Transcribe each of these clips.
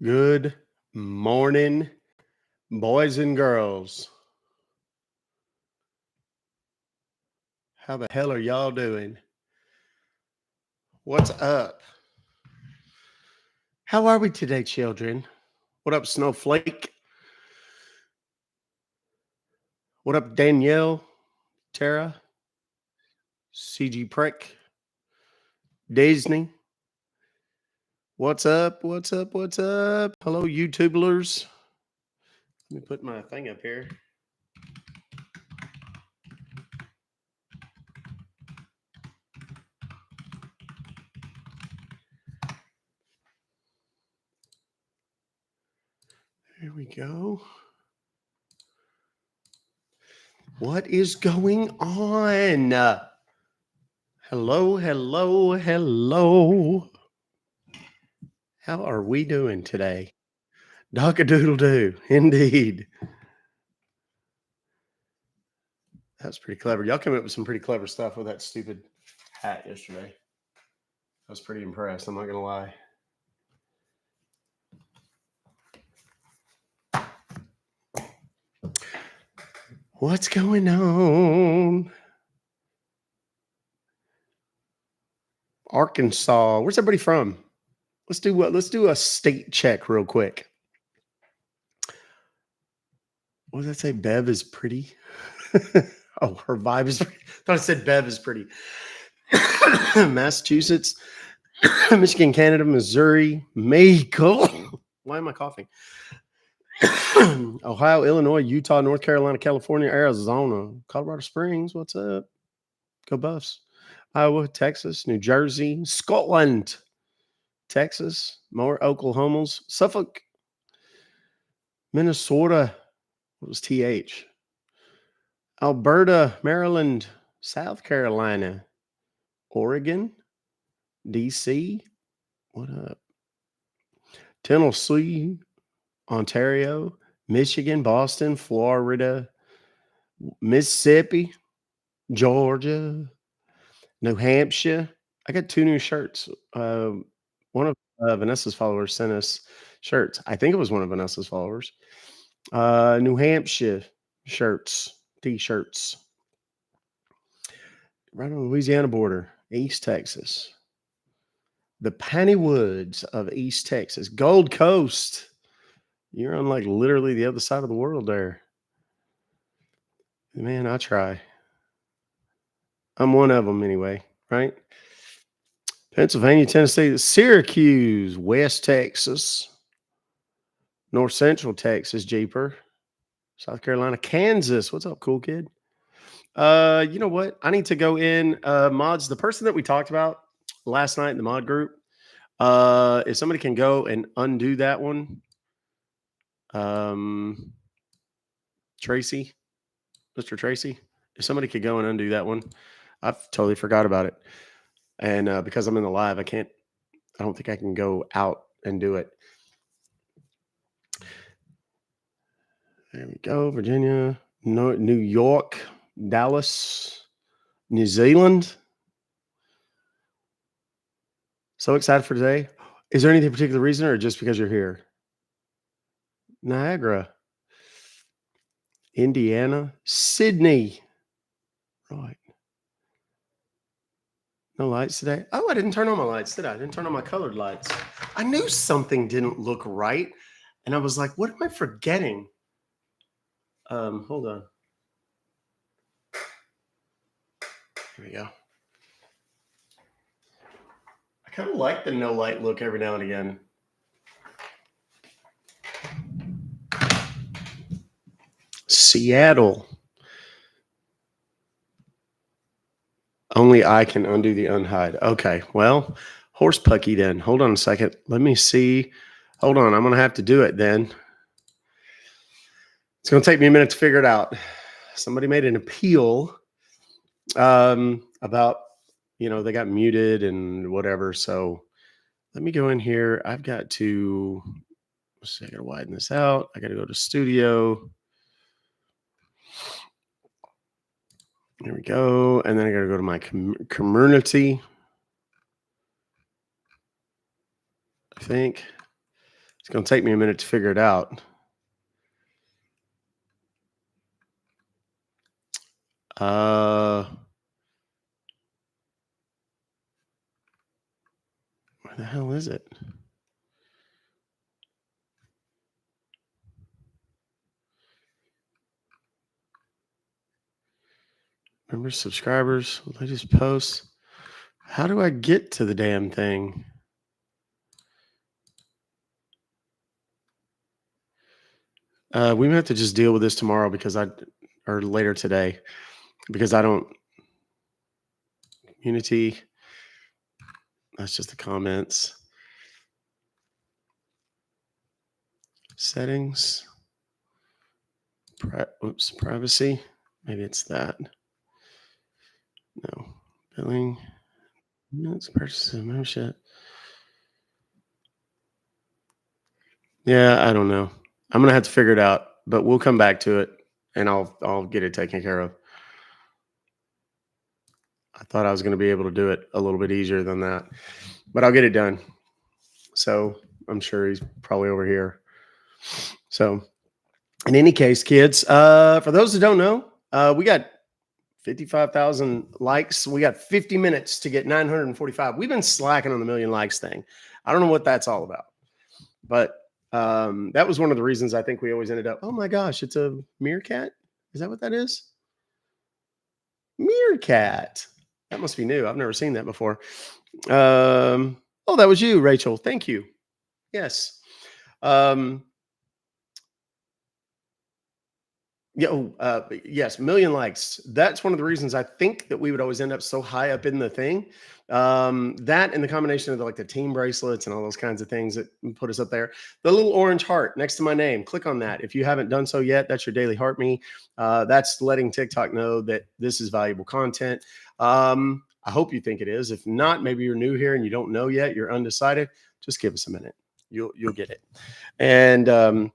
Good morning, boys and girls. How the hell are y'all doing? What's up? How are we today, children? What up, Snowflake? What up, Danielle, Tara, CG Prick, Disney? What's up? What's up? What's up? Hello, YouTubers. Let me put my thing up here. There we go. What is going on? Hello, hello, hello. How are we doing today? Dock-a-doodle-doo, indeed. That's pretty clever. Y'all came up with some pretty clever stuff with that stupid hat yesterday. I was pretty impressed. I'm not going to lie. What's going on? Arkansas. Where's everybody from? Let's do a state check real quick. What did I say? Bev is pretty. Oh, her vibe is pretty. I thought I said Bev is pretty. Massachusetts, Michigan, Canada, Missouri, Mexico. Why am I coughing? Ohio, Illinois, Utah, North Carolina, California, Arizona, Colorado Springs. What's up? Go Buffs. Iowa, Texas, New Jersey, Scotland, Texas, more Oklahomas, Suffolk, Minnesota. What was TH? Alberta, Maryland, South Carolina, Oregon, DC. What up? Tennessee, Ontario, Michigan, Boston, Florida, Mississippi, Georgia, New Hampshire. I got 2 new shirts. One of Vanessa's followers sent us shirts. I think it was one of Vanessa's followers. New Hampshire shirts, T-shirts. Right on the Louisiana border, East Texas. The Piney Woods of East Texas. Gold Coast. You're on like literally the other side of the world there. Man, I try. I'm one of them anyway, right? Pennsylvania, Tennessee, Syracuse, West Texas, North Central Texas, Jeeper, South Carolina, Kansas. What's up, cool kid? You know what? I need to go in mods. The person that we talked about last night in the mod group, if somebody can go and undo that one, Tracy, Mr. Tracy, if somebody could go and undo that one, I've totally forgot about it. And because I'm in the live, I don't think I can go out and do it. There we go. Virginia, New York, Dallas, New Zealand. So excited for today. Is there any particular reason or just because you're here? Niagara, Indiana, Sydney. Right. No lights today. Oh, I didn't turn on my lights, did I? I didn't turn on my colored lights. I knew something didn't look right. And I was like, what am I forgetting? Hold on. Here we go. I kind of like the no light look every now and again. Seattle. Only I can undo the unhide. Okay, well, horse pucky then. Hold on a second. Let me see. Hold on. I'm going to have to do it then. It's going to take me a minute to figure it out. Somebody made an appeal about, they got muted and whatever. So let me go in here. I've got to, let's see, I got to widen this out. I got to go to studio. There we go. And then I got to go to my community. I think It's going to take me a minute to figure it out. Where the hell is it? Remember subscribers, latest posts. How do I get to the damn thing? We may have to just deal with this tomorrow or later today, because I don't, community, that's just the comments. Settings, privacy. Maybe it's that. No, billing, minutes, purchases, membership. Yeah, I don't know. I'm gonna have to figure it out, but we'll come back to it and I'll get it taken care of. I thought I was gonna be able to do it a little bit easier than that, but I'll get it done. So I'm sure he's probably over here. So in any case, kids, for those that don't know, we got 55,000 likes. We got 50 minutes to get 945. We've been slacking on the million likes thing. I don't know what that's all about, but that was one of the reasons I think we always ended up. Oh my gosh, it's a meerkat. Is that what that is? Meerkat. That must be new. I've never seen that before. Oh, that was you, Rachel. Thank you. Yes. Yeah. Oh, yes. Million likes. That's one of the reasons I think that we would always end up so high up in the thing. That and the combination of the team bracelets and all those kinds of things that put us up there. The little orange heart next to my name. Click on that. If you haven't done so yet, that's your daily heart me. That's letting TikTok know that this is valuable content. I hope you think it is. If not, maybe you're new here and you don't know yet. You're undecided. Just give us a minute. You'll get it. And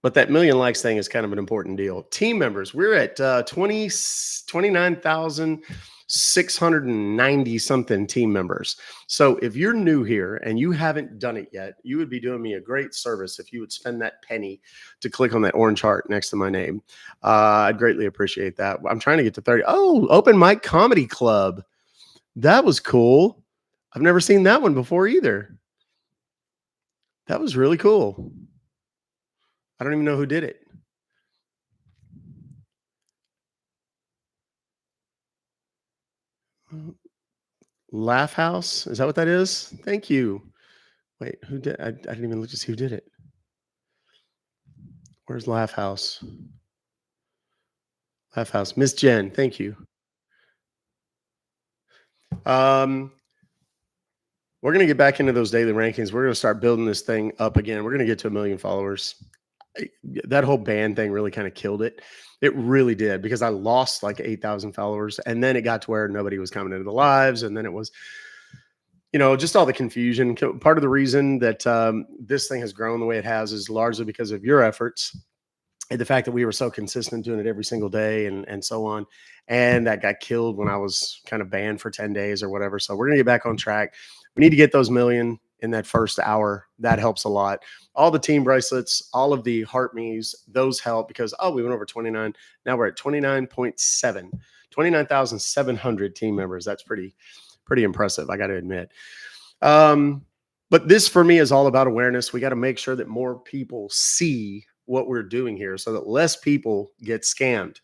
but that million likes thing is kind of an important deal. Team members, we're at 29,690 something team members. So if you're new here and you haven't done it yet, you would be doing me a great service if you would spend that penny to click on that orange heart next to my name. I'd greatly appreciate that. I'm trying to get to 30. Oh, Open Mic Comedy Club. That was cool. I've never seen that one before either. That was really cool. I don't even know who did it. Laugh House. Is that what that is? Thank you. Wait, who did? I didn't even look to see who did it. Where's Laugh House? Laugh House. Miss Jen. Thank you. Um, we're gonna get back into those daily rankings. We're gonna start building this thing up again. We're gonna get to 1 million followers. That whole band thing really kind of killed it. It really did, because I lost like 8,000 followers, and then it got to where nobody was coming into the lives, and then it was, just all the confusion. Part of the reason that this thing has grown the way it has is largely because of your efforts and the fact that we were so consistent doing it every single day and so on. And that got killed when I was kind of banned for 10 days or whatever. So we're going to get back on track. We need to get those million in that first hour. That helps a lot. All the team bracelets, all of the heart me's, those help because, we went over 29. Now we're at 29.7, 29,700 team members. That's pretty impressive, I got to admit. But this for me is all about awareness. We got to make sure that more people see what we're doing here so that less people get scammed.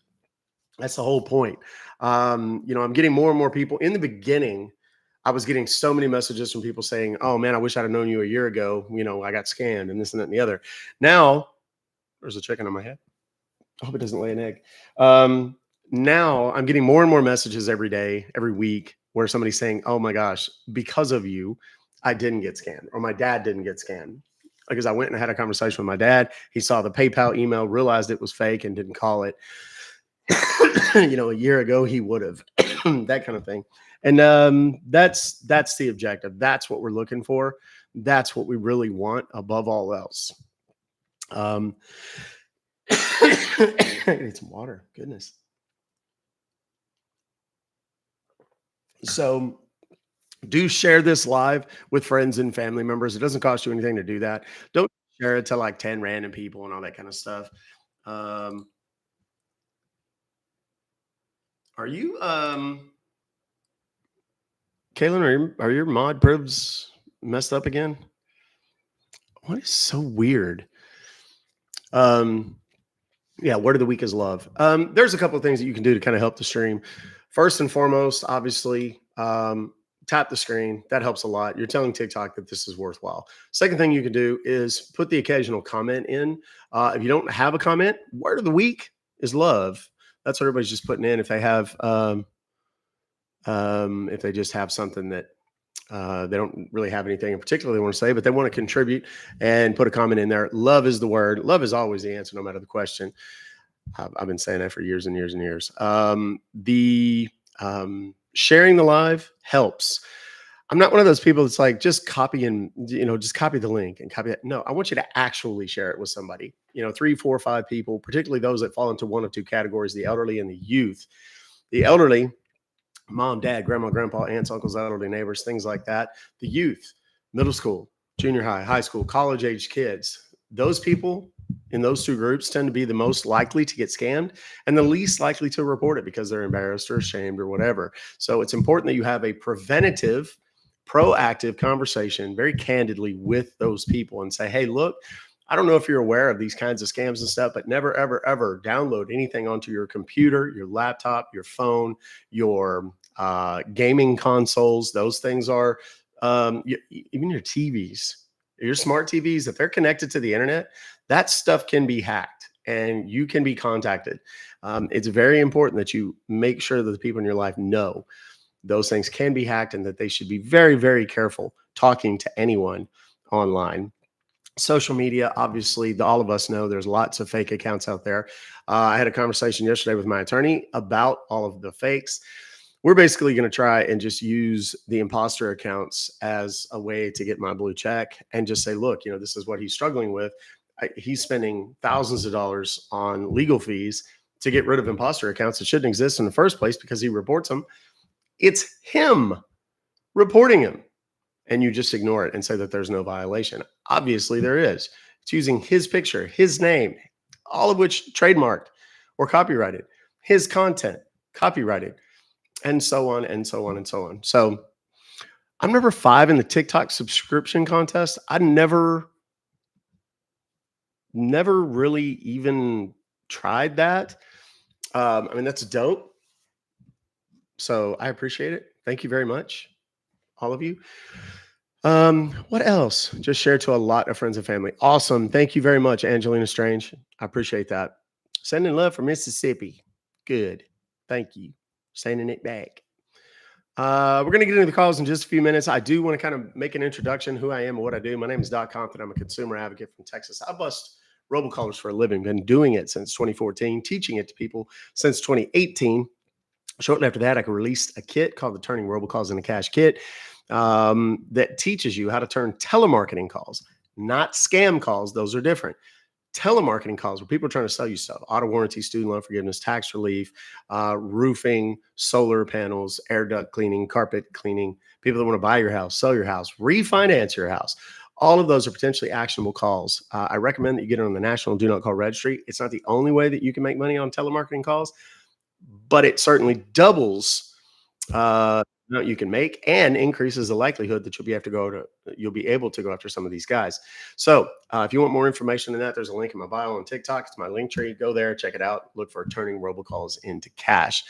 That's the whole point. I'm getting more and more people. In the beginning, I was getting so many messages from people saying, "Oh man, I wish I'd have known you a year ago. I got scammed and this and that and the other." Now, there's a chicken on my head. I hope it doesn't lay an egg. Now I'm getting more and more messages every day, every week, where somebody's saying, "Oh my gosh, because of you, I didn't get scammed, or my dad didn't get scammed." Because I went and had a conversation with my dad. He saw the PayPal email, realized it was fake, and didn't call it. A year ago he would have. That kind of thing. And that's the objective. That's what we're looking for. That's what we really want above all else. I need some water. Goodness. So Do share this live with friends and family members. It doesn't cost you anything to do that. Don't share it to like 10 random people and all that kind of stuff. Um, are you, Kaylin, are your mod privs messed up again? What is so weird? Um, Yeah, word of the week is love. There's a couple of things that you can do to kind of help the stream. First and foremost, obviously, tap the screen. That helps a lot. You're telling TikTok that this is worthwhile. Second thing you can do is put the occasional comment in. If you don't have a comment, word of the week is love. That's what everybody's just putting in. If they just have something that they don't really have anything in particular they want to say, but they want to contribute and put a comment in there. Love is the word. Love is always the answer, no matter the question. I've been saying that for years and years and years. The sharing the live helps. I'm not one of those people that's like just copy and just copy the link and copy it. No, I want you to actually share it with somebody. 3, 4, 5 people, particularly those that fall into one of two categories: the elderly and the youth. The elderly, mom, dad, grandma, grandpa, aunts, uncles, elderly neighbors, things like that. The youth, middle school, junior high, high school, college age kids. Those people in those two groups tend to be the most likely to get scammed and the least likely to report it because they're embarrassed or ashamed or whatever. So it's important that you have a preventative, proactive conversation very candidly with those people and say, hey, look, I don't know if you're aware of these kinds of scams and stuff, but never, ever, ever download anything onto your computer, your laptop, your phone, your gaming consoles. Those things are even your TVs, your smart TVs, if they're connected to the internet, that stuff can be hacked and you can be contacted. It's very important that you make sure that the people in your life know those things can be hacked and that they should be very, very careful talking to anyone online. Social media, obviously, all of us know there's lots of fake accounts out there. I had a conversation yesterday with my attorney about all of the fakes. We're basically going to try and just use the imposter accounts as a way to get my blue check and just say, look, this is what he's struggling with. He's spending thousands of dollars on legal fees to get rid of imposter accounts that shouldn't exist in the first place because he reports them. It's him reporting them. And you just ignore it and say that there's no violation. Obviously, there is. It's using his picture, his name, all of which trademarked or copyrighted, his content, copyrighted, and so on and so on and so on. So I'm number 5 in the TikTok subscription contest. I never really even tried that. That's dope. So I appreciate it. Thank you very much, all of you. What else? Just shared to a lot of friends and family. Awesome. Thank you very much, Angelina Strange. I appreciate that. Sending love from Mississippi. Good. Thank you. Sending it back. We're going to get into the calls in just a few minutes. I do want to kind of make an introduction, who I am and what I do. My name is Doc Compton. I'm a consumer advocate from Texas. I bust robocallers for a living. Been doing it since 2014, teaching it to people since 2018. Shortly after that, I released a kit called the Turning Robocalls into Cash Kit that teaches you how to turn telemarketing calls, not scam calls. Those are different. Telemarketing calls where people are trying to sell you stuff: auto warranty, student loan forgiveness, tax relief, roofing, solar panels, air duct cleaning, carpet cleaning, people that want to buy your house, sell your house, refinance your house. All of those are potentially actionable calls. I recommend that you get on the National Do Not Call Registry. It's not the only way that you can make money on telemarketing calls, but it certainly doubles amount you can make and increases the likelihood that you'll be able to go after some of these guys. So if you want more information on that, there's a link in my bio on TikTok. It's my link tree. Go there, check it out. Look for Turning Robocalls into Cash.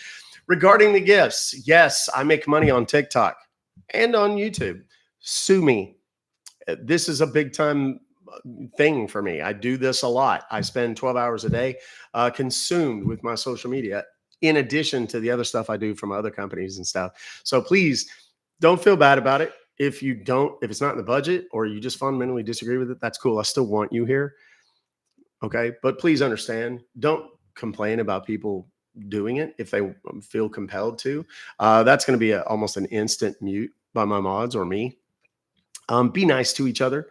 Regarding the gifts, yes, I make money on TikTok and on YouTube. Sue me. This is a big time thing for me. I do this a lot. I spend 12 hours a day consumed with my social media, in addition to the other stuff I do from other companies and stuff. So please don't feel bad about it. If it's not in the budget or you just fundamentally disagree with it, that's cool. I still want you here. Okay. But please understand, don't complain about people doing it if they feel compelled to. That's going to be almost an instant mute by my mods or me. Be nice to each other.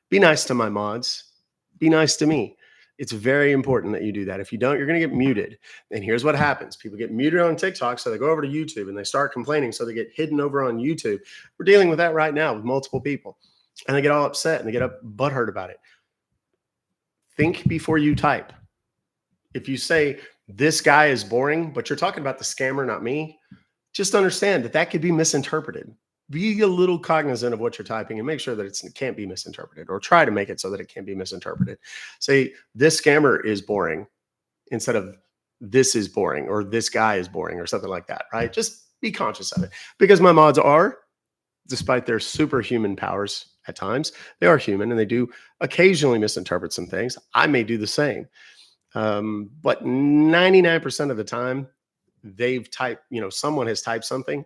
Be nice to my mods. Be nice to me. It's very important that you do that. If you don't, you're going to get muted. And here's what happens. People get muted on TikTok, so they go over to YouTube and they start complaining, so they get hidden over on YouTube. We're dealing with that right now with multiple people. And they get all upset and they get butthurt about it. Think before you type. If you say, this guy is boring, but you're talking about the scammer, not me, just understand that that could be misinterpreted. Be a little cognizant of what you're typing and make sure that it can't be misinterpreted, or try to make it so that it can't be misinterpreted. Say, this scammer is boring instead of this is boring, or this guy is boring, or something like that, right? Just be conscious of it, because my mods are, despite their superhuman powers at times, they are human and they do occasionally misinterpret some things. I may do the same. But 99% of the time, they've typed, someone has typed something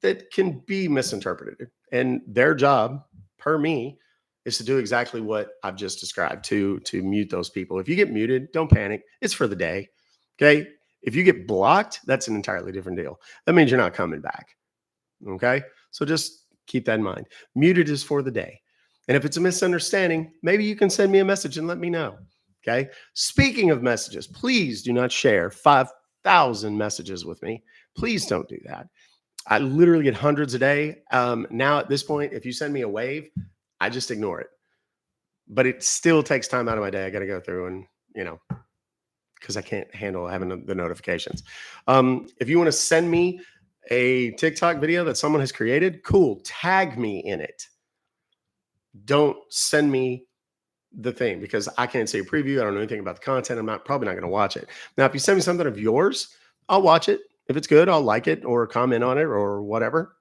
that can be misinterpreted. And their job, per me, is to do exactly what I've just described, to mute those people. If you get muted, don't panic. It's for the day. Okay. If you get blocked, that's an entirely different deal. That means you're not coming back. Okay. So just keep that in mind. Muted is for the day. And if it's a misunderstanding, maybe you can send me a message and let me know. Okay. Speaking of messages, please do not share 5,000 messages with me. Please don't do that. I literally get hundreds a day. Now at this point, if you send me a wave, I just ignore it. But it still takes time out of my day. I got to go through and, because I can't handle having the notifications. If you want to send me a TikTok video that someone has created, cool. Tag me in it. Don't send me the thing, because I can't see a preview. I don't know anything about the content. I'm probably not going to watch it. Now, if you send me something of yours, I'll watch it. If it's good, I'll like it or comment on it or whatever.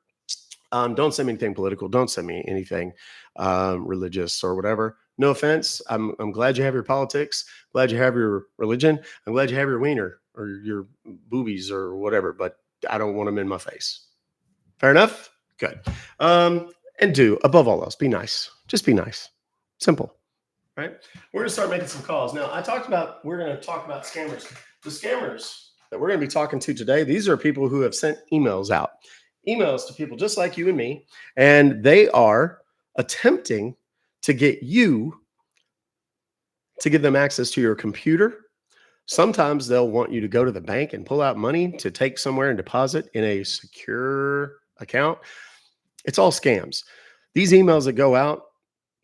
Don't send me anything political. Don't send me anything religious or whatever. No offense. I'm glad you have your politics. Glad you have your religion. I'm glad you have your wiener or your boobies or whatever, but I don't want them in my face. Fair enough? Good. And above all else, be nice. Just be nice. Simple. Right? We're going to start making some calls. Now, we're going to talk about scammers. The scammers that we're going to be talking to today, these are people who have sent emails out. Emails to people just like you and me, and they are attempting to get you to give them access to your computer. Sometimes they'll want you to go to the bank and pull out money to take somewhere and deposit in a secure account. It's all scams. These emails that go out,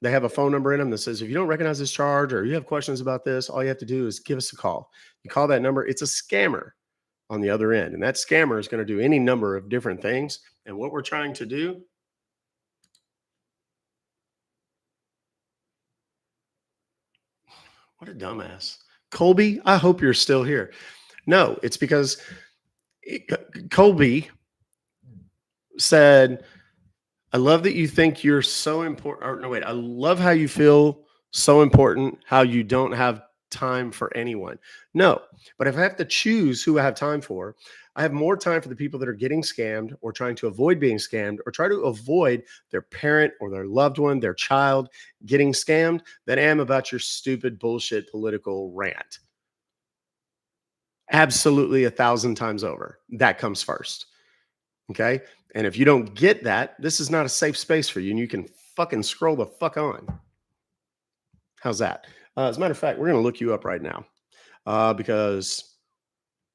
they have a phone number in them that says, if you don't recognize this charge or you have questions about this, all you have to do is give us a call. You call that number. It's a scammer on the other end. And that scammer is going to do any number of different things. And what we're trying to do, what a dumbass. Colby, I hope you're still here. No, it's because Colby said, I love that you think you're so important. Or no, wait, I love how you feel so important, how you don't have time for anyone. No, but if I have to choose who I have time for, I have more time for the people that are getting scammed or trying to avoid being scammed or try to avoid their parent or their loved one, their child getting scammed than I am about your stupid bullshit political rant. Absolutely 1,000 times over. That comes first. Okay. And if you don't get that, this is not a safe space for you, and you can fucking scroll the fuck on. How's that? As a matter of fact, we're going to look you up right now because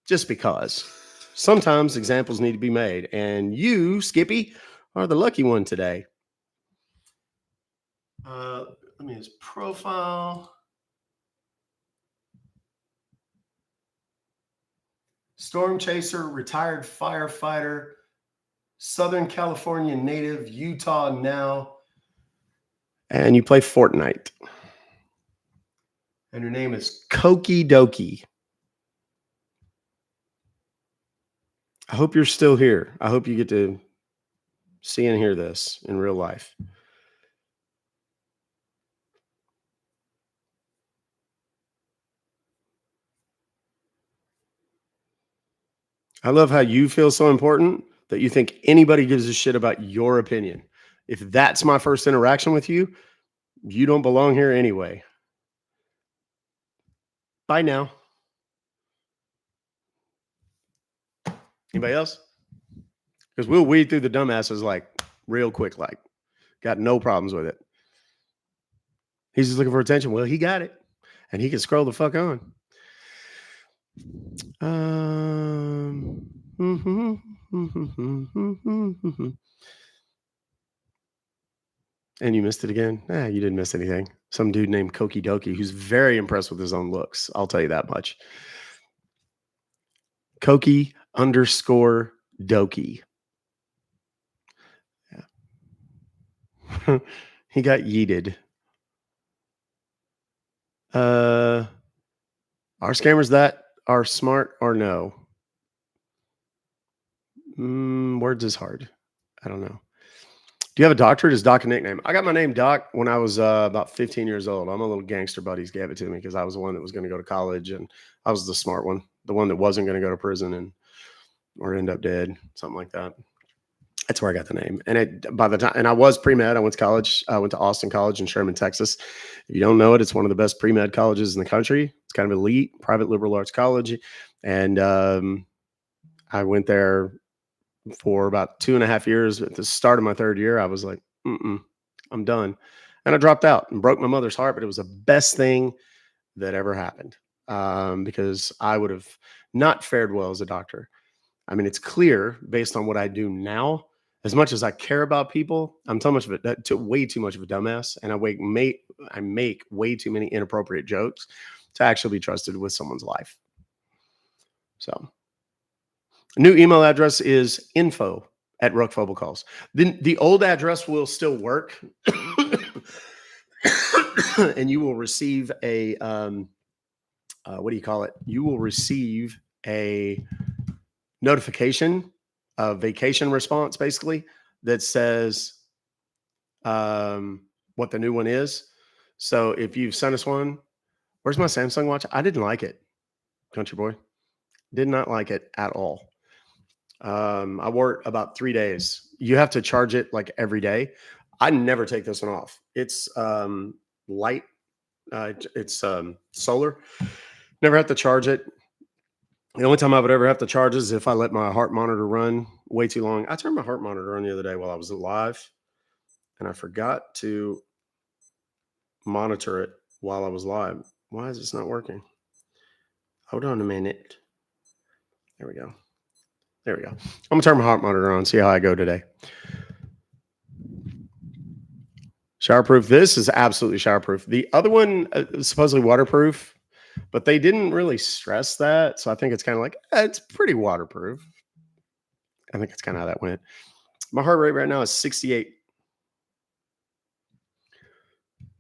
sometimes examples need to be made. And you, Skippy, are the lucky one today. Let me his profile. Storm chaser, retired firefighter, Southern California native, Utah now. And you play Fortnite. And your name is Koki Doki. I hope you're still here. I hope you get to see and hear this in real life. I love how you feel so important that you think anybody gives a shit about your opinion. If that's my first interaction with you, you don't belong here anyway. Bye now. Anybody else? Because we'll weed through the dumbasses like real quick, like got no problems with it. He's just looking for attention. Well, he got it. and he can scroll the fuck on. Um, and you missed it again? You didn't miss anything. Some dude named Koki Doki who's very impressed with his own looks. I'll tell you that much. Koki _ Doki. Yeah. He got yeeted. Are scammers that are smart or no? Words is hard. I don't know. Do you have a doctorate? Is Doc a nickname? I got my name Doc when I was about 15 years old. I'm a little gangster buddies gave it to me because I was the one that was going to go to college, and I was the smart one, the one that wasn't going to go to prison or end up dead, something like that. That's where I got the name. And I was pre-med. I went to college. I went to Austin College in Sherman, Texas. If you don't know it, it's one of the best pre-med colleges in the country. It's kind of elite, private liberal arts college. And I went there for about 2.5 years. At the start of my third year, I was like, I'm done. And I dropped out and broke my mother's heart, but it was the best thing that ever happened because I would have not fared well as a doctor. I mean, it's clear based on what I do now, as much as I care about people, I'm way too much of a dumbass, and I make way too many inappropriate jokes to actually be trusted with someone's life. So, new email address is info@Ruck Fobocalls. The old address will still work, and you will receive a what do you call it? You will receive a notification, a vacation response, basically, that says what the new one is. So if you've sent us one, where's my Samsung watch? I didn't like it, country boy. Did not like it at all. I wore it about 3 days. You have to charge it like every day. I never take this one off. It's light. It's solar. Never have to charge it. The only time I would ever have to charge is if I let my heart monitor run way too long. I turned my heart monitor on the other day while I was live, and I forgot to monitor it while I was live. Why is this not working? Hold on a minute. There we go. There we go. I'm going to turn my heart monitor on, see how I go today. Showerproof. This is absolutely showerproof. The other one is supposedly waterproof, but they didn't really stress that. So I think it's kind of like, it's pretty waterproof. I think it's kind of how that went. My heart rate right now is 68.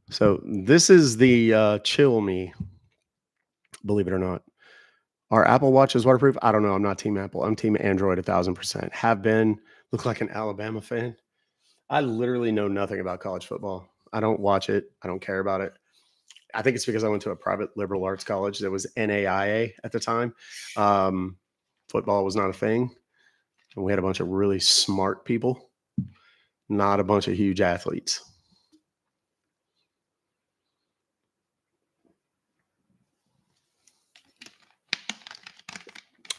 So this is the chill me, believe it or not. Are Apple Watches waterproof? I don't know. I'm not Team Apple. I'm Team Android 1,000%. Have been. Look like an Alabama fan. I literally know nothing about college football. I don't watch it. I don't care about it. I think it's because I went to a private liberal arts college that was NAIA at the time. Football was not a thing. And we had a bunch of really smart people, not a bunch of huge athletes.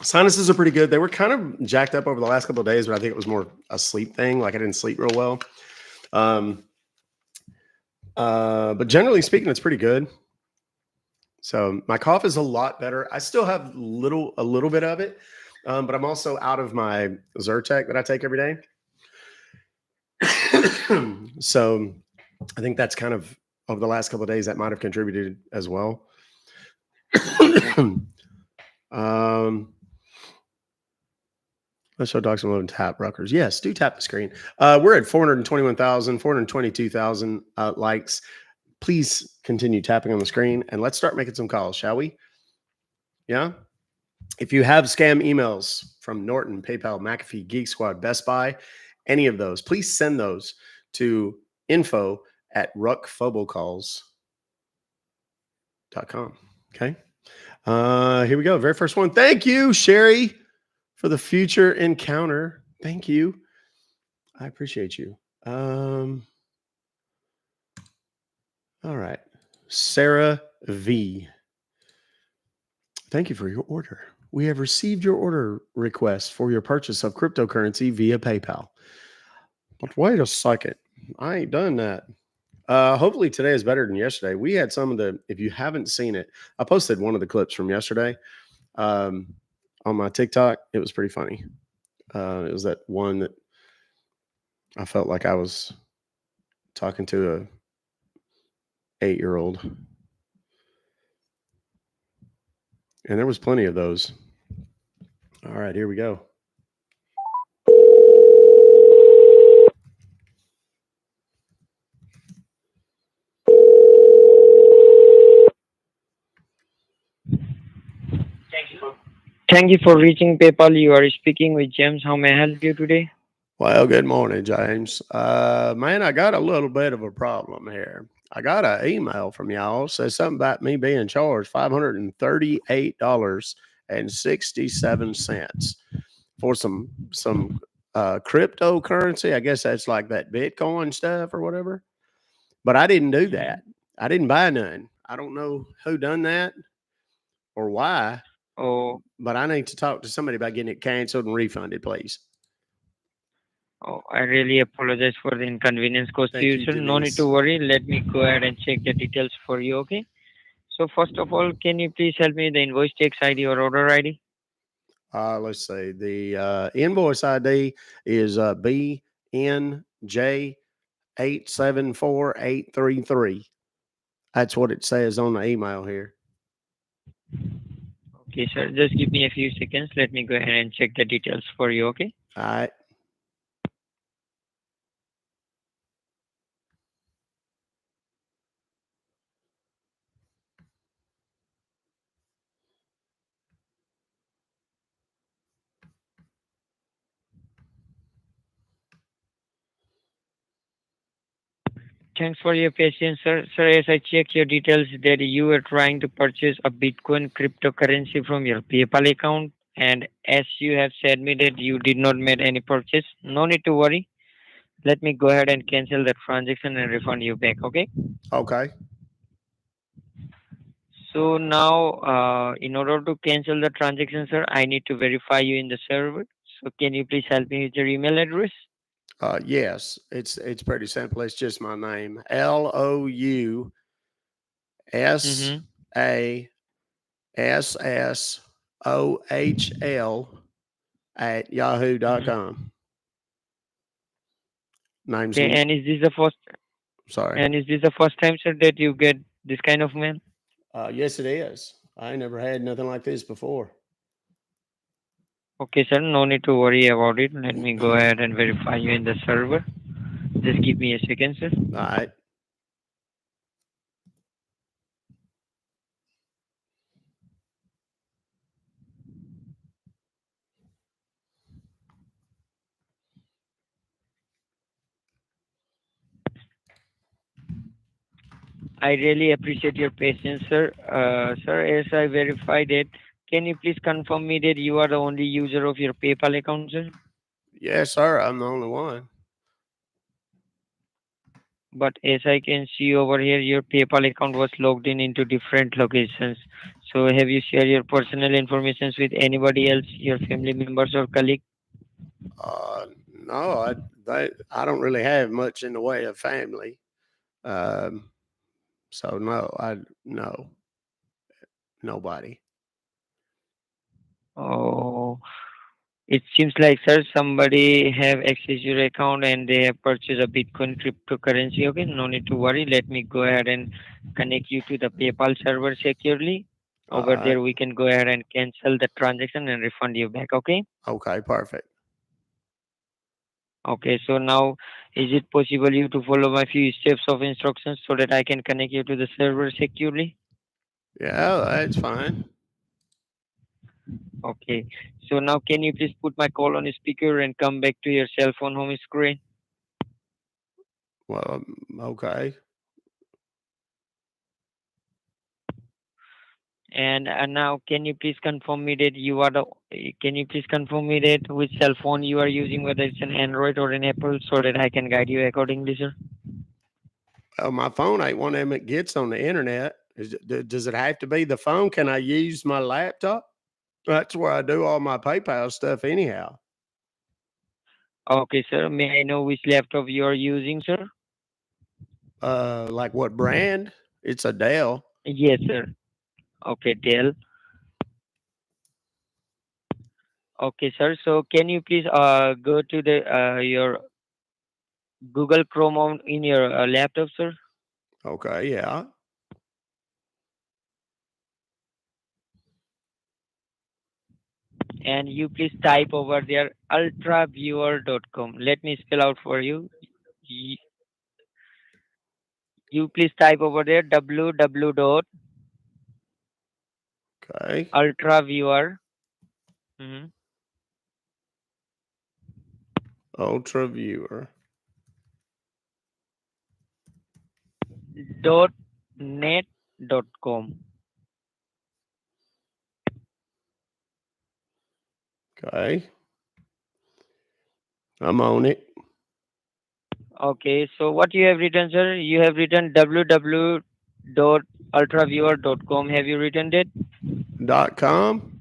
Sinuses are pretty good. They were kind of jacked up over the last couple of days, but I think it was more a sleep thing. Like I didn't sleep real well. But generally speaking, it's pretty good. So my cough is a lot better. I still have a little bit of it, but I'm also out of my Zyrtec that I take every day. So I think that's kind of over the last couple of days that might have contributed as well. Let's show dogs some love and tap Ruckers. Yes, do tap the screen. We're at 421,000, 422,000 likes. Please continue tapping on the screen and let's start making some calls, shall we? Yeah. If you have scam emails from Norton, PayPal, McAfee, Geek Squad, Best Buy, any of those, please send those to info@ruckfobocalls.com. Okay. Here we go. Very first one. Thank you, Sherry, for the future encounter. Thank you. I appreciate you. All right. Sarah V. Thank you for your order. We have received your order request for your purchase of cryptocurrency via PayPal. But wait a second. I ain't done that. Hopefully today is better than yesterday. We had some of the. If you haven't seen it, I posted one of the clips from yesterday um, on my TikTok. It was pretty funny. It was that one that I felt like I was talking to a 8-year old, and there was plenty of those. All right, here we go. Thank you for reaching PayPal. You are speaking with James. How may I help you today? Well, good morning, James. Man, I got a little bit of a problem here. I got an email from y'all says something about me being charged $538.67 for some cryptocurrency. I guess that's like that Bitcoin stuff or whatever. But I didn't do Mhm. that. I didn't buy none. I don't know who done that or why, Oh, but I need to talk to somebody about getting it canceled and refunded, please. I really apologize for the inconvenience caused to Thank you, you, sir. No need to Denise. worry. Let me go ahead and check the details for you, okay? So, first of all, can you please help me with the invoice tax ID or order ID? Let's see. The invoice ID is BNJ 874833. That's what it says on the email here. Okay, sir. Just give me a few seconds. Let me go ahead and check the details for you, okay? All right. Thanks for your patience, sir. Sir, as I check your details, that you were trying to purchase a Bitcoin cryptocurrency from your PayPal account, and as you have said me that you did not make any purchase, no need to worry. Let me go ahead and cancel the transaction and refund you back. Okay. Okay. So now, in order to cancel the transaction, sir, I need to verify you in the server. So can you please help me with your email address? Yes, it's pretty simple. It's just my name. Mm-hmm. LOUSASSOHL at Mm-hmm. yahoo.com. Name's Okay. sorry. And is this the first time, sir, that you get this kind of mail? Yes, it is. I ain't never had nothing like this before. Okay, sir. No need to worry about it. Let me go ahead and verify you in the server. Just give me a second, sir. All right. I really appreciate your patience, sir. Sir, as I verified it, can you please confirm me that you are the only user of your PayPal account, sir? Yes, sir. I'm the only one. But as I can see over here, your PayPal account was logged in into different locations. So have you shared your personal information with anybody else, your family members or colleague? No, I don't really have much in the way of family. Um, so no, nobody. Oh, it seems like, sir, somebody have accessed your account and they have purchased a Bitcoin cryptocurrency. Okay, no need to worry. Let me go ahead and connect you to the PayPal server securely. All Over right. there, we can go ahead and cancel the transaction and refund you back. Okay. Okay, perfect. Okay. So now, is it possible you to follow my few steps of instructions so that I can connect you to the server securely? Yeah, that's fine. Okay. So now, can you please put my call on speaker and come back to your cell phone home screen? Well, okay. And now, can you please confirm me that which cell phone you are using, whether it's an Android or an Apple, so that I can guide you accordingly, sir? Well, my phone ain't one of them that gets on the internet. Does it have to be the phone? Can I use my laptop? That's where I do all my PayPal stuff anyhow. Okay, sir. May I know which laptop you are using, sir? Like what brand? It's a Dell. Yes, sir. Okay, Dell. Okay, sir. So can you please go to the your Google Chrome in your laptop, sir? Okay, yeah. And you please type over there ultraviewer.com. Let me spell out for you. Y- You please type over there Okay. www.ultraviewer. Mhm. Ultra Viewer. Dot net.com. Okay. I'm on it. Okay, so what you have written, sir? You have written www.ultraviewer.com. Have you written that? .com.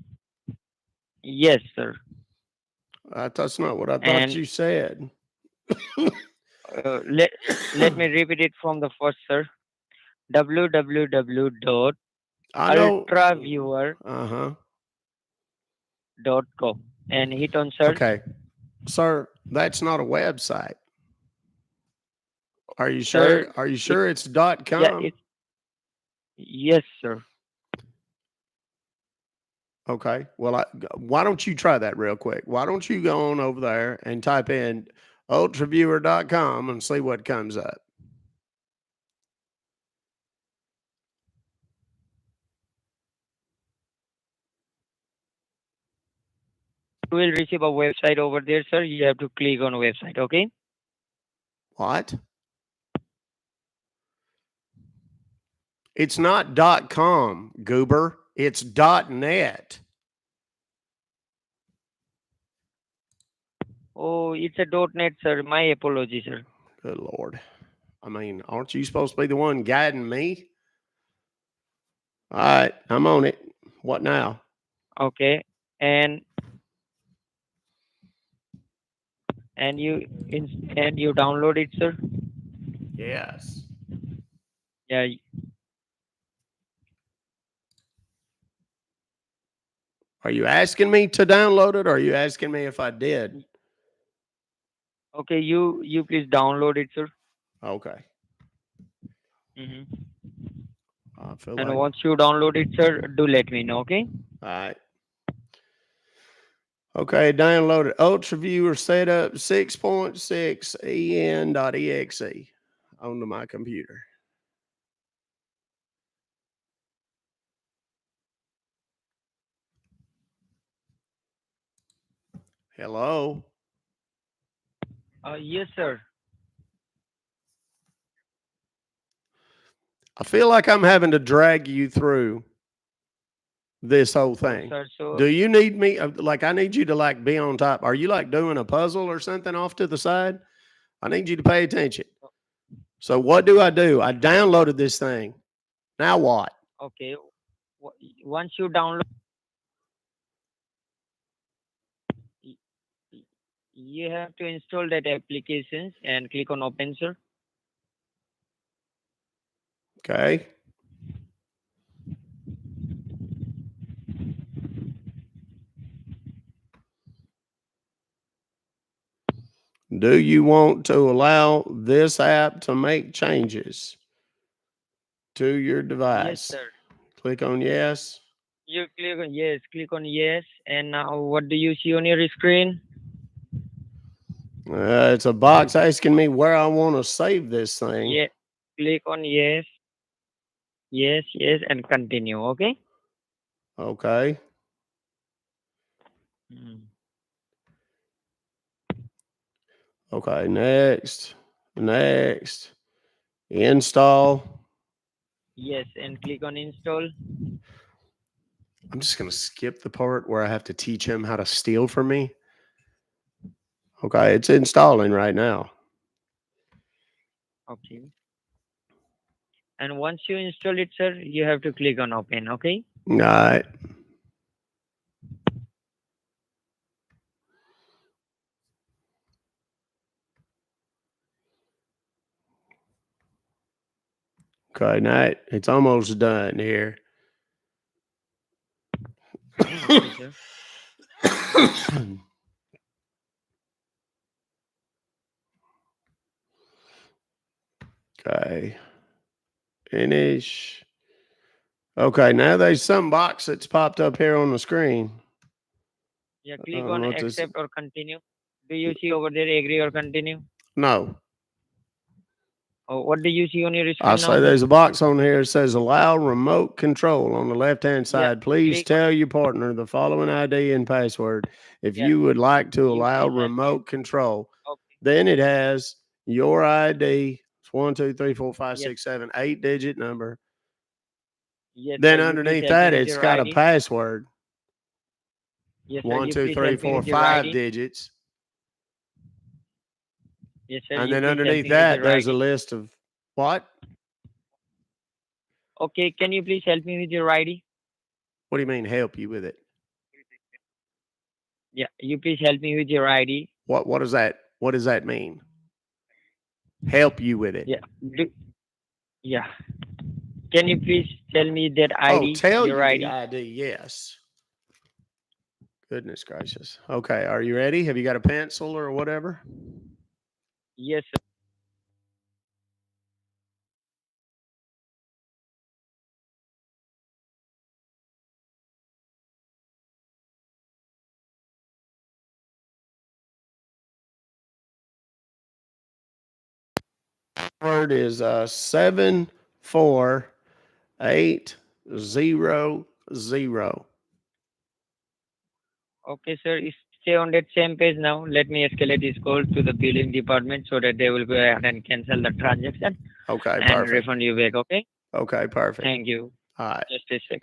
Yes, sir. That's not what I thought And you said. let me repeat it from the first, sir. I know. www.ultraviewer.com Uh huh. and hit on search. Okay, sir. That's not a website. Are you Sir, sure? Are you it sure it's yeah, .com? it's yes, sir. Okay. Well, why don't you try that real quick? Why don't you go on over there and type in ultraviewer.com and see what comes up? You will receive a website over there, sir. You have to click on website, okay? What? It's not .com, goober. It's .net. Oh, it's a .net, sir. My apology, sir. Good Lord. I mean, aren't you supposed to be the one guiding me? All right, I'm on it. What now? Okay, and and you download it, sir. Yes. Yeah. Are you asking me to download it or are you asking me if I did? Okay, you please download it, sir. Okay. Hmm. I feel And like, once you download it, sir, do let me know, okay? all right. Okay, downloaded UltraViewer setup 6.6 en.exe onto my computer. Hello. Yes, sir. I feel like I'm having to drag you through this whole Oh, thing. sir. Do So you need me? Like, I need you to like be on top. Are you like doing a puzzle or something off to the side? I need you to pay attention. So, what do? I downloaded this thing. Now what? okay, once you download, y- y- you have to install that applications and click on open, sir. Okay. Do you want to allow this app to make changes to your Yes, device? sir. Click on yes. You click on yes, and now what do you see on your screen? It's a box asking me where I want to save this thing. Yeah, click on yes, yes, and continue. Okay. Okay. Mm. Okay. Next. Next. Install. Yes, and click on install. I'm just going to skip the part where I have to teach him how to steal from me. Okay. It's installing right now. Okay. And once you install it, sir, you have to click on open. Okay. All right. Okay, now it's almost done here. Okay, sir. Okay, finish. Okay, now there's some box that's popped up here on the screen. Yeah, I click don't on know what this. accept or continue. Do you see over there agree or continue? No, Oh, what do you see on your I screen say now? there's a box on here that says allow remote control on the left hand Yeah, side. Please click on tell your partner the following ID and password if yeah. you would like to You allow please help me. remote control. Okay. Then it has your ID. It's 1, 2, 3, 4, 5, Yes, 6, 7, 8 digit number. yes, sir. Then You please underneath help me that, with it's your got a ID. password. Yes, sir. One, You two, please three, help me four, with your five ID. digits. Yes, sir. And You then please help underneath me with that, your there's a ID. list of what? Okay, can you please help me with your ID? What do you mean help you with it? Yeah, you please help me with your ID. What does that mean? Help you with it. Yeah, yeah. Can you please tell me that Oh, ID, tell your you the ID? ID, yes. Goodness gracious. Okay, are you ready? Have you got a pencil or whatever? Yes, sir. Word is 74800. Okay, sir. Stay on that same page now. Let me escalate this call to the billing department so that they will go ahead and cancel the transaction Okay, and perfect. refund you back. Okay. Okay, perfect. Thank you. All right. Just a sec.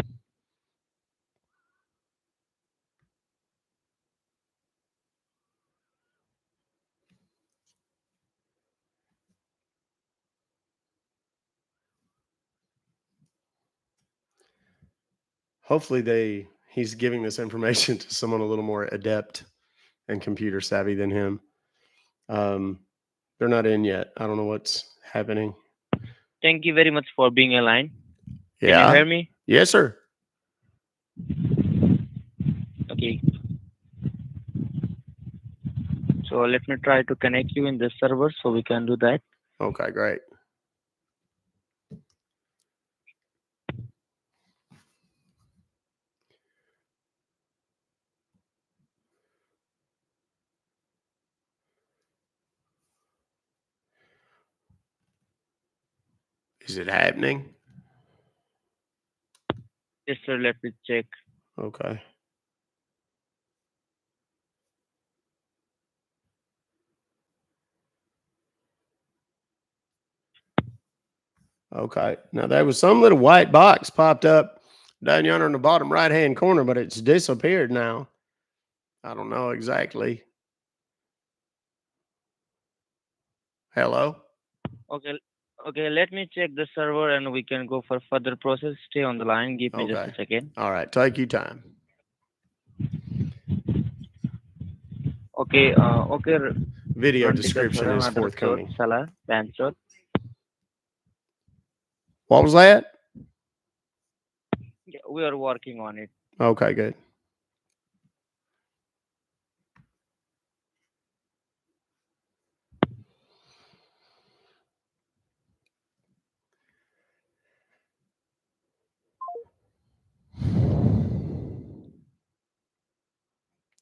Hopefully he's giving this information to someone a little more adept and computer savvy than him. Um, they're not in yet. I don't know what's happening. Thank you very much for being online. Can you Yeah. hear me? Yes, sir. Okay. So let me try to connect you in the server so we can do that. Okay, great. Is it happening? Yes, sir. Let me check. Okay. Okay. Now there was some little white box popped up down yonder in the bottom right hand corner, but it's disappeared now. I don't know exactly. Hello? Okay. Okay. Let me check the server and we can go for further process. Stay on the line. Give me just Okay. a second. All right. Take your time. Okay. Okay. Video Ranti ka description chora is mother chod forthcoming. sala ban chod. What was that? Yeah, we are working on it. Okay, good.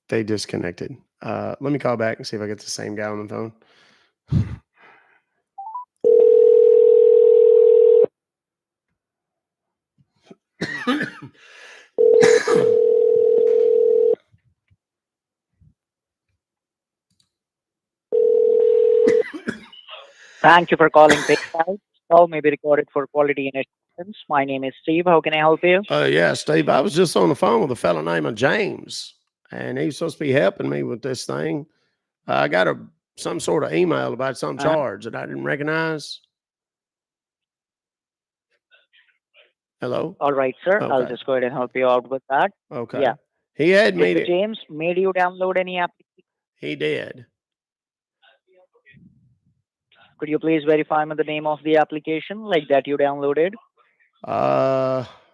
They disconnected. Let me call back and see if I get the same guy on the phone. Thank you for calling PayPal. Call may be recorded for quality and assurance. My name is Steve. How can I help you? Yeah, Steve, I was just on the phone with a fellow named James, and he's supposed to be helping me with this thing. I got some sort of email about some Uh-huh. charge that I didn't recognize. Hello? All right, sir. I'll Okay. just go ahead and help you out with that. Yeah. Okay. He had Did me the to, James made you download any application? he did. Could you please verify me the name of the application like that you downloaded?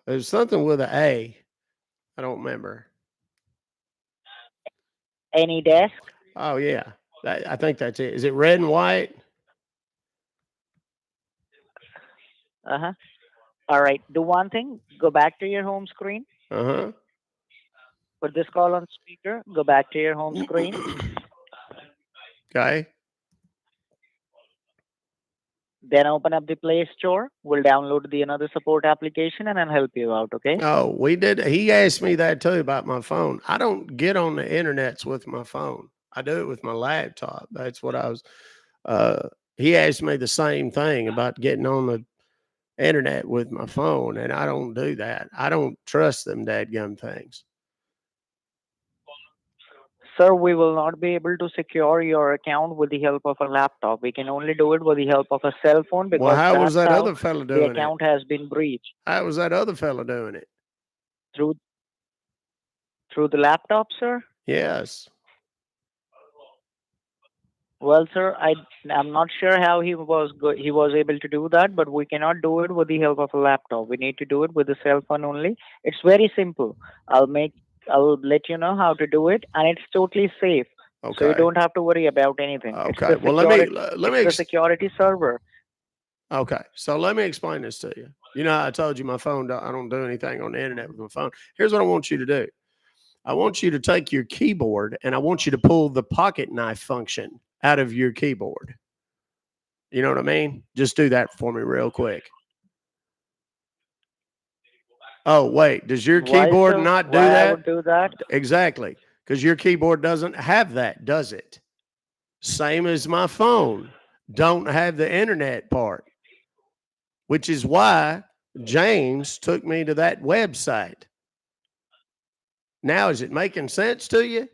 There's something with an A. I don't remember. Any desk? Oh yeah, I think that's it. Is it red and white? Uh-huh. All right. Do one thing. Go back to your home screen. Uh Put this call on speaker. Go back to your home screen. huh. Okay. Then open up the Play Store. We'll download the another support application and I'll help you out. Okay. Oh, we did. He asked me that too about my phone. I don't get on the internets with my phone. I do it with my laptop. That's what I was. Uh, he asked me the same thing about getting on the internet with my phone, and I don't do that. I don't trust them dadgum things. Sir, we will not be able to secure your account with the help of a laptop. We can only do it with the help of a cell phone Well, because how was that's that how other fella the doing it? account has been breached How was that other fella doing it? through through the laptop, sir. Yes. Well, sir, I'm not sure how he was able to do that, but we cannot do it with the help of a laptop. We need to do it with the cell phone only. It's very simple. I'll let you know how to do it, and it's totally safe. So you Okay. don't have to worry about anything. Okay. Well, let me let It's me. the security server. Okay. So let me explain this to you. You know, I told you my phone. I don't do anything on the internet with my phone. Here's what I want you to do. I want you to take your keyboard and I want you to pull the pocket knife function out of your keyboard. You know what I mean? Just do that for me real quick. Oh, wait. Does your Why, keyboard sir? not do Why I would that? do that? Exactly. Because your keyboard doesn't have that, does it? Same as my phone. Don't have the internet part, which is why James took me to that website. Now, is it making sense to you?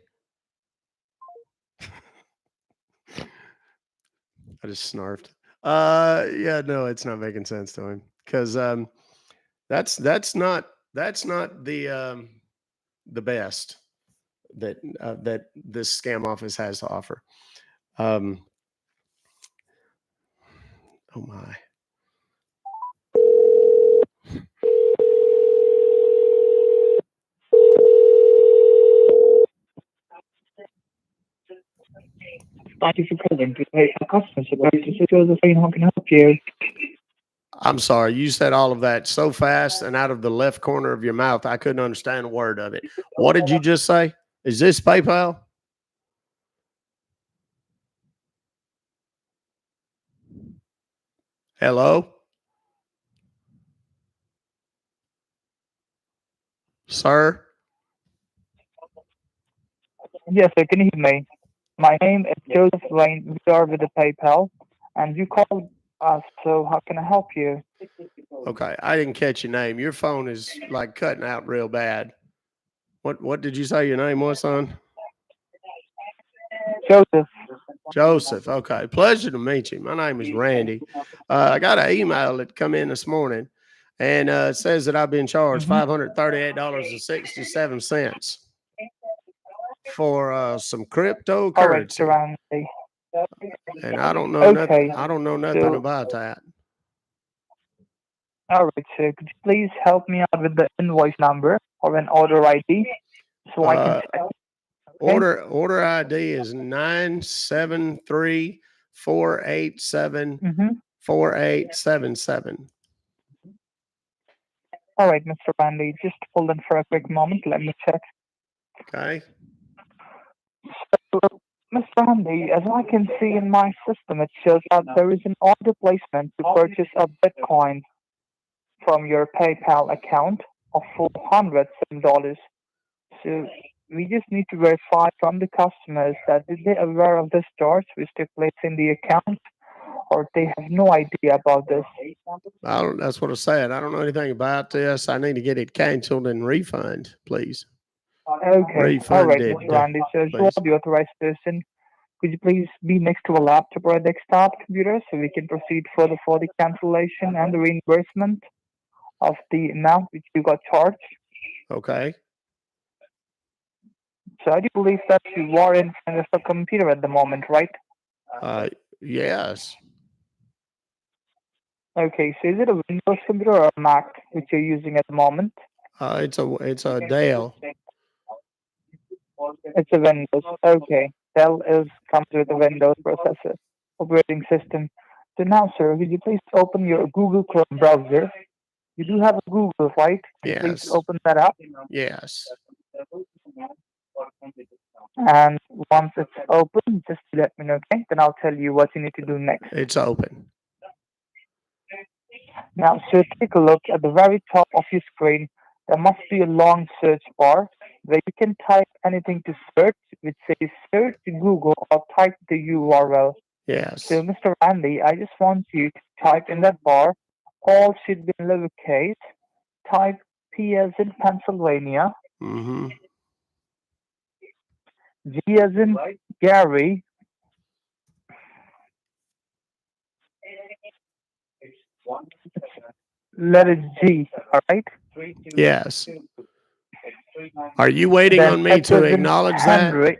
I just snarfed. Yeah, no, it's not making sense to him because that's not the best that this scam office has to offer. Um, oh my. Thank you for calling. Hey, customer support. This is Josephine. How can I help you? I'm sorry, you said all of that so fast and out of the left corner of your mouth, I couldn't understand a word of it. What did you just say? Is this PayPal? Hello, sir. Yes, sir. Can you hear me? My name is Joseph Lane. We are with the PayPal, and you called us. So how can I help you? Okay, I didn't catch your name. Your phone is like cutting out real bad. What did you say your name was, son? Joseph. Joseph. Okay, pleasure to meet you. My name is Randy. I got an email that come in this morning, and it says that I've been charged Mm-hmm. $538.67 for some All right, Mr. cryptocurrency, Randy. and I don't know nothing. Okay. I don't know nothing So, about that. all right, sir. Could you please help me out with the invoice number or an order ID so I can Uh, check? Okay. order ID is 973 487 Mm-hmm. 4877. All right, Mr. Randy. Just hold on for a quick moment. Let me check. Okay. So, Mr. Randy, as I can see in my system, it shows that there is an order placement to purchase a Bitcoin from your PayPal account of $407. So we just need to verify from the customers that did they aware of this charge which took place in the account, or they have no idea about this. That's what I said. I don't know anything about this. I need to get it canceled and refund, please. Okay, all right, Refunded, Mr. Randy. So you are please. the authorized person. Could you please be next to a laptop or a desktop computer so we can proceed further for the cancellation and the reimbursement of the amount which you got charged? Okay. So I do believe that you are in front of a computer at the moment, right? Uh, yes. Okay, so is it a Windows computer or a Mac which you're using at the moment? It's a Dell. It's a Windows. Okay. Dell is comes with a Windows processor operating system. So now, sir, will you please open your Google Chrome browser? You do have a Google, right? Can you please Yes. open that up? Yes. And once it's open, just let me know, okay? Then I'll tell you what you need to do next. It's open. Now, so take a look at the very top of your screen. There must be a long search bar where you can type anything to search, which says search Google or type the URL. Yes. So, Mr. Randy, I just want you to type in that bar, all should be in lowercase, type P as in Pennsylvania, Mm-hmm. G as in Gary, letter G, alright? Yes. Are you waiting Then on me H to as in acknowledge that? Henry.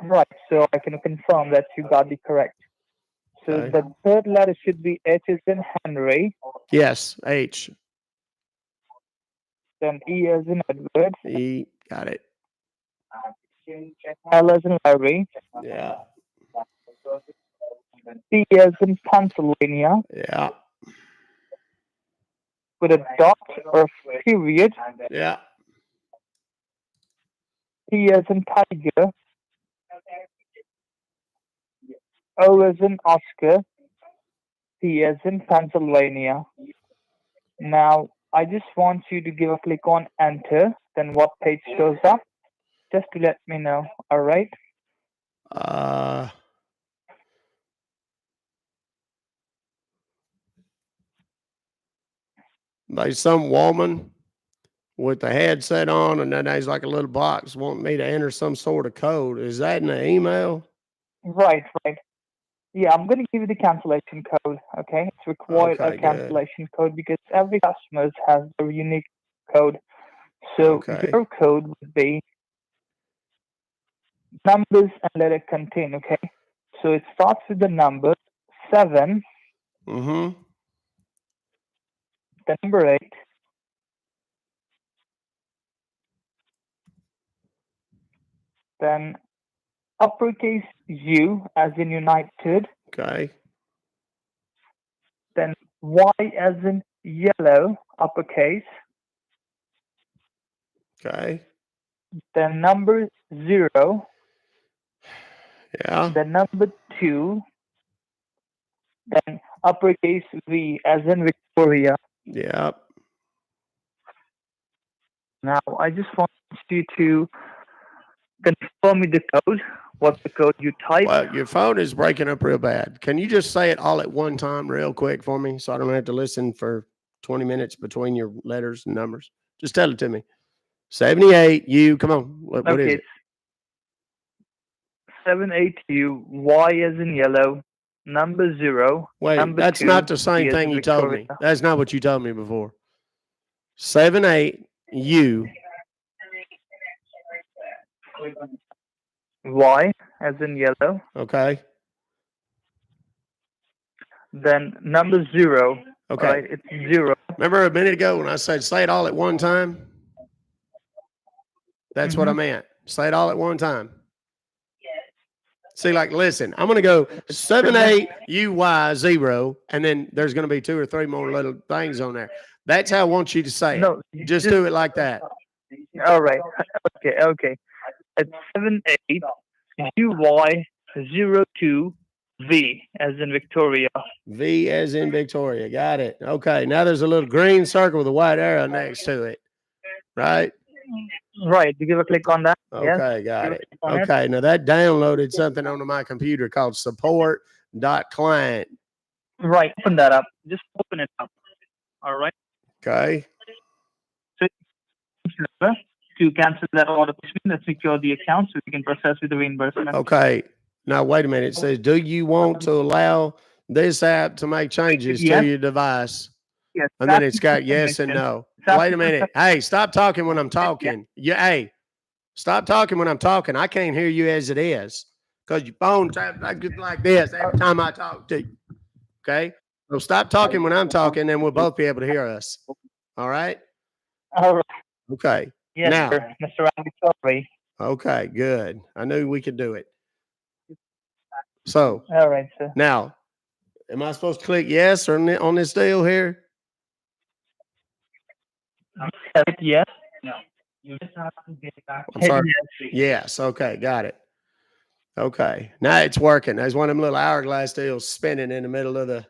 Right, so I can confirm that you got it correct. So Okay. the third letter should be H as in Henry, Yes. H. then E as in Edward, E. Got it. L as in Larry, Yeah. P as in Pennsylvania, Yeah. with a dot or period, Yeah. T as in Tiger, O as in Oscar, P as in Pennsylvania. Now, I just want you to give a click on enter, then what page shows up, just to let me know, alright? Uh. There's some woman with the headset on, and then there's like a little box wanting me to enter some sort of code. Is that in the email? Right, right. Yeah, I'm going to give you the cancellation code, okay? It's required a Okay, good. cancellation code because every customer has their unique code. So Okay. your code would be numbers and let it contain, okay? So it starts with the number 7, Mm-hmm. the number 8, then uppercase U as in United, Okay. then Y as in yellow, uppercase, Okay. then number 0, Yeah. then number 2, then uppercase V as in Victoria. Yeah. Now, I just want you to confirm me the code, what the code you typed. Well, your phone is breaking up real bad. Can you just say it all at one time, real quick, for me, so I don't have to listen for 20 minutes between your letters and numbers? Just tell it to me. 78. You. Come on. What is Okay, it? it's 782, Y as in yellow, number 0, Wait, number that's 2, not the V same as thing in you told Victoria. me. That's not what you told me before. 78. U. Y as in yellow, Okay. then number 0. Okay. All right, it's 0. Remember a minute ago when I said say it all at one time? That's what I meant. Say it all at one time. See, like, listen, I'm going to go 78 UY 0, and then there's going to be 2 or 3 more little things on there. That's how I want you to say it. No, Just do it like that. All right. Okay, okay. It's 78 UY 02 V as in Victoria. V as in Victoria. Got it. Okay. Now there's a little green circle with a white arrow next to it. Right? Right. You give a click on that. Yes. Okay. Got Give a it. click on it. Okay. Now that downloaded something onto my computer called support.client. Right. Open that up. Just open it up. All right. Okay. So to cancel that order placement, let's secure the account so we can process with the reimbursement. Okay. Now, wait a minute. It says, do you want to allow this app to make changes to Yes. your device? Yes. And then it's got yes and no. Wait a minute. Hey, stop talking when I'm talking. Yeah. Hey, stop talking when I'm talking. I can't hear you as it is because your phone taps like this every time I talk to you. Okay. So stop talking when I'm talking, and we'll both be able to hear us. All right? All right. Okay. Yes, Now, sir. Mr. Randy, sorry. okay, good. I knew we could do it. So All right, sir. now, am I supposed to click yes or on this deal here? Yes. I'm sorry. Yes. Okay, got it. Okay. Now it's working. There's one of them little hourglass deals spinning in the middle of the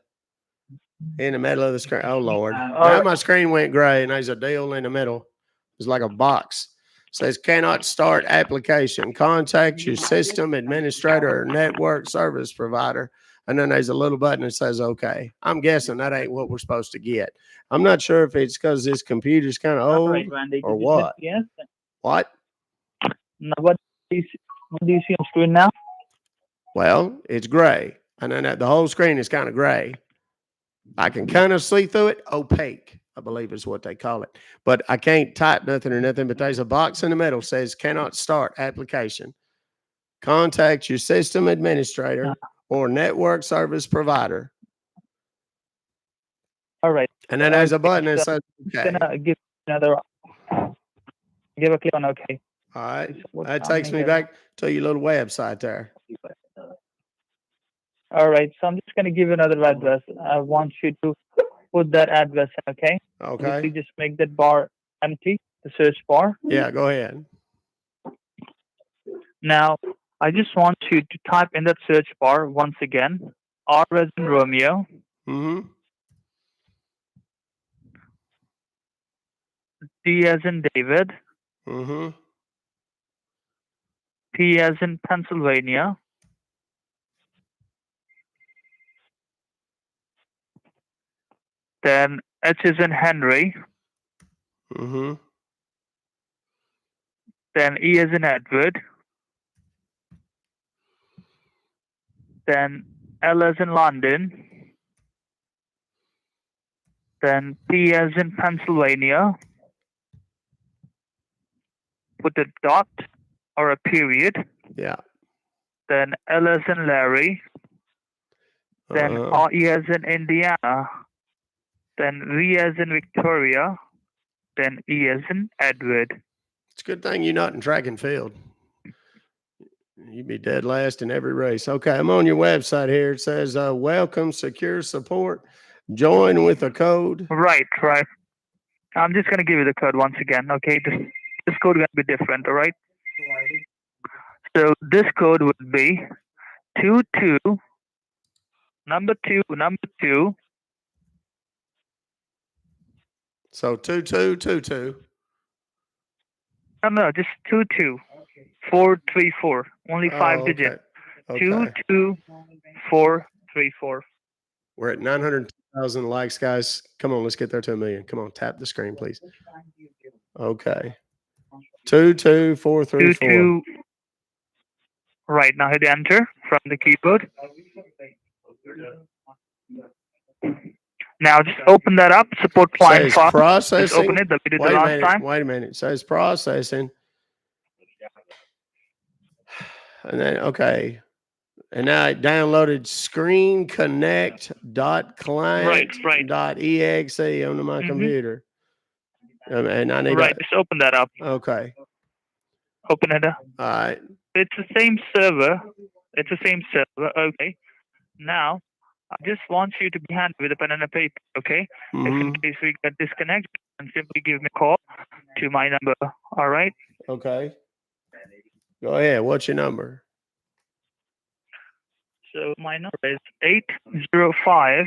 screen. Oh Lord. Now my screen went gray and there's a deal in the middle. It's like a box. Says cannot start application. Contact your system administrator or network service provider. And then there's a little button that says okay. I'm guessing that ain't what we're supposed to get. I'm not sure if it's because this computer's kind of old or what. Yes. What? Now, what do you see on screen now? Well, it's gray. And then the whole screen is kind of gray. I can kind of see through it. Opaque, I believe is what they call it. But I can't type nothing or nothing. But there's a box in the middle says cannot start application. Contact your system administrator or network service provider. All right. And then there's a button that says okay. Gonna give a click on OK. All right. That takes me back to your little website there. All right. So I'm just gonna give you another address. I want you to put that address in, okay? Okay. You just make that bar empty, the search bar. Yeah, go ahead. Now, I just want you to type in that search bar once again, R as in Romeo, Mm-hmm. D as in David, Mm-hmm. P as in Pennsylvania, then H as in Henry, Mm-hmm. then E as in Edward, then L as in London, then P as in Pennsylvania, put a dot or a period, Yeah. then L as in Larry, then E as in Indiana, then V as in Victoria, then E as in Edward. It's a good thing you're not in track and field. You'd be dead last in every race. Okay, I'm on your website here. It says welcome, secure support. Join with a code. Right. I'm just going to give you the code once again. Okay, this code is going to be different. All right. So this code would be 22 number 2. So 2222. No, just 22434. Only 5 digits. Okay. 22434. We're at 900,000 likes, guys. Come on, let's get there to 1 million. Come on, tap the screen, please. Okay. 22434. Right, now hit enter from the keyboard. Now just open that up. Support client file. Processing. Just open it. We did the last time. Wait a minute. It says processing. And then okay. And now I downloaded screenconnect.client.exe onto my computer. And I need just open that up. Okay. Open it up. All right. It's the same server. Okay. Now, I just want you to be handy with a pen and a paper, okay? Mm-hmm. If in case we get disconnected, and simply give me a call to my number, all right? Okay. Go ahead. What's your number? So my number is 805.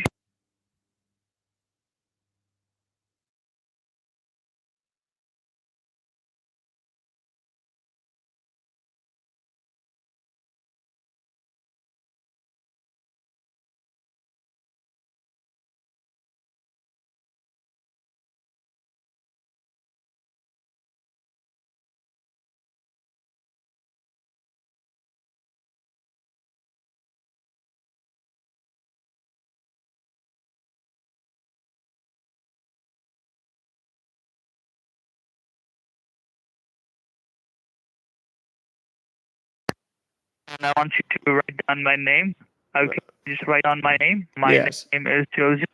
And I want you to write down my name. Okay. Just write down my name. My Yes. name is Joseph.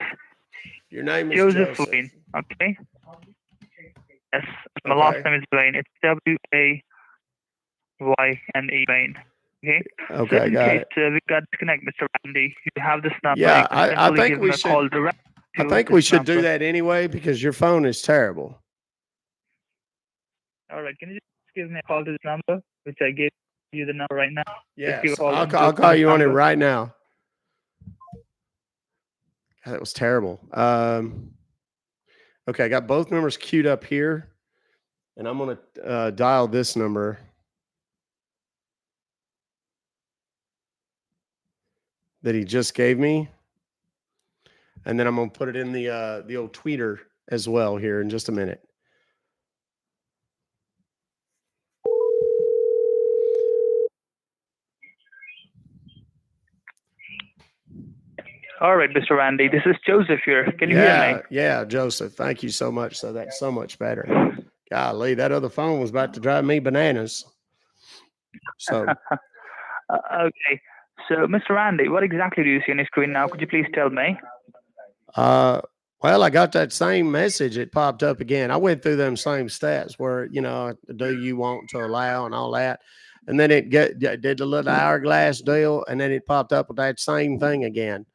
Your name is Joseph Joseph. Wayne. Okay. Yes. My last name is Wayne. It's Wayne. Wayne. Okay. So Okay, in got case it. we got disconnect, Mr. Randy, you have this number. Yeah, You can I simply think give we me a call should. direct I to think this we should do number. that anyway because your phone is terrible. All right. Can you just give me a call to this number, which I gave you the number right now? Just give a Yes, call I'll to call this you on it number. right now. God, that was terrible. Okay, I got both numbers queued up here, and I'm going to dial this number that he just gave me, and then I'm going to put it in the old tweeter as well here in just a minute. All right, Mr. Randy, this is Joseph here. Can you hear me? Yeah, Joseph. Thank you so much. So that's so much better. Golly, that other phone was about to drive me bananas. So, Okay. So, Mr. Randy, what exactly do you see on your screen now? Could you please tell me? well, I got that same message. It popped up again. I went through them same steps where, do you want to allow and all that. And then it did the little hourglass deal, and then it popped up with that same thing again.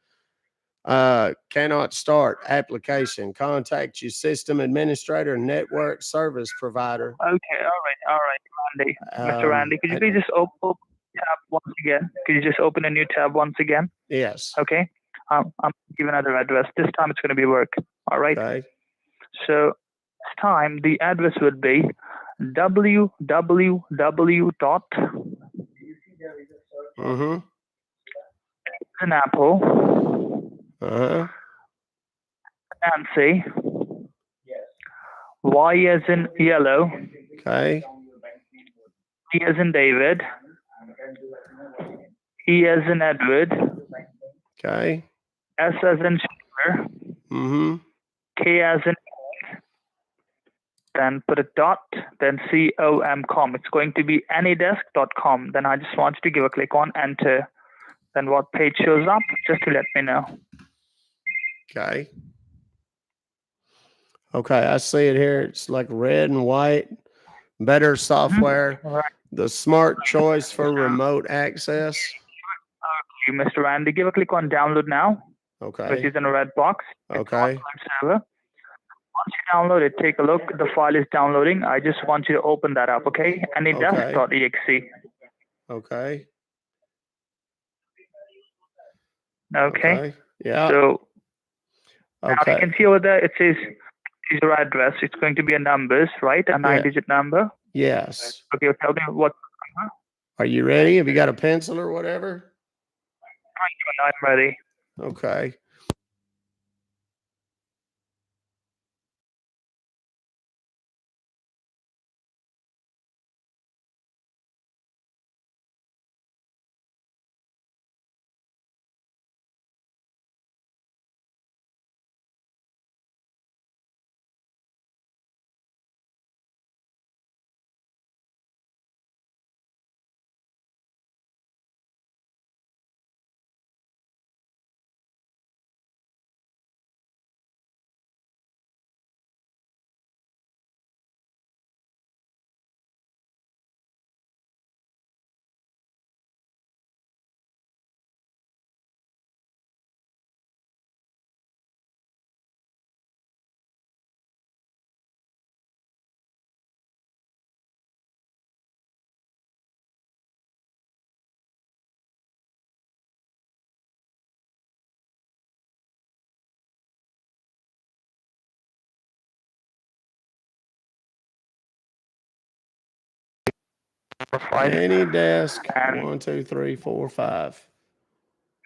Cannot start application. Contact your system administrator, network service provider. Okay, all right, Randy. Mr. Randy, could you please just open tab once again? Could you just open a new tab once again? Yes. Okay. I'm give another address. This time it's going to be work. All right. Okay. So this time the address would be www. Mm-hmm. An apple. Uh-huh. Nancy. Y as in yellow. Okay. D as in David. E as in Edward. Okay. S as in sugar. Mm-hmm. K as in then put a dot, then com. It's going to be anydesk.com. Then I just want you to give a click on enter. Then what page shows up? Just to let me know. Okay. Okay, I see it here. It's like red and white. Better software. All right. The smart choice for remote access. Okay, Mr. Randy, give a click on download now. Okay. Which is in a red box. Okay. Server. Once you download it, take a look. The file is downloading. I just want you to open that up, okay? Anydesk.exe. Okay. Okay. Yeah. So now you okay. can see over there, it says your address. It's going to be a numbers, right? A 9-digit number. Yes. Okay, tell me what. Are you ready? Have you got a pencil or whatever? I'm ready. Okay. Any desk. 1, 2, 3, 4, 5.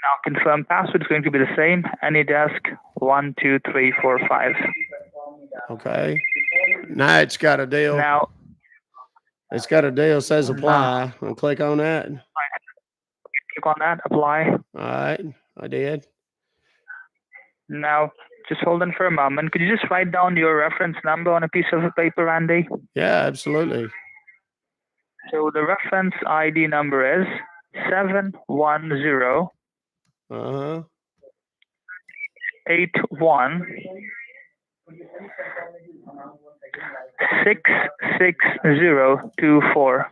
Now confirm password is going to be the same. Anydesk 1, 2, 3, 4, 5. Okay. Now it's got a deal. Now it's got a deal says apply. I'll click on that. Click on that. Apply. All right. I did. Now just hold on for a moment. Could you just write down your reference number on a piece of paper, Andy? Yeah, absolutely. So the reference ID number is 710 Uh-huh. 81 66024.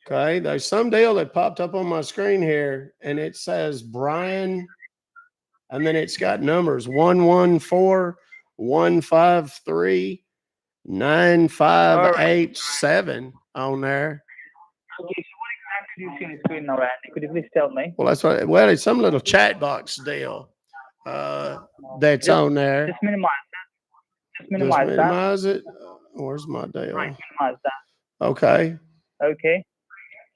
Okay, there's some deal that popped up on my screen here, and it says Brian, and then it's got numbers 114 153 All right. 9587 on there. Okay, so what exactly do you see on the screen now, Randy? Could you please tell me? Well, that's what. Well, it's some little chat box deal that's Just on there. just minimize just Just minimize that. minimize it. Where's my Right, deal? minimize that. Okay. Okay.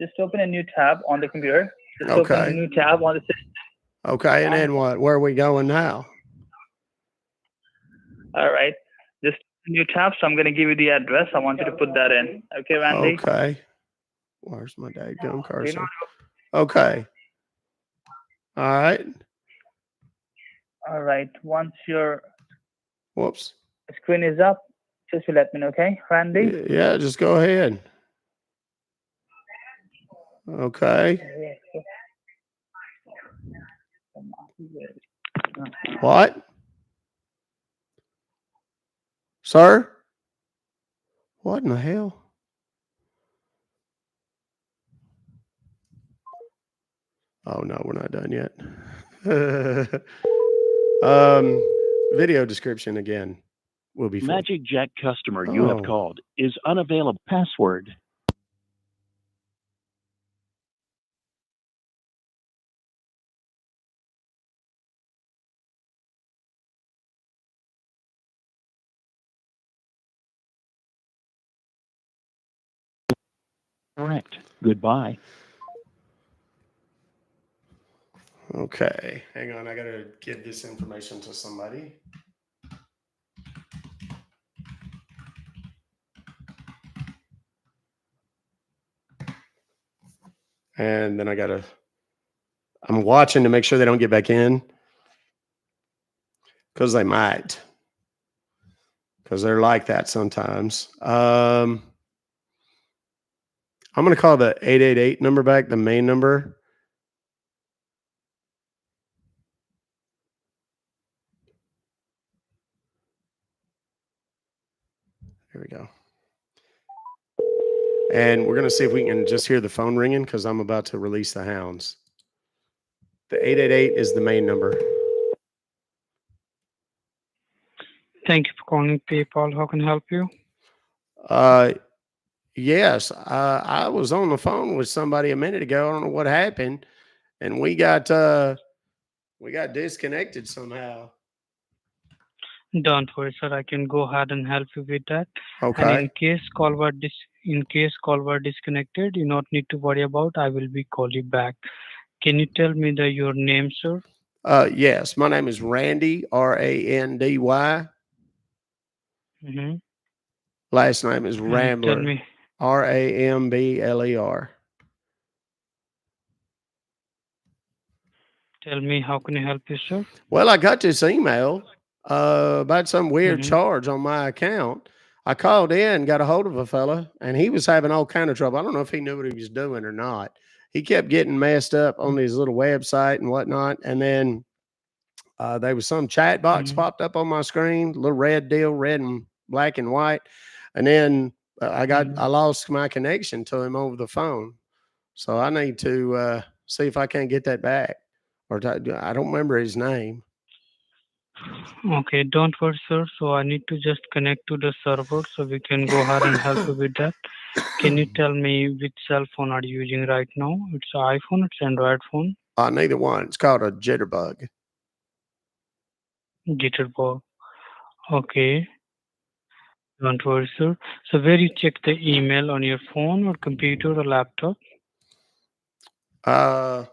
Just open a new tab on the computer. Just open a Okay. new tab on the system. Okay. And then what? Where are we going now? All right. Just a new tab. So I'm going to give you the address. I want you to put that in. Okay, Randy? Okay. Where's my dadgum Do you cursor? know? Okay. All right. All right. Once your Whoops. screen is up, just let me know, okay, Randy? Yeah, just go ahead. Okay. What? Sir? What in the hell? Oh no, we're not done yet. Video description again will be fine. Magic Jack customer you have Oh. called is unavailable. Password. Correct. Goodbye. Okay. Hang on, I gotta give this information to somebody. And then I'm watching to make sure they don't get back in. Because they might. Because they're like that sometimes. I'm going to call the 888 number back, the main number. Here we go. And we're going to see if we can just hear the phone ringing because I'm about to release the hounds. The 888 is the main number. Thank you for calling PayPal. How can I help you? Yes, I was on the phone with somebody a minute ago. I don't know what happened, and we got disconnected somehow. Don't worry, sir. I can go ahead and help you with that. And Okay. in case call were disconnected, you not need to worry about. I will be call you back. Can you tell me your name, sir? Yes, my name is Randy, Randy. Mm-hmm. Last name is And Rambler, tell me. Rambler. Tell me, how can I help you, sir? Well, I got this email about some weird Mhm. charge on my account. I called in, got a hold of a fella, and he was having all kind of trouble. I don't know if he knew what he was doing or not. He kept getting messed up on his little website and whatnot. And then there was some chat box Mhm. popped up on my screen, little red deal, red and black and white. And then I lost my connection to him over the phone. So I need to see if I can't get that back. Or I don't remember his name. Okay, don't worry, sir. So I need to just connect to the server so we can go ahead and help you with that. Can you tell me which cell phone are you using right now? It's iPhone, it's Android phone, Neither one. It's called a jitterbug. Jitterbug. Okay, don't worry, sir. So where you check the email on your phone or computer or laptop? On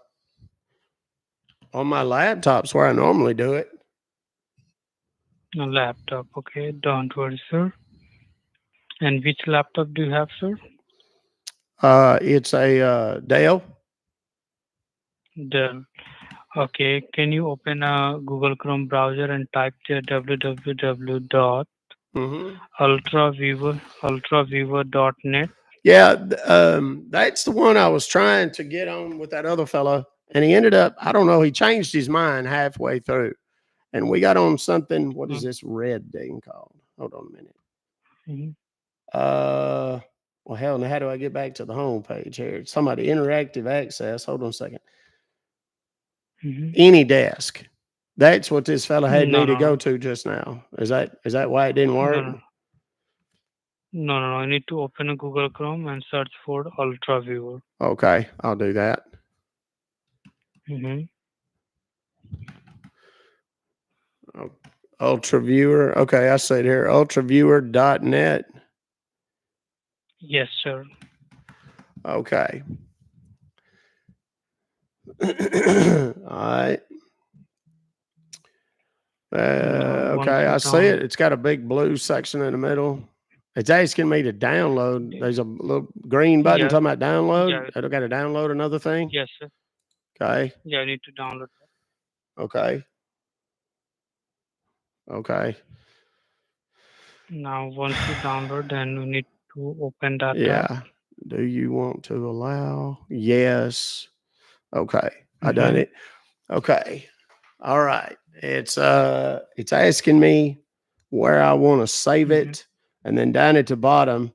my laptop's where I normally do it. A laptop. Okay, don't worry, sir. And which laptop do you have, sir? It's a Dell. Dell. Okay, can you open a Google Chrome browser and type there www.ultraviewer.net? Yeah, that's the one I was trying to get on with that other fella, And he ended up, I don't know, he changed his mind halfway through. And we got on something, what is this red thing called? Hold on a minute. Mhm. Well, hell, now how do I get back to the home page here? It's somebody interactive access. Hold on a second. Mhm. Any desk. That's what this fella had No, me to no, go no. to just now. Is that why it didn't No, work? no. No, no, no. I need to open a Google Chrome and search for Ultra Viewer. Okay, I'll do that. Mm-hmm. Ultra Viewer. Okay, I say it here. Ultraviewer.net. Yes, sir. Okay. All right. Now, once Okay, you I see down, it. It's got a big blue section in the middle. It's asking me to download. There's a little green button yeah, talking about download. yeah, I got to download another thing. yes, sir. Okay. Yeah, I need to download that. Okay. Okay. Now, once you download, then we need to open that tab. Yeah. Do you want to allow? Yes. Okay. I done Mm-hmm. it. Okay. All right. It's asking me where I want to save Mm-hmm. it. And then down at the bottom,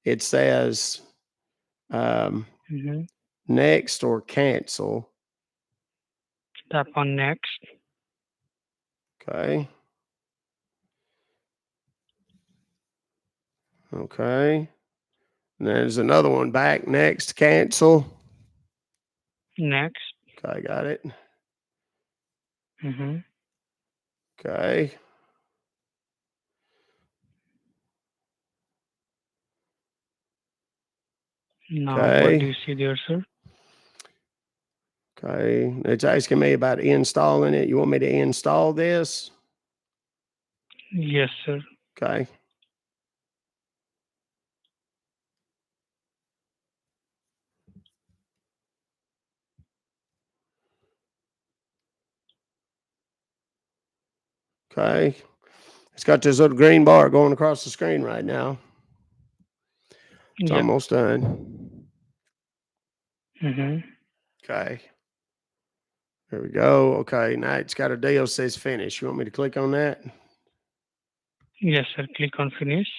it says Mm-hmm. next or cancel. Tap on next. Okay. Okay. And there's another one back next, cancel. Next. Okay, got it. Mm-hmm. Okay. Now, what do Okay. you see there, sir? Okay. It's asking me about installing it. You want me to install this? Yes, sir. Okay. Okay. It's got this little green bar going across the screen right now. It's Yeah. almost done. Mm-hmm. Okay. There we go. Okay. Now it's got a deal says finish. You want me to click on that? Yes, sir. Click on finish.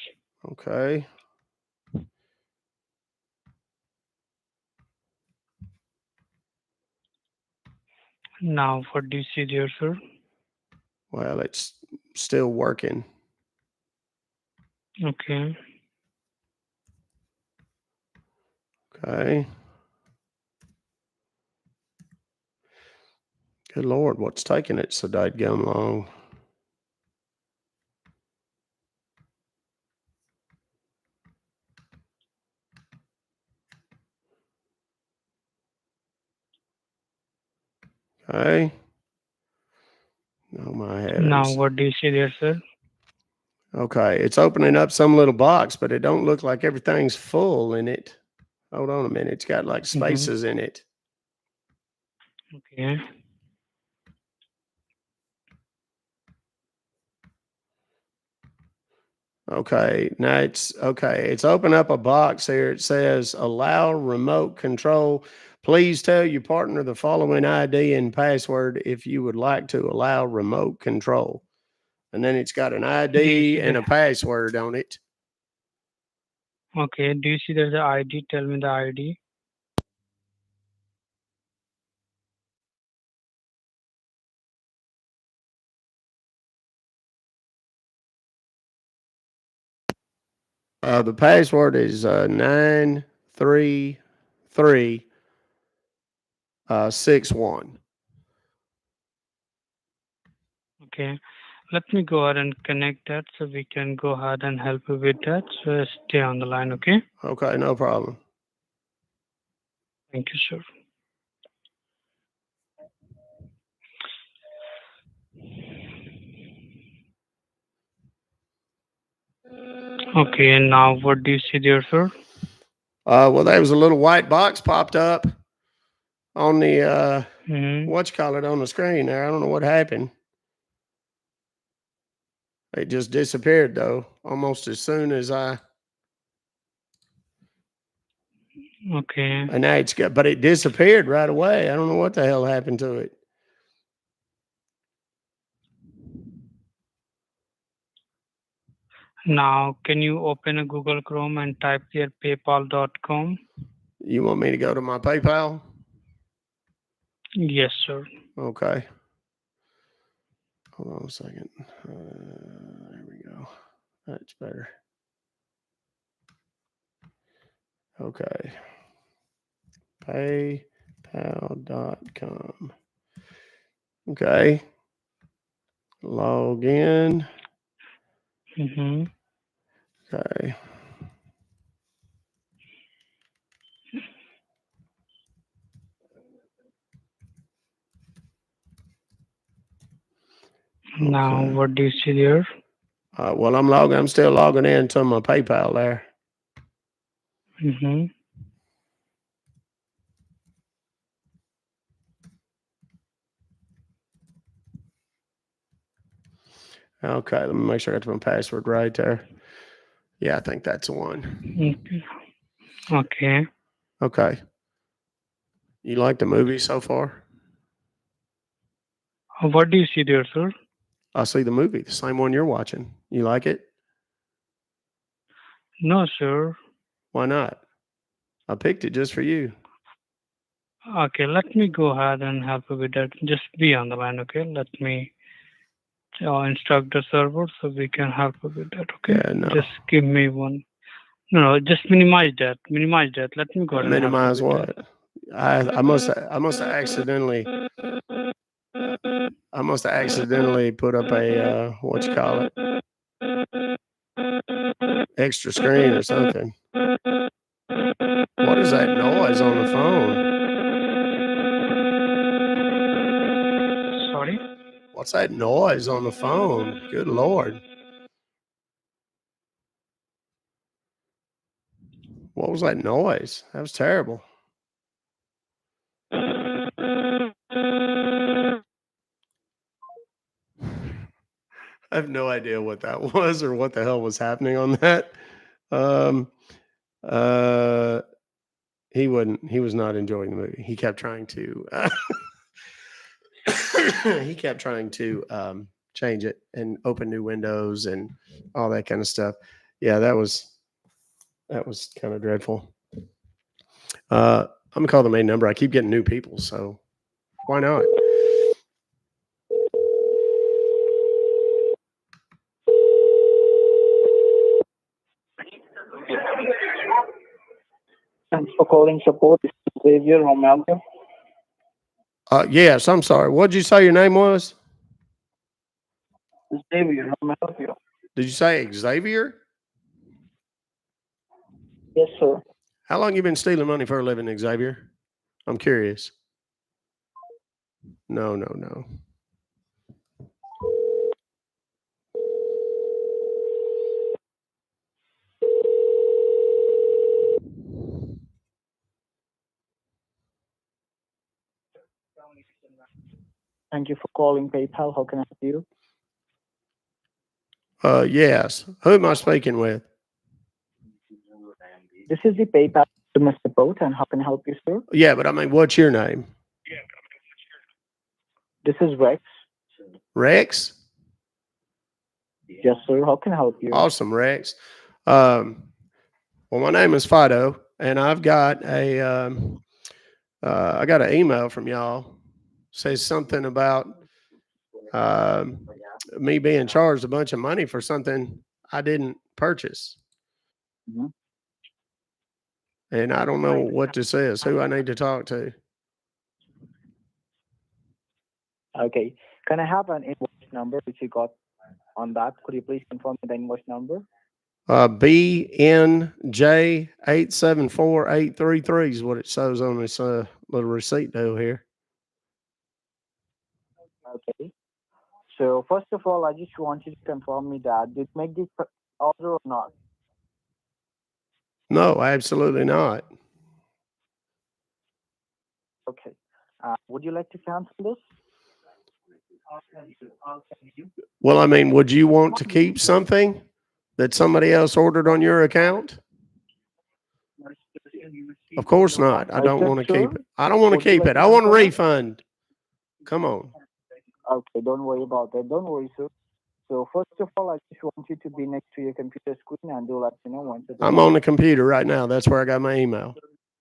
Okay. Now, what do you see there, sir? Well, it's still working. Okay. Okay. Good Lord, what's taking it so dadgum long? Okay. Oh my Now, heavens. what do you see there, sir? Okay, it's opening up some little box, but it don't look like everything's full in it. Hold on a minute. It's got like Mm-hmm. spaces in it. Okay. Okay, now it's okay. It's opened up a box here. It says allow remote control. Please tell your partner the following ID and password if you would like to allow remote control. And then it's got an Do you ID see and the? a password on it. Okay. Do you see there's the ID? Tell me the ID. The password is 93361. Okay. Let me go ahead and connect that so we can go ahead and help you with that. So stay on the line, okay? Okay, no problem. Thank you, sir. Okay, and now what do you see there, sir? Well, there was a little white box popped up on the Mm-hmm. whatchamacallit on the screen there. I don't know what happened. It just disappeared though, almost as soon as I Okay. And now it's got, but it disappeared right away. I don't know what the hell happened to it. Now, can you open a Google Chrome and type here paypal.com? You want me to go to my PayPal? Yes, sir. Okay. Hold on a second. There we go. That's better. Okay. PayPal.com. Okay. Log in. Mm-hmm. Okay. Now, Okay. what do you see there? Well, I'm still logging in to my PayPal there. Mm-hmm. Okay, let me make sure I got my password right there. Yeah, I think that's the one. Okay. Okay. You like the movie so far? What do you see there, sir? I see the movie, the same one you're watching. You like it? No, sir. Why not? I picked it just for you. Okay, let me go ahead and help you with that. Just be on the line, okay? Let me instruct the server so we can help you with that, okay? Yeah, no. Just give me one. No, just minimize that. Minimize that. Let me go ahead and help you Minimize with what? that. I must have accidentally put up a what you call it, extra screen or something. What is that noise on the phone? Sorry? What's that noise on the phone? Good Lord. What was that noise? That was terrible. I have no idea what that was or what the hell was happening on that. Um, uh, he was not enjoying the movie. He kept trying to, change it and open new windows and all that kind of stuff. Yeah, that was kind of dreadful. I'm gonna call the main number. I keep getting new people, so why not? Thanks for calling support. This is Xavier Romelio. Yes, I'm sorry. What did you say your name was? Xavier Romelio. Did you say Xavier? Yes, sir. How long you been stealing money for a living, Xavier? I'm curious. No, no, no. Thank you for calling PayPal. How can I help you? Yes. Who am I speaking with? This is the PayPal customer support, and how can I help you, sir? Yeah, but I mean, what's your name? This is Rex. Rex? Yes, sir. How can I help you? Awesome, Rex. Well, my name is Fido, and I've got I got an email from y'all. Says something about me being charged a bunch of money for something I didn't purchase. Mhm. And I don't know what this is. Who I need to talk to? Okay. Can I have an invoice number which you got on that? Could you please confirm the invoice number? BNJ 874-833 is what it shows on this little receipt deal here. Okay. So first of all, I just want you to confirm me that did you make this order or not? No, absolutely not. Okay. Would you like to cancel this? Well, I mean, would you want to keep something that somebody else ordered on your account? Of course not. I Is don't that want to keep sure? it. I don't want to Would you keep like it. to I want a confirm it? refund. Come on. Okay, don't worry about that. Don't worry, sir. So first of all, I just want you to be next to your computer screen and do let me know once it is I'm on the open. computer right now. That's where I got my email.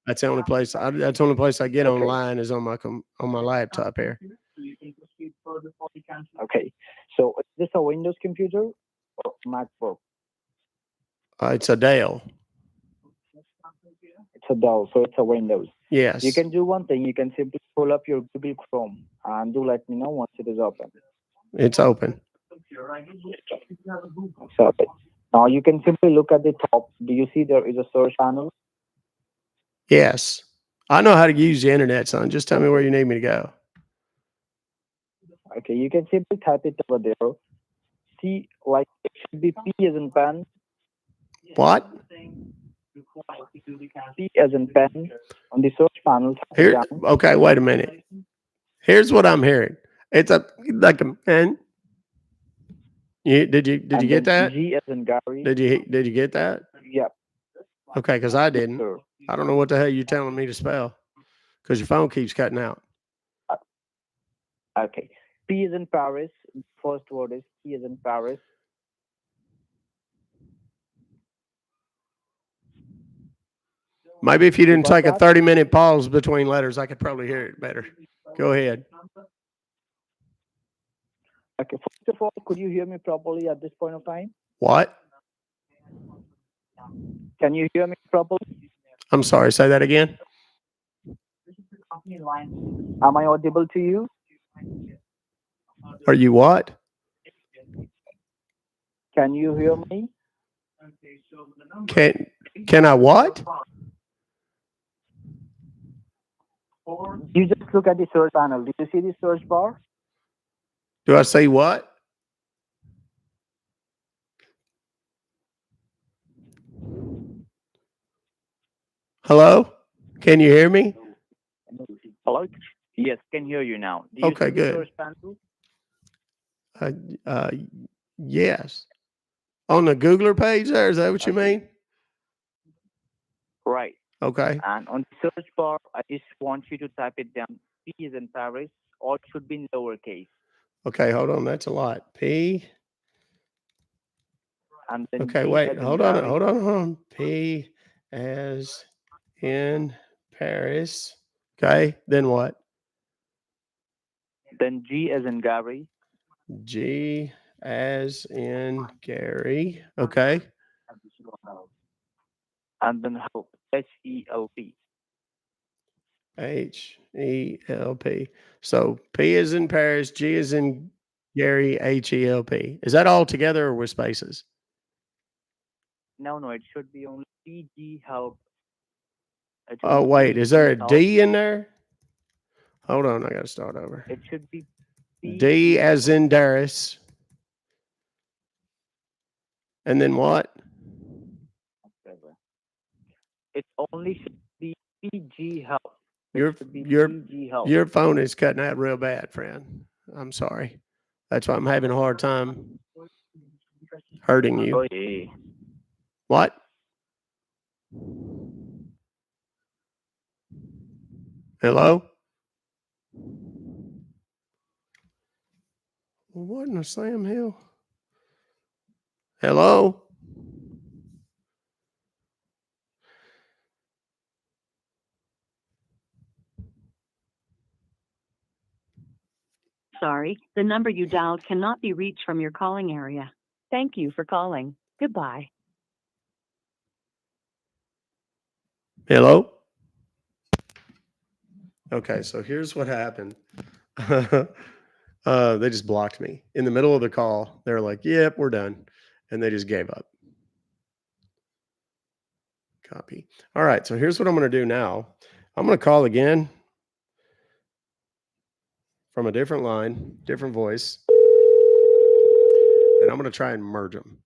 That's the only place. That's the only place I get Okay. online is on my laptop here. Okay. So is this a Windows computer or MacBook? It's a Dell. It's a Dell, so it's a Windows. You Yes, can do one thing. You can simply pull up your Google Chrome and do let me know once it is open. it's open. So now you can simply look at the top. Do you see there is a search panel? Yes, I know how to use the internet, son. Just tell me where you need me to go. Okay, you can simply type it over there. See, like it should be P as in pen, What? P as in pen on the search panel. Type it Here? down. Okay, wait a minute. Here's what I'm hearing. It's a like a and did you And get then that? G as in Gary. Did you get that? Yep. Okay, because I Yes, didn't. sir. I don't know what the hell you're telling me to spell because your phone keeps cutting out. Uh, Okay. P is in Paris. First word is P is in Paris. Maybe if you You didn't got take a that? 30-minute pause between letters, I could probably hear it better. Go ahead. Okay. First of all, could you hear me properly at this point of time? What? Can you hear me properly? I'm sorry. Say that again. Am I audible to you? Are you what? Can you hear me? Can can I what? You just look at the search panel. Did you see the search bar? Do I say what? Hello? Can you hear me? Hello? Yes, can hear you now. Do you Okay, see the good. search panel? Uh, uh, yes. On the Googler page there, is that what you Okay. mean? Right. Okay. And on the search bar, I just want you to type it down. P is in Paris. All should be in lowercase. Okay, hold on. That's a lot. P. And then Okay, G wait. as in Gary. Hold on. P as in Paris. Okay, then what? Then G as in Gary. G as in Gary. Okay. And then help. HELP. HELP. So P is in Paris, G is in Gary, HELP. Is that all together or with spaces? No, it should be only PG help. It should Oh, be wait. Is there PG a help. D in there? Hold on. I got to start over. It should be PG. D as in Darius. And then what? It only should be PG help. It Your should be your PG help. your phone is cutting out real bad, friend. I'm sorry. That's why I'm having a hard time hurting you. Oh, yeah. What? Hello? Well, what in the Sam Hill? Hello? Sorry, the number you dialed cannot be reached from your calling area. Thank you for calling. Goodbye. Hello? Okay, so here's what happened. They just blocked me in the middle of the call. They're like, "Yep, we're done," and they just gave up. Copy. All right, so here's what I'm going to do now. I'm going to call again from a different line, different voice, and I'm going to try and merge them.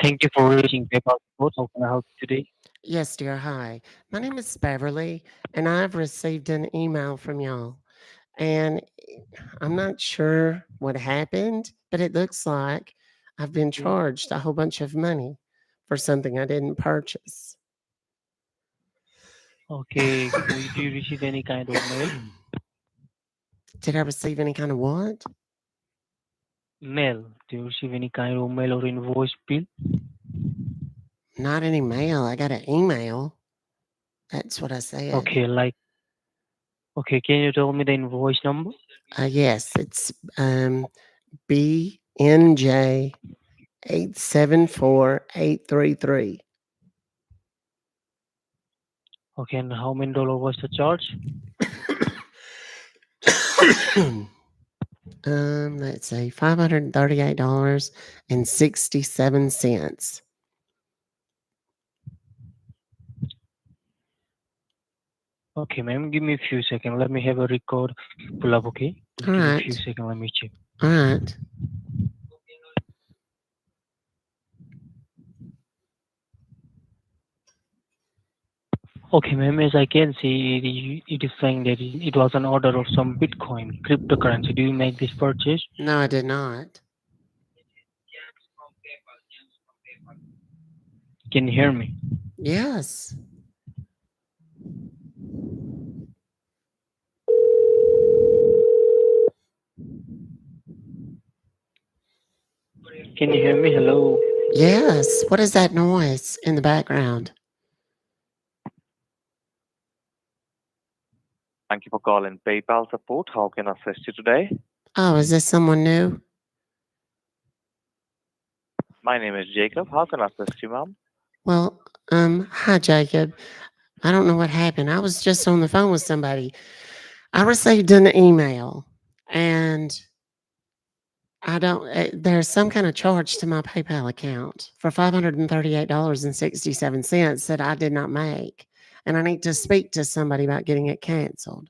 Thank you for reaching PayPal support. How can I help you today? Yes, dear. Hi. My name is Beverly, and I've received an email from y'all. and I'm not sure what happened, but it looks like I've been charged a whole bunch of money for something I didn't purchase. Okay, did you receive any kind of mail? Did I receive any kind of what? Mail. Do you receive any kind of mail or invoice bill? Not any mail. I got an email. That's what I said. Okay, like, okay, can you tell me the invoice number? Yes, it's BNJ 874833. Okay, and how many dollar was the charge? Let's see, $538.67. Okay, ma'am, give me a few seconds. Let me have a record pull up, okay? Just All give me a few right. seconds. Let me check. All right. Okay, ma'am, as I can see, it is saying that it was an order of some Bitcoin cryptocurrency. Do you make this purchase? No, I did not. Can you hear me? Yes. Can you hear me? Hello. Yes. What is that noise in the background? Thank you for calling PayPal support. How can I assist you today? Oh, is this someone new? My name is Jacob. How can I assist you, ma'am? Well, hi, Jacob. I don't know what happened. I was just on the phone with somebody. I received an email and I don't, there's some kind of charge to my PayPal account for $538.67 that I did not make. And I need to speak to somebody about getting it canceled.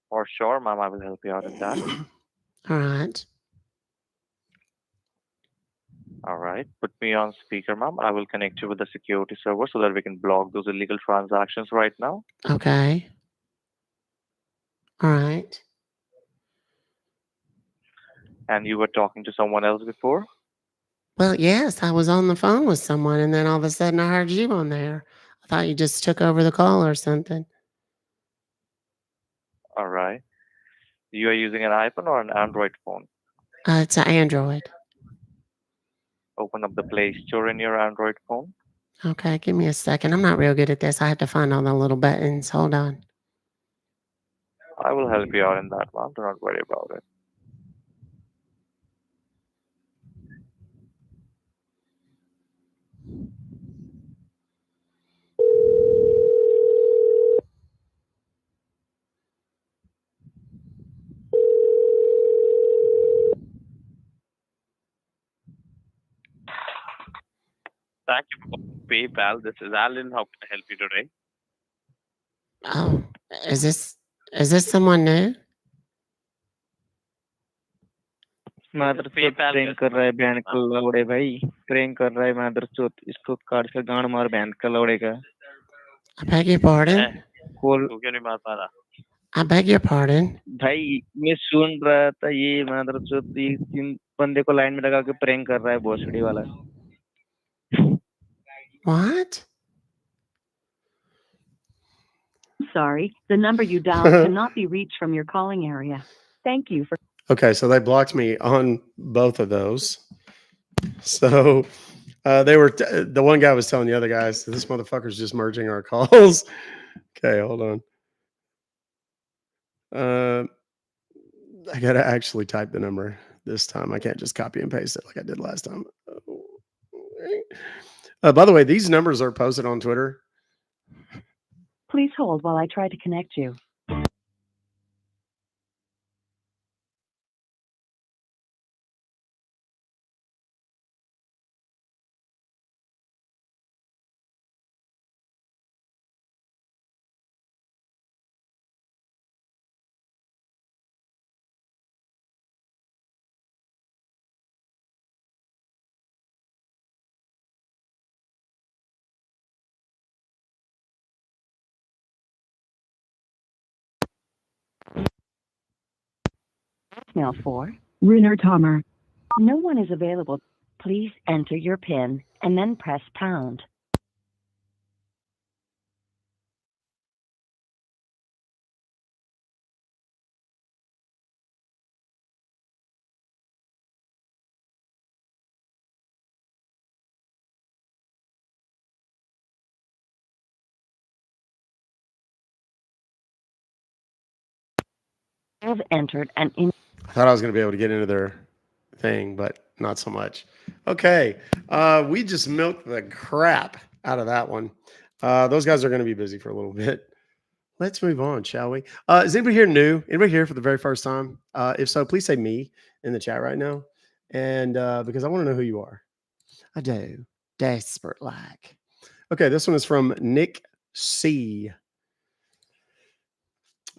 For sure, ma'am, I will help you out in that. All right. All right. Put me on speaker, ma'am. I will connect you with the security server so that we can block those illegal transactions right now. Okay. All right. And you were talking to someone else before? Well, yes, I was on the phone with someone and then all of a sudden I heard you on there. I thought you just took over the call or something. All right. You are using an iPhone or an Android phone? It's an Android. Open up the Play Store in your Android phone. Okay, give me a second. I'm not real good at this. I have to find all the little buttons. Hold on. I will help you out in that, ma'am. Do not worry about it. Thank you for PayPal. This is Alan. How can I help you today? Oh, is this someone new? मादर चोत PayPal prank कर रहा है बहन का लौड़े भाई prank कर रहा है मादर चोत इसको काट के गांड मार बहन का लौड़े का I beg your pardon. Call तू क्यों नहीं मार पा रहा? I beg your pardon. भाई मैं सुन रहा था ये मादर चोत ये तीन बंदे को लाइन में लगा के प्रैंक कर रहा है भोसड़ी वाला What? Sorry, the number you dialed cannot be reached from your calling area. Thank you for Okay, so they blocked me on both of those. So they were the one guy was telling the other guys, this motherfucker's just merging our calls. Okay, hold on. I gotta actually type the number this time. I can't just copy and paste it like I did last time. By the way, these numbers are posted on Twitter. Please hold while I try to connect you. voicemail for Runner Tomer. No one is available. Please enter your PIN and then press pound. Have entered an in. I thought I was going to be able to get into their thing, but not so much. Okay. We just milked the crap out of that one. Those guys are going to be busy for a little bit. Let's move on, shall we? Is anybody here new? Anybody here for the very first time? If so, please say me in the chat right now. And because I want to know who you are. I do. Desperate like. Okay, this one is from Nick C.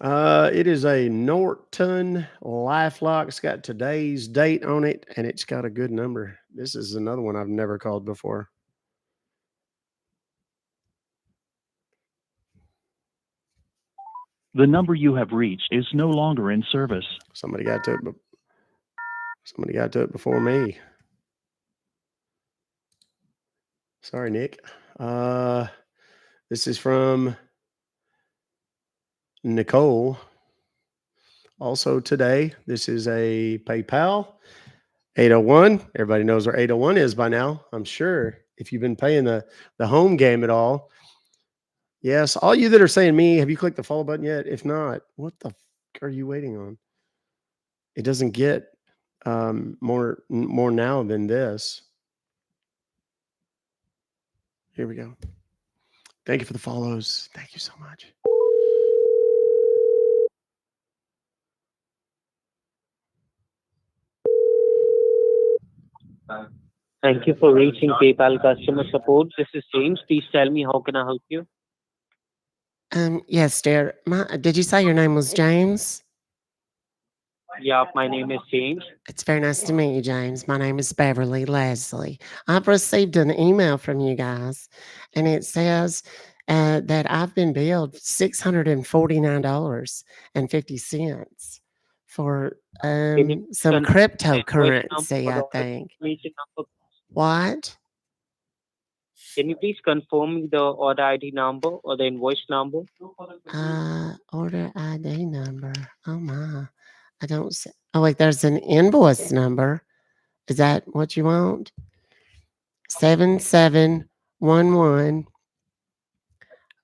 It is a Norton LifeLock. It's got today's date on it, and it's got a good number. This is another one I've never called before. The number you have reached is no longer in service. Somebody got to it before me. Sorry, Nick. This is from Nicole. Also today, this is a PayPal 801. Everybody knows where 801 is by now, I'm sure. If you've been playing the home game at all. Yes, all you that are saying me, have you clicked the follow button yet? If not, what the are you waiting on? It doesn't get more now than this. Here we go. Thank you for the follows. Thank you so much. Thank you for reaching PayPal customer support. This is James. Please tell me how can I help you? Yes, dear. Did you say your name was James? Yeah, my name is James. It's very nice to meet you, James. My name is Beverly Leslie. I've received an email from you guys, and it says that I've been billed $649.50 for Can you some confirm the invoice number cryptocurrency, or I the order think. confirmation number? What? Can you please confirm the order ID number or the invoice number? Order ID number. Oh my. I don't see. Oh wait, there's an invoice number. Is that what you want? 7711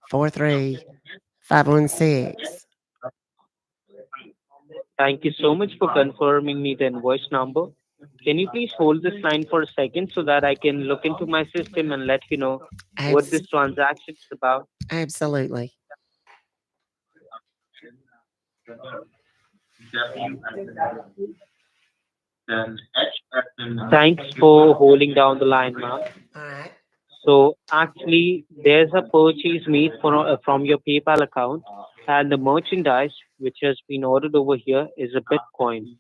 43516. Thank you so much for confirming me the invoice number. Can you please hold this line for a second so that I can look into my system and let you know what this transaction is about? Absolutely. Thanks for holding down the line, ma'am. All right. So actually, there's a purchase made from your PayPal account, and the merchandise which has been ordered over here is a Bitcoin.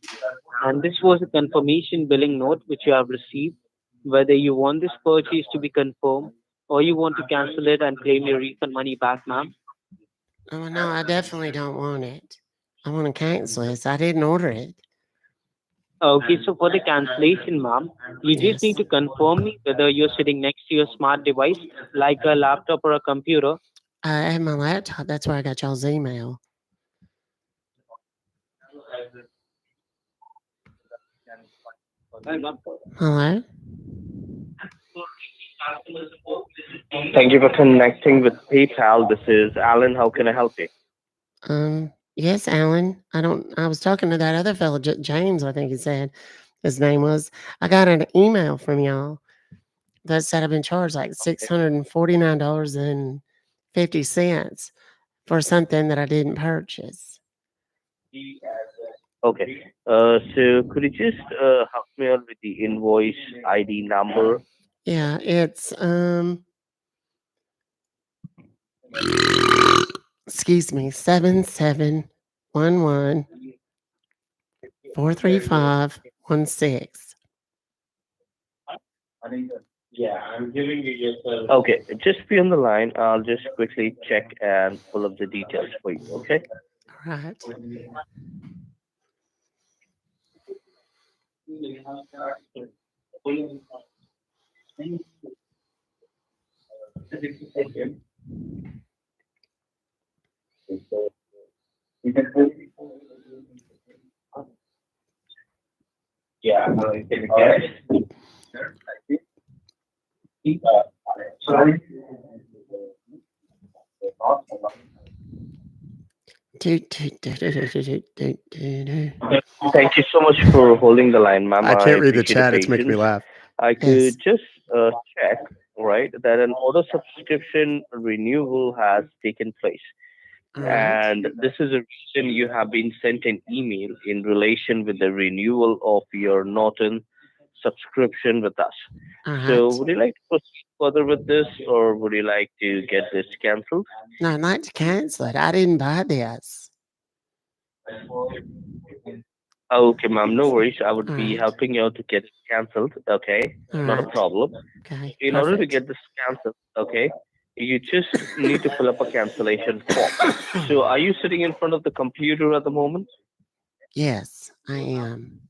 And this was a confirmation billing note which you have received. Whether you want this purchase to be confirmed or you want to cancel it and claim your refund money back, ma'am. Oh no, I definitely don't want it. I want to cancel this. I didn't order it. Okay, so for the cancellation, ma'am, you just need Yes. to confirm me whether you're sitting next to your smart device like a laptop or a computer. I have my laptop. That's where I got y'all's email. Hello? Thank you for connecting with PayPal. This is Alan. How can I help you? Yes, Alan. I was talking to that other fellow, James, I think he said his name was. I got an email from y'all that said I've been charged like $649.50 for something that I didn't purchase. Okay. So could you just help me out with the invoice ID number? Yeah, it's excuse me, 7711 43516. Okay, just be on the line. I'll just quickly check and pull up the details for you. Okay. All right. Thank you so much for holding the line, ma'am. I I can't read the appreciate your chat. It's making me patience. laugh. I Yes. could just check, right, that an auto subscription renewal has taken place. All right. And this is a reason you have been sent an email in relation with the renewal of your Norton subscription with us. All So, right. would you like to proceed further with this, or would you like to get this canceled? No, I'd like to cancel it. I didn't buy this. Okay, ma'am, no worries. I All would be right. helping you out to get it canceled. Okay, All not a right. problem. Okay. In order to Perfect. get this canceled, okay, you just need to fill up a cancellation form. So, are you sitting in front of the computer at the moment? Yes, I am.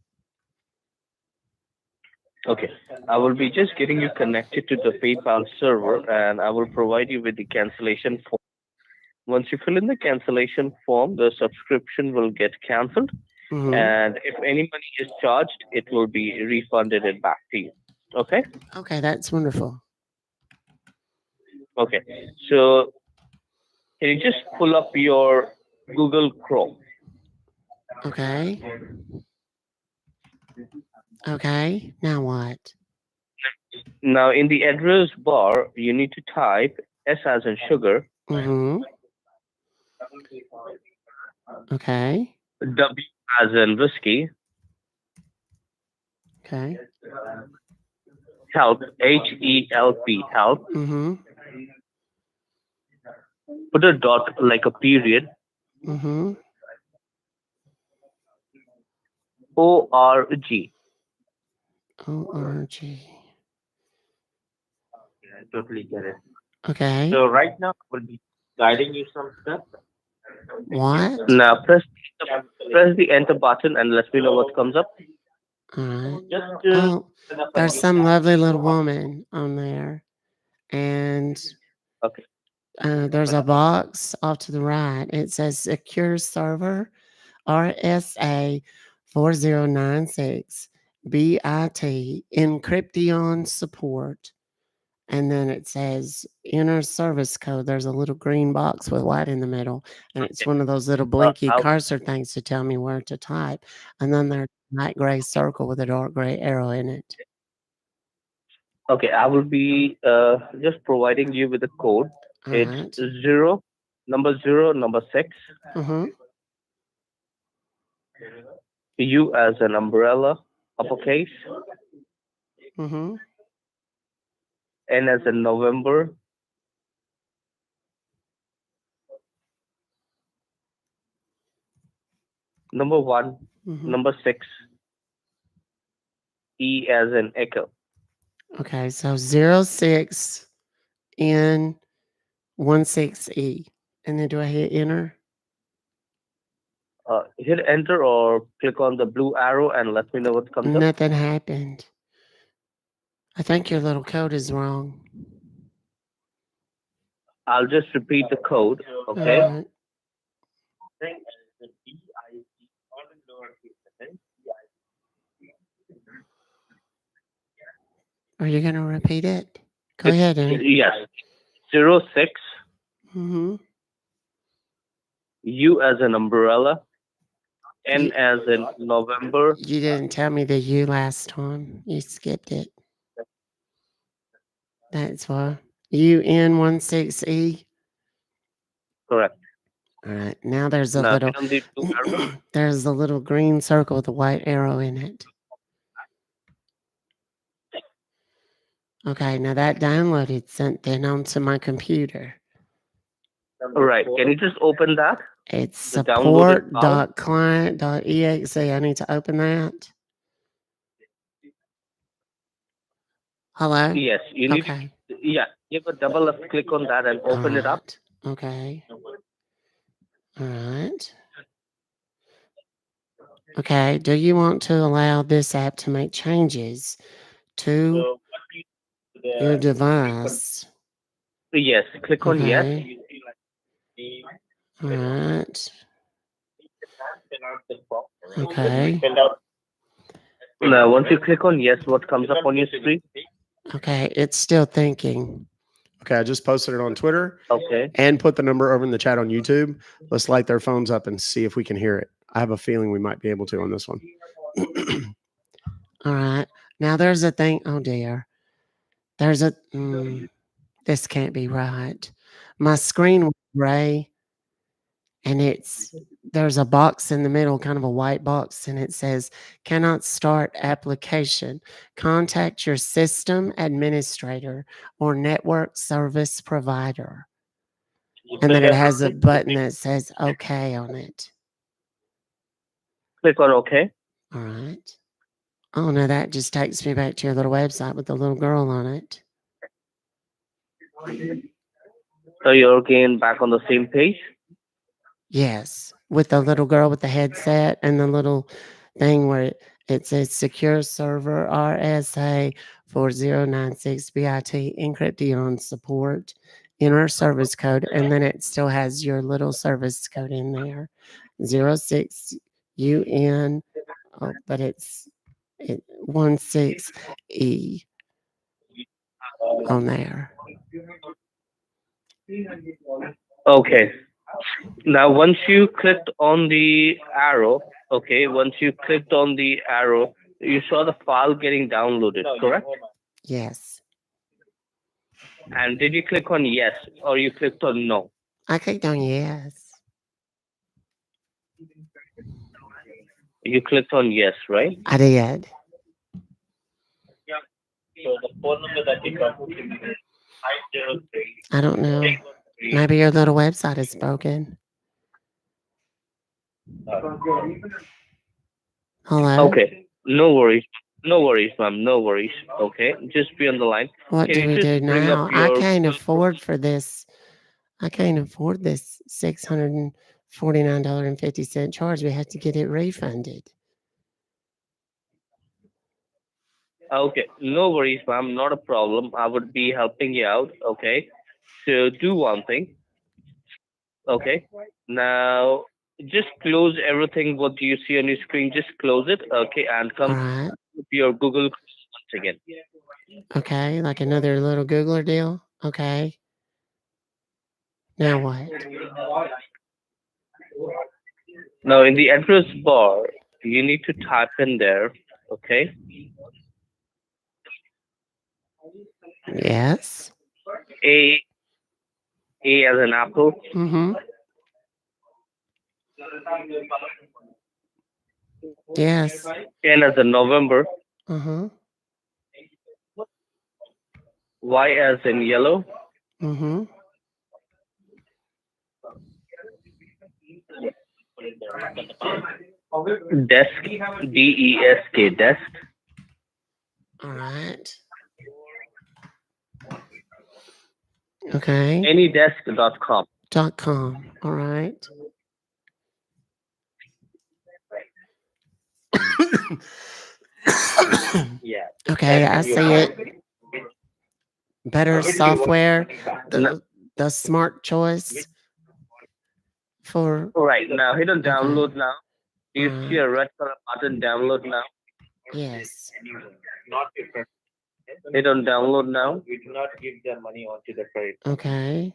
Okay, I will be just getting you connected to the PayPal server and I will provide you with the cancellation form. Once you fill in the cancellation form, the subscription will get cancelled, Mm-hmm. and if any money is charged, it will be refunded it back to you. Okay? Okay, that's wonderful. Okay. So, can you just pull up your Google Chrome? Okay. Okay. Now what? Now, in the address bar, you need to type S as in sugar, Mm-hmm. Okay. W as in whiskey, Okay. help, HELP, help. Mm-hmm. Put a dot like a period, Mm-hmm. ORG. ORG. I totally get it. Okay. So right now, I will be guiding you some steps. What? Now press the enter button and let me know what comes up. All right. Just Oh, set up a there's new some tab. lovely little woman on there. And Okay. there's a box off to the right. It says Secure Server RSA 4096 BIT Encryption Support. And then it says enter service code. There's a little green box with white in the middle. And it's Okay. one of those little blinky I'll, cursor things to tell me where to type. And then there's a light gray circle with a dark gray arrow in it. okay. I will be just providing you with a code. All It's right. zero, number six. Mm-hmm. U as an umbrella, uppercase. Mm-hmm. N as in November. Number one. Mm-hmm. Number six. E as in echo. Okay, so 06 N 16E. And then do I hit enter? Hit enter or click on the blue arrow and let me know what comes up. Nothing happened. I think your little code is wrong. I'll just repeat the code. All Okay. right. Are you going to repeat it? Go It's, ahead, enter. yes. 06 Mm-hmm. U as an umbrella, N You, as in November. you didn't tell me the U last time. You skipped it. That's why. UN16E. Correct. All right. Now there's a Now little hit on the blue arrow. there's a little green circle with a white arrow in it. Okay, now that downloaded something onto my computer. All right. Can you just open that? It's The downloaded file. support.client.exe. I need to open that. Hello? Yes. You need Okay. to, yeah. Give a double left click on that and All open it up. right. Okay. All right. Okay. Do you want to allow this app to make changes to your device? Yes, click on yes. Okay. All right. Okay. Now, once you click on yes, what comes up on your screen? Okay. It's still thinking. Okay, I just posted it on Twitter Okay. and put the number over in the chat on YouTube. Let's light their phones up and see if we can hear it. I have a feeling we might be able to on this one. All right. Now there's a thing. Oh dear. There's a. This can't be right. My screen was gray, and there's a box in the middle, kind of a white box, and it says cannot start application. Contact your system administrator or network service provider. And then it has a button that says okay on it. Click on OK. All right. Oh no, that just takes me back to your little website with the little girl on it. So you're again back on the same page. Yes, with the little girl with the headset and the little thing where it says secure server RSA 4096 BIT encrypted on support, enter service code, and then it still has your little service code in there. 06 UN, oh, but it's 16E on there. Okay. Now, once you clicked on the arrow, you saw the file getting downloaded, correct? Yes. And did you click on yes or you clicked on no? I clicked on yes. You clicked on yes, right? I did. So the phone number that you got is 503. I don't know. Maybe your little website is broken. Hello? Okay. No worries. No worries, ma'am. No worries. Okay. Just be on the line. What Can do you we just do bring now? up your I can't afford this $649.50 charge. We have to get it refunded. Okay, no worries, ma'am. Not a problem. I would be helping you out. Okay, so do one thing. Okay, now just close everything. What do you see on your screen? Just close it. Okay, and All come right. to your Google once again. Okay, like another little Googler deal. Okay. Now what? Now in the address bar, you need to type in there. Okay. Yes. A as an apple. Mm-hmm. Yes. N as in November. Uh-huh. Y as in yellow. Mm-hmm. Desk. DESK. Desk. All right. Okay. Anydesk.com. .com. All right. Yeah. Okay, I see it. Better software, the smart choice for. Right, now hit on download Okay. now. Do you see a red color button, download now? Yes. Hit on download now. We do not give their money onto the credit. Okay.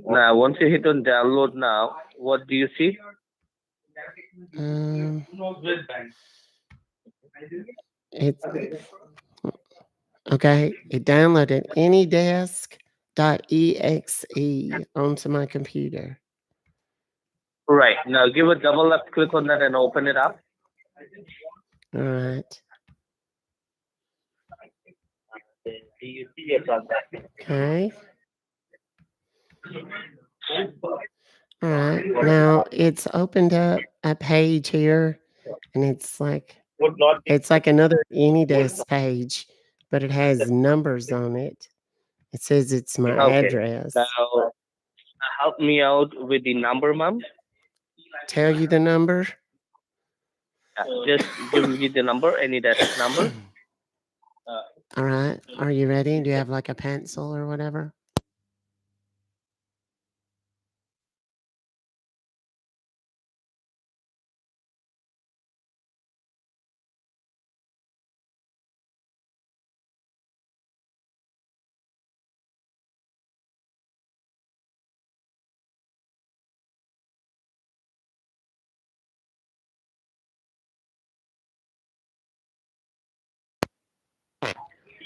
Now, once you hit on download now, what do you see? It's okay. It downloaded anydesk.exe onto my computer. Right, now give a double left click on that and open it up. All right. Okay. All right. Now it's opened up a page here, and it's like another AnyDesk page, but it has numbers on it. It says it's my Okay. address. Now, help me out with the number, ma'am. tell you the number? Just give me the number, any desk number. All right. Are you ready? Do you have like a pencil or whatever?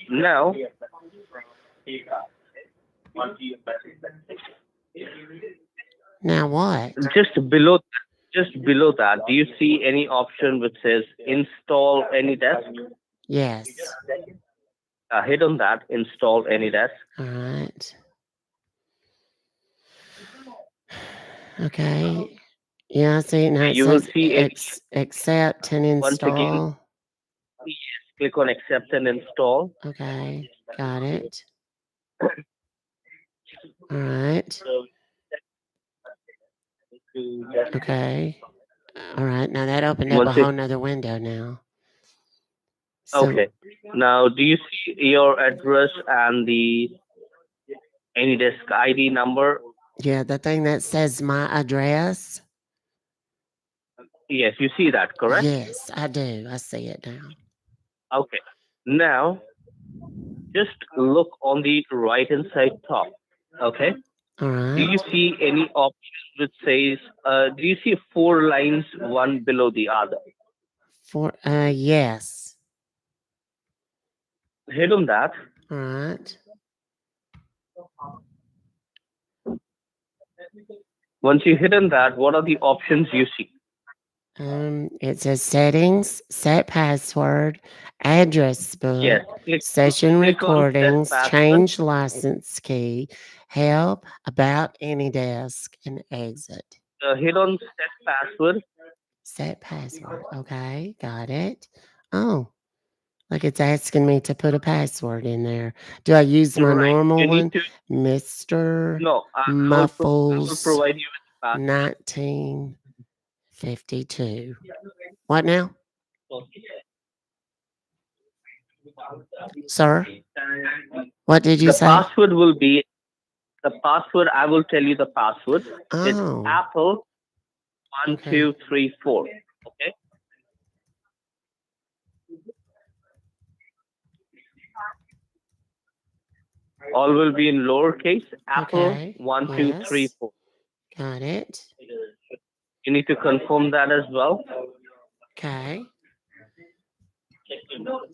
Now, Now what? just below that, do you see any option which says install any desk? Yes. Hit on that, install any desk. All right. Okay. Yeah, I see it now. It You will says see any, accept and once again, install. click on accept and install. Okay. Got it. All right. Okay. All right. Now that opened up a Once it, whole nother window now. So okay. Now, do you see your address and the any desk ID number? yeah, the thing that says my address. Yes, you see that, correct? Yes, I do. I see it now. Okay. Now, just look on the right hand side top. Okay. All Do you right. see any option which says, do you see four lines, one below the other? Yes. Hit on that. All right. Once you hit on that, what are the options you see? It says settings, set password, address book, Yes. session Click on set recordings, password. change license key, help, about any desk, and exit. Hit on set password. Set password. Okay, got it. Oh, like it's asking me to put a password in there. Do I use my Right. normal You need one? to. Mr. No, I will Muffles provide you with the password. 1952. What now? Sir? What did you The say? password will be the password. I will tell you the password. It's Oh, Apple one okay. two three four. Okay. All will be in lowercase. Apple Okay. 1234. Got it. You need to confirm that as well. Okay.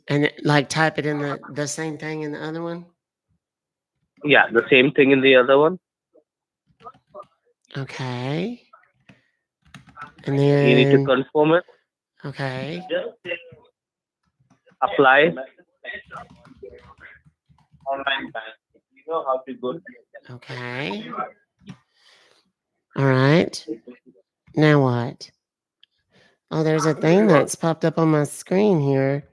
And like type it in the same thing in the other one? Yeah, the same thing in the other one. Okay. And You need to then, confirm it. okay. Apply. Online bank. You know how to go. Okay. All right. Now what? Oh, there's a thing that's popped up on my screen here.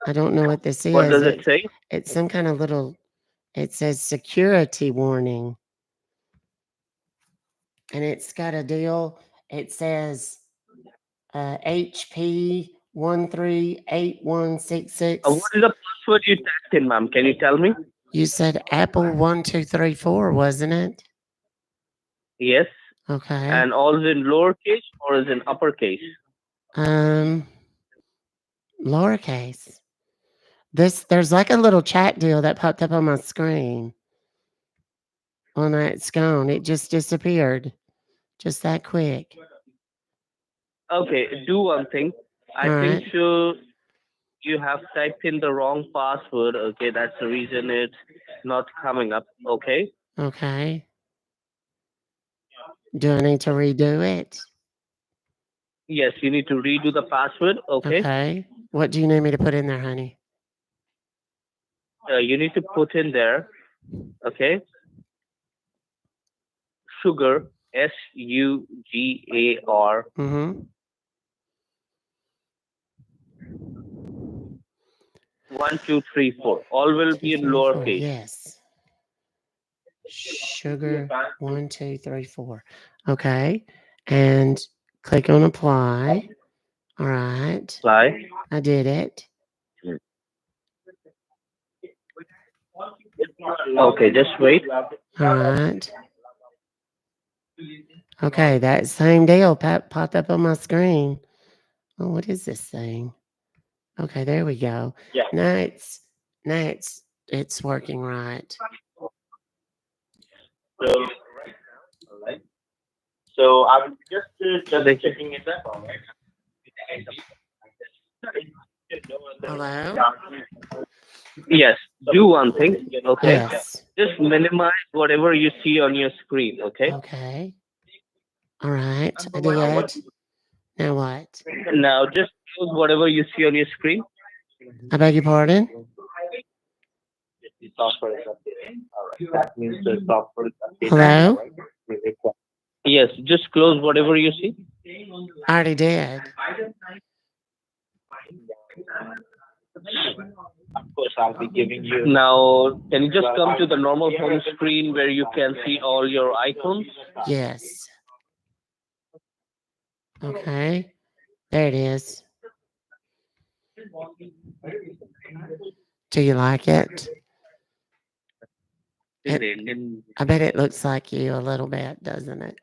I don't know what this What is. does it say? It's some kind of little, it says security warning. And it's got a deal. It says HP 138166. What is the password you typed in, ma'am? Can you tell me? You said Apple 1234, wasn't it? Yes. Okay. And all is in lowercase or is in uppercase? Um, lowercase. There's like a little chat deal that popped up on my screen. Oh no, it's gone. It just disappeared. Just that quick. Okay, do one thing. I All think right. so. You have typed in the wrong password. Okay, that's the reason it's not coming up. Okay. Okay. Do I need to redo it? Yes, you need to redo the password. Okay. Okay. What do you need me to put in there, honey? You need to put in there. Okay. Sugar. SUGAR. Mm-hmm. 1234. All will be in 234. lowercase. Yes. Sugar 1234. Okay. And Click on apply. All right. Apply. I did it. Okay, just wait. All right. Okay, that same deal popped up on my screen. Oh, what is this thing? Okay, there we go. Yeah. Now it's working right. So, alright. So I'm just checking it out. Hello? Yes. Do one thing. Okay. Yes. Just minimize whatever you see on your screen. Okay. Okay. All right. I did. Now what? Now just close whatever you see on your screen. I beg your pardon? The software is updating. Alright. That means the software is updating. Hello? Yes. Just close whatever you see. I already did. Of course, I'll be giving you. Now, can you just come to the normal home screen where you can see all your icons? Yes. Okay. There it is. Do you like it? I bet it looks like you a little bit, doesn't it?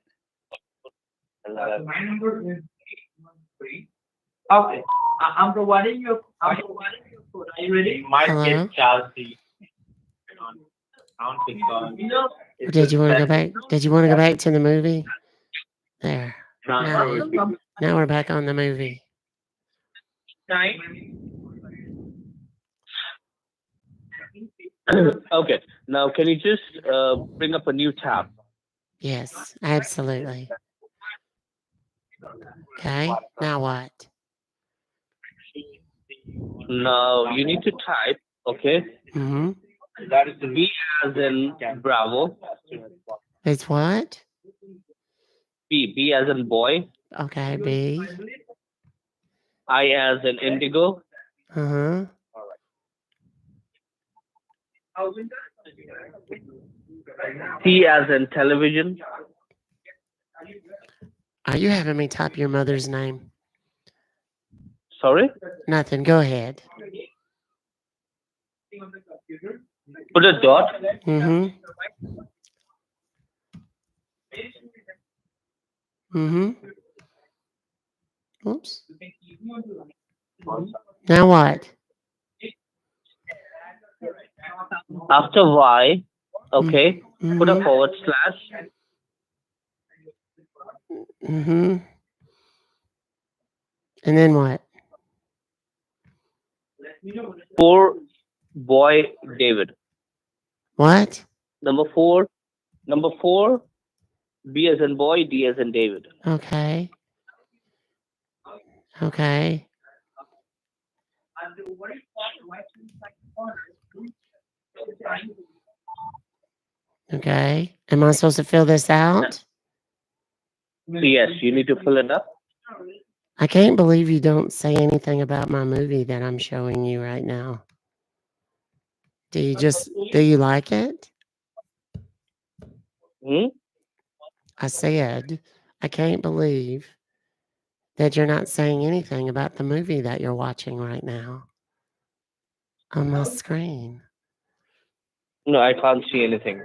Okay. I'm providing you. Code. Are you ready? You might Hello? get charged because Did you want to go back? Did you want to go back to the movie? There. Now we're back on the movie. Okay. Now, can you just bring up a new tab? Yes, absolutely. Okay. Now what? Now, you need to type, okay? Mm-hmm. That is B as in Bravo. It's what? B as in boy. Okay, B. I as in indigo. Uh-huh. T as in television. Are you having me type your mother's name? Sorry? Nothing. Go ahead. Put a dot. Mm-hmm. Mm-hmm. Oops. Now what? After Y, okay, put a Mm-hmm. forward slash. Mm-hmm. And then what? For boy David. What? Number four, B as in boy, D as in David. Okay. Okay. Okay. Am I supposed to fill this out? Yes, you need to fill it up. I can't believe you don't say anything about my movie that I'm showing you right now. Do you like it? Hmm? I said, I can't believe that you're not saying anything about the movie that you're watching right now on my screen. No, I can't see anything.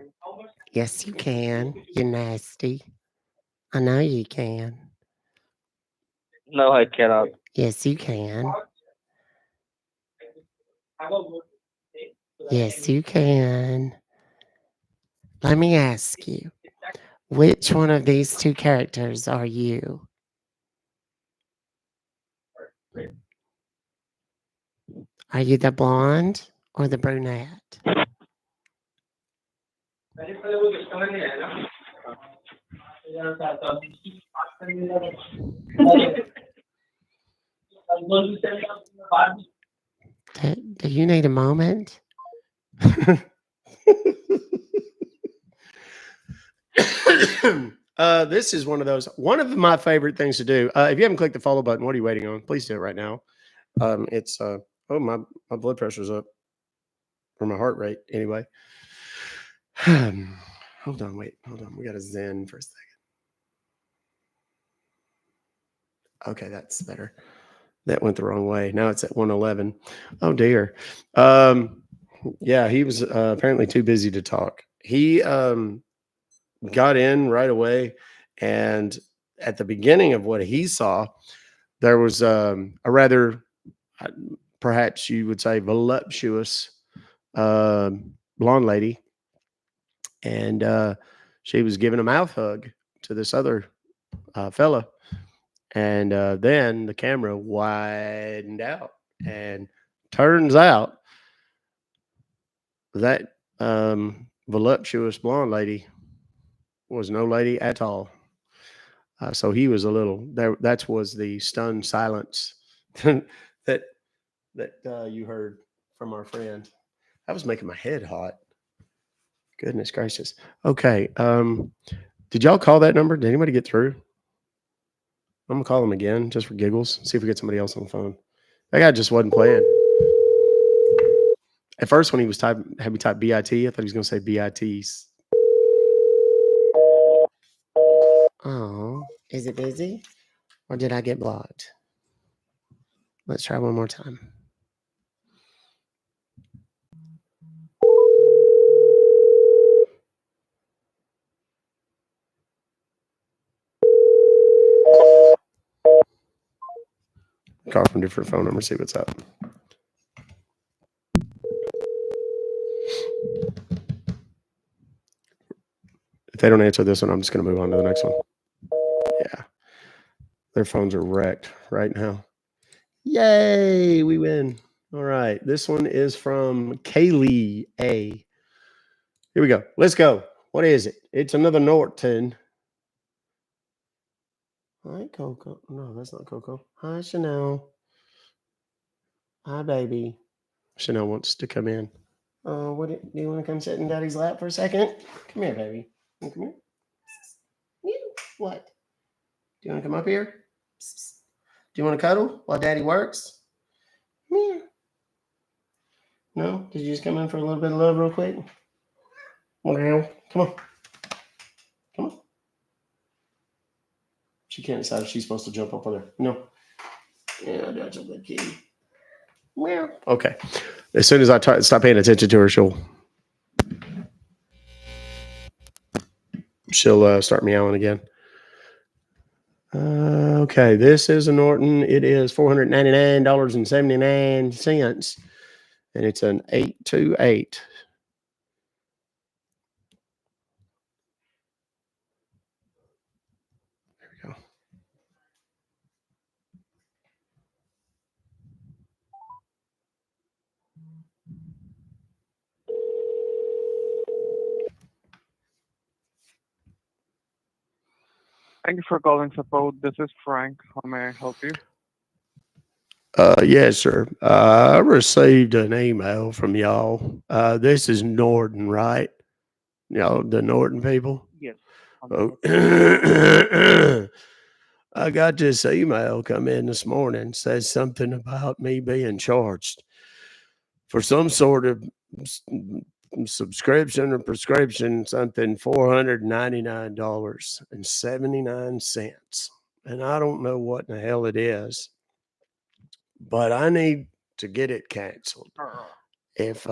Yes, you can. You nasty. I know you can. No, I cannot. Yes, you can. Yes, you can. Let me ask you, which one of these two characters are you? Are you the blonde or the brunette? Do you need a moment? This is one of my favorite things to do. If you haven't clicked the follow button, what are you waiting on? Please do it right now. It's oh, my blood pressure's up, or my heart rate anyway. Hold on, wait, hold on. We got to zen for a second. Okay, that's better. That went the wrong way. Now it's at 111. Oh dear. Um, yeah, he was apparently too busy to talk. He got in right away, and at the beginning of what he saw, there was a rather, uh, perhaps you would say, voluptuous blonde lady, and she was giving a mouth hug to this other fella. And then the camera widened out, and turns out that voluptuous blonde lady was no lady at all. So he was a little. That was the stunned silence that you heard from our friend. That was making my head hot. Goodness gracious. Okay. Did y'all call that number? Did anybody get through? I'm gonna call him again just for giggles. See if we get somebody else on the phone. That guy just wasn't playing. At first, when he was had me type BIT, I thought he was gonna say BITs. Oh, is it busy? Or did I get blocked? Let's try one more time. Call from different phone number, see what's up. If they don't answer this one, I'm just going to move on to the next one. Yeah. Their phones are wrecked right now. Yay, we win. All right. This one is from Kaylee A. Here we go. Let's go. What is it? It's another Norton. Hi, Coco. No, that's not Coco. Hi, Chanel. Hi, baby. Chanel wants to come in. Do you want to come sit in Daddy's lap for a second? Come here, baby. Come here. What? Do you want to come up here? Do you want to cuddle while Daddy works? Yeah. No? Did you just come in for a little bit of love real quick? Well, come on. Come on. She can't decide if she's supposed to jump up on there. No. Yeah, that's a good kitty. Well. Okay. As soon as I stop paying attention to her, she'll start meowing again. Okay, this is a Norton. It is $499.79, and it's an 828. There we go. Thank you for calling support. This is Frank. How may I help you? Yes, sir. I received an email from y'all. This is Norton, right? Y'all, the Norton people. Yes. Oh. I got this email come in this morning. Says something about me being charged for some sort of subscription or prescription, something $499.79. And I don't know what in the hell it is, but I need to get it canceled. If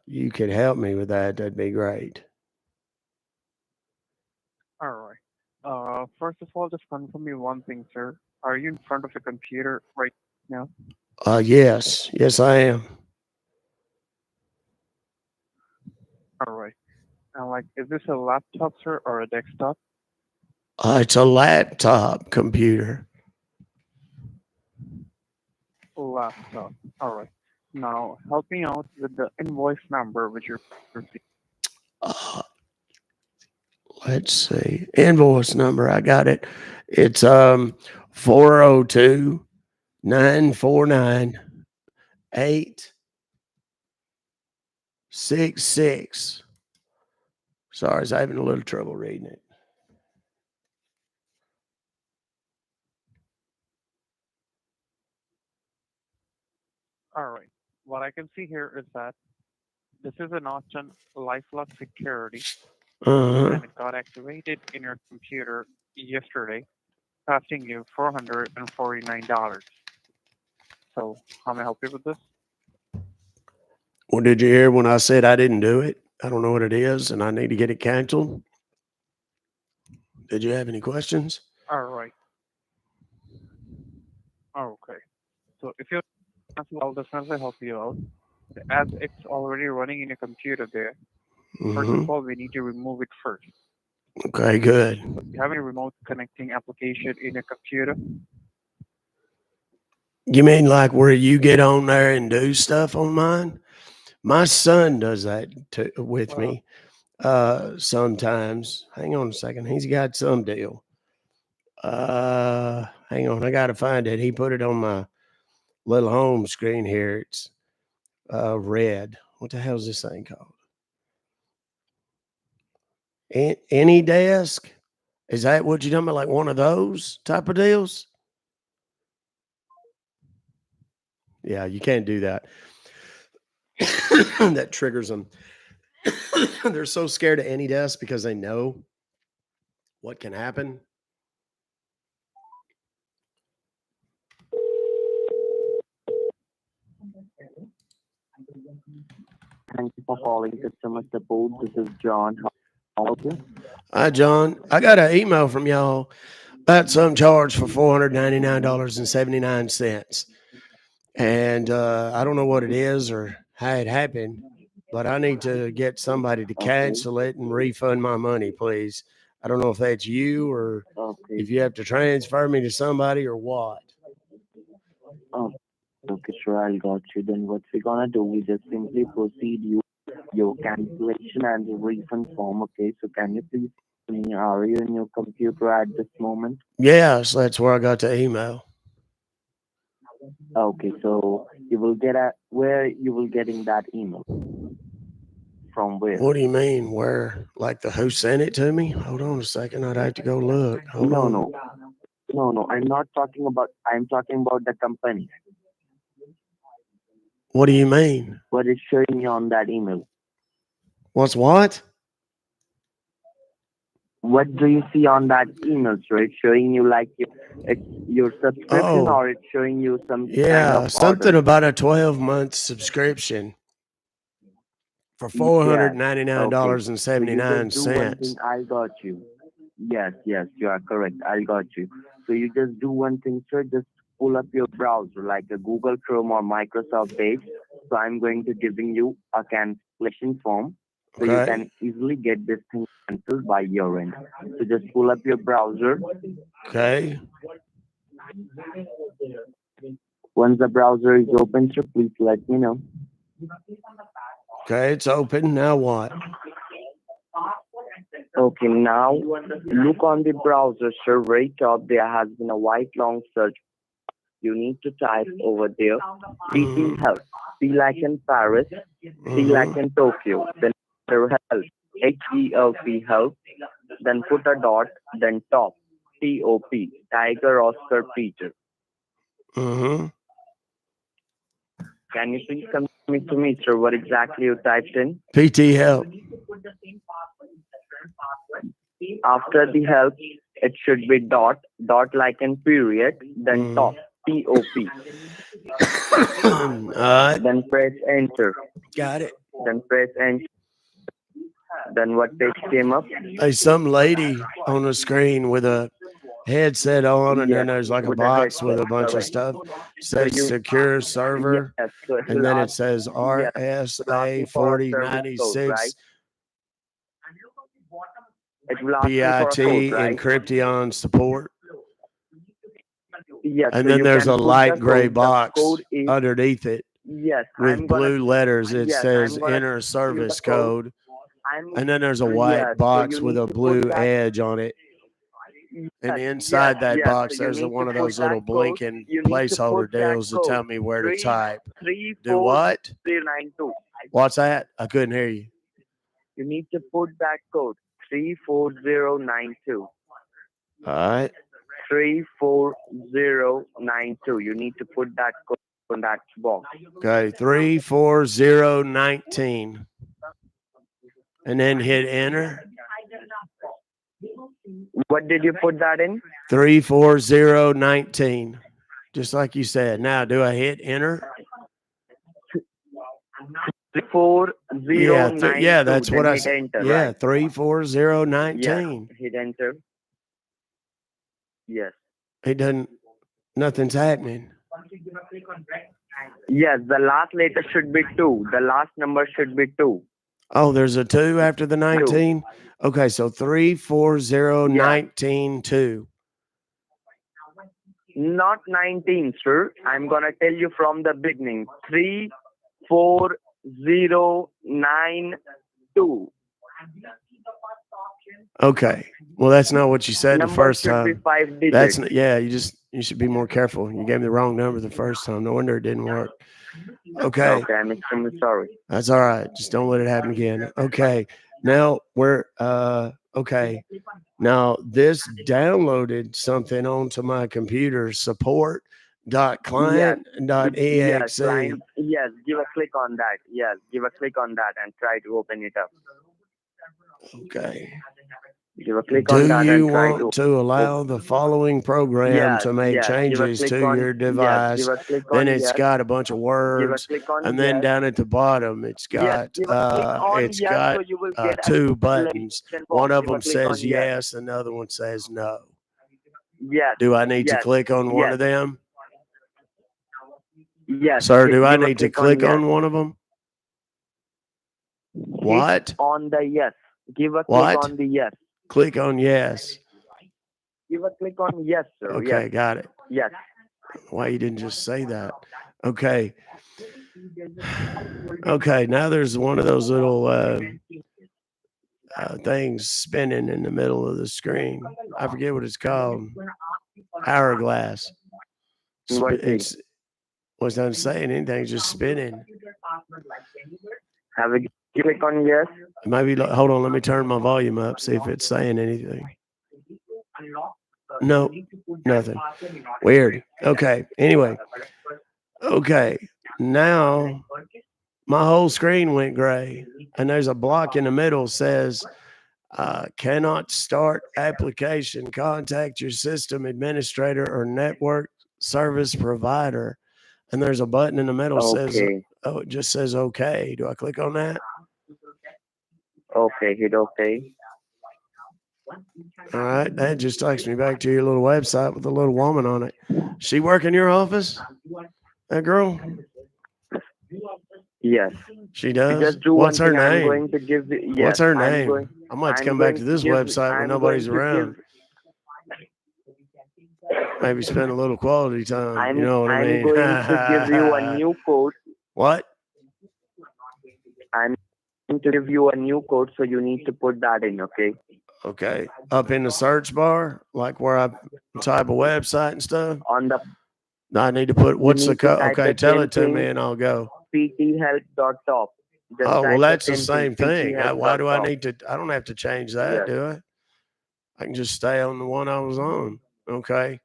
you could help me with that, that'd be great. All right. First of all, just confirm me one thing, sir. Are you in front of a computer right now? Yes, I am. All right. And is this a laptop, sir, or a desktop? It's a laptop computer. Laptop. All right. Now, help me out with the invoice number which you received. Let's see. Invoice number. I got it. It's 402-949-866. Sorry, I was having a little trouble reading it. All right. What I can see here is that this is an Norton LifeLock security, and it got activated in your computer yesterday costing you $449. So, how may I help you with this? Well, did you hear when I said I didn't do it? I don't know what it is, and I need to get it canceled. Did you have any questions? All right. Okay. So, if you're I'll definitely help you out. As it's already running in a computer there, first of all, we need to remove it first. Okay, good. So, you have any remote connecting application in a computer? You mean like where you get on there and do stuff on mine? My son does that with me sometimes. Hang on a second. He's got some deal. Hang on. I got to find it. He put it on my little home screen here. It's red. What the hell is this thing called? Any desk? Is that what you're talking about? Like one of those type of deals? Yeah, you can't do that. That triggers them. They're so scared of any desk because they know what can happen. Thank you for calling customer support. This is John. How are you? Hi, John. I got an email from y'all about some charge for $499.79. And I don't know what it is or how it happened, but I need to get somebody to cancel it and refund my money, please. I don't know if that's you or if you have to transfer me to somebody or what. Oh, okay, sure, I got you. Then what we're gonna do, we just simply proceed your cancellation and the refund form. Okay, so can you please tell me, are you in your computer at this moment? Yes, that's where I got the email. Okay, so you will get where you will getting that email from where? What do you mean? Where? Like the who sent it to me? Hold on a second. I'd have to go look. Hold on. No. I'm not talking about. I'm talking about the company. What do you mean? What is showing you on that email? What's what? What do you see on that email, sir? It's showing you like your subscription, or it's showing you some Yeah, kind of something order? about a 12-month subscription for $499.79. I got you. Yes, you are correct. I got you. So you just do one thing, sir. Just pull up your browser, like a Google Chrome or Microsoft Edge. So I'm going to giving you a cancellation form, so you can easily get this thing cancelled by your end. So just pull up your browser. Okay. Once the browser is open, sir, please let me know. Okay, it's open. Now what? Okay, now look on the browser, sir. Right top, there has been a white long search. You need to type over there PT Health. P like in Paris, T like in Tokyo, then Health, HELP Health, then put a dot, then top, TOP, Tiger Oscar Peter. Can you please come to me, sir, what exactly you typed in? PT Help. After the help, it should be dot like in period, then top, TOP. Then press enter. Got it. Then press enter. Then what page came up? Hey, some lady on the screen with a headset on, and then there's like a box with a bunch of stuff. It says secure server, and then it says RSA 4096 PIT encryption support. Yes, and so then you there's can a put light the gray code. The box code is, underneath it yes, with blue letters. It yes, says I'm gonna enter give you service the code. code. And then there's a white Yes, so box you with need a to blue put that. edge on it. And inside that box, So you there's need one to of put those that little code. blinking You need to placeholder put that deals to code. tell me where to type. Three Do four what? 392. What's that? I couldn't hear you. You need to put that code 34092. All right. 34092. You need to put that code on that box. Okay. 34019. And then hit enter. What did you put that in? 34019. Just like you said. Now, do I hit enter? 34092. Yeah, that's what Then I hit said. enter, Yeah, right? 34019. Yes, hit enter. Yes. It doesn't. Nothing's happening. Yes, the last letter should be 2. The last number should be 2. Oh, there's a 2 after the 19. Okay, so 34019 2. Not 19, sir. I'm gonna tell you from the beginning. 34092. Okay. Well, that's not what you said the Number first should be time. 5 digits. That's not, yeah. You should be more careful. You gave me the wrong number the first time. No wonder it didn't work. Okay. Okay, I'm extremely sorry. That's all right. Just don't let it happen again. Okay. Now we're okay. Now this downloaded something onto my computer, support.client.exe. client. Yes, give a click on that. Yes, give a click on that and try to open it up. Okay. Give a click on that Do you and try want to allow the following program Yes, to make yes. Give a changes click to on your yes. device? Give a click Then on it's yes. got a bunch of Give a words, click on and then yes. down at the bottom, it's Yes, got give a click on it's yes, got so you will get a 2 buttons. cancellation One form. of Give a them click says on yes. yes, and the other one says no. Yes, Do I need to yes, click on one yes, of them, yes. sir? Do I Give a need to click on click yes. on one of them? What? On the yes. Give a click What? on the yes. Click on yes. Give a click on yes, sir. Okay, Yes. got it. Yes. Why you didn't just say that? Okay. Okay, now there's one of those little things spinning in the middle of the screen. I forget what it's called. Hourglass. It's wasn't saying anything, it's just spinning. Have a click on yes. Maybe hold on, let me turn my volume up, see if it's saying anything. No, nothing. Weird. Okay. Anyway. Okay. Now my whole screen went gray, and there's a block in the middle says cannot start application. Contact your system administrator or network service provider. And there's a button in the middle says, Okay. oh, it just says okay. Do I click on that? Okay, hit okay. All right. That just takes me back to your little website with a little woman on it. She work in your office? That girl? Yes. She does? Just do What's one her thing. I'm name? going to give the, yes, What's her I'm name? going, I might have to I'm come back going to this give, website when I'm nobody's going to around. Maybe spend a little quality time. You know what I mean? I'm going to give you a new code. What? I'm going to give you a new code, so you need to put that in, okay? Okay. Up in the search bar, like where I type a website and stuff? On the No, I need to put, what's the code? Okay, tell it to me and I'll go. pthelp.top. Oh, well, that's the same thing. Why do I need to? I don't have to change that, Yes. do I? I can just stay on the one I was on. Okay.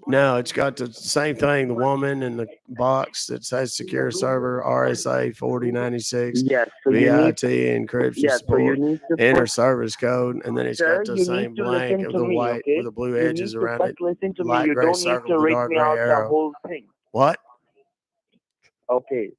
Now it's got the same thing, the woman in the box that says secure server, RSA 4096, Yes, so you need, VIT, encryption yes, so you support, need to enter put, service code, and then it's sir, got the you same need to blank listen of to the me, white okay? with the blue You edges need to around first it, listen to me. light You gray don't need circle to with a read dark me gray out the arrow. whole thing. What? Okay.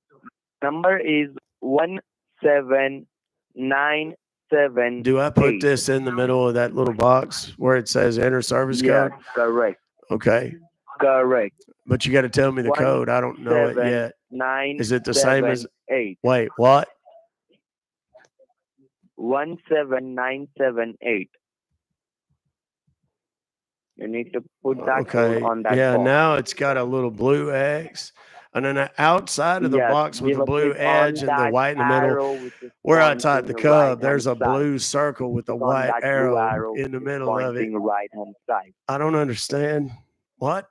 Number is 17978. Do I put this in the middle of that little box where it says enter service code? Yes, correct. Okay. Correct. But you got to tell me the code. I don't know it yet. Is it the same as? 17978. Wait, what? 17978. You need to put that code Okay. on that Yeah, box. now it's got a little blue X. And then outside of the Yes, box with give the a blue click on edge and the that white in the middle, arrow which is where I type the pointing cub, right there's hand a side. blue circle with a Click on white that blue arrow arrow in the which is middle of it. pointing right hand side. I don't understand. What?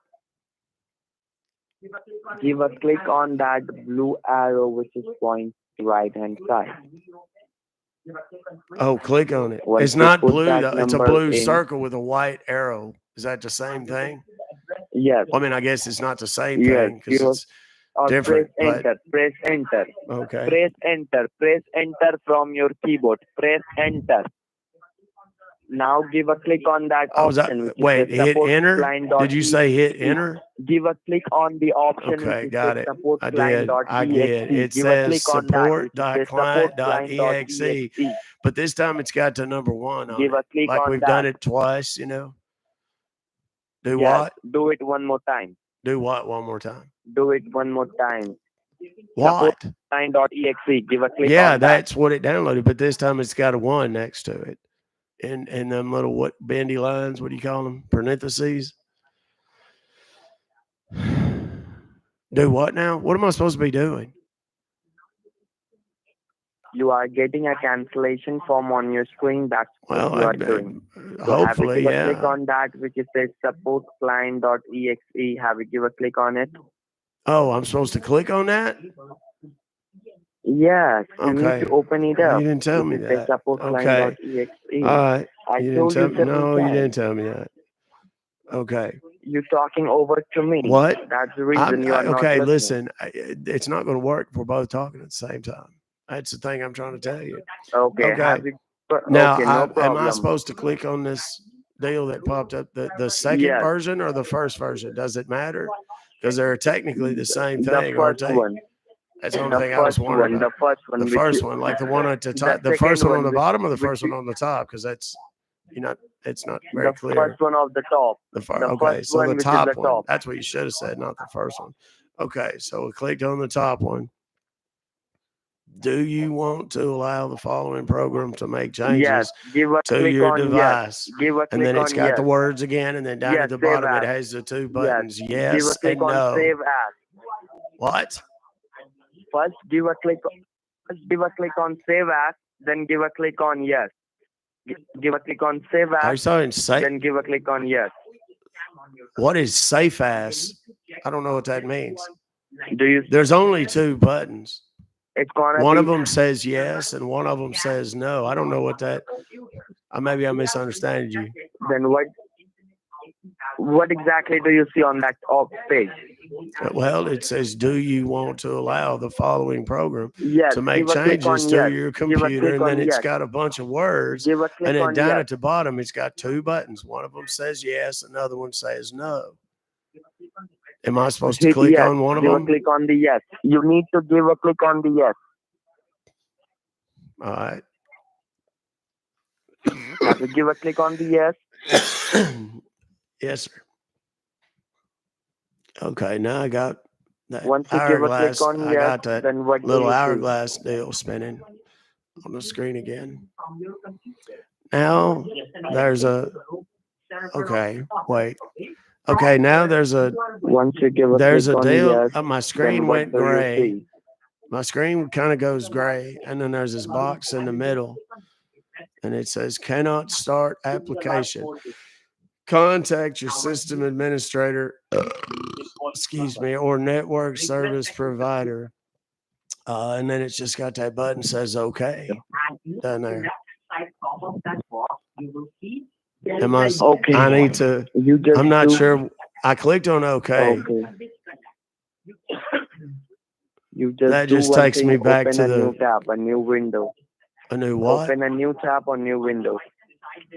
Give a click on that blue arrow which is pointing right hand side. Oh, click on it. Once It's you not put blue, that though. It's a number blue in, circle with a white arrow. Is that the same thing? yes, Well, I mean, I guess it's not the same yes, thing because give a, it's or different. press But enter, press enter, okay. press enter from your keyboard. Press enter. Now give a click on that I was option which wait, is hit support enter. client Did you say hit .exe. enter? Give a click on the option Okay, which got says it. support I client did. I .exe. did. It Give a says click on that which says support client support.client.exe, but this time it's got the number 1 on Give a it. click Like on we've done that. it twice, you know. Do Yes, what? do it one more time. Do what one more time? Do it one more time. Support What? client.exe. Give a click Yeah, on that. that's what it downloaded, but this time it's got a 1 next to it. And them little what bendy lines, what do you call them? Parentheses. Do what now? What am I supposed to be doing? You are getting a cancellation form on your screen. That's what Well, you are doing. So hopefully, have you give a click yeah. on that which is says support client.exe. Have you give a click on it? Oh, I'm supposed to click on that? Yes, you need Okay. to open it Well, up. you didn't tell me Which says that. support Okay. client.exe. All right. I You didn't told tell you me. several No, you times. didn't tell me that. Okay. You're talking over to me. What? That's the reason you are not okay, listening. listen. It's not going to work if we're both talking at the same time. That's the thing I'm trying to tell you. Okay, Okay. have you? Now, Okay, no am I problem. supposed to click on this deal that popped up, the second Yes, version or the first version? Does it matter? Because they're technically the same the thing, aren't first they? one. That's the only The thing I was first wondering one. about. The first one. The Which first you, one, like the one at the the top, the first second one on the one. bottom or the Which first one you, on the top? Because that's it's not the very clear. first one of the top. The The okay, first so one the which is top the one. top. That's what you should have said, not the first one. Okay, so we clicked on the top one. Do you want to allow the following program to make Yes. changes Give a to click your on yes. device? Give a And click then it's on got yes. the words again, and then down Yes. at the Save bottom it as. has the 2 Yes. buttons, Give a yes click and on no. save as. What? First give a click. First give a click on save as. Then give a click on yes. Give a click on save Are you as. saying safe? Then give a click on yes. What is safe as? I don't know what that means. Do you? There's only 2 buttons. It's gonna One be. of them says yes, and one of them says no. I don't know what that. Maybe I misunderstood you. Then what? What exactly do you see on that page? Well, it says, "Do you want to allow the following program Yes. to make Give a click changes on to yes. your Give a computer?" click And then on it's yes. got a bunch of words, Give a and click then on down yes. at the bottom, it's got 2 buttons. One of them says yes, another one says no. Am I supposed to Hit click yes. on one of Give a them? click on the yes. You need to give a click on the yes. All right. Have you give a click on the yes? Yes, sir. Okay, now I got that Once you give a click hourglass. on I yes, got that then what do little you see? hourglass deal spinning on the screen again. Now there's a. Okay, wait. Okay, now there's a. Once you give a There's click a on deal. yes, My then screen what went do you gray. see? My screen kind of goes gray, and then there's this box in the middle, and it says "Cannot start application. Contact your system administrator." Excuse me, or network service provider. And then it's just got that button says okay down there. Am I? Okay. I need to. You just I'm not do. sure. I clicked on okay. Okay. You just That do just one takes thing. me back Open to a new the tab, a new window. a new what? Open a new tab or new window.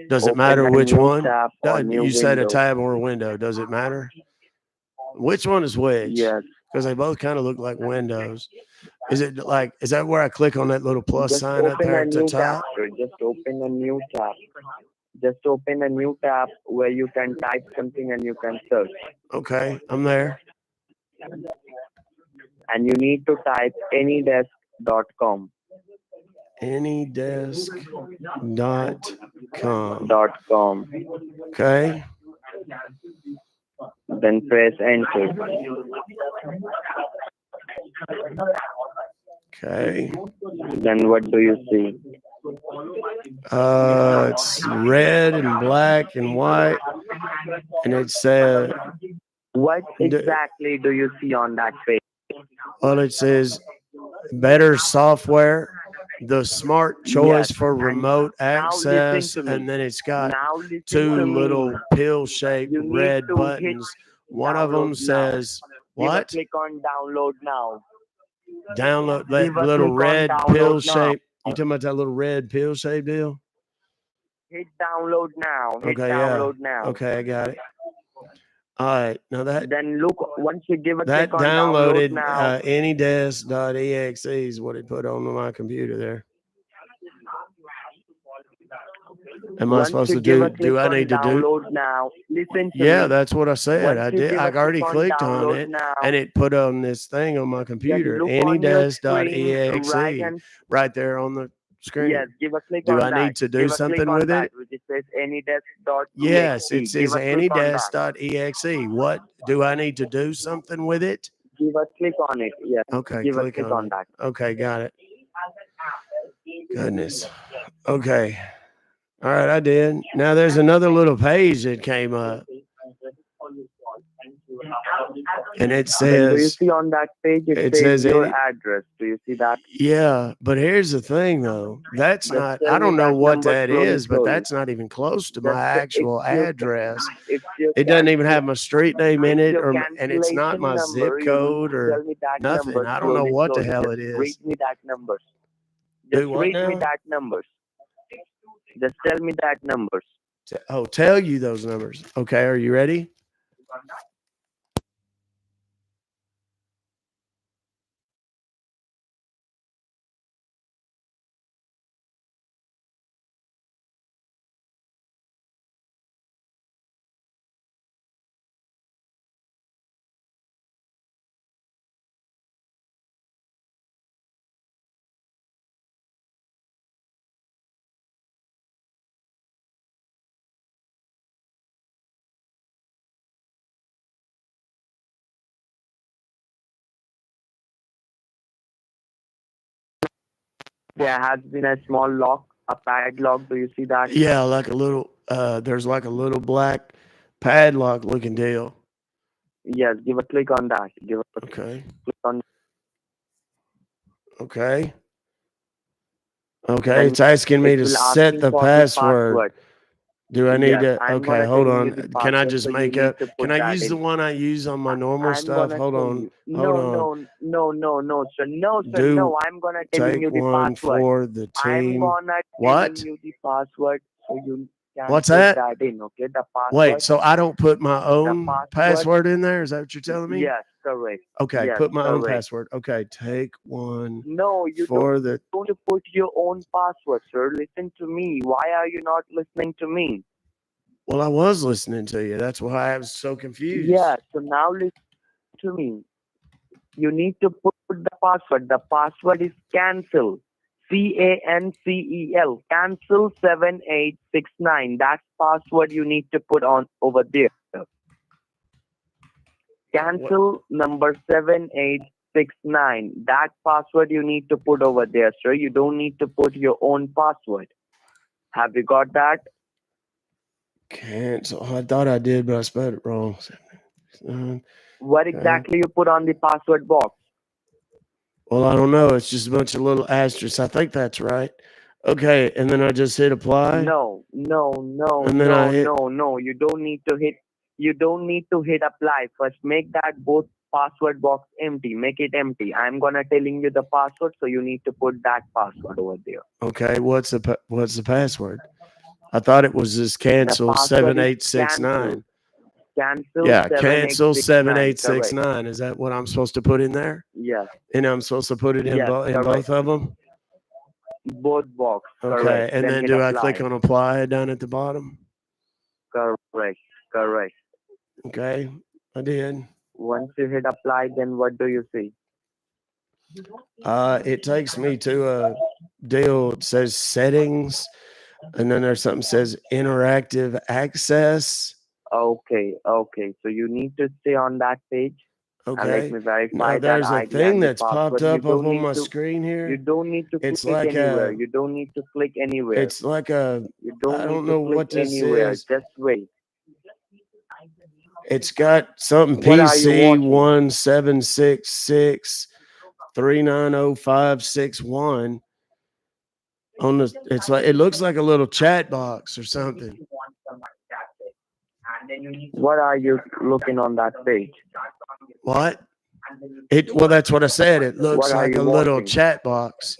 Does it Open matter a which new one? tab or new You said a window. tab or a window. Does it matter? Which one is which? Yes. Because they both kind of look like windows. Is it like? Is that where I click on that little plus Just sign up open there a at the new tab. top? Sir. Just open a new tab. Just open a new tab where you can type something and you can search. Okay, I'm there. And you need to type anydesk.com. Anydesk.com. .com. Okay. Then press enter. Okay. Then what do you see? It's red and black and white, and it said. What exactly do you see on that page? Well, it says better software, the smart choice Yes. for And remote now listen access, to me. and then it's got Now listen 2 to me. little pill-shaped You need red to hit buttons. One of download them now. says Give a what? click on download now. Download that Give a little click on red download now. pill-shaped. You talking about that little red pill-shaped deal? Hit download now. Hit Okay, yeah. download now. Okay, I got it. All right. Now Then look, once you give a that click on download downloaded now, anydesk.exe is what it put on my computer there. Am I once supposed you to give do? a click Do I on need to do? download now, listen to Yeah, me. that's what I said. Once I you did. give I a click already on clicked on download it, now, and it put on this thing on my just computer. look on your screen Anydesk.exe right hand. right there on the screen. Yes, give a click Do on I that. need to do Give a click something on with that, it? which it says anydesk.exe. Yes, it Give says a click on that. anydesk.exe. What do I need to do something with it? Give a click on it. Yes, Okay, give a click click on on it. that. Okay, got it. Goodness. Okay. All right, I did. Now there's another little page that came up, and it Then do you says see on that page it it says says your any. address? Do you see that? Yeah, but here's the thing though. That's Just not. tell I me don't know that what number that slowly, is, but slowly. that's not even close to Just my actual address. it's your It doesn't even cancel have my street name in it's it, your and it's not cancellation my zip number. You need code to or tell me that nothing. number I don't know slowly, what the slowly. hell Just it read is. me that numbers. Do Just what read me now? that numbers. Just tell me that numbers. Oh, tell you those numbers. Okay, are you ready? There has been a small lock, a padlock. Do you see that? Yeah, like a little. There's like a little black padlock looking deal. Yes, give a click on that. Give a Okay. click on. Okay. Okay. Then It's asking me it to will set asking the for the password. password. Do I need Yes, to? I'm Okay, gonna hold telling you on. the Can I password, just so you make need up? to Can put I that use the in. one I use on my normal I'm stuff? gonna Hold tell on. you. Hold No, on. no, no, no, no, sir. No, sir. Do No, I'm gonna telling take you the one password. for the I'm team. gonna telling What? you the password, so you can What's put that? that in. Okay, the Wait, password. so I don't put my The own password. password in there? Is that what you're telling me? Yes, correct. Okay, Yes, put my own correct. password. Okay, take one No, you for the. don't put your own password, sir. Listen to me. Why are you not listening to me? Well, I was listening to you. That's why I was so confused. Yeah, so now listen to me. You need to put the password. The password is cancel. CANCEL. Cancel 7869. That's password you need to put on over there. Cancel number 7869. That password you need to put over there, sir. You don't need to put your own password. Have you got that? Cancel. I thought I did, but I spelled it wrong. What Okay. exactly you put on the password box? Well, I don't know. It's just a bunch of little asterisks. I think that's right. Okay, and then I just hit apply. No, no, no, And then I no, hit. no, no. You don't need to hit. You don't need to hit apply. First, make that both password box empty. Make it empty. I'm gonna telling you the password, so you need to put that password over there. Okay, what's the password? I thought it was just The cancel password is 7869. cancel Yeah, cancel 7869. Correct. 7869. Is that what I'm supposed to put in there? Yes. And I'm supposed to put it in Yes. in both Correct. of them? Both box. Okay, Correct. and Then then hit do I click apply. on apply down at the bottom? Correct. Correct. Okay, I did. Once you hit apply, then what do you see? It takes me to a deal. It says settings, and then there's something that says interactive access. Okay. Okay. So you need to stay on that page. And let Okay. me Now verify that there's a ID thing and the that's popped password. You up don't on need my to. screen You here. don't need to It's click like anywhere. a. You don't need to click anywhere. It's like a. You I don't need don't to know click what this anywhere. is. Just wait. It's got something What are you PC watching? 1766 390-561 on the. It's like it looks like a little chat box or something. What are you looking on that page? What? Well, that's what I said. It looks What are like you a little watching? chat box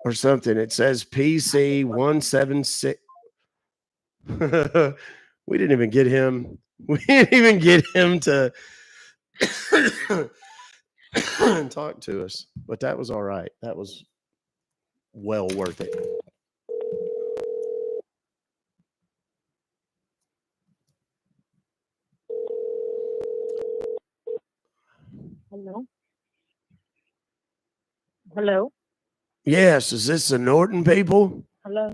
or something. It says PC 176 We didn't even get him. We didn't even get him to talk to us, but that was all right. That was well worth it. Hello. Hello. Yes, is this the Norton people? Hello.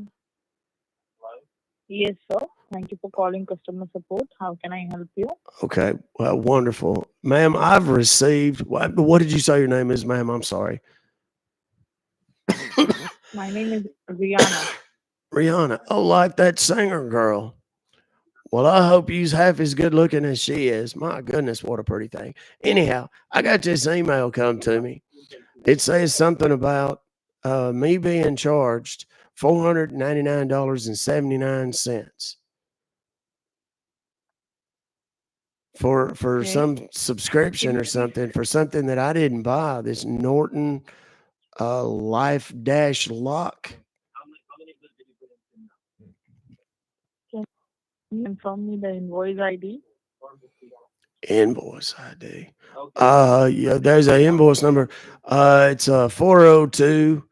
Yes, sir. Thank you for calling customer support. How can I help you? Okay, well, wonderful, ma'am. I've received. What did you say your name is, ma'am? I'm sorry, My name is Rihanna. Rihanna. Oh, like that singer girl. Well, I hope you's half as good looking as she is. My goodness, what a pretty thing. Anyhow, I got this email come to me. It says something about me being charged $499.79 for Okay. some subscription Can or you please something for something that I didn't buy. This Norton Life Dash Lock. can you confirm me the invoice ID? Invoice ID. Yeah, there's a invoice number. It's 402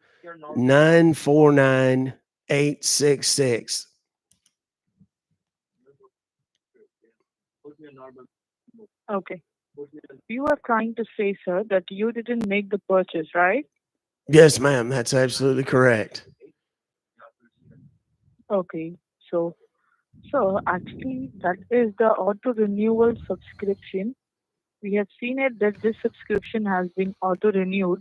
949 866. Okay. You are trying to say, sir, that you didn't make the purchase, right? Yes, ma'am. That's absolutely correct. Okay. So actually, that is the auto renewal subscription. We have seen it that this subscription has been auto renewed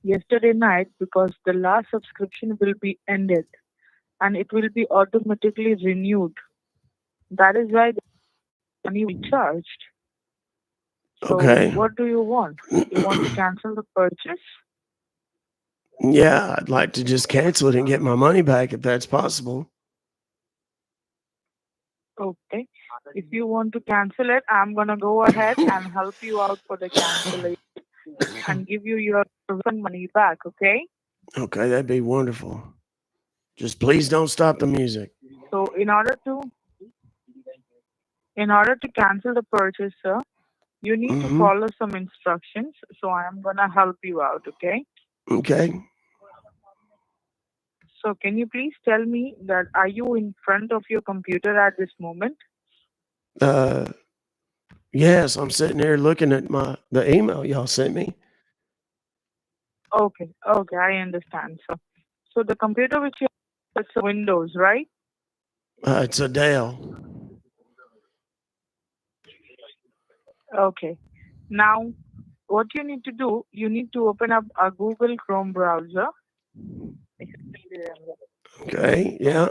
yesterday night because the last subscription will be ended and it will be automatically renewed. That is why the money will be charged. So Okay. what do you want? You want to cancel the purchase? Yeah, I'd like to just cancel it and get my money back if that's possible. Okay. If you want to cancel it, I'm gonna go ahead and help you out for the cancellation and give you your refund money back, okay? Okay, that'd be wonderful. Just please don't stop the music. So in order to cancel the purchase, sir, you need to Mm-hmm. follow some instructions. So I am gonna help you out, okay? Okay. So can you please tell me that are you in front of your computer at this moment? Uh, yes, I'm sitting here looking at the email y'all sent me. Okay, okay, I understand. So the computer which you have, it's a Windows, right? It's a Dell. Okay. Now, what you need to do, you need to open up a Google Chrome browser. Okay. Yeah,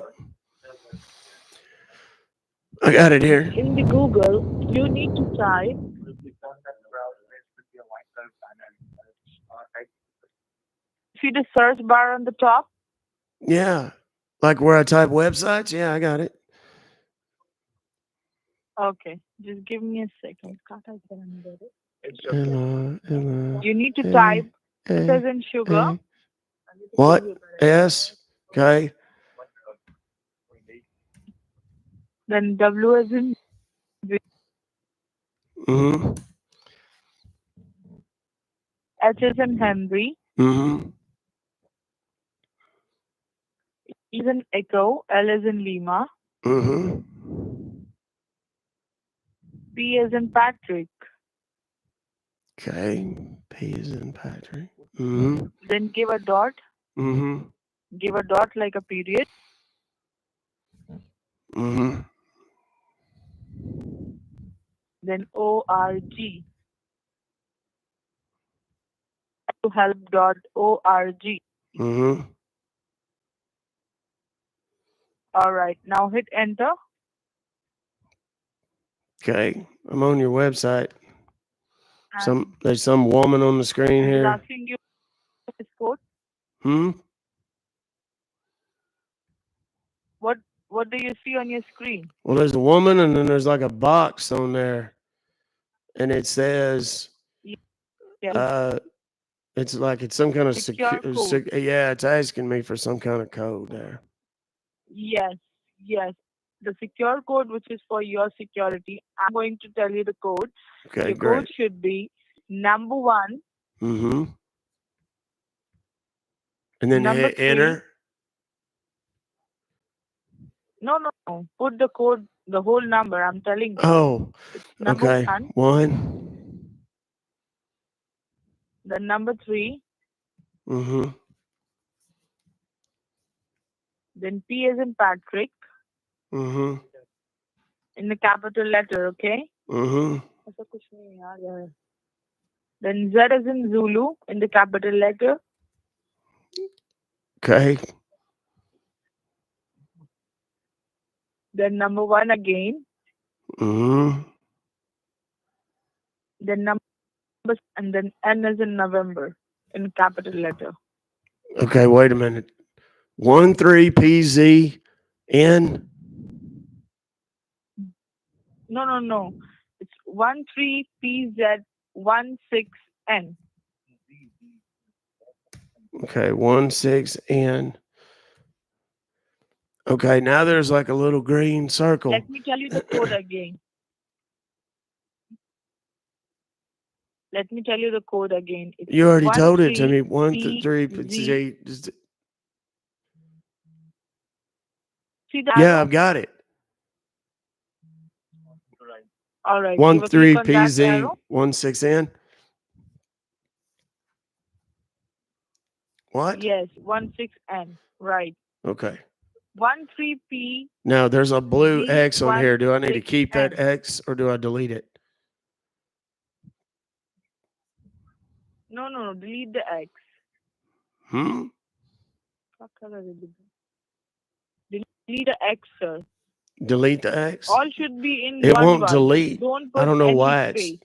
I got it here. In the Google, you need to type. See the search bar on the top? Yeah, like where I type websites. Yeah, I got it. Okay, just give me a second. Ella, You need to A, type S A, as in sugar, A. What? S. Okay. then W as in Mm-hmm. H as in Henry, Mm-hmm. E as in Echo, L as in Lima, Mm-hmm. P as in Patrick. Okay. P is in Patrick. Mm-hmm. Then give a dot. Mm-hmm. Give a dot like a period. Mm-hmm. Then ORG. To help.org. Mm-hmm. All right, now hit enter. Okay. I'm on your website. And There's some woman on the screen it is here. asking you this code. Hmm. What what do you see on your screen? Well, there's a woman, and then there's like a box on there, and it says, Yes, uh, it's like it's some kind of secure code. yeah, it's asking me for some kind of code there. Yes, yes. the secure code, which is for your security. I'm going to tell you the code. Okay, Your great. code should be number 1, Mm-hmm. And then number hit 3. enter. No. Put the code, the whole number. I'm telling you. Oh, It's number okay. 1, 1. then number 3, Mm-hmm. then P as in Patrick Mm-hmm. in the capital letter, okay? Mm-hmm. ऐसा कुछ नहीं है यार. Then Z as in Zulu in the capital letter. Okay. Then number 1 again. Mm-hmm. Then number and then N as in November in capital letter. Okay, wait a minute. 13PZN. No. It's 13PZ16N. Okay, 16N. Okay, now there's like a little green circle. Let me tell you the code again. It's You already told it to me. 13PZ. 1 3. See that? Yeah, I've got it. All right. Give a click on that arrow. 13PZ16N. What? Yes, 16N. Right. Okay. 13P. Now there's a blue X on here. Do I need to keep that 16N. X or do I delete it? No. Delete the X. Hmm? Delete the X, sir. Delete the X? All should be in It one won't word. delete. Don't put I don't know any why space.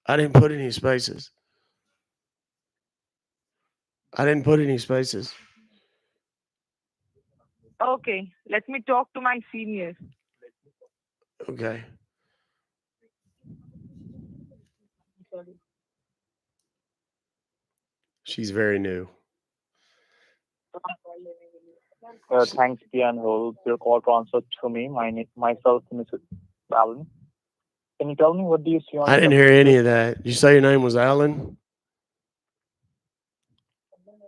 I didn't put any spaces. Okay. Let me talk to my seniors. Okay. She's very new. Thanks, Pian Hole. Your call transferred to me. Myself, Mr. Allen. Can you tell me what do you see on I the didn't hear computer? any of that. You say your name was Alan?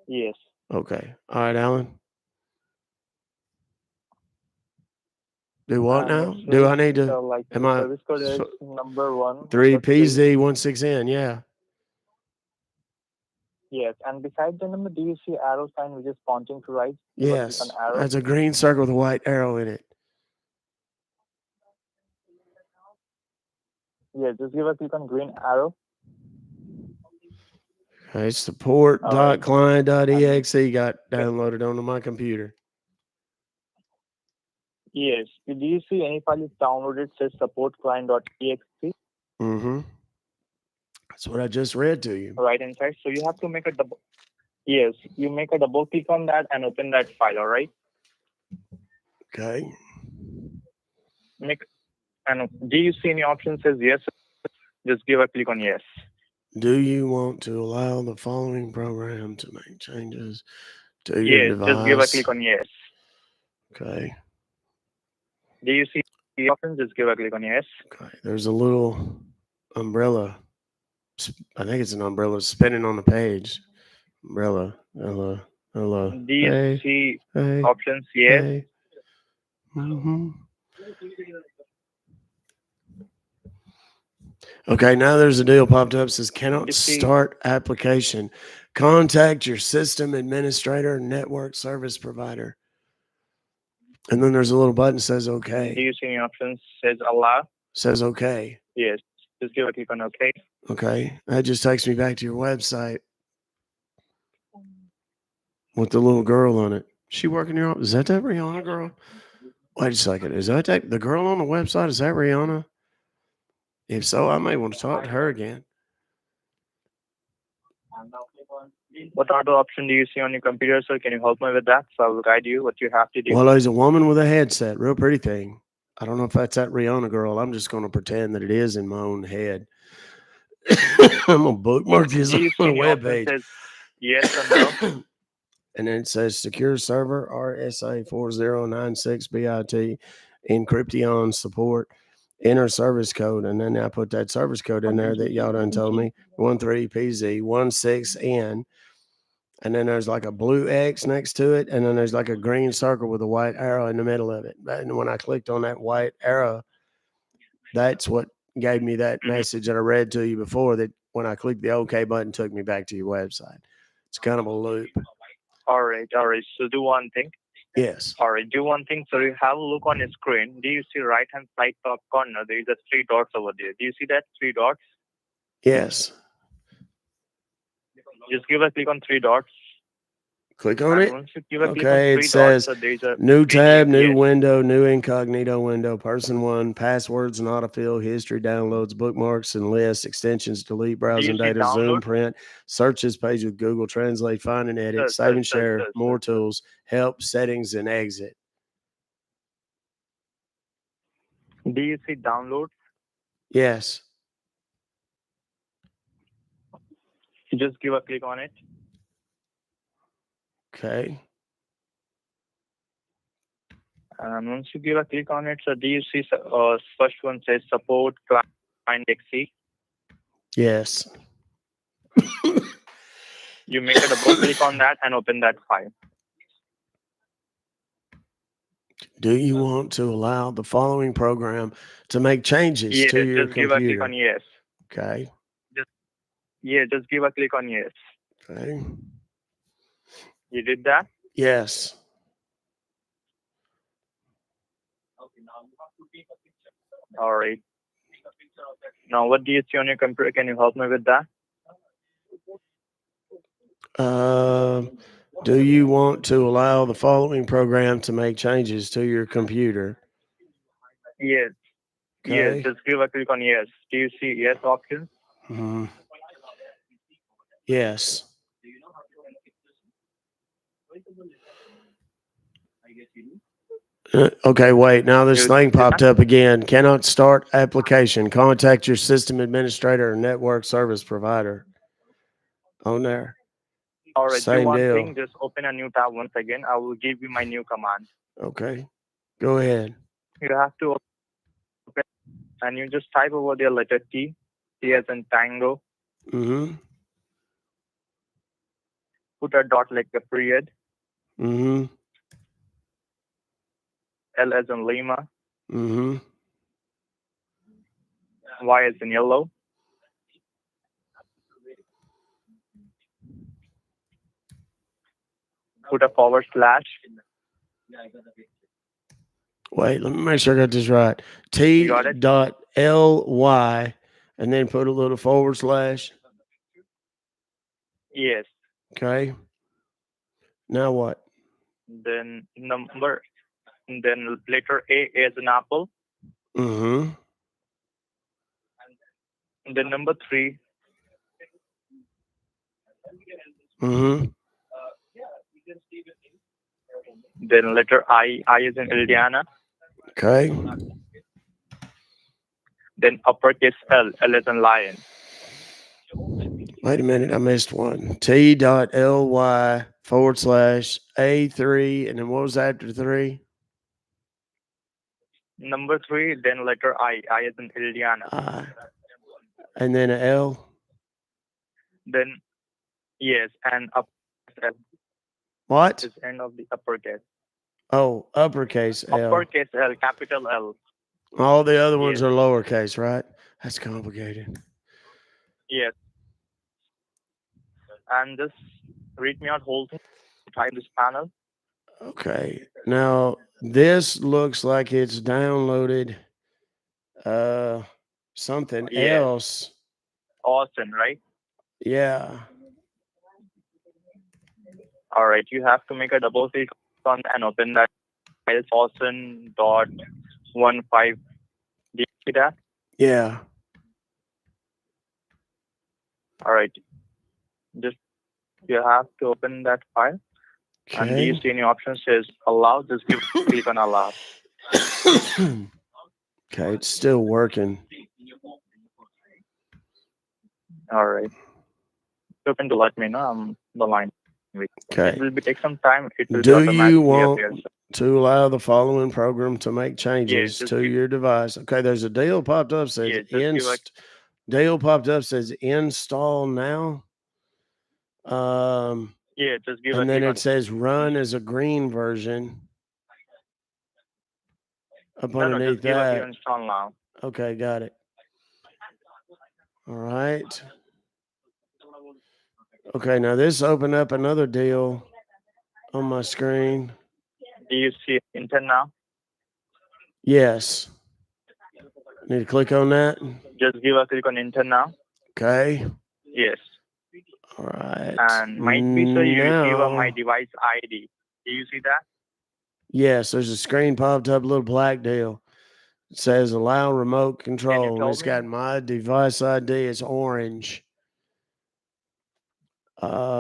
Yes. Okay. All right, Alan. Do what now? Do I need to? Like Am the I service code is number 1. 3PZ16N? Yeah. Yes, and beside the number, do you see arrow sign which is pointing to right? Yes. An arrow. That's a green circle with a white arrow in it. Yeah, just give a click on green arrow. Okay, support.client.exe got downloaded onto my computer. Yes. Do you see any file is downloaded says support client.exe? Mm-hmm. That's what I just read to you. Right inside. So you have to make a double. Yes, you make a double click on that and open that file. All right. Okay. And do you see any option says yes? Just give a click on yes. Do you want to allow the following program to make changes to your device? Just give a click on yes. Okay. Do you see the option? Just give a click on yes. Okay. There's a little umbrella. I think it's an umbrella spinning on the page. Umbrella. Hello. Do you see options? Yes. Hey. Mm-hmm. Okay, now there's a deal popped up. Says cannot start application. Contact your system administrator, network service provider. And then there's a little button says okay. Do you see any options? Says allow. Says okay. Yes. Just give a click on okay. Okay. That just takes me back to your website with the little girl on it. She working your office? Is that Rihanna girl? Wait a second. Is that the girl on the website? Is that Rihanna? If so, I may want to talk to her again. What other option do you see on your computer, sir? Can you help me with that? So I will guide you what you have to do. Well, there's a woman with a headset, real pretty thing. I don't know if that's that Rihanna girl. I'm just going to pretend that it is in my own head. I'm going to bookmark this on the webpage. Yes or no? And then it says secure server RSA 4096 BIT Encryption support, enter service code, and then I put that service code in there that y'all done told me 13PZ16N. And then there's like a blue X next to it, and then there's like a green circle with a white arrow in the middle of it. And when I clicked on that white arrow, that's what gave me that message that I read to you before, that when I clicked the OK button, took me back to your website. It's kind of a loop. All right. So do one thing. Yes. All right, do one thing. So you have a look on your screen. Do you see right-hand side top corner? There is a three dots over there. Do you see that three dots? Yes. Just give a click on three dots. Click on And it. once you give a click on Okay, it three says dots, so there is a new tab, new yes. window, new incognito window, person one, passwords and autofill, history, downloads, bookmarks and lists, extensions, delete, browsing see data, Zoom, download? print, searches page with Google Translate, find and edit, Sir, save and share, more tools, help, settings, and exit. Do you see download? Yes. You just give a click on it. Okay. And once you give a click on it, so do you see first one says support client XC? Yes. You make a double click on that and open that file. Do you want to allow the following program to make changes Yes, to your just give a click computer? on yes. Okay. Just give a click on yes. Okay. You did that? Yes. All right. Now, what do you see on your computer? Can you help me with that? Do you want to allow the following program to make changes to your computer? Yes. Okay. Yes, just give a click on yes. Do you see yes option? Yes. Okay, wait. Now this thing popped up again. Cannot start application. Contact your system administrator or network service provider. On there. All right, do Same one deal. thing. Just open a new tab once again. I will give you my new command. Okay. Go ahead. You have to open and you just type over there letter T. T as in tango. Mm-hmm. Put a dot like a period. Mm-hmm. L as in Lima. Mm-hmm. Y as in yellow. Put a forward slash. Wait, let me make sure I got this right. T dot L-Y and then put a little forward slash. Yes. Okay. Now what? Then number. Then letter A as an apple. Mm-hmm. Then number 3. Mm-hmm. Then letter I as in Indiana. Okay. Then uppercase L as in lion. Wait a minute, I missed one. T dot L-Y forward slash A3, and then what was after 3? Number 3, then letter I as in Indiana. I. And then an L? Then, yes, and uppercase L. What? Is end of the uppercase. Oh, uppercase L. Uppercase L, capital L. All the other ones Yes. are lowercase, right? That's complicated. Yes. And just read me out whole thing. Type this panel. Okay. Now, this looks like it's downloaded something else. Austin, right? Yeah. All right. You have to make a double click on and open that file Austin.15. Do you see that? Yeah. All right. Just you have to open that file. Okay. And do you see any option says allow? Just click on allow. Okay, it's still working. All right. Open to let me know. I'm the line. Okay. It will be take some time. It will be Do you automatically want appear. to allow the following program to make Yes, changes just to your device? Okay, there's a deal popped up says deal popped up says install now. just give a And then click on it says run as a green version up no, underneath just give a click that. install now. Okay, got it. All right. Okay, now this opened up another deal on my screen. Do you see enter now? Yes. Need to click on that. Just give a click on enter now. Okay. Yes. All right. And might be so you receive a my Now, device ID. Do you see that? yes, there's a screen popped up, a little black deal. It says allow remote control, and tell it's me? got my device ID. It's orange.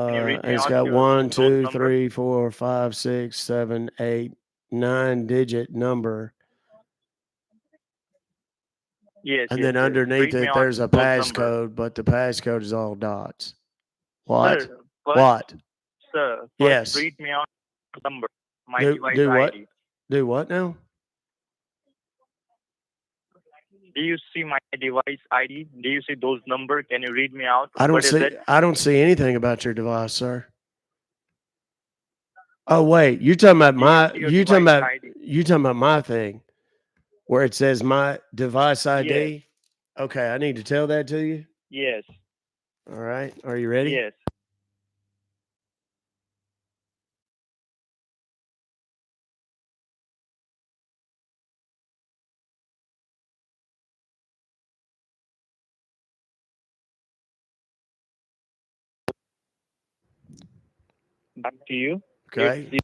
Can you read And me it's out got your 1, those 2, number? 3, 4, 5, 6, 7, 8, 9-digit number. Yes, And yes, then yes. underneath Read me it, out there's a those number. passcode, but the passcode is all dots. What? Sir, first, What? sir, first Yes. read me out number. My Do device do what? ID. Do what now? Do you see my device ID? Do you see those number? Can you read me out? I don't What is see it? I don't see anything about your device, sir. Oh wait, you're talking about Do you my see your device ID? you talking about my thing where it says my device Yes, ID? Okay, I need to tell that to you. yes, All right. Are you ready? yes. Back to you. Okay. It's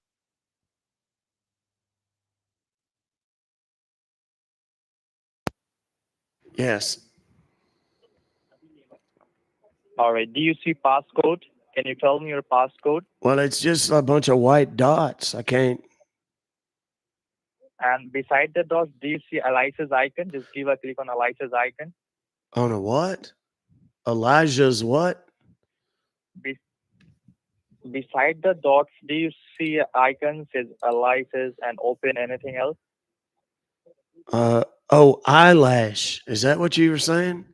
Yes. all right. Do you see passcode? Can you tell me your passcode? Well, it's just a bunch of white dots. I can't. And beside the dots, do you see Eliza's icon? Just give a click on Eliza's icon. On a what? Elijah's what? Be- beside the dots, do you see icons? Says Eliza's and open anything else? Oh, eyelash. Is that what you were saying?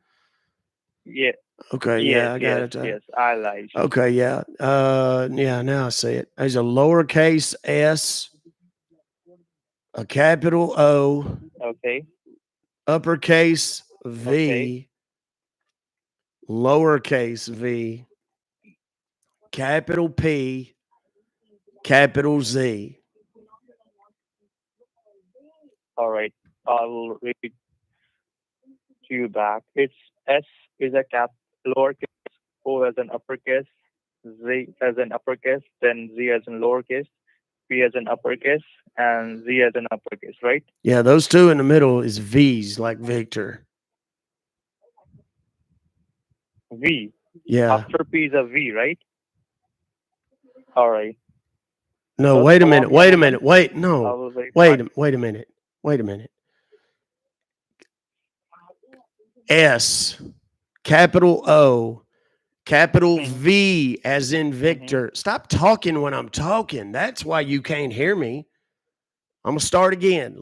Yeah. Okay, Yes, yeah, I got yes, it. yes. Eliza. Okay, yeah. Yeah, now I see it. There's a lowercase s, a capital O, Okay. uppercase V, Okay. lowercase v, capital P, capital Z. All right. I will read it to you back. It's S is a lowercase, O as an uppercase, Z as an uppercase, then Z as in lowercase, P as an uppercase, and Z as an uppercase, right? Yeah, those two in the middle is V's like Victor. V. Yeah. After P is a V, right? All right. No, Just wait a allow minute. me a Wait a moment. minute. Wait, I no. will verify. Wait a minute. Wait a minute. S, capital O, capital V as in Victor. Stop talking when I'm talking. That's why you can't hear me. I'm gonna start again.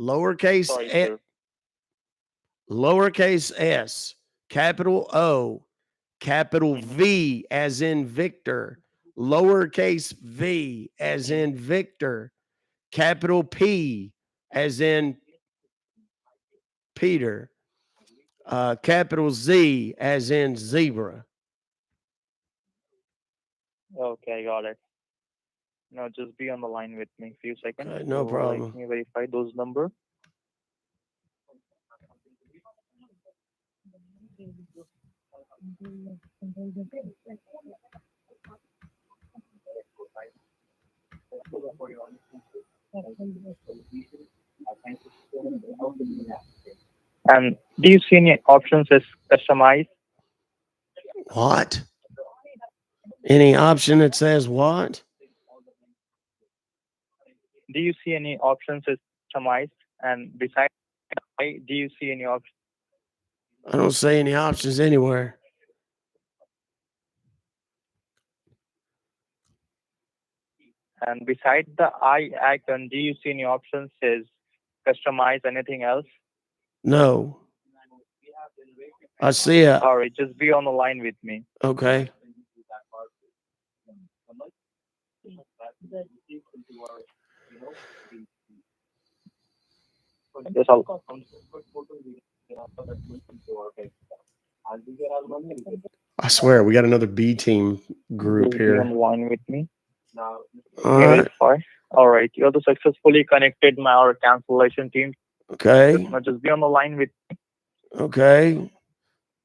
Sorry, Lowercase s, capital O, capital V as in Victor, lowercase v as in Victor, capital P as in Peter, capital Z as in zebra. Okay, I got it. Now just be on the line with me a few seconds. Okay, no So problem. let me verify those number. And do you see any options as customize? What? Any option that says what? Do you see any options as customized? And besides, do you see any options? I don't see any options anywhere. And beside the I icon, do you see any option says customize anything else? No. I see it. All right, just be on the line with me. Okay. Yes, I'll I swear, we got another B team group just be on here. the line with me. All right. Verify. All right, you're the successfully connected my our cancellation team. Okay. Now just be on the line with Okay.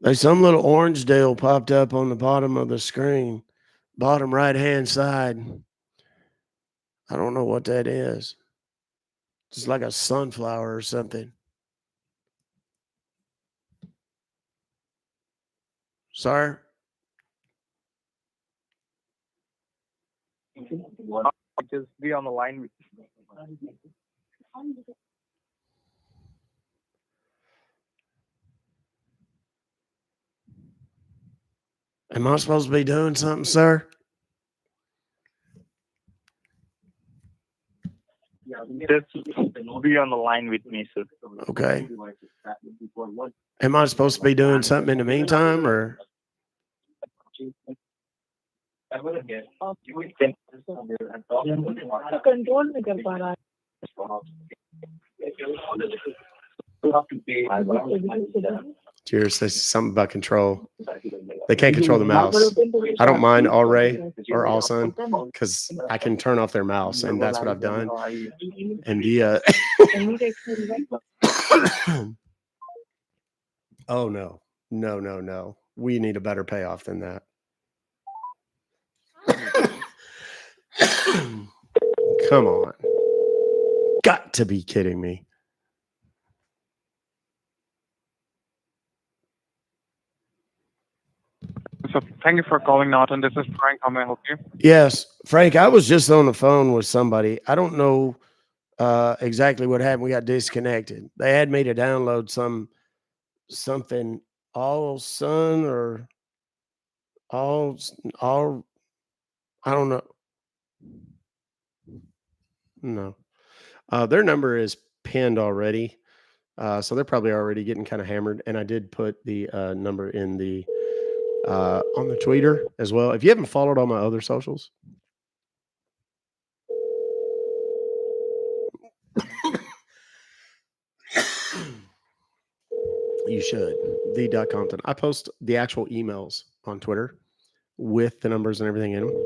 There's some little orange deal popped up on the bottom of the screen, bottom right hand side. I don't know what that is. Just like a sunflower or something. Sir? just be on the line with Am I supposed to be doing something, sir? just be on the line with me, sir. Okay. Am I supposed to be doing something in the meantime, or? Control नहीं कर पा रहा है Cheers. There's something about control. They can't control the mouse. I don't mind All Ray or All Sun because I can turn off their mouse, and that's what I've done. And the oh no, no. We need a better payoff than that. Come on. Got to be kidding me. So thank you for calling Norton. This is Frank. How may I help you? Yes, Frank, I was just on the phone with somebody. I don't know exactly what happened. We got disconnected. They had me to download something all sun or all I don't know. No. Their number is pinned already. So they're probably already getting kind of hammered. And I did put the number in the on the Twitter as well. If you haven't followed all my other socials, you should. The.Compton. I post the actual emails on Twitter with the numbers and everything in them.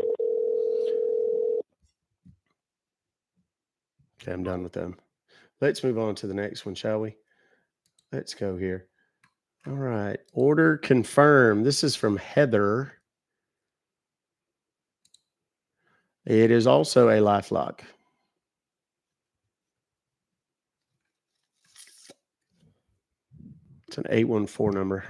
Okay, I'm done with them. Let's move on to the next one, shall we? Let's go here. All right. Order confirmed. This is from Heather. It is also a LifeLock. It's an 814 number.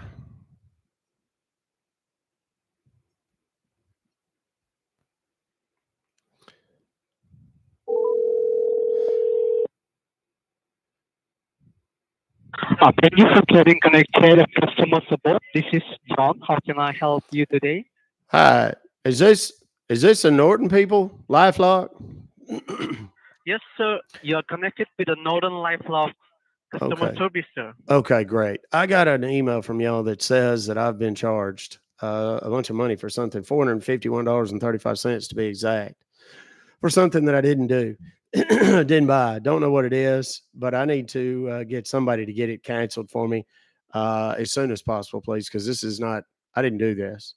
Thank you for getting connected to customer support. This is John. How can I help you today? Hi. Is this a Norton people? LifeLock? Yes, sir. You are connected with the Northern LifeLock customer Okay. service, sir. Okay, great. I got an email from y'all that says that I've been charged a bunch of money for something, $451.35 to be exact, for something that I didn't do, didn't buy. Don't know what it is, but I need to get somebody to get it canceled for me as soon as possible, please, because this is not. I didn't do this.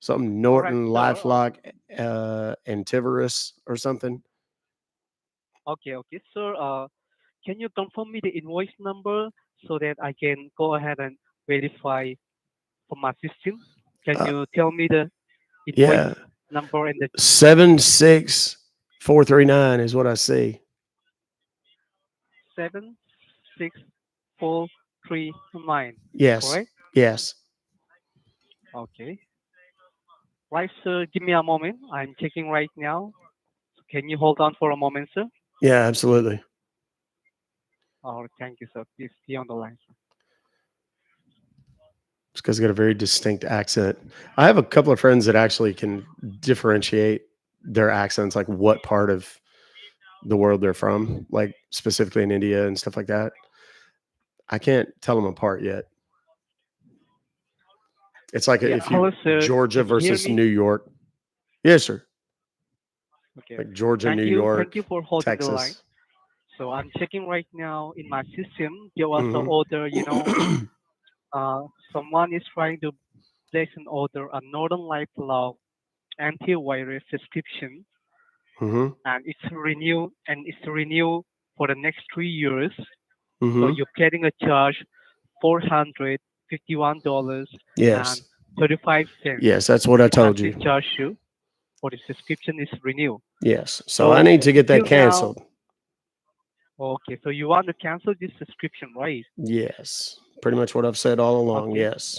Something Norton LifeLock Antivirus or something. Okay, sir. Can you confirm me the invoice number so that I can go ahead and verify for my system? Can you tell me the invoice Yeah, number and the 76439 is what I see. 76439? Yes, Correct? yes. Okay. Right, sir. Give me a moment. I'm checking right now. Can you hold on for a moment, sir? Yeah, absolutely. Oh, thank you, sir. Please stay on the line, sir. This guy's got a very distinct accent. I have a couple of friends that actually can differentiate their accents, like what part of the world they're from, like specifically in India and stuff like that. I can't tell them apart yet. It's like Yeah. if you Hello, sir. Georgia Can you hear versus me? New York. Yes, sir. Okay. Like Georgia, Thank New you. Thank you York, for holding the line. Texas. So I'm checking right now in my system. There was an Mm-hmm. order. Someone is trying to place an order, a Northern Light Law antivirus subscription, Mm-hmm. and it's renew for the next 3 years. So Mm-hmm. you're getting a charge $451 and Yes. 35 cents. Yes, that's what I It has told been you. charged you for the subscription is renewed. Yes. So I So need to get that till now, canceled. okay. So you want to cancel this subscription, right? Yes. Pretty much what I've said all along. Okay. Yes.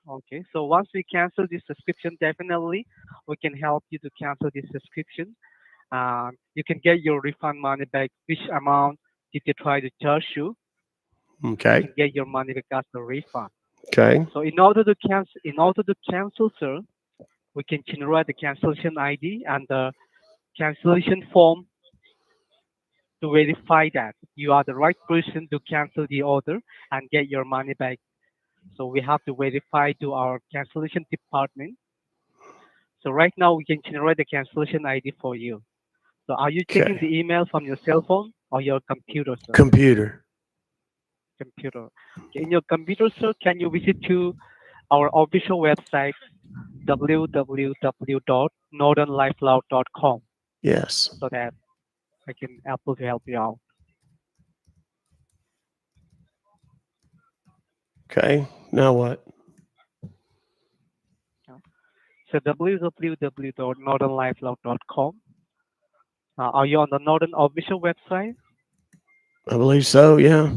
Okay. So once we cancel this subscription, definitely we can help you to cancel this subscription. You can get your refund money back. Which amount did they try to charge you? You Okay. can get your money back as a refund. Okay. So in order to cancel, sir, we can generate the cancellation ID and the cancellation form to verify that you are the right person to cancel the order and get your money back. So we have to verify to our cancellation department. So right now we can generate the cancellation ID for you. So are you checking Okay. the email from your cell phone or your computer, sir? Computer. Computer. Okay, in your computer, sir, can you visit to our official website www.northernlifeloud.com Yes. so that I can able to help you out. Okay. Now what? So www.northernlifeloud.com. Are you on the Northern official website? I believe so. Yeah.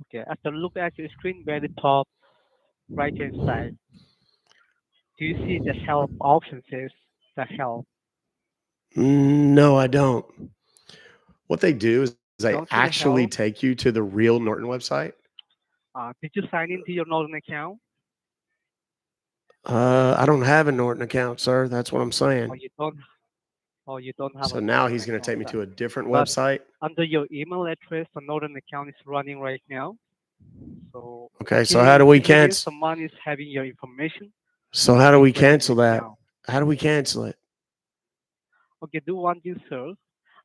Okay. After look at your screen, very top right hand side, do you see the help option says the help? No, I don't. What they do is You they don't see the actually help. take you to the real Norton website. Did you sign into your Northern account? I don't have a Norton account, sir. That's what I'm Or saying. you don't? Or you don't have a So now Northern he's going to account, take me sir? to a different But website. under your email address, the Northern account is running right now. So Okay. So okay, how do in we 2 minutes, cancel? someone is having your information So to how do we reopen your cancel that? account. How do we cancel it? Okay, do one you, sir.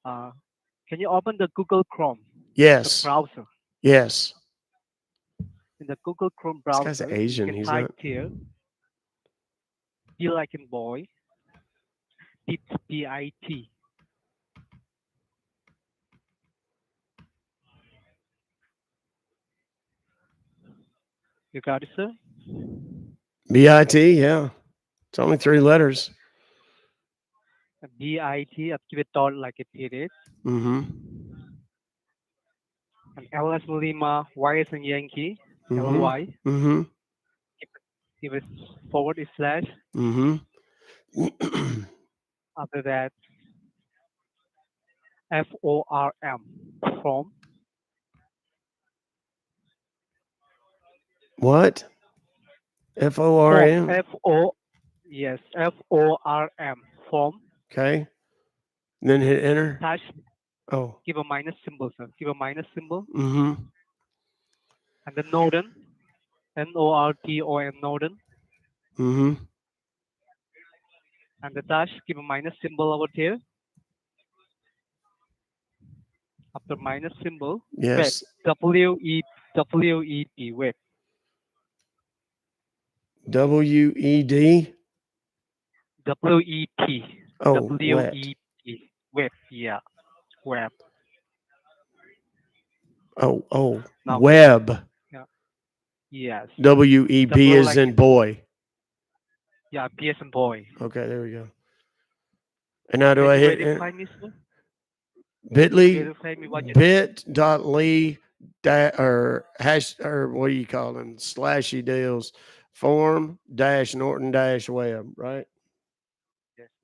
Uh, can you open the Google Chrome, the Yes. browser? Yes. In the Google Chrome This guy's browser, you Asian. can He's type not. here, be like in boy, BIT. You got it, sir? BIT. Yeah. It's only 3 letters. BIT, give it dot like a period. Mm-hmm. And L as Lima, Y as in Yankee, Mm-hmm. LY, Mm-hmm. give it forward slash. Mm-hmm. After that, FORM, from. What? Form, FORM. yes, FORM, form. Okay. Then hit enter. Dash, Oh. give a minus symbol, sir. Give a minus symbol. Mm-hmm. And then Norton, NORTON, Norton. Mm-hmm. And the dash, give a minus symbol over here. After minus symbol, web, Yes. WEB, web. WED. WEP, Oh, wet. WEP, web, yeah, web. Oh, Now, web. yeah, yes. WEB W is like in in, boy. yeah, PS and boy. Okay, there we go. And now do Can I you hit verify me, sir? Can you bit.ly verify me what you bit.ly or hash or what do you call them? Slashy deals form dash Norton dash web, right?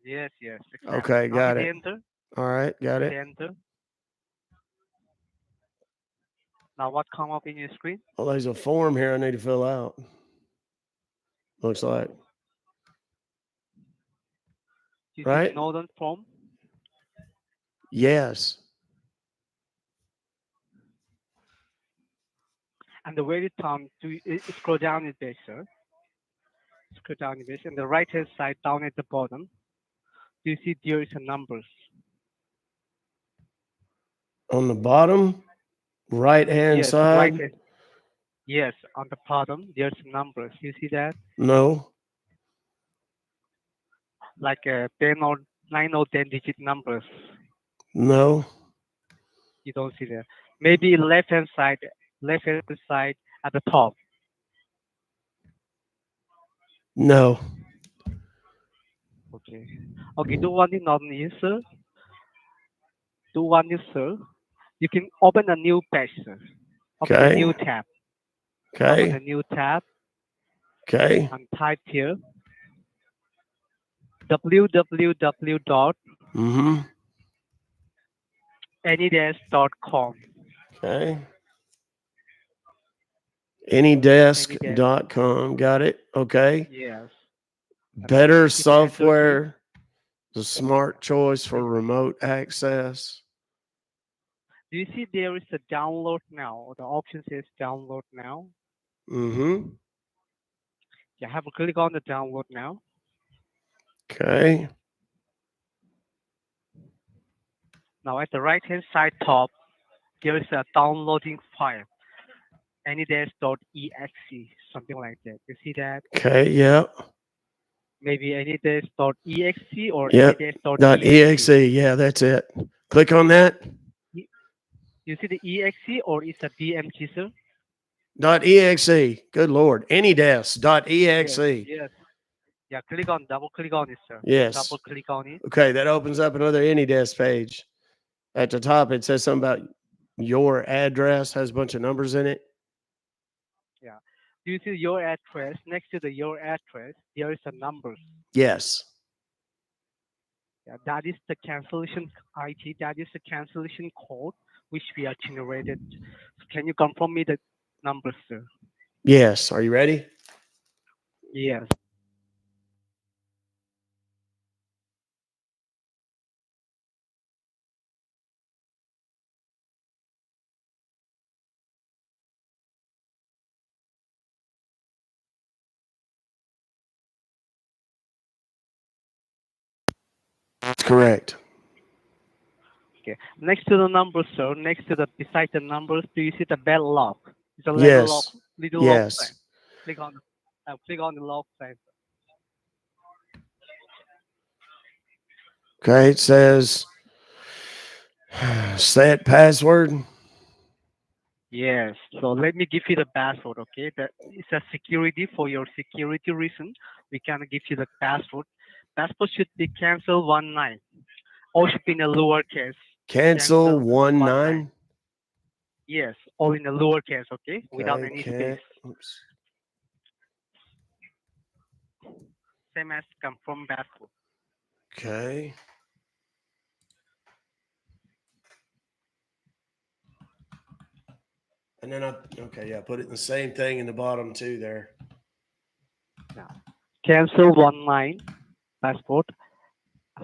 yes, exactly. Okay, Now got hit it. enter, All right, got hit it. enter. Now what come up in your screen? Well, there's a form here I need to fill out. Looks like. You see the right? northern form, Yes. and the very top, scroll down a bit, sir. Scroll down a bit, and the right hand side down at the bottom, do you see there is a numbers? On the bottom right hand Yes, right side? hand. Yes, on the bottom there's numbers. You see that? No. Like a 10 or 9 or 10 digit numbers. No. You don't see that. Maybe left hand side at the top. No. Okay. Okay, do one thing on you, sir. Do one thing, sir. You can open a new page, sir. Open a Okay. new tab. Open Okay. a new tab Okay. and type here www.anydesk.com. Okay. Anydesk. Anydesk.com. Got it. Okay. Yes. And Better hit the enter key. software. The smart choice for remote access. Do you see there is a download now? The option says download now. Mm-hmm. You have to click on the download now. Okay. Now at the right hand side top, there is a downloading file. Anydesk.exe, something like that. You see that? Okay. Yep. Maybe anydesk.exe or Yep. Dot anydesk.exe. .exe. Yeah, that's it. Click on that. You see the exe or it's a DMG, sir? Dot .exe. Good Lord. Anydesk. Dot Yes, .exe. yes. Yeah, double click on it, sir. Yes. Double click on it. Okay, that opens up another AnyDesk page. At the top, it says something about your address, has a bunch of numbers in it. Yeah. Do you see your address? Next to the your address, there is a number. Yes. Yeah, that is the cancellation ID. That is the cancellation code which we are generated. So can you confirm me the number, sir? Yes. Are you ready? Yes. That's correct. Okay. Next to the numbers, sir. Next to the beside the numbers, do you see the bell lock? It's a Yes. little lock sign. Yes. Click on the lock sign. Okay. It says set password. Yes. So let me give you the password. Okay. That is a security for your security reason. We can give you the password. Password should be cancel 19. All should be in a lowercase. Cancel Cancel 19. 19. Yes, all in a lowercase, okay? Without Okay. any Can't. space. Oops. Same as confirm password. Okay. And then okay, yeah, put it in the same thing in the bottom too there. Now, cancel 19 passport.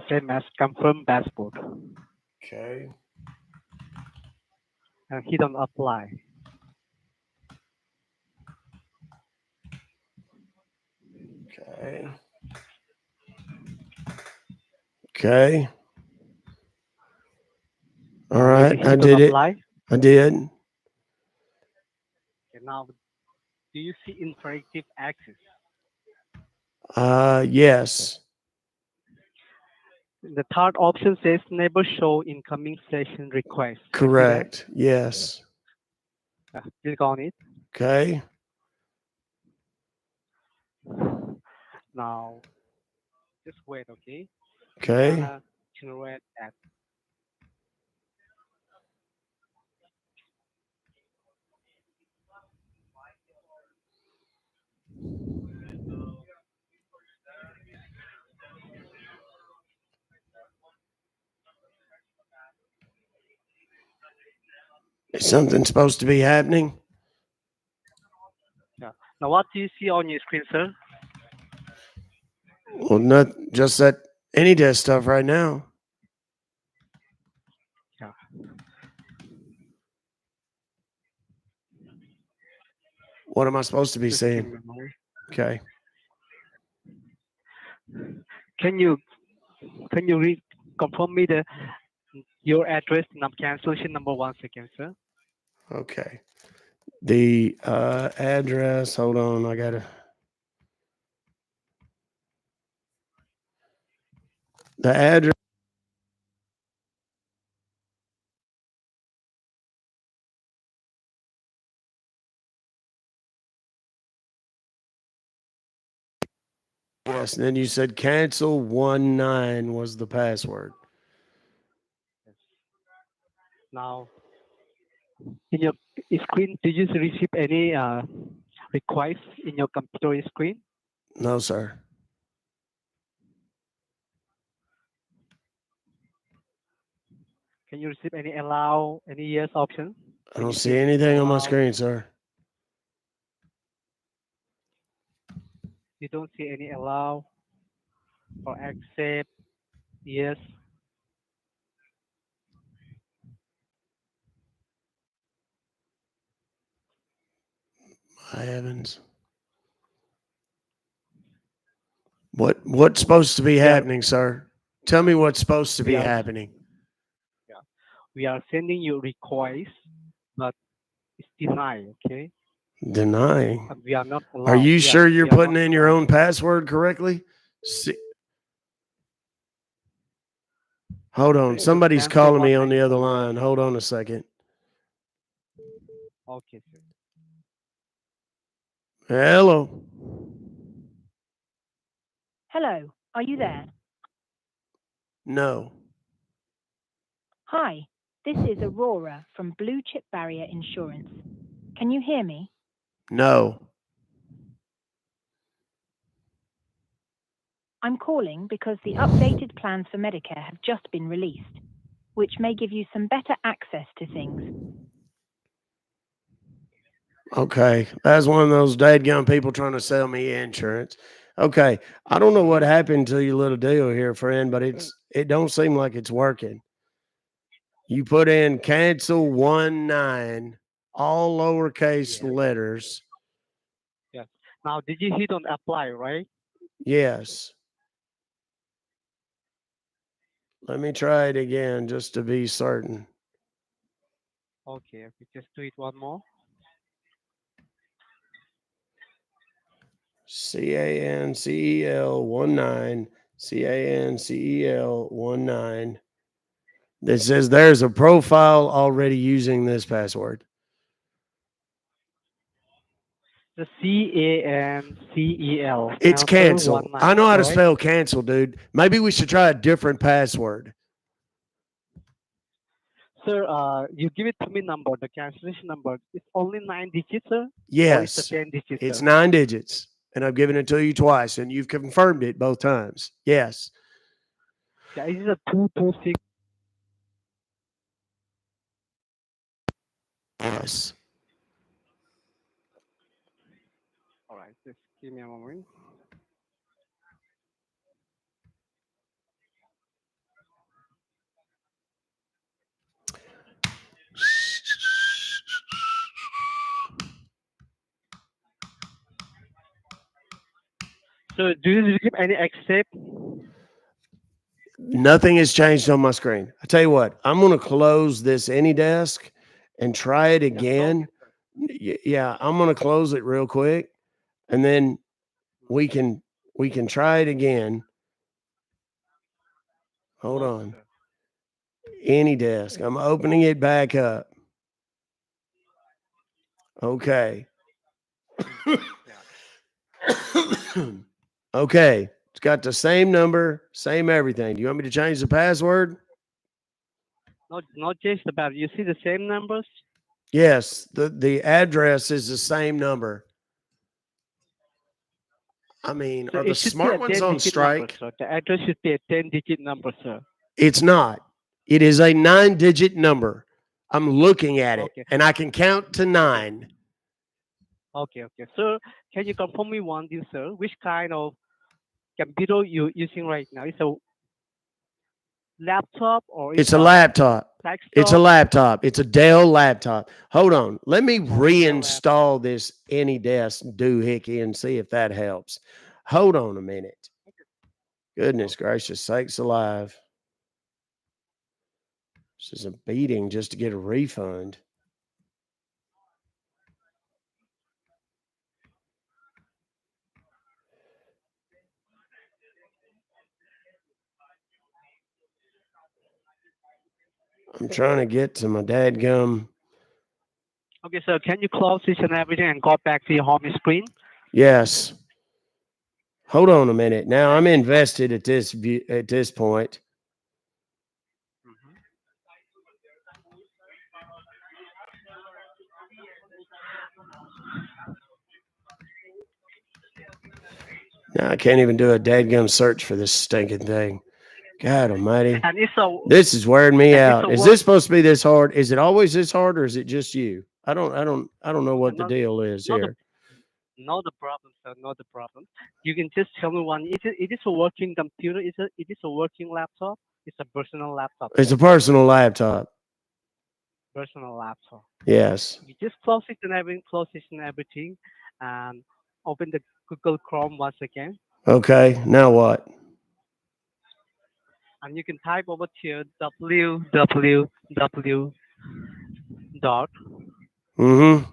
Same as confirm passport. Okay. And hit on apply. Okay. Okay. All right. I did it. Apply. I did. Okay, now, do you see interactive access? Yes. The third option says never show incoming session request. Correct. Yes. Click on it. Okay. Now, just wait, okay? Okay. I'm gonna generate that. Is something supposed to be happening? Yeah. Now, what do you see on your screen, sir? Well, not just that Any desk stuff right now. Yeah. What am I supposed to be Just give saying? me a moment. Okay. Can you confirm me your address cancellation number 1 second, sir? Okay. The address. Hold on. I gotta. The address. Yes. And then you said cancel 19 was the password. Now, in your screen, did you receive any request in your computer screen? No, sir. Can you receive any allow, any yes option? I don't see anything on my screen, sir. You don't see any allow or accept, yes. My heavens. What's supposed to be happening, sir? Tell me what's supposed to be happening. Yeah, we are sending you request, but it's denied. Okay. Denying. And we are not allowed. Are you Yeah, sure you're we are putting not in your allowed. own password correctly? See, hold on. Just Somebody's cancel calling me 19 on the other for you. line. Hold on a second. Okay, sir. Hello. Hello, are you there? No. Hi, this is Aurora from Blue Chip Barrier Insurance. Can you hear me? No. I'm calling because the updated plans for Medicare have just been released, which may give you some better access to things. Okay. That's one of those dadgum people trying to sell me insurance. Okay. I don't know what happened to your little deal here, friend, but it don't seem like it's working. You put in cancel 19, all lowercase letters. Yes. Now, did you hit on apply, right? Yes. Let me try it again just to be certain. Okay, just do it one more. CANCEL 19, CANCEL 19. That says there's a profile already using this password. The CANCEL. It's cancel. 19, I know how to correct? spell cancel, dude. Maybe we should try a different password. Sir, you give it to me number, the cancellation number. It's only 9 digits, sir? Or it's Yes, 10 digits, it's sir? 9 digits, and I've given it to you twice, and you've confirmed it both times. Yes. Yeah, it is a 226. Yes. All right, just give me a moment. So, do you receive any accept? Nothing has changed on my screen. I tell you what, I'm going to close this AnyDesk and try it again. Yeah, I'm going to close it real quick, and then we can try it again. Hold on. AnyDesk. I'm opening it back up. Okay. Okay. It's got the same number, same everything. Do you want me to change the password? Not just about. You see the same numbers? Yes. The address is the same number. I mean, So are the it should be a smart ones on 10-digit number, strike? sir. The address should be a 10-digit number, sir. It's not. It is a 9-digit number. I'm looking at it, Okay. and I can count to 9. Okay. Sir, can you confirm me one thing, sir? Which kind of computer you using right now? It's a laptop or It's a laptop. It's a desktop? laptop. It's a Dell laptop. Hold on. Let me Oh, Dell laptop. reinstall this AnyDesk doohickey and see if that helps. Hold on a minute. Goodness gracious sakes alive. This is a beating just to get a refund. I'm trying to get to my dadgum. Okay, so can you close this and everything and go back to your home screen? Yes. Hold on a minute. Now I'm invested at this point. Now I can't even do a dadgum search for this stinking thing. God almighty. And it's a This is wearing me and it's a out. Is work. this supposed to be this hard? Is it always this hard or is it just you? I don't know what the Not deal is not the here. not the problem, sir. Not the problem. You can just tell me one. It is a working computer. It is a working laptop. It's a personal laptop, It's sir. a personal laptop. Personal laptop. Yes. You just close it and everything, and open the Google Chrome once again, Okay. Now what? and you can type over here www dot Mm-hmm.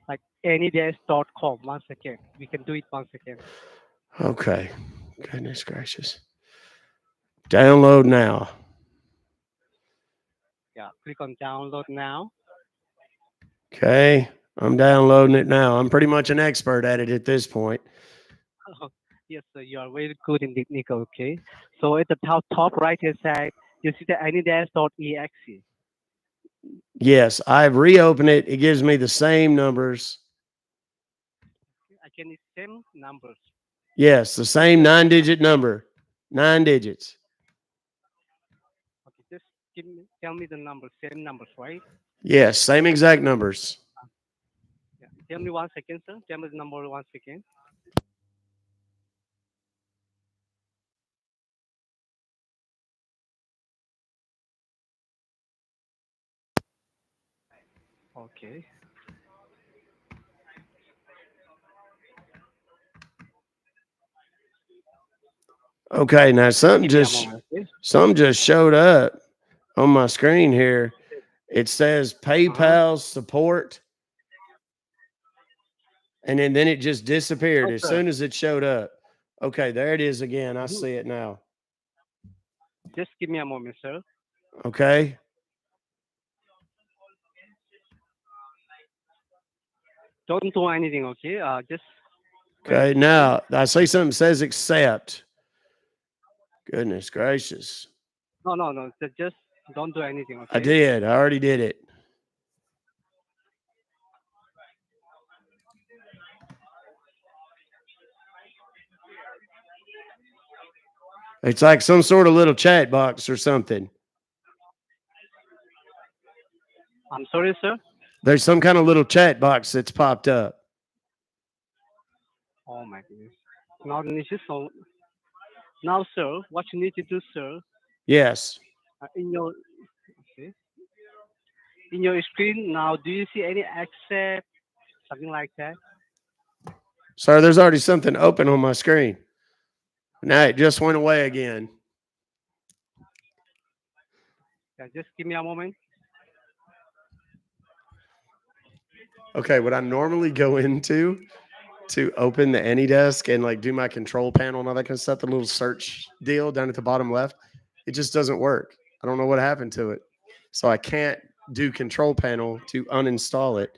like anydays.com once again. We can do it once again. Okay. Goodness gracious. Download now. Yeah, click on download now. Okay. I'm downloading it now. I'm pretty much an expert at it at this point. Yes, sir, you are very good in technical. Okay, so at the top right hand side, you see the anydays.exe. Yes, I've reopened it. It gives me the same numbers. Again, it's same numbers. Yes, the same The same number. 9-digit number. 9 digits. Okay, just tell me the numbers, same numbers, right? Yes, same exact numbers. Yeah. Tell me 1 second, sir. Tell me the number once again. Okay. Okay, now Give me a moment, okay? something just showed up on my screen here. It says Uh-huh. PayPal support, and then it just disappeared as Okay. soon as it showed up. Okay, there it is again. I Mhm. see it now. Just give me a moment, sir. Okay. Don't do anything, okay? Just wait, Okay, okay? now I see something says accept. Goodness gracious. No, no, no. Just don't do anything, I okay? did. I already did it. It's like some sort of little chat box or something. I'm sorry, sir. There's some kind of little chat box that's popped up. Oh my goodness. Now the issue. So now, sir, what you need to do, sir, Yes. in your okay, in your screen now, do you see any accept something like that? Sorry, there's already something open on my screen. Now it just went away again. Yeah, just give me a moment. Okay, what I normally go into to open the AnyDesk and like do my control panel and all that kind of stuff, the little search deal down at the bottom left, it just doesn't work. I don't know what happened to it. So I can't do control panel to uninstall it.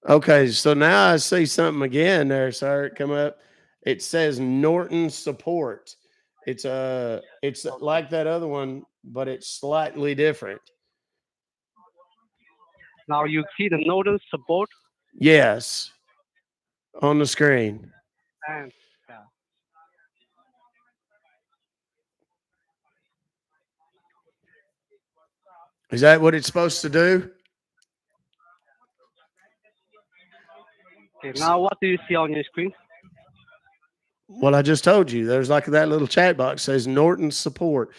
Okay, so now I see something again there, sir. Come up. It says Norton support. It's like that other one, but it's slightly different. Now you see the nodal support Yes, on the screen. and yeah. Is that what it's supposed to do? Okay, now what do you see on your screen? Well, I just told you. There's like that little chat box says Norton support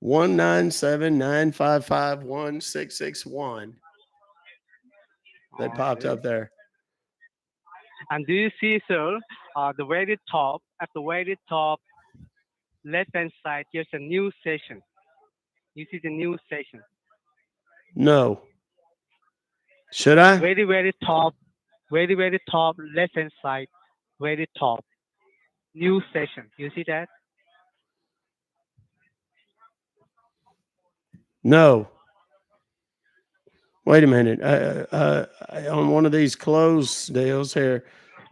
197-955-1661. That popped Okay. up there. And do you see, sir, the very top, at the very top left-hand side, here's a new session. You see the new session. No. Should I? Very top, left-hand side, very top, new session. You see that? No. Wait a minute. On one of these closed deals here.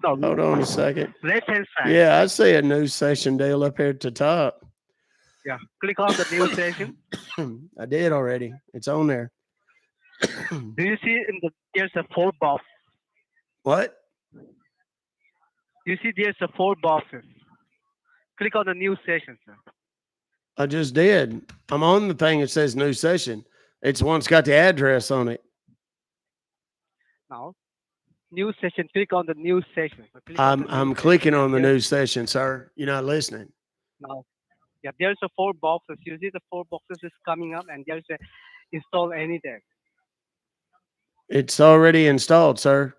No. Hold on a second. Left-hand side. Yeah, I see a new session deal up here at the top. Yeah. Click on the new session. I did already. It's on there. Do you see there's a 4 box? What? You see there's a 4 boxes. Click on the new session, sir. I just did. I'm on the thing that says new session. It's the one that's got the address on it. Now, new session. Click on the new session. So click on the new I'm session, clicking on the and new session, sir. You're not listening. now, yeah, there's a 4 boxes. You see the 4 boxes is coming up, and there's a install any there. It's already installed, sir.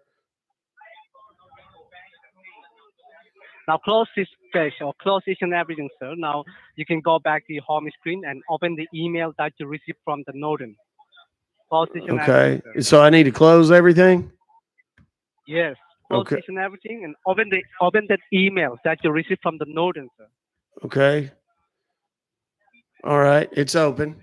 Now close this page or close each and everything, sir. Now you can go back to your home screen and open the email that you received from the Norton. Close each and Okay. everything, sir. So I need to close everything? Yes. Close Okay. each and everything and open that email that you received from the Norton, sir. Okay. All right. It's open.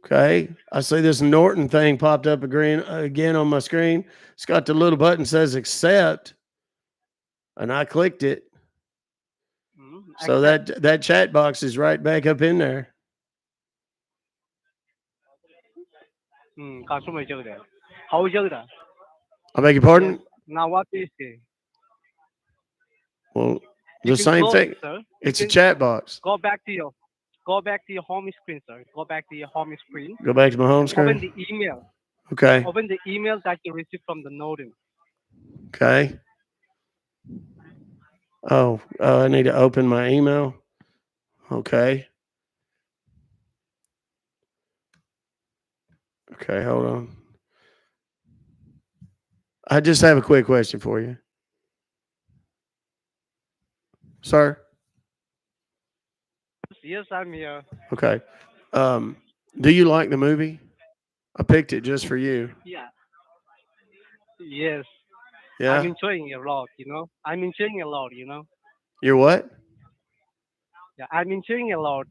Okay. I see this Norton thing popped up again on my screen. It's got the little button says accept. And I clicked it. So that chat box is right back up in there. Customer is there. How is there? I beg your pardon? Yes. Now what do you see? Well, You the can same close thing. it, sir. You It's a can chat box. Go back to your home screen, sir. Go back to your home screen. Go back to my home and Open screen. the email. Okay. Open the email that you received from the Norton. Okay. Oh, I need to open my email. Okay. Okay, hold on. I just have a quick question for you. Sir? Yes, I'm here. Okay. Do you like the movie? I picked it just for you. Yeah. Yes. Yeah? I'm enjoying a lot, I'm enjoying a lot, You're what? Yeah, I'm enjoying a lot.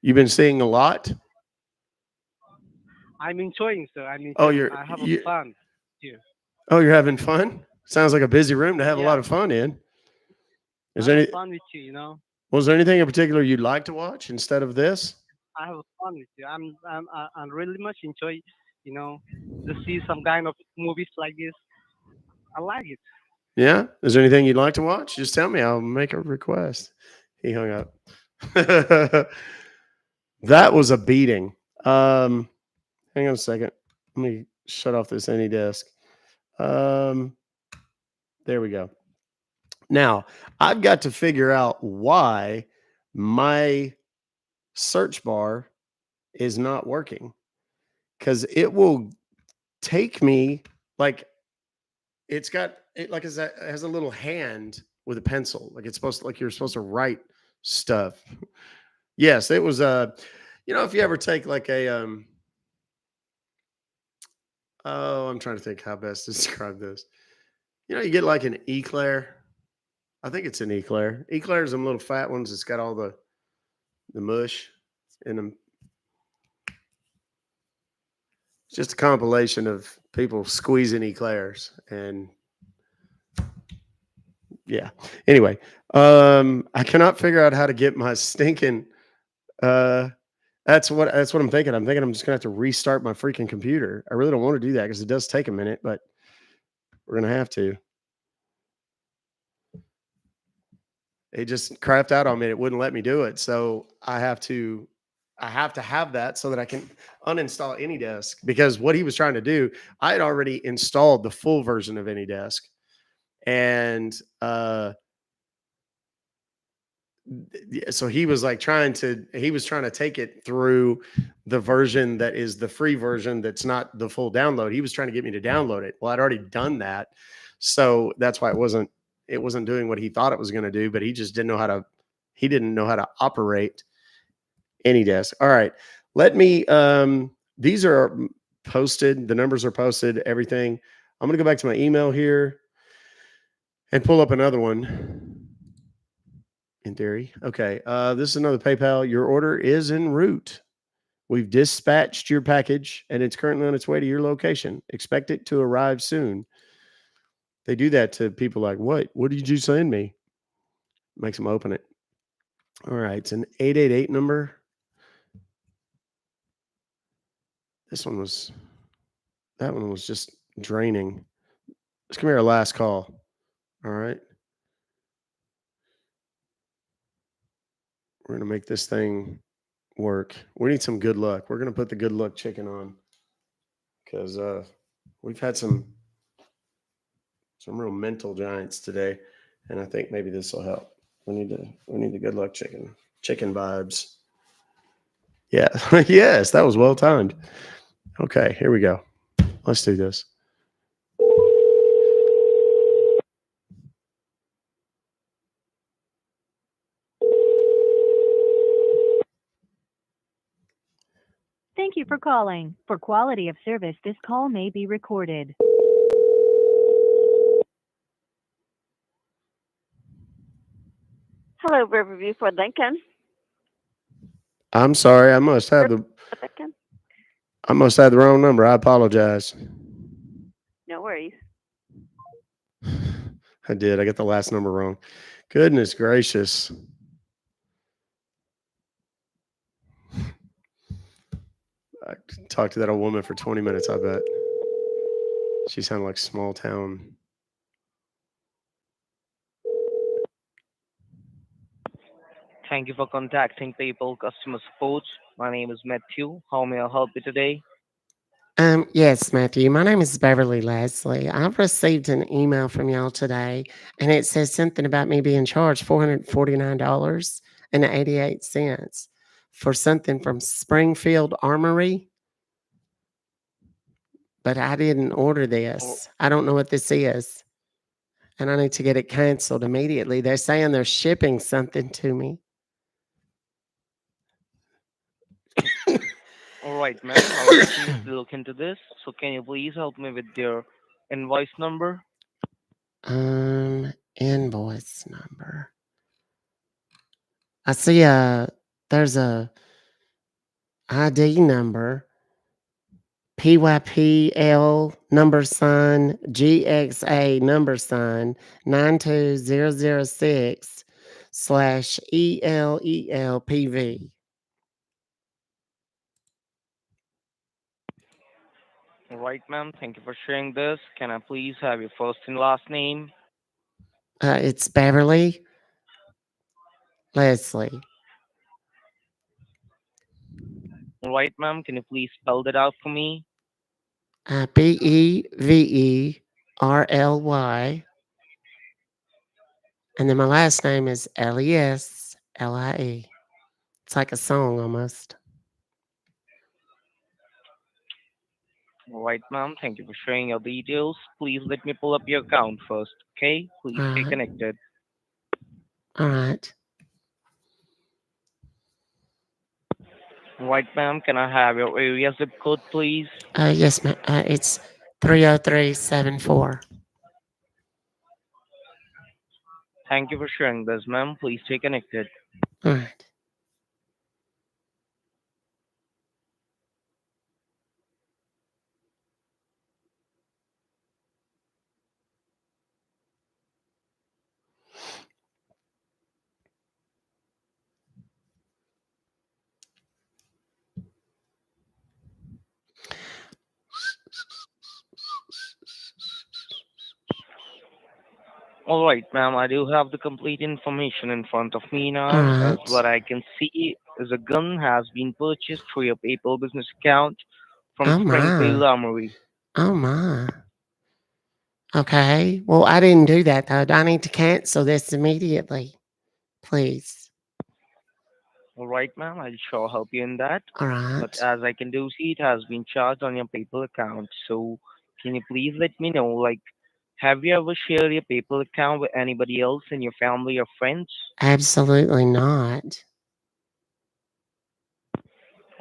You've been seeing a lot? I'm enjoying, sir. I'm Oh, enjoying. I have a fun too. Oh, you're having fun? Sounds like a busy room to have a lot Yeah. of fun in. Is I there have any, fun with you, was there anything in particular you'd like to watch instead of this? I have fun with you. I really much enjoy, to see some kind of movies like this. I like it. Yeah? Is there anything you'd like to watch? Just tell me. I'll make a request. He hung up. That was a beating. Hang on a second. Let me shut off this AnyDesk. There we go. Now, I've got to figure out why my search bar is not working, because it will take me like it's got it like it has a little hand with a pencil, like it's supposed to, like you're supposed to write stuff. Yes, it was if you ever take like a I'm trying to think how best to describe this. You get like an eclair. I think it's an eclair. Eclairs, them little fat ones. It's got all the mush in them. It's just a compilation of people squeezing eclairs, and yeah. Anyway, I cannot figure out how to get my stinking. That's what I'm thinking. I'm thinking I'm just gonna have to restart my freaking computer. I really don't want to do that because it does take a minute, but we're gonna have to. It just crapped out on me. It wouldn't let me do it, so I have to I have to have that so that I can uninstall AnyDesk, because what he was trying to do, I had already installed the full version of AnyDesk, and so he was like trying to take it through the version that is the free version that's not the full download. He was trying to get me to download it. Well, I'd already done that, so that's why it wasn't doing what he thought it was going to do. But he just didn't know how to operate AnyDesk. All right, let me. These are posted. The numbers are posted. Everything. I'm going to go back to my email here and pull up another one. In theory. Okay. This is another PayPal. Your order is en route. We've dispatched your package and it's currently on its way to your location. Expect it to arrive soon. They do that to people like, what? What did you send me? Makes them open it. All right. It's an 888 number. That one was just draining. This can be our last call. All right. We're going to make this thing work. We need some good luck. We're going to put the good luck chicken on because we've had some real mental giants today, and I think maybe this will help. We need the good luck chicken vibes. Yeah. Yes, that was well timed. Okay, here we go. Let's do this. Thank you for calling. For quality of service, this call may be recorded. Hello, Riverview for Lincoln. I'm sorry. I must have the wrong number. I apologize. No worries. I did. I got the last number wrong. Goodness gracious. I talked to that old woman for 20 minutes, I bet. She sounded like small town. Thank you for contacting PayPal customer support. My name is Matthew. How may I help you today? Yes, Matthew. My name is Beverly Leslie. I've received an email from y'all today, and it says something about me being charged $449.88 for something from Springfield Armory. But I didn't order this. I don't know what this is, and I need to get it canceled immediately. They're saying they're shipping something to me. All right, ma'am. I'll definitely look into this. So can you please help me with your invoice number? Invoice number. I see there's a ID number. PYPL number sign GXA number sign 92006 slash ELELPV. All right, ma'am. Thank you for sharing this. Can I please have your first and last name? It's Beverly Leslie. All right, ma'am. Can you please spell that out for me? BEVERLY. And then my last name is LESLIE. It's like a song almost. All right, ma'am. Thank you for sharing your details. Please let me pull up your account first, okay? Please stay Alright. connected. All right. All right, ma'am. Can I have your area zip code, please? Yes, ma'am. It's 30374. Thank you for sharing this, ma'am. Please stay connected. All right. All right, ma'am. I do have the complete information in front of me All now. As right. what I can see is a gun has been purchased through your PayPal business account from Oh Springfield my. Armory. Oh my. Okay. Well, I didn't do that though. I need to cancel this immediately, please. All right, ma'am. I'll sure help you in that. All But right. as I can do see, it has been charged on your PayPal account. So can you please let me know, like, have you ever shared your PayPal account with anybody else in your family or friends? Absolutely not.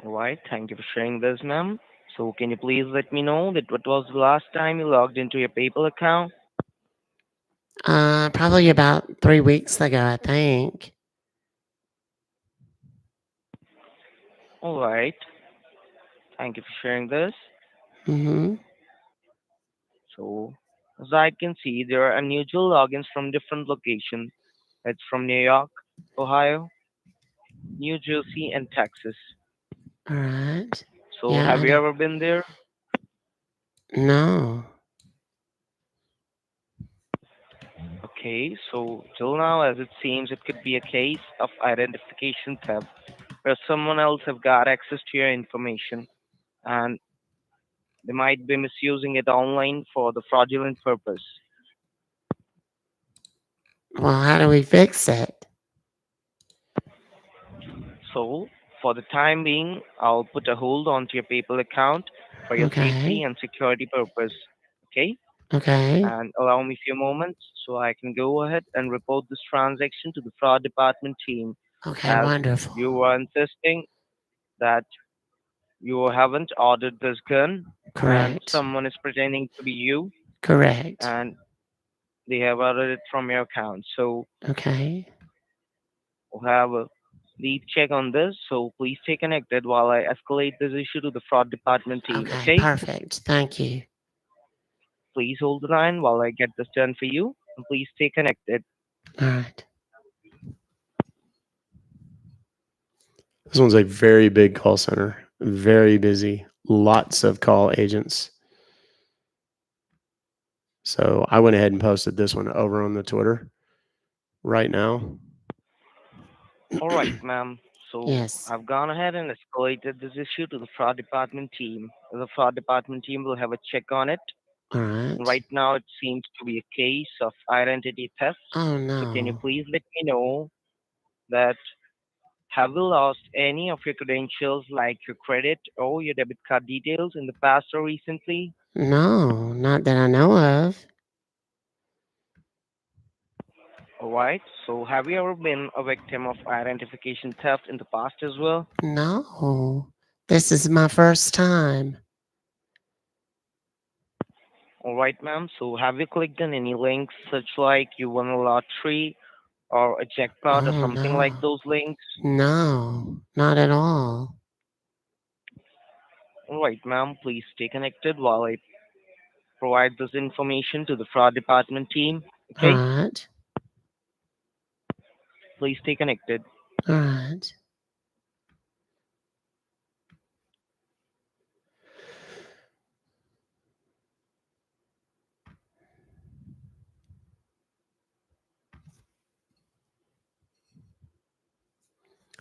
All right. Thank you for sharing this, ma'am. So can you please let me know that what was the last time you logged into your PayPal account? Probably about 3 weeks ago, I think. All right. Thank you for sharing this. Mm-hmm. So, as I can see, there are unusual logins from different locations. It's from New York, Ohio, New Jersey, and Texas. All right. So, Yeah, have I you know. ever been there? No. Okay, so till now, as it seems, it could be a case of identification theft where someone else have got access to your information and they might be misusing it online for the fraudulent purpose. Well, how do we fix it? So, for the time being, I'll put a hold onto your PayPal account for your safety Okay. and security purpose. Okay? Okay. And allow me a few moments so I can go ahead and report this transaction to the fraud department team Okay, as wonderful. you were insisting that you haven't ordered this gun and Correct. someone is pretending to be you Correct. and they have ordered it from your account. So Okay. we'll have a lead check on this. So please stay connected while I escalate this issue to the fraud department team. Okay, Okay? perfect. Thank you. Please hold the line while I get this done for you. And please stay connected. All right. This one's a very big call center, very busy, lots of call agents. So I went ahead and posted this one over on the Twitter right now. All right, ma'am. So Yes. I've gone ahead and escalated this issue to the fraud department team. The fraud department team will have a check on it. All right. Right now, it seems to be a case of identity theft. Oh So can you no. please let me know that have you lost any of your credentials like your credit or your debit card details in the past or recently? No, not that I know of. All right. So have you ever been a victim of identification theft in the past as well? No. This is my first time. All right, ma'am. So have you clicked on any links such like you won a lottery or a jackpot or Oh something like no. those links? No, not at all. All right, ma'am. Please stay connected while I provide this information to the fraud department team. All Okay? right. Please stay connected. All right.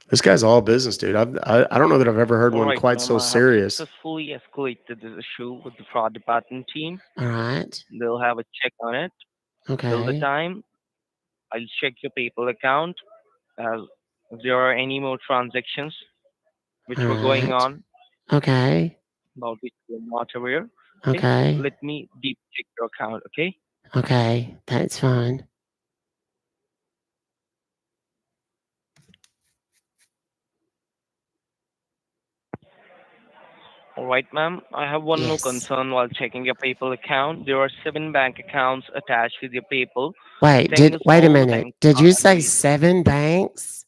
This guy's all business, dude. I don't know that I've ever heard All one right, quite ma'am. so I have serious. successfully escalated this issue with the fraud department team. All right. They'll have a check on it. Till the Okay. time, I'll check your PayPal account as if there are any more transactions which All were going right. on Okay. about which you're not aware. Okay, Okay. let me deep check your account. Okay. Okay. That's fine. All right, ma'am. I have one more Yes. concern while checking your PayPal account. There are 7 bank accounts attached with your PayPal, saying as Wait a all the minute. banks Did are you say unavailable. 7 banks?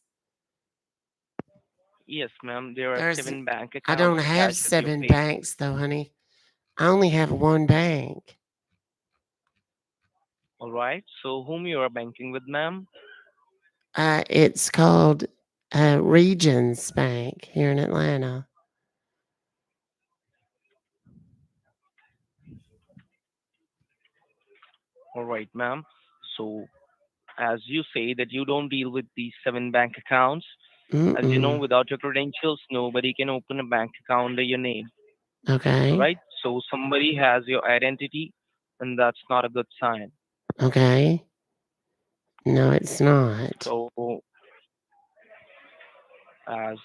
Yes, ma'am. There are There's 7 bank I accounts don't have attached with your 7 PayPal. banks though, honey. I only have one bank. All right. So whom you are banking with, ma'am? It's called Regions Bank here in Atlanta. All right, ma'am. So, as you say that you don't deal with these 7 bank accounts, as you know, Mm-mm. without your credentials, nobody can open a bank account under your name. Okay. Right? So somebody has your identity, and that's not a good sign. Okay. No, it's not. So, as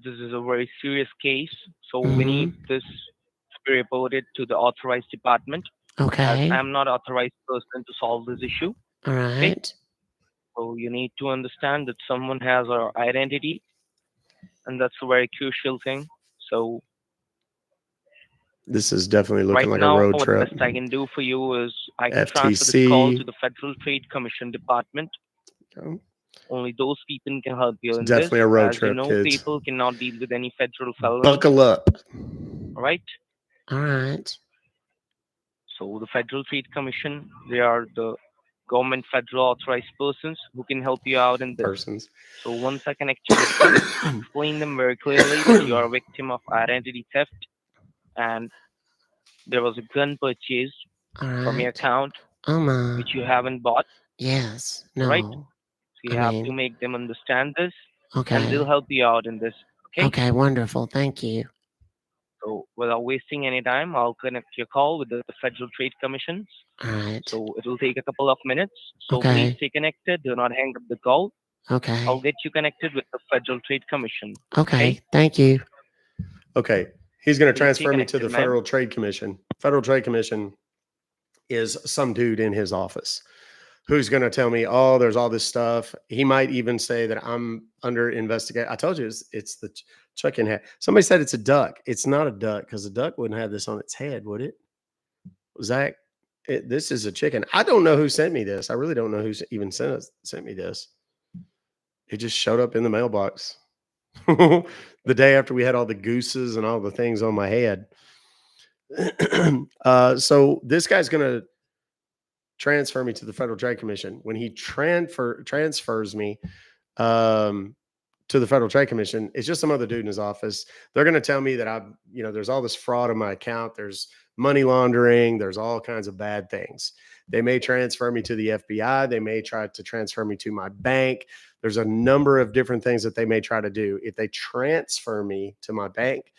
this is a very serious case, so we Mm-hmm. need this to be reported to the authorized department, as Okay. I'm not authorized person to solve this issue. All Okay? right. So you need to understand that someone has our identity, and that's a very crucial thing. So This is definitely looking right like a now, road what the trip. best I can do for you is I can transfer this call to FTC. the Federal Trade Commission department. Okay. Only those people can help you It's in this. definitely a road As you trip, know, kids. people cannot deal with any federal felony. Buckle up. All right? All right. So the Federal Trade Commission, they are the government federal authorized persons who can help you out in this. Persons. So once I connect you with them, explain them very clearly that you are a victim of identity theft and there was a gun purchased All from your right. account Oh my. which you haven't bought, Yes. right? No. So I you have to mean, make them understand this and they'll okay. help you out in this. Okay? Okay. Wonderful. Thank you. So without wasting any time, I'll connect your call with the Federal Trade Commission. All right. So it will take a couple of minutes. So please Okay. stay connected. Do not hang up the call. I'll Okay. get you connected with the Federal Trade Commission. Okay? Okay. Thank you. Okay. He's going to Please stay transfer me to connected, the ma'am. Federal Trade Commission. Federal Trade Commission is some dude in his office who's going to tell me, oh, there's all this stuff. He might even say that I'm under investigation. I told you it's the chicken head. Somebody said it's a duck. It's not a duck because a duck wouldn't have this on its head, would it? Zach, this is a chicken. I don't know who sent me this. I really don't know who even sent me this. It just showed up in the mailbox the day after we had all the gooses and all the things on my head. So this guy's going to transfer me to the Federal Trade Commission. When he transfers me to the Federal Trade Commission, it's just some other dude in his office. They're going to tell me that there's all this fraud on my account. There's money laundering. There's all kinds of bad things. They may transfer me to the FBI. They may try to transfer me to my bank. There's a number of different things that they may try to do. If they transfer me to my bank,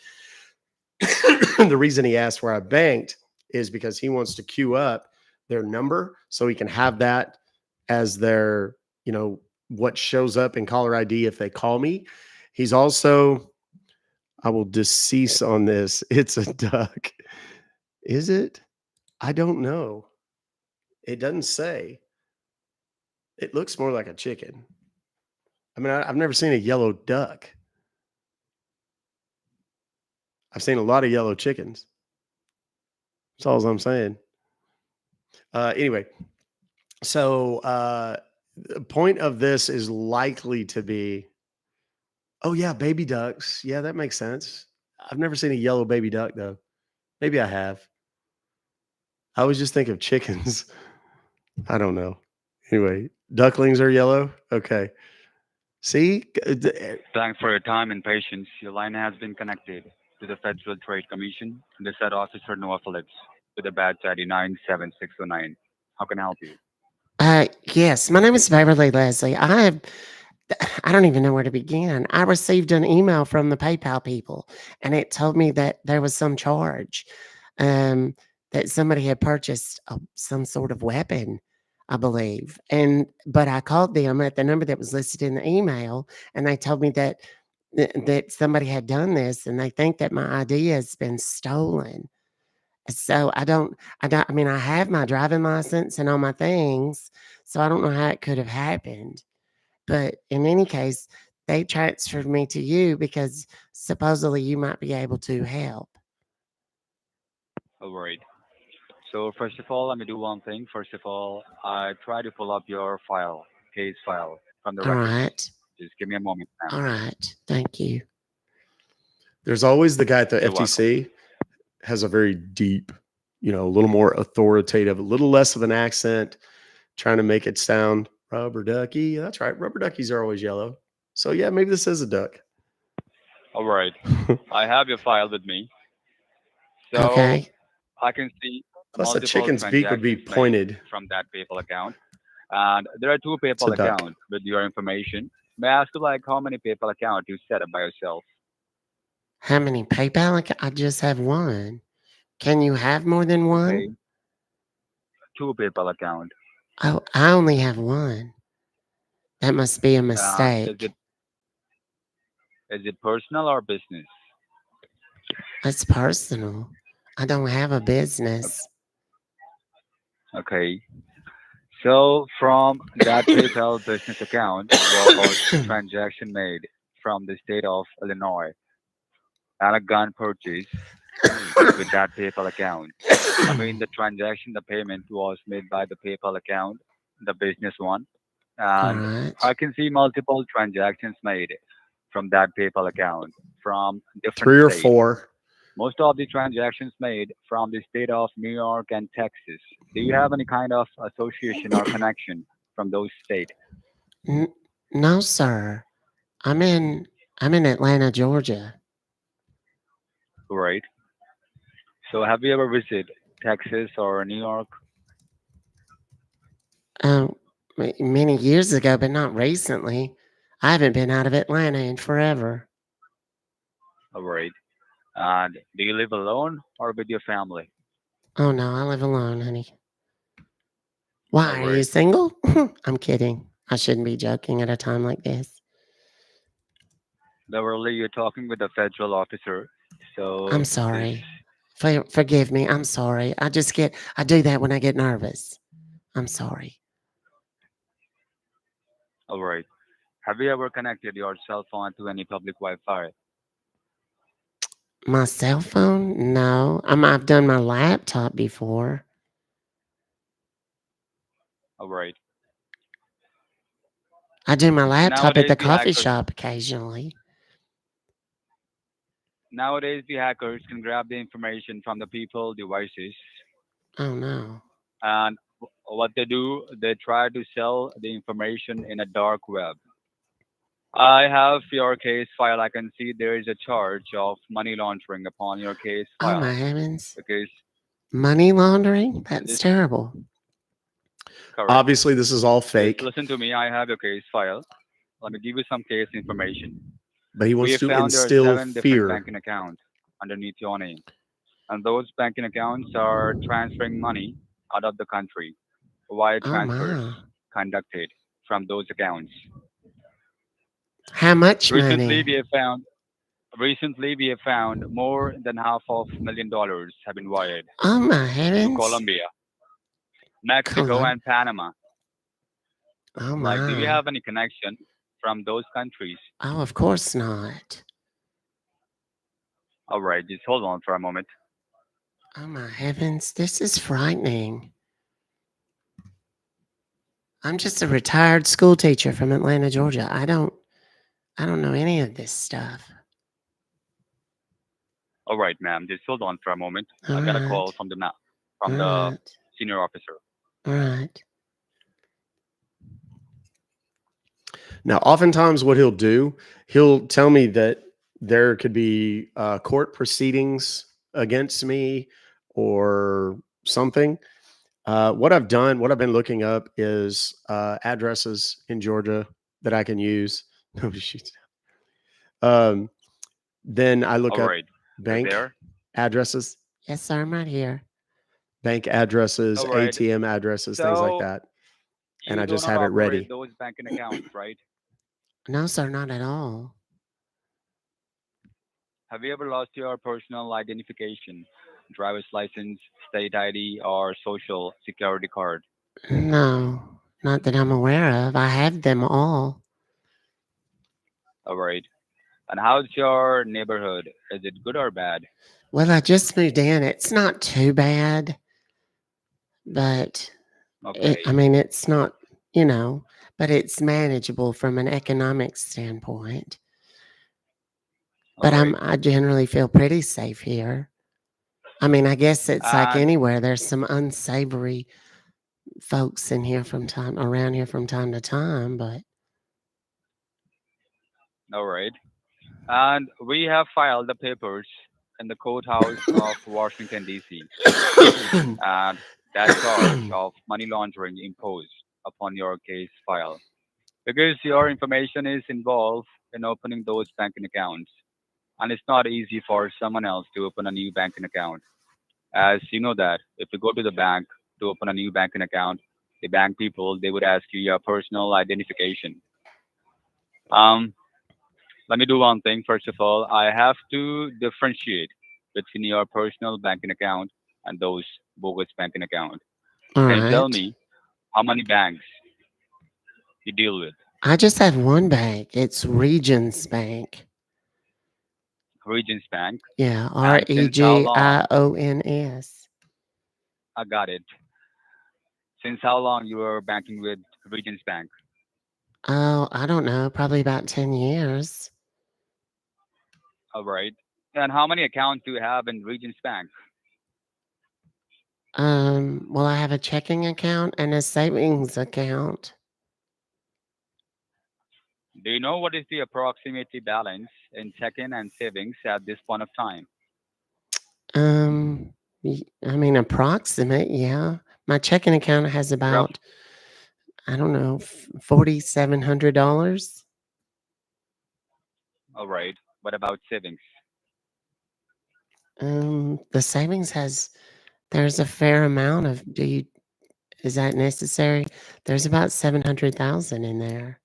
the reason he asked where I banked is because he wants to queue up their number so he can have that as their, what shows up in caller ID if they call me. He's also, I will decease on this. It's a duck. Is it? I don't know. It doesn't say. It looks more like a chicken. I mean, I've never seen a yellow duck. I've seen a lot of yellow chickens. That's all I'm saying. Anyway, so the point of this is likely to be, oh yeah, baby ducks. Yeah, that makes sense. I've never seen a yellow baby duck though. Maybe I have. I always just think of chickens. I don't know. Anyway, ducklings are yellow. Okay. See, Thanks for your time and patience. Your line has been connected to the Federal Trade Commission. The said officer Noah Phillips with a badge ID 97609. How can I help you? Yes, my name is Beverly Leslie. I don't even know where to begin. I received an email from the PayPal people, and it told me that there was some charge, that somebody had purchased some sort of weapon, I believe. But I called them at the number that was listed in the email, and they told me that somebody had done this, and they think that my ID has been stolen. So I mean, I have my driving license and all my things, so I don't know how it could have happened. But in any case, they transferred me to you because supposedly you might be able to help. All right. So first of all, let me do one thing. First of all, I try to pull up your file, case file from the All records. right. Just give me a moment, ma'am. All right. Thank you. there's always the guy at the You're welcome. FTC has a very deep, a little more authoritative, a little less of an accent, trying to make it sound rubber ducky. That's right. Rubber duckies are always yellow. So yeah, maybe this is a duck. All right. I have your file with me. So Okay. I can see Plus, the multiple chicken's beak would be transactions made pointed. from that PayPal account. And there are two It's a PayPal duck. accounts with your information. May I ask you, like, how many PayPal accounts you set up by yourself? How many PayPal I just have one. Can you have more than one? Okay, two PayPal account. Oh, I only have one. That must be a And mistake. is it personal or business? It's personal. I don't have a business. Okay. So from that PayPal business account was a transaction made from the state of Illinois and a gun purchase with that PayPal account. I mean, the transaction, the payment was made by the PayPal account, the business one, All and right. I can see multiple transactions made from that PayPal account from different 3 or states. 4. Most of the transactions made from the state of New York and Texas. Do you have any kind of association or connection from those states? No, sir. I'm in Atlanta, Georgia. Right. So have you ever visited Texas or New York? Many years ago, but not recently. I haven't been out of Atlanta in forever. Right. And do you live alone or with your family? Oh no, I live alone, honey. Why, are you Right. single? I'm kidding. I shouldn't be joking at a time like this. Beverly, you're talking with a federal officer. So I'm this, sorry. Forgive me. I'm sorry. I do that when I get nervous. I'm sorry. all right. Have you ever connected your cell phone to any public Wi-Fi? My cell phone? No. I've done my laptop before. All right. I do my laptop at Nowadays, the the coffee hackers shop occasionally. nowadays the hackers can grab the information from the people devices, Oh no. and what they do, they try to sell the information in a dark web. I have your case file. I can see there is a charge of money laundering upon your case Oh my file heavens. because Money laundering? That's this terrible. correct. Obviously, this is all Just fake, listen to me. I have your case file. Let me give you some case information. but he We wants have to found there are instill 7 different fear. banking accounts underneath your name, and those banking accounts are transferring money out of the country. Wire Oh transfers my. conducted from those accounts. How much Recently, money? we have found recently we have found more than half of $1 million have been wired Oh my to heavens. Colombia, Mexico, Colum. and Panama. Oh Like, do you my. have any connection from those countries? Oh, of course not. All right, just hold on for a moment. Oh my heavens. This is frightening. I'm just a retired school teacher from Atlanta, Georgia. I don't know any of this stuff. All right, ma'am, just hold on for a moment. All I got a call right. from the All from the right. senior officer. All right. Now, oftentimes, what he'll do, he'll tell me that there could be court proceedings against me or something. What I've done, what I've been looking up is addresses in Georgia that I can use. Nobody shoots. Um, then I look All up right, you're bank there. addresses, Yes, sir. I'm right here. bank addresses, All right. ATM addresses, things like So that, and you I do just not have it operate ready. those banking accounts, right? No, sir. Not at all. Have you ever lost your personal identification, driver's license, state ID, or social security card? No. Not that I'm aware of. I have them all. All right. And how's your neighborhood? Is it good or bad? Well, I just moved in. It's not too bad, but I Okay. mean, it's not, you know, but it's manageable from an economic standpoint. All But right. I generally feel pretty safe here. I mean, I guess it's like And anywhere. There's some unsavory folks in here around here from time to time, but all right. And we have filed the papers in the courthouse of Washington, D.C., and that charge of money laundering imposed upon your case file because your information is involved in opening those banking accounts. And it's not easy for someone else to open a new banking account. As you know that if you go to the bank to open a new banking account, the bank people they would ask you your personal identification. Um, Let me do one thing. First of all, I have to differentiate between your personal banking account and those bogus banking account. All Can you tell right. me how many banks you deal with? I just have one bank. It's Regions Bank. Regions Bank. Yeah, R And E since how G I long? O N S. I got it. Since how long you were banking with Regions Bank? Oh, I don't know, probably about 10 years. All right. And how many accounts do you have in Regions Bank? Well, I have a checking account and a savings account. Do you know what is the approximately balance in checking and savings at this point of time? I mean, approximate, yeah. My checking account has Rough. about, I don't know, $4,700. All right. What about savings? The savings has, there's a fair amount of, is that necessary? There's about 700,000 in there.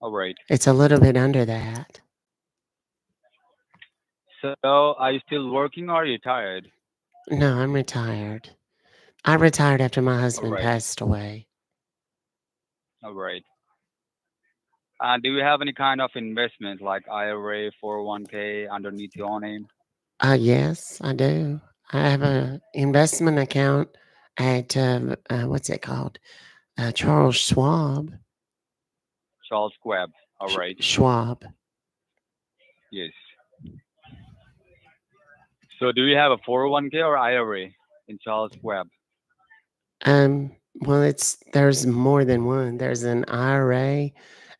All right. It's a little bit under that. So, are you still working or are you tired? No, I'm retired. I retired after my All husband right. passed away. All right. Do you have any kind of investment like IRA, 401k underneath your name? Yes, I do. I have a investment account at what's it called? Charles Schwab. Charles Schwab. All right. Schwab. Yes. So, do you have a 401k or IRA in Charles Schwab? Well, there's more than one. There's an IRA,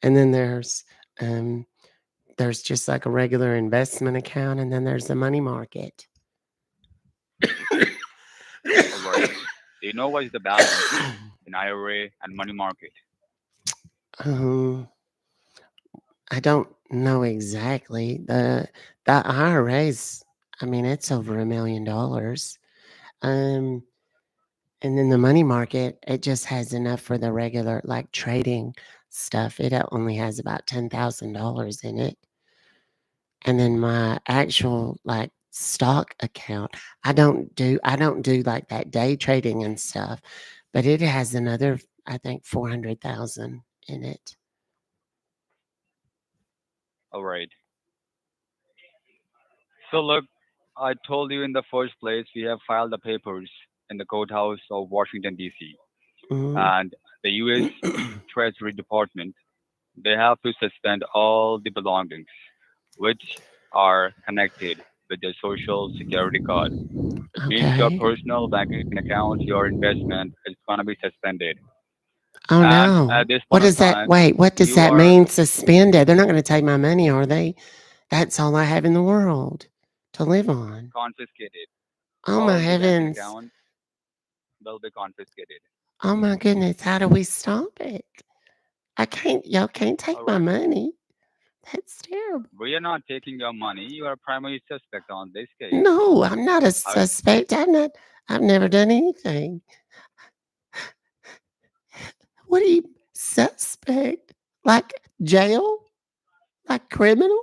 and then there's just like a regular investment account, and then there's the money market. All right. Do you know what is the balance in IRA and money market? Um, I don't know exactly. The IRA's, I mean, it's over $1 million. Um, and then the money market, it just has enough for the regular like trading stuff. It only has about $10,000 in it. And then my actual like stock account, I don't do like that day trading and stuff, but it has another, I think, 400,000 in it. All right. So, look, I told you in the first place we have filed the papers in the courthouse of Washington, D.C. Mhm. And the U.S. Treasury Department, they have to suspend all the belongings which are connected with your social security card. Means your Okay. personal banking account, your investment is going to be suspended. Oh And at no. this What point of does that time, wait, what does you that are mean suspended? They're not going to take my money, are they? That's all I have in the world to live on. confiscated. Oh my All the banking heavens. accounts will be confiscated. Oh my goodness. How do we stop it? Y'all can't take All my right. money. That's terrible. We are not taking your money. You are a primary suspect on this case. No, I'm not a How- suspect. I've never done anything. What do you suspect? Like jail? Like criminal?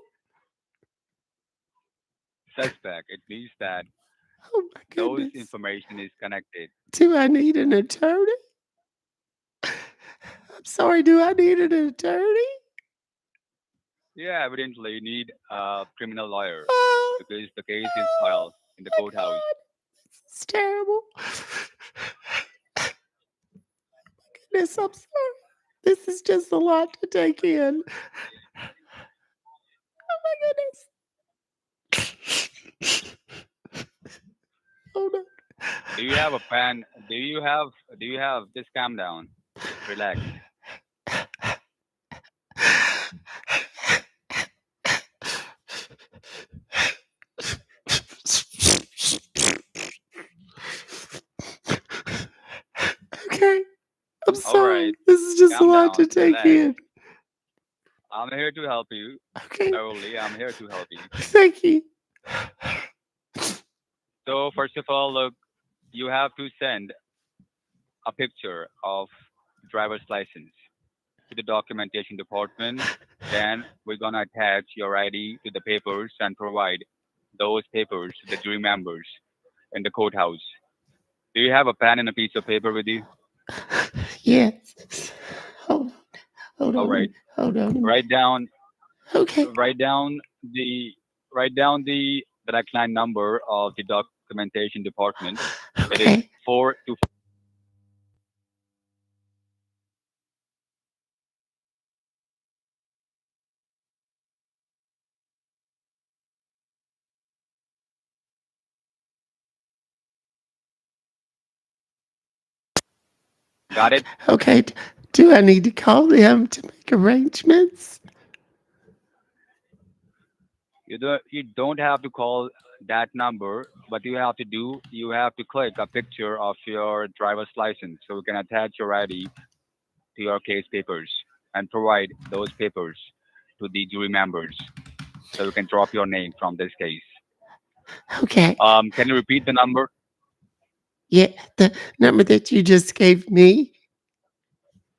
Suspect. It means that Oh my those goodness. information is connected. Do I need an attorney? I'm sorry, do I need an attorney? Yeah, evidently you need a criminal lawyer Oh, because the case is filed in the courthouse. it's terrible. Goodness, I'm sorry. This is just a lot to take in. Oh my goodness. Oh no. Do you have a pen? Do you have just calm down. Relax. Okay. I'm All sorry. right. This is just a Calm lot to down. take Relax. in. I'm here to help you. Okay. Thoroughly, I'm here to help you. Thank you. So first of all, look, you have to send a picture of driver's license to the documentation department. Then we're gonna attach your ID to the papers and provide those papers to the jury members in the courthouse. Do you have a pen and a piece of paper with you? Yes. Hold, hold All right. on. Hold on. Write down Okay. write down the write down the direct line number of the documentation department. It is Okay. 4 to. Got it? Okay. Do I need to call them to make arrangements? You don't have to call that number, but you have to click a picture of your driver's license so we can attach your ID to your case papers and provide those papers to the jury members so we can drop your name from this case. Okay. Can you repeat the number? Yeah. The number that you just gave me.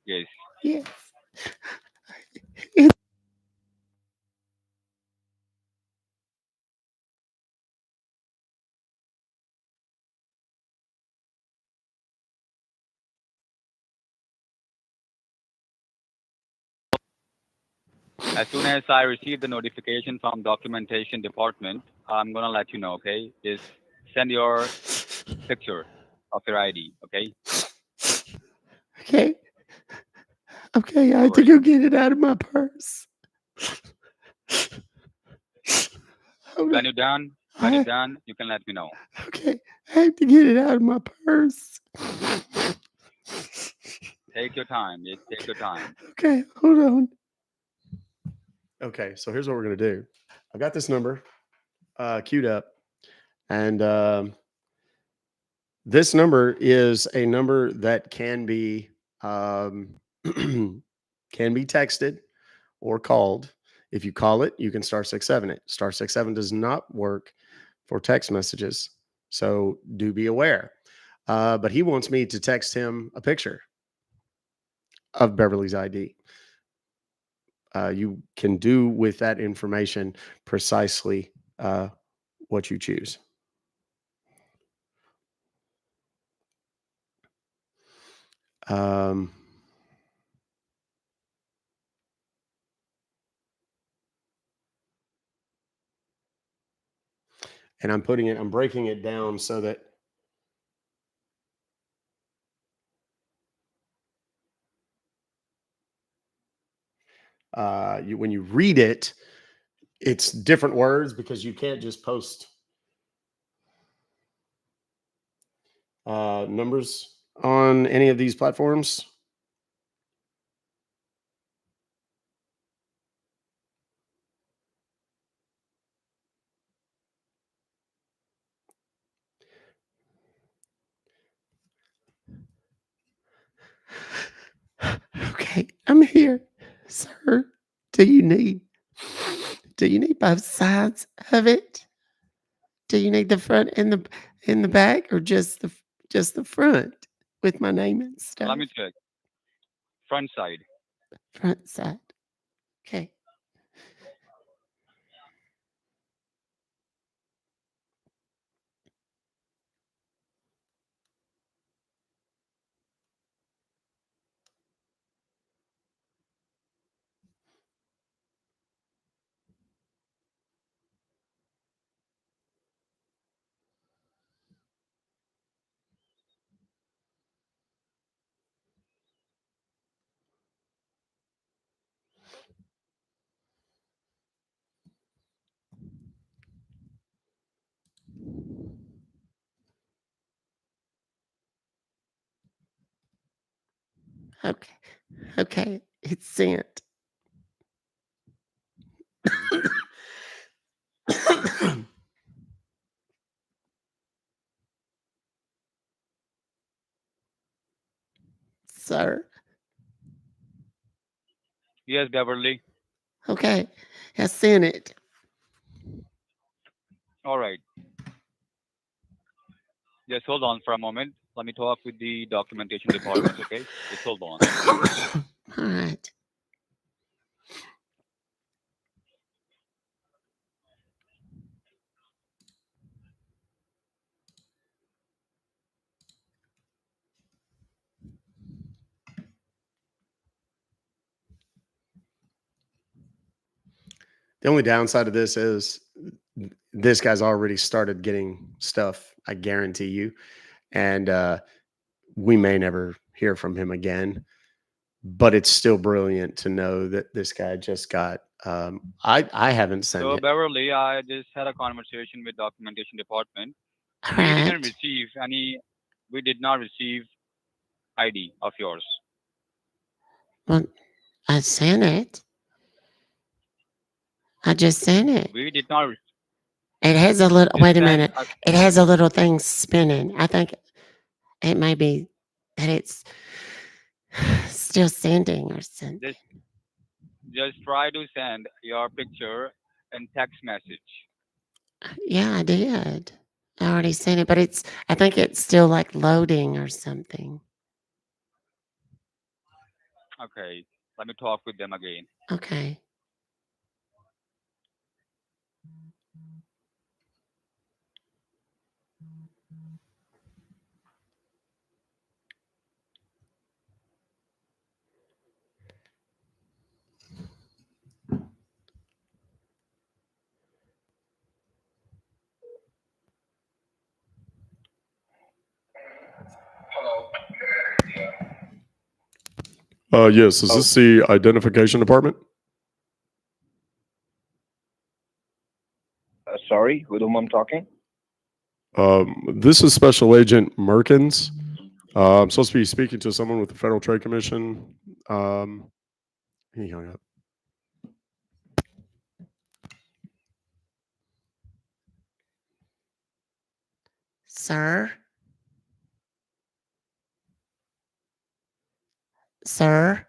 Yes. Yes. As soon as I receive the notification from documentation department, I'm gonna let you know. Okay, just send your picture of your ID. Okay. Okay. Okay. I All have to right. go get it out of my purse. Hold When on. you're done, you can let me know. Okay. I have to get it out of my purse. Take your time. Just take your time. Okay. Hold on. Okay, so here's what we're gonna do. I got this number queued up, and this number is a number that can be can be texted or called. If you call it, you can star 67 it. Star 67 does not work for text messages, so do be aware. But he wants me to text him a picture of Beverly's ID. You can do with that information precisely what you choose. Um, and I'm breaking it down so that when you read it, it's different words because you can't just post numbers on any of these platforms. Okay. I'm here, sir. Do you need both sides of it? Do you need the front and the back, or just the front with my name and Let stuff? me check. Front side. Front side. Okay. Okay. Okay. It's sent. sir. Yes, Beverly. Okay, I sent it. All right. Just hold on for a moment. Let me talk with the documentation department, okay? Just hold on. All right. The only downside of this is this guy's already started getting stuff, I guarantee you. And we may never hear from him again. But it's still brilliant to know that this guy just got I haven't sent So, it. Beverly, I just had a conversation with documentation department. All We didn't right. receive any. We did not receive ID of yours. Well, I sent it. I just sent it. We did not. It has a little. Just Wait a send. minute. It has a little thing spinning. I think it may be that it's still sending or something. Just try to send your picture and text message. Yeah, I did. I already sent it, but it's. I think it's still like loading or something. Okay. Let me talk with them again. Okay. Yes, is this the identification department? Sorry, with whom I'm talking? This is Special Agent Merkins. I'm supposed to be speaking to someone with the Federal Trade Commission. He hung up. Sir? Sir?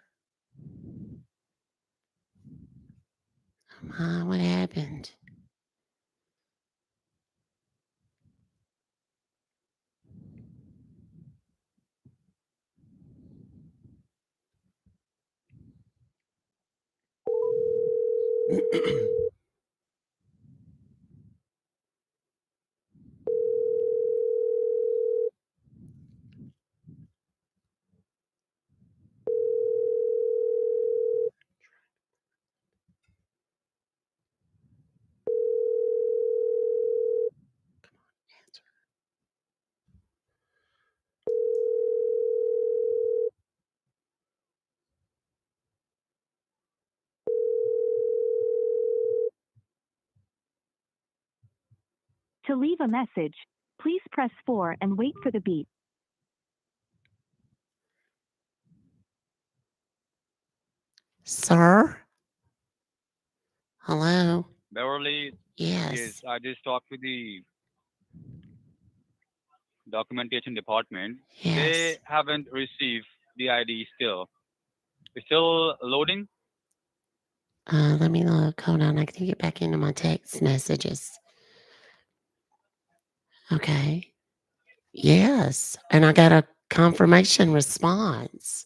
What happened? To leave a message, please press 4 and wait for the beep. Sir? Hello? Beverly. Yes. I just talked with the documentation department. Yes. They haven't received the ID still. It's still loading. Let me look. Hold on. I can get back into my text messages. Okay. Yes. And I got a confirmation response.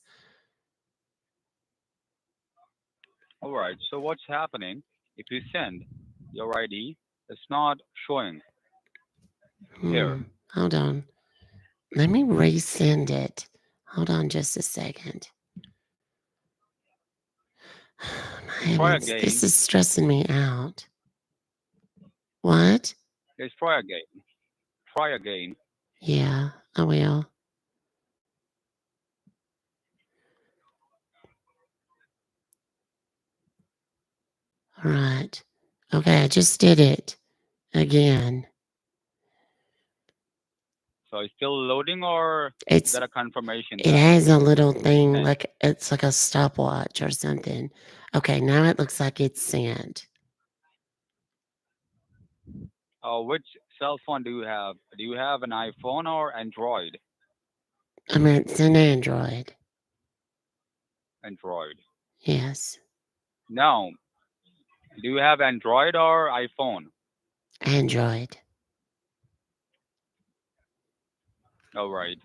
All right. So what's happening? If you send your ID, it's not showing here. Hold on. Let me resend it. Hold on just a second. My Try heavens, again. this is stressing me out. What? Just try again. Try again. Yeah, I will. All right. Okay, I just did it again. So it's still loading, or It's is that a confirmation? It has a little thing like it's like a stopwatch or something. Okay, now it looks like it's sent. Which cell phone do you have? Do you have an iPhone or Android? I mean, it's an Android. Android. Yes. Now, do you have Android or iPhone? Android. All right.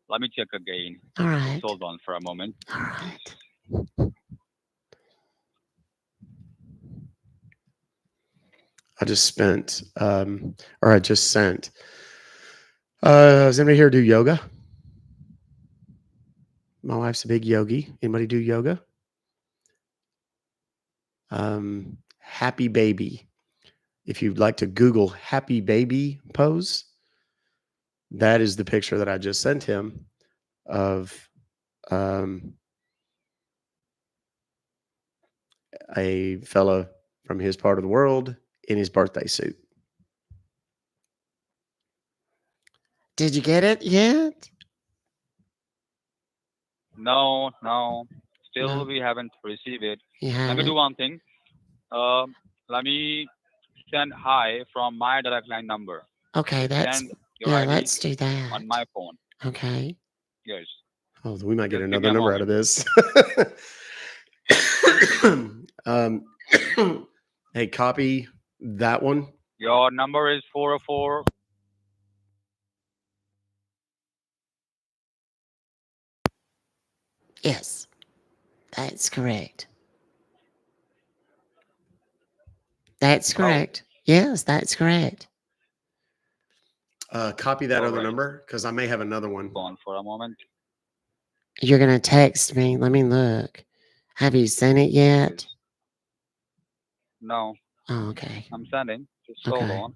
Let me check again. All Just right. hold on for a moment. All right. I just spent, or I just sent. Does anybody here do yoga? My wife's a big yogi. Anybody do yoga? Happy baby. If you'd like to Google happy baby pose, that is the picture that I just sent him of a fella from his part of the world in his birthday suit. Did you get it yet? No, still No. we haven't received it. You Let me do haven't? one thing. Let me send hi from my direct line number. Okay, Just that's send your yeah. ID Let's do that. on my phone. Okay. Yes. Oh, we might get Just give me another a number out of moment. this. Hey, copy that one. Your number is 404. Yes, that's correct. That's Hello. correct. Yes, that's correct. Copy that All other right. number because I may have another one. Hold on for a moment. You're gonna text me. Let me look. Have you sent it yet? No, Oh, okay. I'm sending. Just hold Okay. on.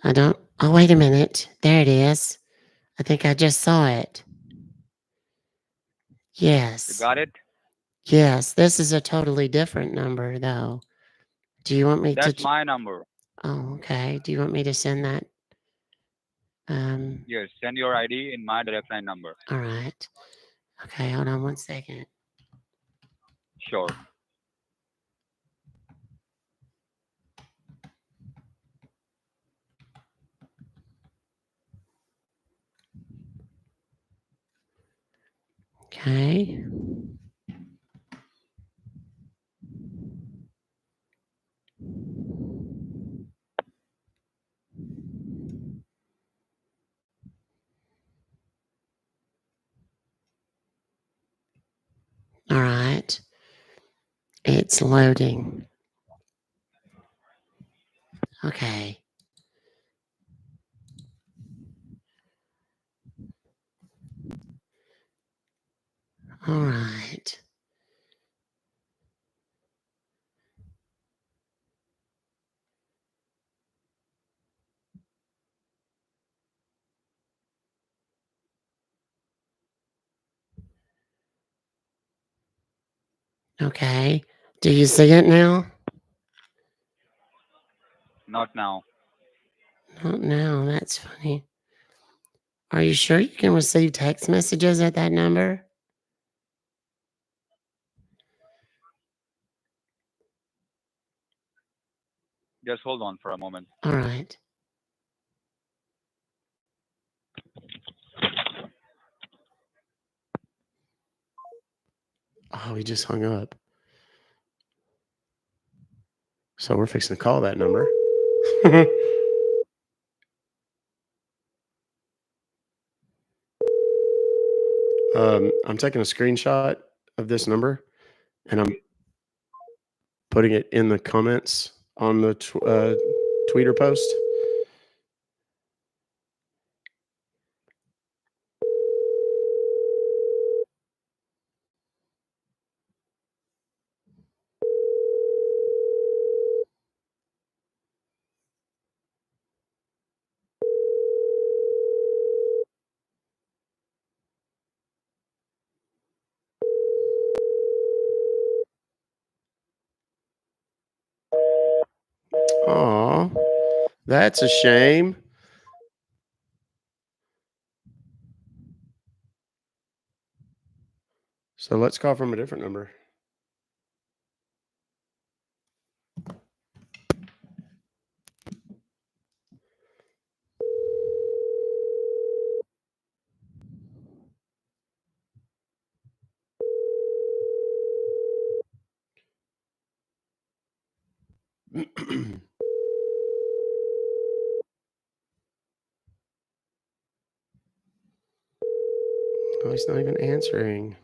I don't. Oh, wait a minute. There it is. I think I just saw it. You Yes. got it? Yes. This is a totally different number, though. Do you want me to? That's my number. Oh, okay. Do you want me to send that? Yes, send your ID in my direct line number. All right. Okay. Hold on one second. Sure. Okay. All right. It's loading. Okay. All right. Okay. Do you see it now? Not now. Not now. That's funny. Are you sure you can receive text messages at that number? Just hold on for a moment. All right. Oh, he just hung up. So we're fixing to call that number. I'm taking a screenshot of this number and I'm putting it in the comments on the Twitter post. Aw. That's a shame. So let's call from a different number. Oh, he's not even answering.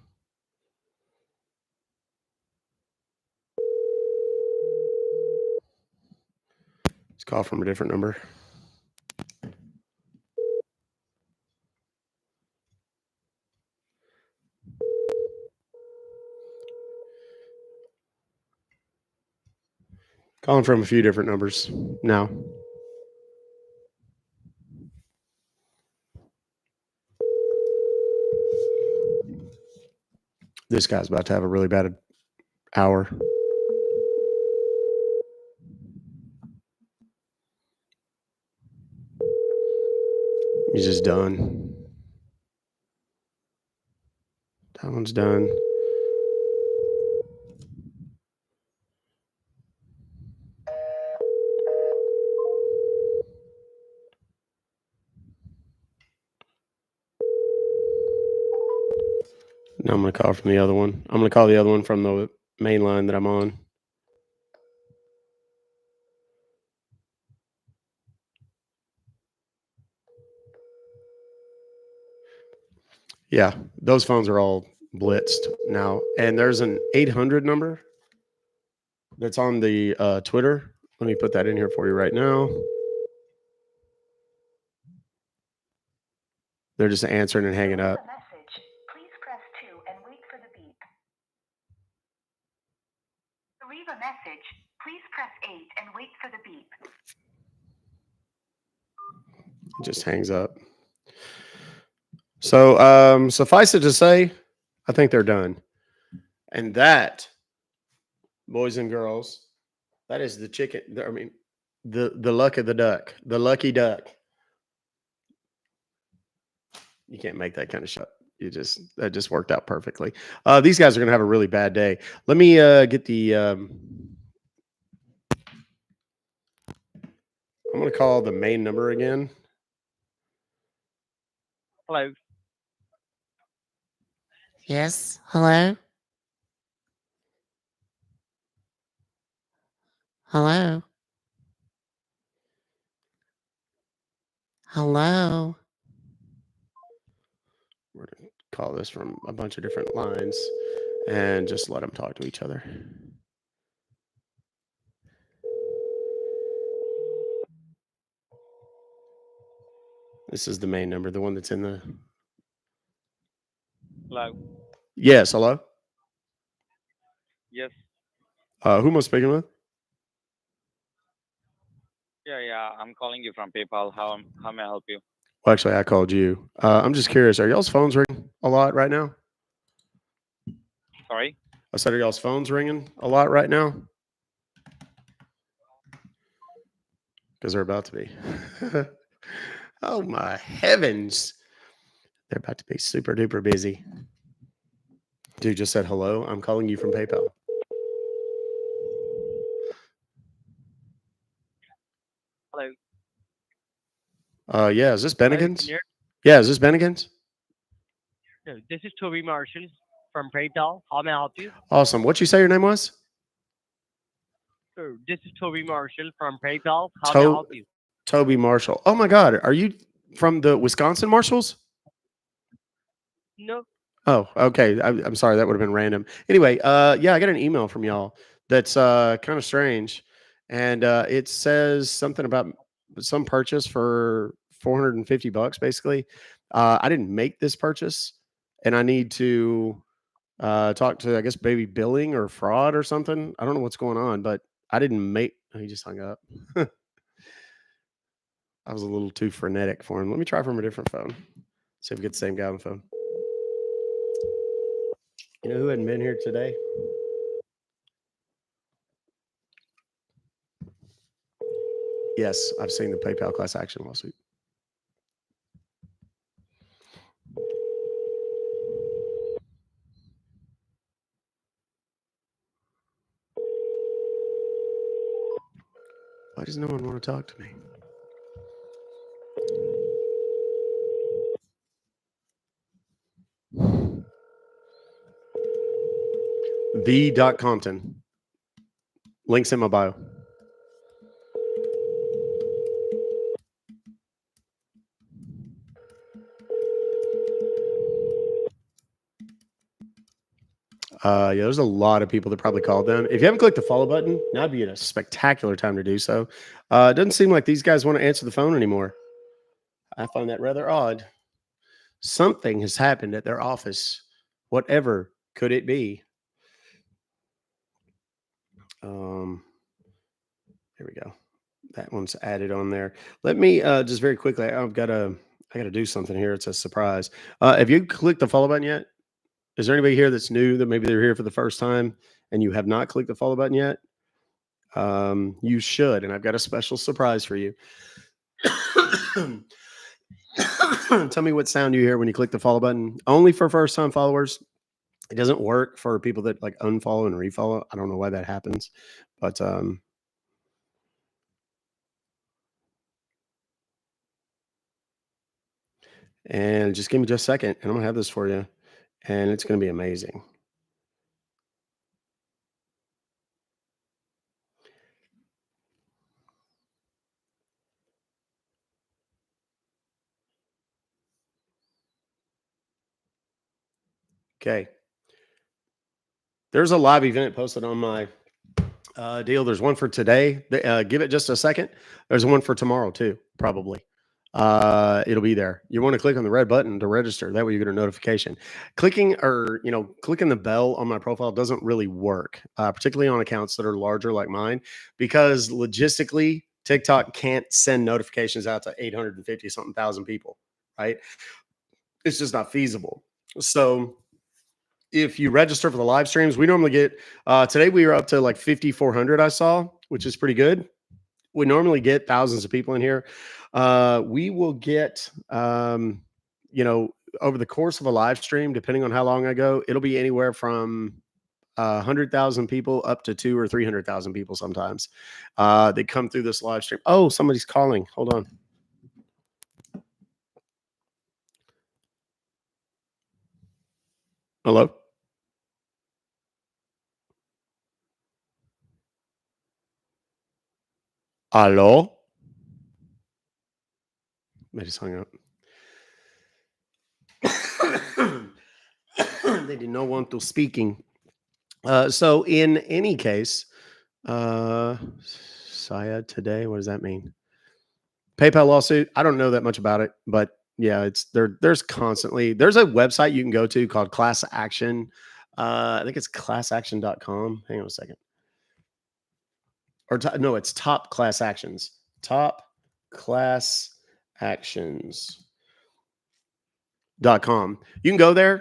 Let's call from a different number. Calling from a few different numbers now. This guy's about to have a really bad hour. He's just done. That one's done. Now I'm going to call from the other one. I'm going to call the other one from the main line that I'm on. Yeah, those phones are all blitzed now. And there's an 800 number that's on the Twitter. Let me put that in here for you right now. They're just answering and hanging up. Please press 2 and wait for the beep. To leave a message, please press 8 and wait for the beep. It just hangs up. So suffice it to say, I think they're done. And that, boys and girls, that is the chicken. I mean, the luck of the duck, the lucky duck. You can't make that kind of shot. That just worked out perfectly. These guys are gonna have a really bad day. Let me get the. I'm gonna call the main number again. Hello. Yes. Hello. Hello. Hello. We're gonna call this from a bunch of different lines and just let them talk to each other. This is the main number, the one that's in the. Hello. Yes. Hello. Yes. Who am I speaking with? Yeah. I'm calling you from PayPal. How may I help you? Well, actually, I called you. I'm just curious. Are y'all's phones ringing a lot right now? Sorry. I said, are y'all's phones ringing a lot right now? Because they're about to be. Oh my heavens. They're about to be super duper busy. Dude just said hello. I'm calling you from PayPal. Hello. Yeah, is this Hello. Bennigan's? Yeah, is this Bennigan's? No, this is Toby Marshall from PayPal. How may I help you? Awesome. What'd you say your name was? Sure. This is Toby Marshall from PayPal. How may I help you? Toby Marshall. Oh my God. Are you from the Wisconsin Marshalls? No. Oh, okay. I'm sorry. That would have been random. Anyway, yeah, I got an email from y'all that's kind of strange. And it says something about some purchase for $450, basically. I didn't make this purchase, and I need to talk to, I guess, maybe billing or fraud or something. I don't know what's going on, but I didn't make. Oh, he just hung up. I was a little too frenetic for him. Let me try from a different phone. See if we get the same guy on the phone. You know who hadn't been here today? Yes, I've seen the PayPal class action lawsuit. Why does no one want to talk to me? The.Compton. Links in my bio. Yeah, there's a lot of people that probably called them. If you haven't clicked the follow button, now'd be a spectacular time to do so. It doesn't seem like these guys want to answer the phone anymore. I find that rather odd. Something has happened at their office. Whatever could it be? There we go. That one's added on there. Let me just very quickly. I gotta do something here. It's a surprise. Have you clicked the follow button yet? Is there anybody here that's new that maybe they're here for the first time and you have not clicked the follow button yet? You should, and I've got a special surprise for you. Tell me what sound you hear when you click the follow button. Only for first time followers. It doesn't work for people that like unfollow and refollow. I don't know why that happens, but and just give me just a second, and I'm gonna have this for you, and it's gonna be amazing. Okay. There's a live event posted on my deal. There's one for today. Give it just a second. There's one for tomorrow too, probably. It'll be there. You want to click on the red button to register. That way you get a notification. Clicking the bell on my profile doesn't really work, particularly on accounts that are larger like mine, because logistically TikTok can't send notifications out to 850 something thousand people, right? It's just not feasible. So if you register for the live streams, we normally get today we were up to like 5,400 I saw, which is pretty good. We normally get thousands of people in here. We will get over the course of a live stream, depending on how long I go, it'll be anywhere from 100,000 people up to 200,000 or 300,000 people sometimes. They come through this live stream. Oh, somebody's calling. Hold on. Hello? Hello? I just hung up. They did not want to speaking. So in any case, Saya today, what does that mean? PayPal lawsuit. I don't know that much about it, but yeah, it's there. There's a website you can go to called Class Action. I think it's classaction.com. Hang on a second. No, it's Top Class Actions. Top Class Actions.com. You can go there.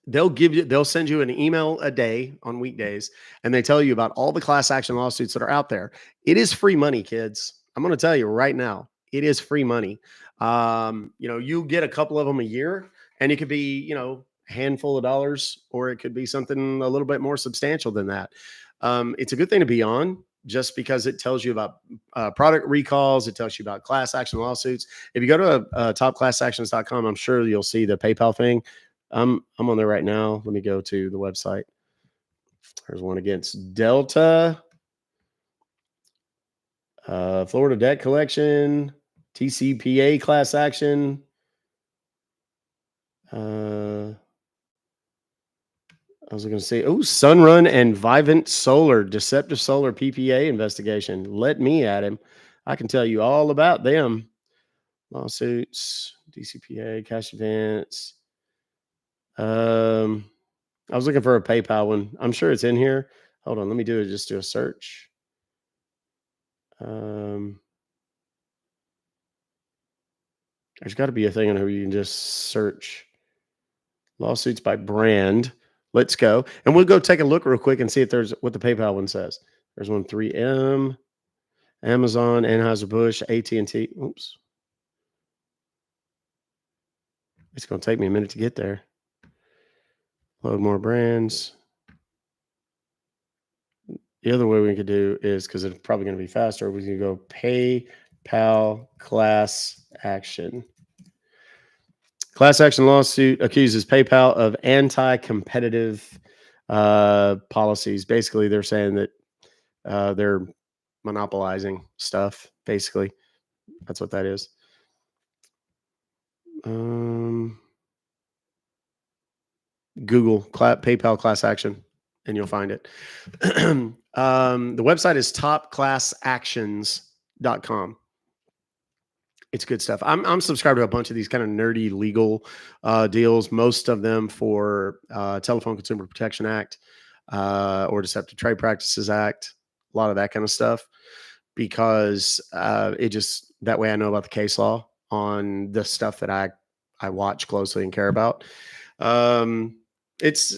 They'll send you an email a day on weekdays, and they tell you about all the class action lawsuits that are out there. It is free money, kids. I'm going to tell you right now, it is free money. You get a couple of them a year, and it could be, a handful of dollars, or it could be something a little bit more substantial than that. It's a good thing to be on, just because it tells you about product recalls. It tells you about class action lawsuits. If you go to topclassactions.com, I'm sure you'll see the PayPal thing. I'm on there right now. Let me go to the website. There's one against Delta, Florida Debt Collection, TCPA class action. I was going to say, Sunrun and Vivint Solar, deceptive solar PPA investigation. Let me at him. I can tell you all about them. Lawsuits, DCPA, cash advance. I was looking for a PayPal one. I'm sure it's in here. Hold on, let me just do a search. There's got to be a thing on who you can just search lawsuits by brand. Let's go. And we'll go take a look real quick and see if there's what the PayPal one says. There's one 3M. Amazon, Anheuser-Busch, AT&T. Oops. It's going to take me a minute to get there. Load more brands. The other way we could do is, because it's probably going to be faster, we can go PayPal class action. Class action lawsuit accuses PayPal of anti-competitive policies. Basically, they're saying that they're monopolizing stuff. Basically, that's what that is. Google PayPal class action, and you'll find it. The website is topclassactions.com. It's good stuff. I'm subscribed to a bunch of these kind of nerdy legal deals, most of them for Telephone Consumer Protection Act or Deceptive Trade Practices Act, a lot of that kind of stuff, because it just, that way I know about the case law on the stuff that I watch closely and care about. It's,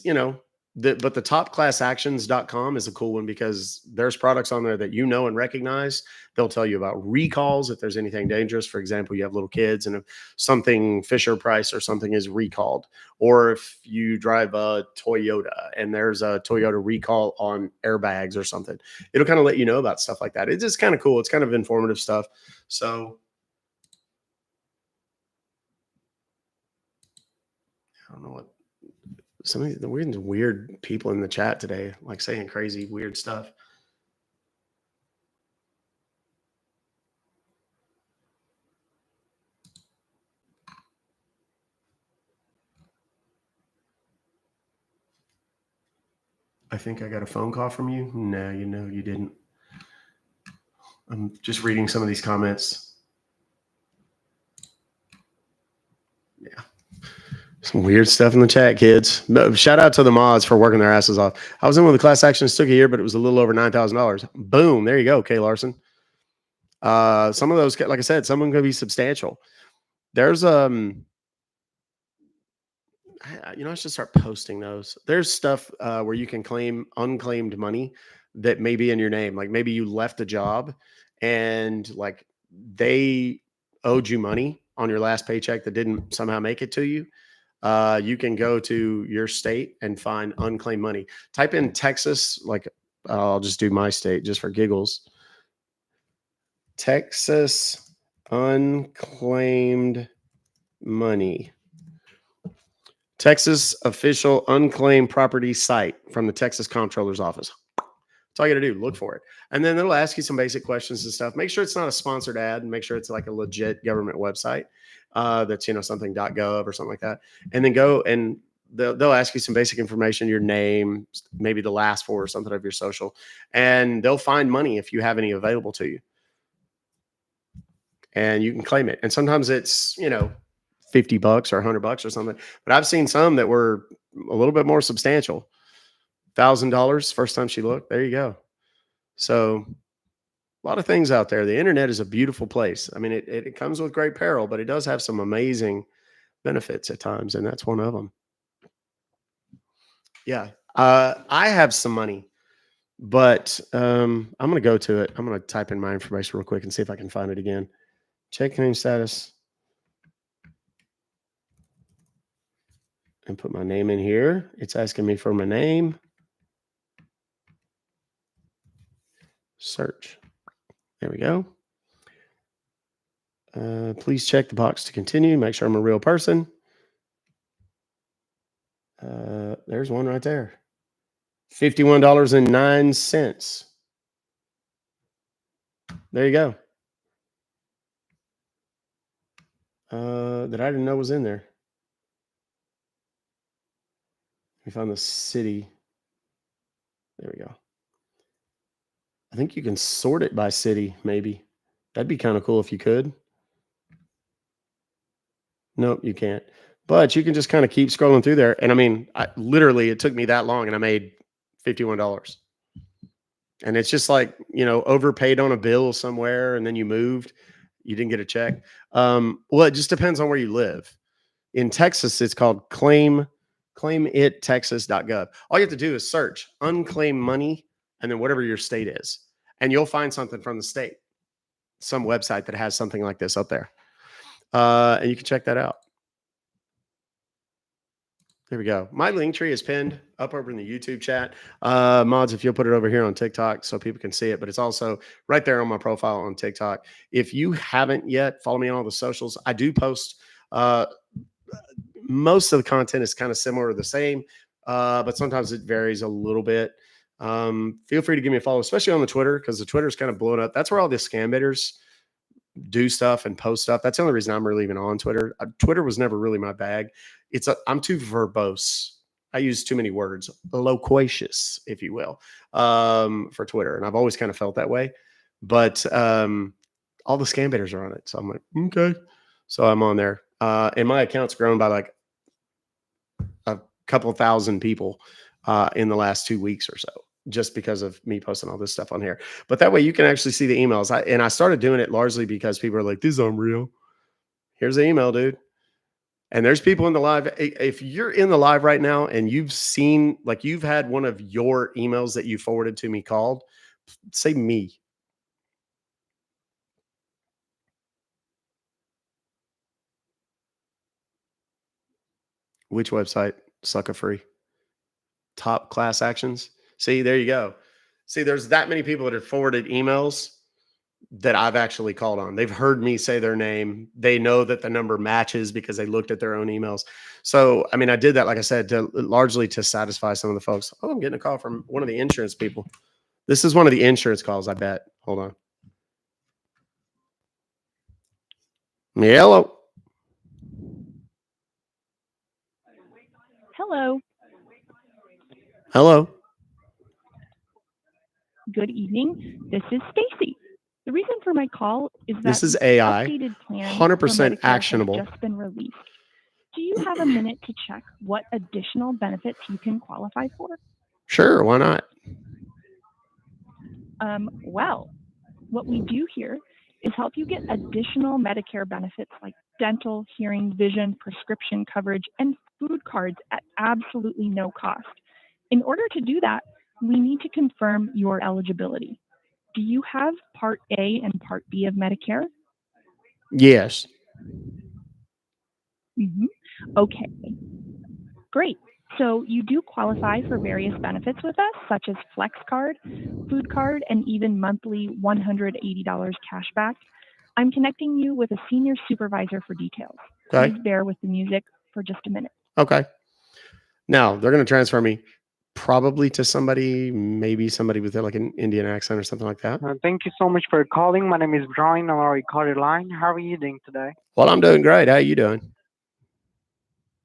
but the topclassactions.com is a cool one because there's products on there that you know and recognize. They'll tell you about recalls if there's anything dangerous. For example, you have little kids and if something Fisher Price or something is recalled, or if you drive a Toyota and there's a Toyota recall on airbags or something, it'll kind of let you know about stuff like that. It's just kind of cool. It's kind of informative stuff. So I don't know what. Some of the weird people in the chat today, like saying crazy, weird stuff. I think I got a phone call from you. No, you didn't. I'm just reading some of these comments. Yeah. Some weird stuff in the chat, kids. Shout out to the mods for working their asses off. I was in one of the class actions, took a year, but it was a little over $9,000. Boom. There you go, Kay Larson. Some of those, like I said, some of them could be substantial. There's, I should start posting those. There's stuff where you can claim unclaimed money that may be in your name. Like maybe you left a job and like they owed you money on your last paycheck that didn't somehow make it to you. You can go to your state and find unclaimed money. Type in Texas, like I'll just do my state just for giggles. Texas unclaimed money. Texas official unclaimed property site from the Texas Comptroller's Office. That's all you got to do. Look for it. And then they'll ask you some basic questions and stuff. Make sure it's not a sponsored ad and make sure it's like a legit government website that's, something .gov or something like that. And then go and they'll ask you some basic information, your name, maybe the last four or something of your social, and they'll find money if you have any available to you. And you can claim it. And sometimes it's, $50 or $100 or something. But I've seen some that were a little bit more substantial. $1,000 first time she looked. There you go. So a lot of things out there. The internet is a beautiful place. I mean, it comes with great peril, but it does have some amazing benefits at times, and that's one of them. Yeah. I have some money, but I'm going to go to it. I'm going to type in my information real quick and see if I can find it again. Check name status. And put my name in here. It's asking me for my name. Search. There we go. Please check the box to continue. Make sure I'm a real person. There's one right there. $51.09. There you go. That I didn't know was in there. We found the city. There we go. I think you can sort it by city, maybe. That'd be kind of cool if you could. Nope, you can't. But you can just kind of keep scrolling through there. And I mean, literally, it took me that long and I made $51. And it's just like, overpaid on a bill somewhere and then you moved. You didn't get a check. Well, it just depends on where you live. In Texas, it's called claimittexas.gov. All you have to do is search unclaimed money and then whatever your state is. And you'll find something from the state. some website that has something like this up there. And you can check that out. There we go. My link tree is pinned up over in the YouTube chat. Mods, if you'll put it over here on TikTok so people can see it, but it's also right there on my profile on TikTok. If you haven't yet, follow me on all the socials. I do post most of the content is kind of similar or the same, but sometimes it varies a little bit. Feel free to give me a follow, especially on the Twitter, because the Twitter is kind of blowing up. That's where all the scam bidders do stuff and post stuff. That's the only reason I'm really even on Twitter. Twitter was never really my bag. I'm too verbose. I use too many words, loquacious, if you will, for Twitter. And I've always kind of felt that way. But all the scam bidders are on it. So I'm like, okay. So I'm on there. And my account's grown by like a couple thousand people in the last 2 weeks or so, just because of me posting all this stuff on here. But that way you can actually see the emails. I started doing it largely because people are like, this is unreal. Here's the email, dude. And there's people in the live. If you're in the live right now and you've seen, like you've had one of your emails that you forwarded to me called, say me. Which website? Sucker free. Top class actions. See, there you go. See, there's that many people that have forwarded emails that I've actually called on. They've heard me say their name. They know that the number matches because they looked at their own emails. So, I mean, I did that, like I said, largely to satisfy some of the folks. Oh, I'm getting a call from one of the insurance people. This is one of the insurance calls, I bet. Hold on. Hello. Hello. Hello. Good evening. This is Stacy. The reason for my call is that This is the AI, updated plan 100% for Medicare actionable. has just been released. Do you have a minute to check what additional benefits you can qualify for? Sure, why not? Well, what we do here is help you get additional Medicare benefits like dental, hearing, vision, prescription coverage, and food cards at absolutely no cost. In order to do that, we need to confirm your eligibility. Do you have Part A and Part B of Medicare? Yes. Okay. Great. So you do qualify for various benefits with us, such as Flex Card, Food Card, and even monthly $180 cash back. I'm connecting you with a senior supervisor for details. Okay. Please bear with the music for just a minute. Okay. Now they're going to transfer me probably to somebody, maybe somebody with like an Indian accent or something like that. Thank you so much for calling. My name is Brian on our recorded line. How are you doing today? Well, I'm doing great. How you doing?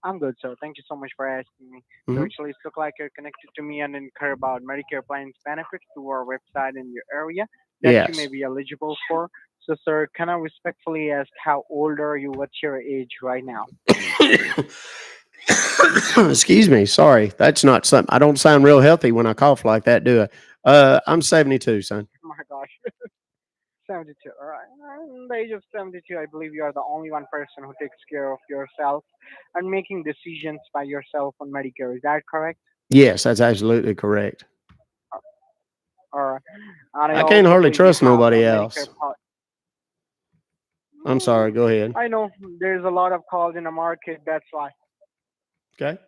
I'm good, sir. Thank you so much for asking me. So Mhm. actually, it looks like you're connected to me and inquire about Medicare plans benefits through our website in your area that you may Yes. be eligible for. So, sir, can I respectfully ask how old are you? What's your age right now? Excuse me. Sorry. That's not something. I don't sound real healthy when I cough like that, do I? I'm 72, son. Oh my gosh. 72. All right. At the age of 72, I believe you are the only one person who takes care of yourself and making decisions by yourself on Medicare. Is that correct? Yes, that's absolutely correct. Or and I I can't also hardly believe you trust have a nobody Medicare else. I'm sorry. Go ahead. I know there's a lot of calls in the market. That's why. Okay.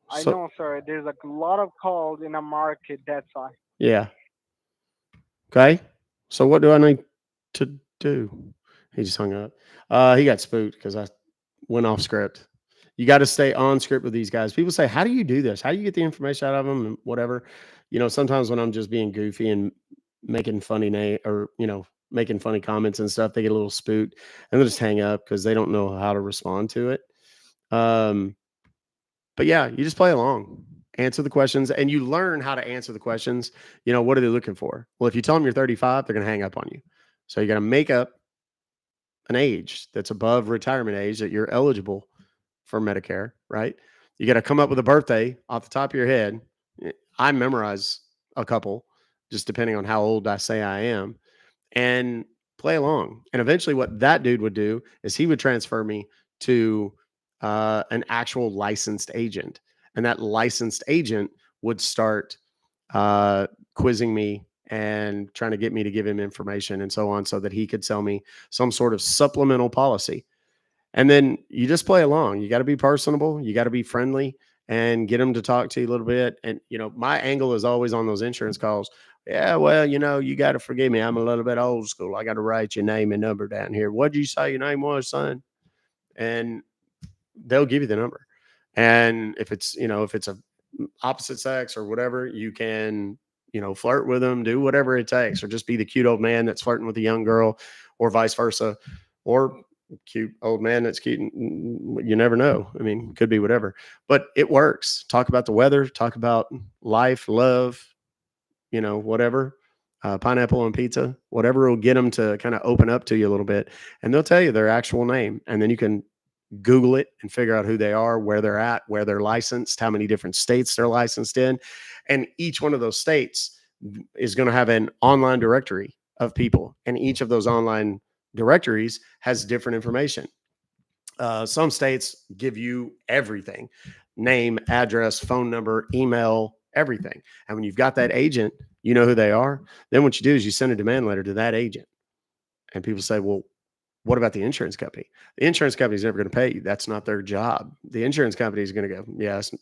I So- know, sir. There's a lot of calls in the market. That's why. Yeah. Okay. So what do I need to do? He just hung up. He got spooked because I went off script. You got to stay on script with these guys. People say, how do you do this? How do you get the information out of them and whatever? You know, sometimes when I'm just being goofy and making funny making funny comments and stuff, they get a little spooked and they'll just hang up because they don't know how to respond to it. But yeah, you just play along, answer the questions, and you learn how to answer the questions. You know, what are they looking for? Well, if you tell them you're 35, they're going to hang up on you. So you got to make up an age that's above retirement age that you're eligible for Medicare, right? You got to come up with a birthday off the top of your head. I memorize a couple, just depending on how old I say I am, and play along. And eventually, what that dude would do is he would transfer me to an actual licensed agent, and that licensed agent would start quizzing me and trying to get me to give him information and so on so that he could sell me some sort of supplemental policy. And then you just play along. You got to be personable, you got to be friendly, and get them to talk to you a little bit. And, my angle is always on those insurance calls. Yeah, well, you got to forgive me. I'm a little bit old school. I got to write your name and number down here. What'd you say your name was, son? And they'll give you the number. And if it's a opposite sex or whatever, you can, flirt with them, do whatever it takes, or just be the cute old man that's flirting with a young girl, or vice versa, or cute old man that's cute. You never know. I mean, could be whatever, but it works. Talk about the weather, talk about life, love, whatever. Pineapple on pizza, whatever will get them to kind of open up to you a little bit, and they'll tell you their actual name, and then you can Google it and figure out who they are, where they're at, where they're licensed, how many different states they're licensed in. And each one of those states is going to have an online directory of people. And each of those online directories has different information. Some states give you everything: name, address, phone number, email, everything. And when you've got that agent, you know who they are. Then what you do is you send a demand letter to that agent. And people say, well, what about the insurance company? The insurance company is never going to pay you. That's not their job. The insurance company is going to go, yes,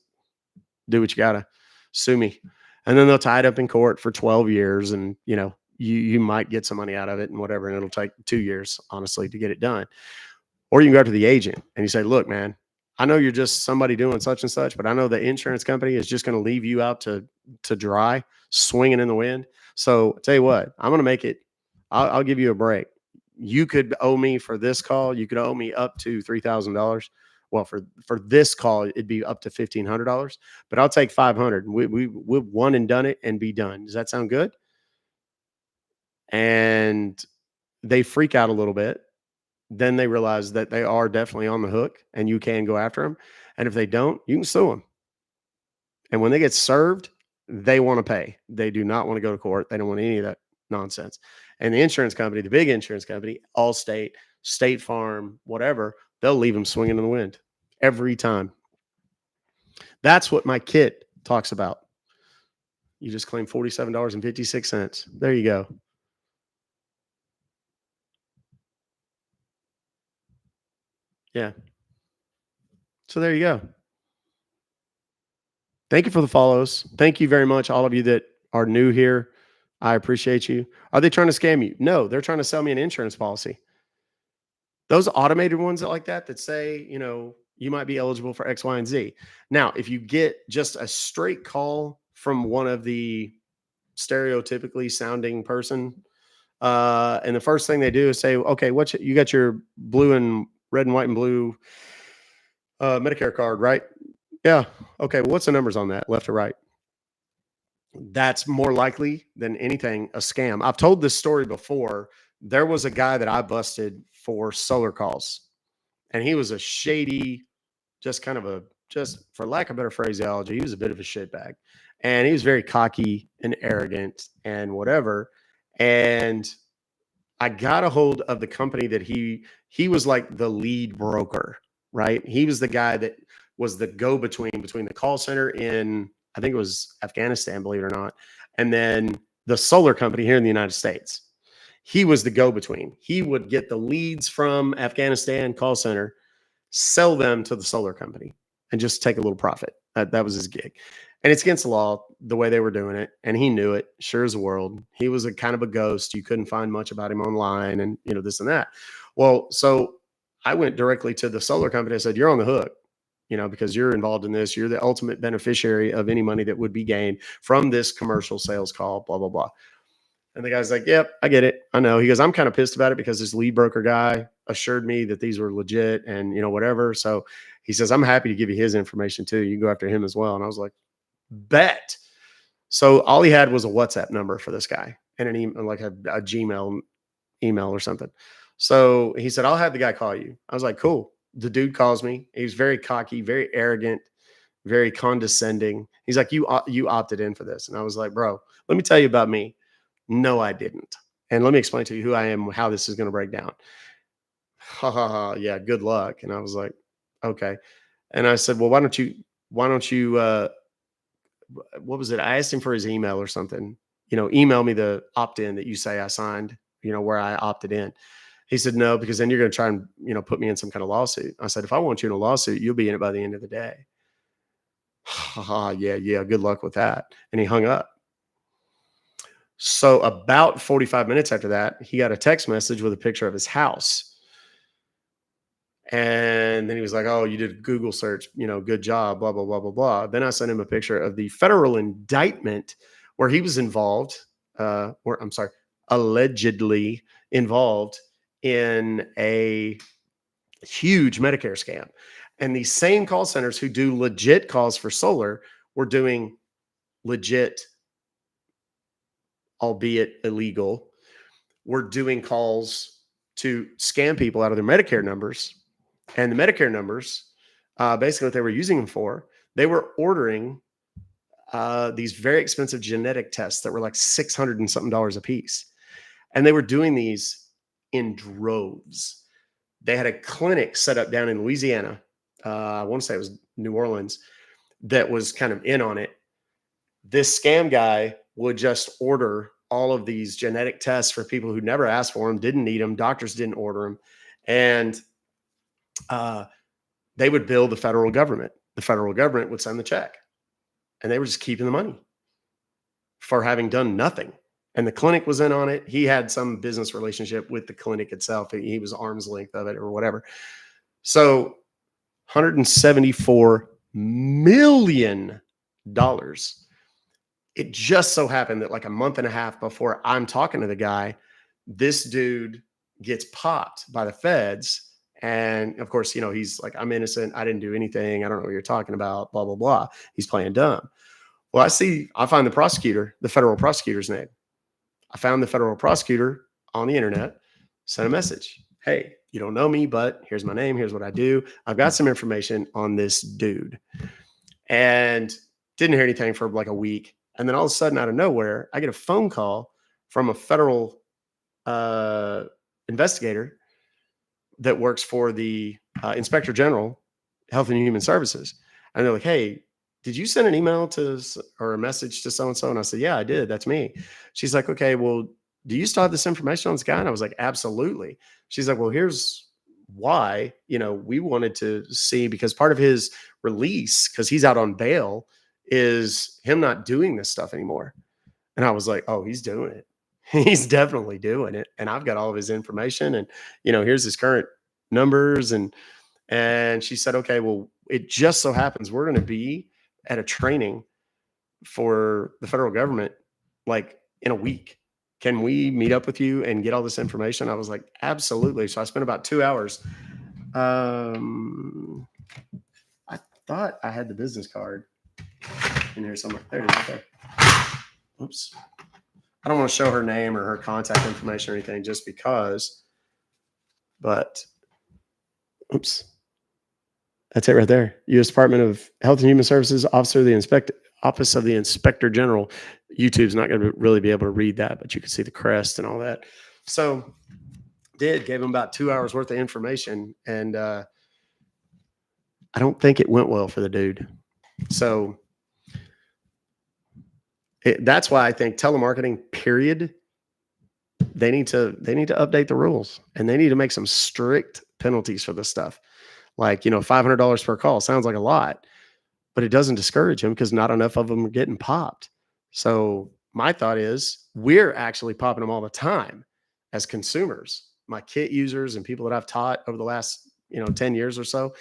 do what you got to, sue me. And then they'll tie it up in court for 12 years. And, you might get some money out of it and whatever. And it'll take 2 years, honestly, to get it done. Or you can go to the agent and you say, look, man, I know you're just somebody doing such and such, but I know the insurance company is just going to leave you out to dry, swinging in the wind. So I tell you what, I'm going to make it, I'll give you a break. You could owe me for this call. You could owe me up to $3,000. Well, for this call, it'd be up to $1,500, but I'll take 500. We've won and done it and be done. Does that sound good? And they freak out a little bit. Then they realize that they are definitely on the hook and you can go after them. And if they don't, you can sue them. And when they get served, they want to pay. They do not want to go to court. They don't want any of that nonsense. And the insurance company, the big insurance company, Allstate, State Farm, whatever, they'll leave them swinging in the wind every time. That's what my kit talks about. You just claim $47.56. There you go. Yeah. So there you go. Thank you for the follows. Thank you very much, all of you that are new here. I appreciate you. Are they trying to scam you? No, they're trying to sell me an insurance policy. Those automated ones like that say, you might be eligible for X, Y, and Z. Now, if you get just a straight call from one of the stereotypically sounding person, and the first thing they do is say, okay, you got your blue and red and white and blue Medicare card, right? Yeah. Okay. Well, what's the numbers on that, left or right? That's more likely than anything a scam. I've told this story before. There was a guy that I busted for solar calls, and he was a shady, just for lack of better phraseology, he was a bit of a shitbag, and he was very cocky and arrogant and whatever. And I got a hold of the company that he was like the lead broker, right? He was the guy that was the go-between between the call center in, I think it was Afghanistan, believe it or not, and then the solar company here in the United States. He was the go-between. He would get the leads from Afghanistan call center, sell them to the solar company, and just take a little profit. That was his gig. And it's against the law the way they were doing it. And he knew it, sure as the world. He was a kind of a ghost. You couldn't find much about him online and, this and that. Well, so I went directly to the solar company. I said, you're on the hook, because you're involved in this. You're the ultimate beneficiary of any money that would be gained from this commercial sales call, blah, blah, blah. And the guy's like, yep, I get it. I know. He goes, I'm kind of pissed about it because this lead broker guy assured me that these were legit and, whatever. So he says, I'm happy to give you his information too. You can go after him as well. And I was like, bet. So all he had was a WhatsApp number for this guy and an email, like a Gmail email or something. So he said, I'll have the guy call you. I was like, cool. The dude calls me. He was very cocky, very arrogant, very condescending. He's like, you opted in for this. And I was like, bro, let me tell you about me. No, I didn't. And let me explain to you who I am, how this is going to break down. Ha ha ha. Yeah, good luck. And I was like, okay. And I said, well, why don't you, what was it? I asked him for his email or something. email me the opt-in that you say I signed, where I opted in. He said, no, because then you're going to try and, put me in some kind of lawsuit. I said, if I want you in a lawsuit, you'll be in it by the end of the day. Yeah. Good luck with that. And he hung up. So about 45 minutes after that, he got a text message with a picture of his house. And then he was like, oh, you did a Google search, good job, blah, blah, blah, blah, blah. Then I sent him a picture of the federal indictment where he was involved, allegedly involved in a huge Medicare scam. And these same call centers who do legit calls for solar were doing legit, albeit illegal, were doing calls to scam people out of their Medicare numbers. And the Medicare numbers, basically what they were using them for, they were ordering these very expensive genetic tests that were like $600 and something a piece. And they were doing these in droves. They had a clinic set up down in Louisiana. I want to say it was New Orleans that was kind of in on it. This scam guy would just order all of these genetic tests for people who never asked for them, didn't need them, doctors didn't order them. And they would bill the federal government. The federal government would send the check. And they were just keeping the money for having done nothing. And the clinic was in on it. He had some business relationship with the clinic itself. He was arm's length of it or whatever. So $174 million. It just so happened that like a month and a half before I'm talking to the guy, this dude gets popped by the feds. And of course, he's like, I'm innocent. I didn't do anything. I don't know what you're talking about, blah, blah, blah. He's playing dumb. Well, I find the federal prosecutor's name. I found the federal prosecutor on the internet, sent a message. Hey, you don't know me, but here's my name. Here's what I do. I've got some information on this dude. And didn't hear anything for like a week. And then all of a sudden, out of nowhere, I get a phone call from a federal investigator that works for the Inspector General, Health and Human Services. And they're like, hey, did you send an email or a message to so-and-so? And I said, yeah, I did. That's me. She's like, okay, well, do you still have this information on this guy? And I was like, absolutely. She's like, well, here's why, we wanted to see, because part of his release, because he's out on bail, is him not doing this stuff anymore. And I was like, oh, he's doing it. He's definitely doing it. And I've got all of his information and, here's his current numbers. And she said, okay, well, it just so happens we're going to be at a training for the federal government, like in a week. Can we meet up with you and get all this information? I was like, absolutely. So I spent about 2 hours. I thought I had the business card in here somewhere. There it is. Okay. Oops. I don't want to show her name or her contact information or anything just because, but oops. That's it right there. U.S. Department of Health and Human Services, Office of the Inspector General. YouTube's not going to really be able to read that, but you can see the crest and all that. So gave him about 2 hours worth of information. And I don't think it went well for the dude. So that's why I think telemarketing, period, they need to update the rules, and they need to make some strict penalties for this stuff. Like, $500 per call sounds like a lot, but it doesn't discourage them because not enough of them are getting popped. So my thought is we're actually popping them all the time as consumers, my kit users and people that I've taught over the last, 10 years or so.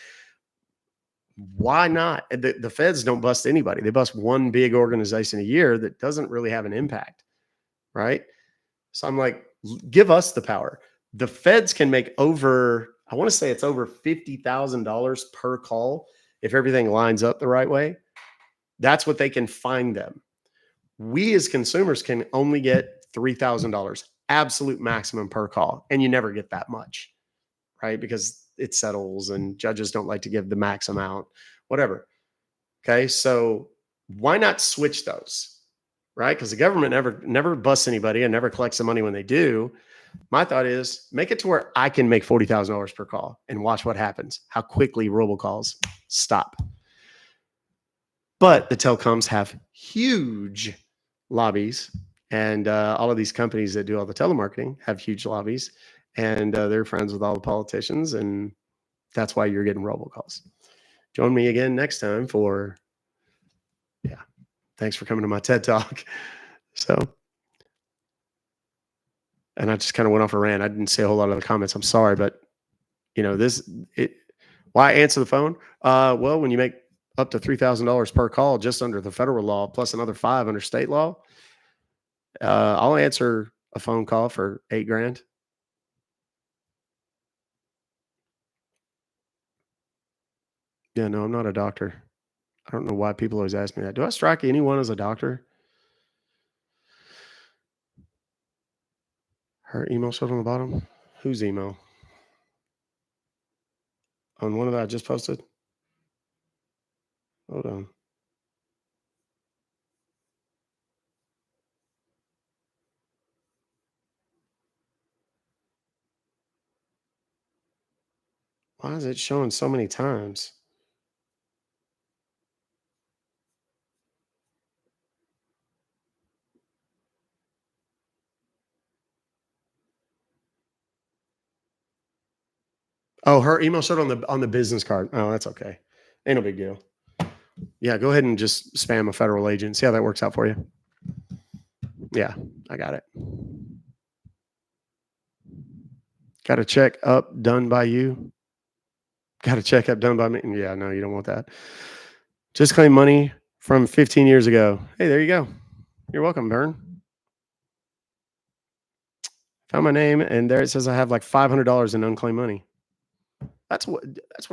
Why not? The feds don't bust anybody. They bust one big organization a year that doesn't really have an impact, right? So I'm like, give us the power. The feds can make over, I want to say it's over $50,000 per call if everything lines up the right way. That's what they can fine them. We as consumers can only get $3,000, absolute maximum per call, and you never get that much, right? Because it settles and judges don't like to give the max amount, whatever. Okay, so why not switch those, right? Because the government never busts anybody and never collects the money when they do. My thought is make it to where I can make $40,000 per call and watch what happens, how quickly robocalls stop. But the telecoms have huge lobbies And all of these companies that do all the telemarketing have huge lobbies, and they're friends with all the politicians, and that's why you're getting robocalls. Join me again next time for, yeah, thanks for coming to my TED Talk. So, and I just kind of went off a rant. I didn't say a whole lot of the comments. I'm sorry, but why answer the phone? Well, when you make up to $3,000 per call just under the federal law, plus another 5 under state law, I'll answer a phone call for $8,000. Yeah, no, I'm not a doctor. I don't know why people always ask me that. Do I strike anyone as a doctor? Her email showed on the bottom. Whose email? On one that I just posted? Hold on. Why is it showing so many times? Oh, her email showed on the business card. Oh, that's okay. Ain't no big deal. Yeah, go ahead and just spam a federal agent. See how that works out for you. Yeah, I got it. Got a check up done by you. Got a check up done by me. Yeah, no, you don't want that. Just claim money from 15 years ago. Hey, there you go. You're welcome, Bern. Found my name, and there it says I have like $500 in unclaimed money. That's what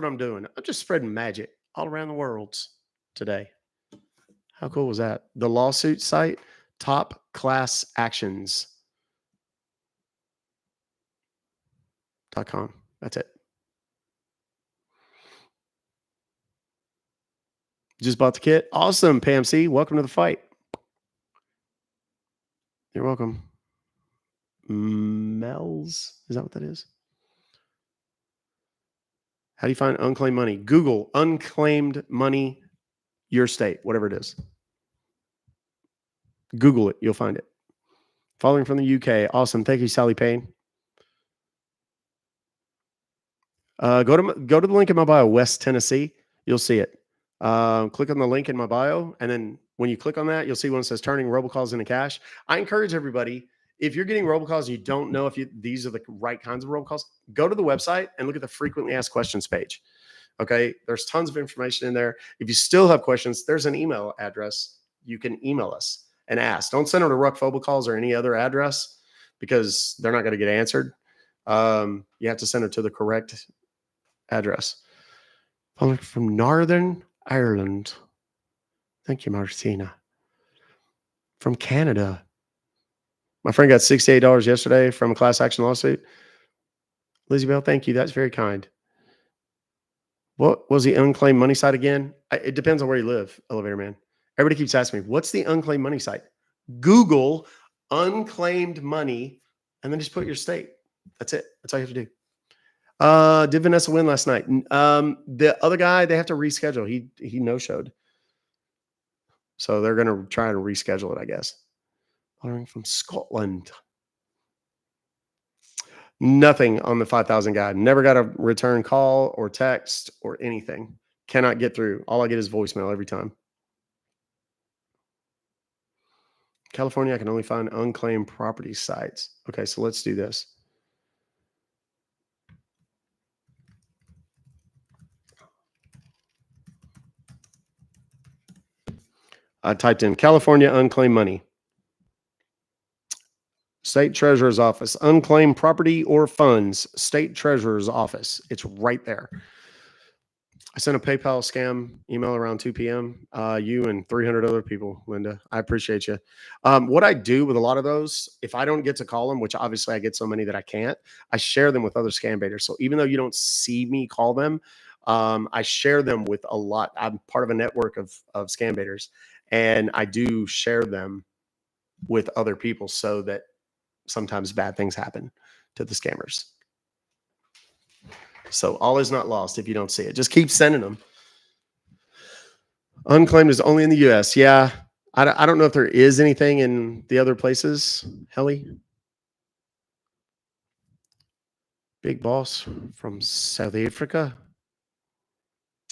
I'm doing. I'm just spreading magic all around the world today. How cool was that? The lawsuit site, Top Class Actions.com. That's it. Just bought the kit. Awesome, Pam C. Welcome to the fight. You're welcome. Mel's, is that what that is? How do you find unclaimed money? Google unclaimed money, your state, whatever it is. Google it. You'll find it. Following from the UK. Awesome. Thank you, Sally Payne. Go to the link in my bio, West Tennessee. You'll see it. Click on the link in my bio, and then when you click on that, you'll see one that says turning robocalls into cash. I encourage everybody, if you're getting robocalls and you don't know if these are the right kinds of robocalls, go to the website and look at the frequently asked questions page. Okay, there's tons of information in there. If you still have questions, there's an email address. You can email us and ask. Don't send them to Ruck Fobocalls or any other address because they're not going to get answered. You have to send it to the correct address. From Northern Ireland. Thank you, Martina. From Canada. My friend got $68 yesterday from a class action lawsuit. Lizzie Bell, thank you. That's very kind. What was the unclaimed money site again? It depends on where you live, Elevator Man. Everybody keeps asking me, what's the unclaimed money site? Google unclaimed money and then just put your state. That's it. That's all you have to do. Did Vanessa win last night? The other guy, they have to reschedule. He no-showed. So they're going to try to reschedule it, I guess. Following from Scotland. Nothing on the 5,000 guide. Never got a return call or text or anything. Cannot get through. All I get is voicemail every time. California, I can only find unclaimed property sites. Okay, so let's do this. I typed in California unclaimed money. State Treasurer's Office, unclaimed property or funds, State Treasurer's Office. It's right there. I sent a PayPal scam email around 2 p.m. You and 300 other people, Linda. I appreciate you. What I do with a lot of those, if I don't get to call them, which obviously I get so many that I can't, I share them with other scam baiters. So even though you don't see me call them, I share them with a lot. I'm part of a network of scam baiters, and I do share them with other people so that sometimes bad things happen to the scammers. So all is not lost if you don't see it. Just keep sending them. Unclaimed is only in the U.S. Yeah, I don't know if there is anything in the other places, Helly. Big boss from South Africa.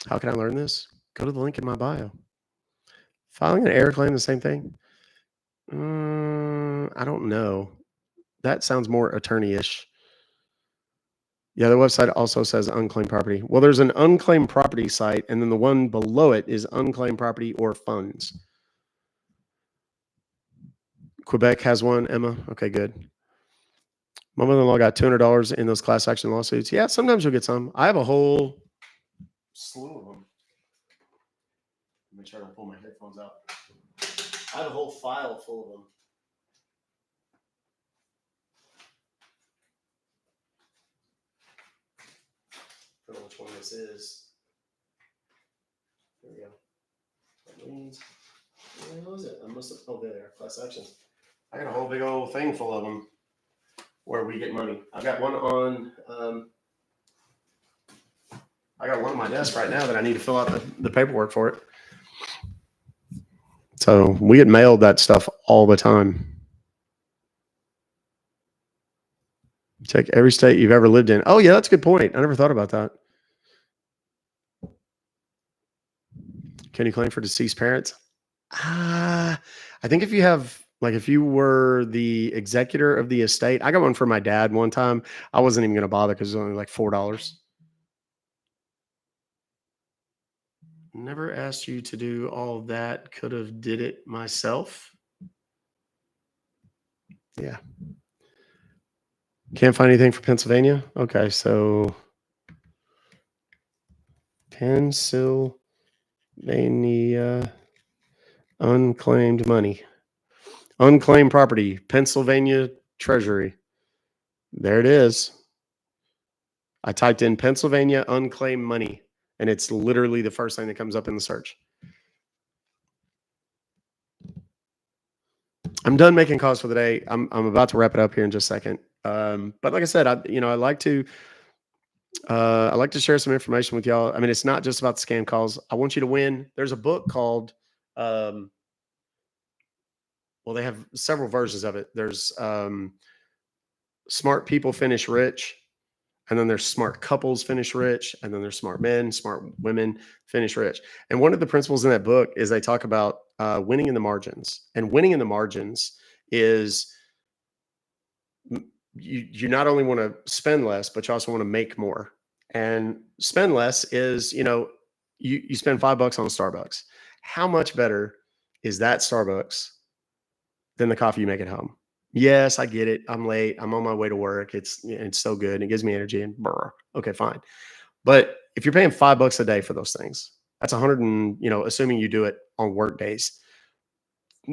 How can I learn this? Go to the link in my bio. Filing an error claim, the same thing? I don't know. That sounds more attorney-ish. Yeah, the website also says unclaimed property. Well, there's an unclaimed property site, and then the one below it is unclaimed property or funds. Quebec has one, Emma. Okay, good. My mother-in-law got $200 in those class action lawsuits. Yeah, sometimes you'll get some. I have a whole slew of them. Make sure I don't pull my headphones out. I have a whole file full of them. I don't know which one this is. There we go. That means, where was it? I must have, oh, there, class actions. I got a whole big old thing full of them where we get money. I got one on, I got one on my desk right now that I need to fill out the paperwork for it. So we get mailed that stuff all the time. Check every state you've ever lived in. Oh, yeah, that's a good point. I never thought about that. Can you claim for deceased parents? I think if you have, like, if you were the executor of the estate, I got one for my dad one time. I wasn't even going to bother because it was only like $4. Never asked you to do all that. Could have did it myself. Yeah. Can't find anything for Pennsylvania. Okay, so Pennsylvania unclaimed money. Unclaimed property, Pennsylvania Treasury. There it is. I typed in Pennsylvania unclaimed money, and it's literally the first thing that comes up in the search. I'm done making calls for the day. I'm about to wrap it up here in just a second. But like I said, I like to share some information with y'all. I mean, it's not just about the scam calls. I want you to win. There's a book called, well, they have several versions of it. There's Smart People Finish Rich, and then there's Smart Couples Finish Rich, and then there's Smart Men, Smart Women Finish Rich. And one of the principles in that book is they talk about winning in the margins. And winning in the margins is you not only want to spend less, but you also want to make more. And spend less is, you spend $5 on Starbucks. How much better is that Starbucks than the coffee you make at home? Yes, I get it. I'm late. I'm on my way to work. It's so good. And it gives me energy and brr. Okay, fine. But if you're paying $5 a day for those things, that's 100 and, assuming you do it on work days,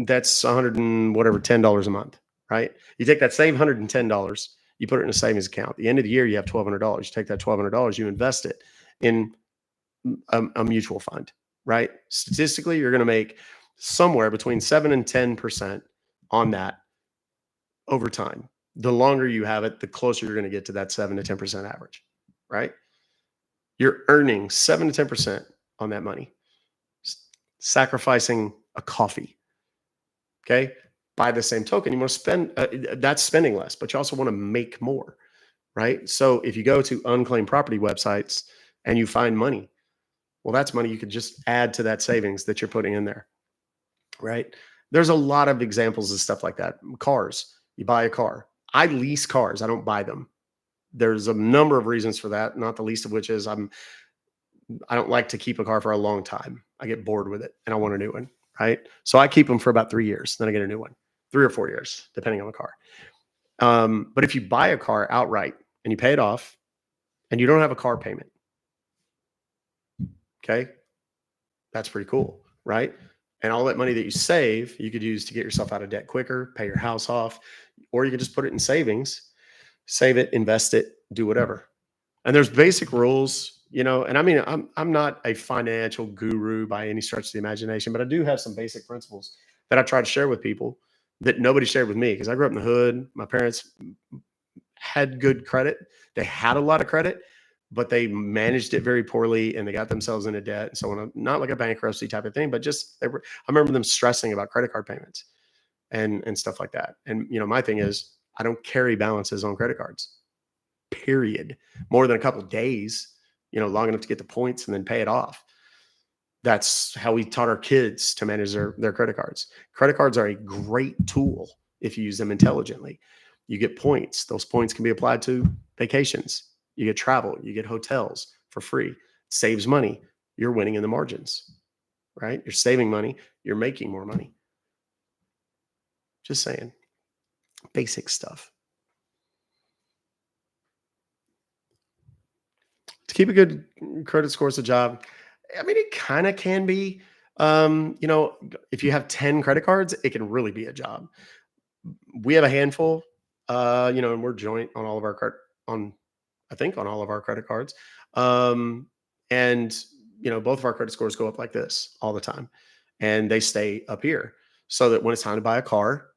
that's 100 and whatever, $10 a month, right? You take that same $110, you put it in a savings account. At the end of the year, you have $1,200. You take that $1,200, you invest it in a mutual fund, right? Statistically, you're going to make somewhere between 7 and 10% on that over time. The longer you have it, the closer you're going to get to that 7 to 10% average, right? You're earning 7 to 10% on that money, sacrificing a coffee. Okay. By the same token, you want to spend, that's spending less, but you also want to make more, right? So if you go to unclaimed property websites and you find money, well, that's money you could just add to that savings that you're putting in there, right? There's a lot of examples of stuff like that. Cars, you buy a car. I lease cars. I don't buy them. There's a number of reasons for that, not the least of which is I don't like to keep a car for a long time. I get bored with it and I want a new one, right? So I keep them for about 3 years, then I get a new one, 3 or 4 years, depending on the car. But if you buy a car outright and you pay it off and you don't have a car payment, okay, that's pretty cool, right? And all that money that you save, you could use to get yourself out of debt quicker, pay your house off, or you could just put it in savings, save it, invest it, do whatever. And there's basic rules, and I mean, I'm not a financial guru by any stretch of the imagination, but I do have some basic principles that I try to share with people that nobody shared with me because I grew up in the hood. My parents had good credit. They had a lot of credit, but they managed it very poorly and they got themselves into debt and so on. Not like a bankruptcy type of thing, but just I remember them stressing about credit card payments and stuff like that. And my thing is I don't carry balances on credit cards. Period. More than a couple of days, long enough to get the points and then pay it off. That's how we taught our kids to manage their credit cards. Credit cards are a great tool if you use them intelligently. You get points. Those points can be applied to vacations. You get travel. You get hotels for free. It saves money. You're winning in the margins, right? You're saving money. You're making more money. Just saying. Basic stuff. To keep a good credit score is a job. I mean, it kind of can be. If you have 10 credit cards, it can really be a job. We have a handful, and we're joint on all of our on all of our credit cards. And both of our credit scores go up like this all the time, and they stay up here so that when it's time to buy a car,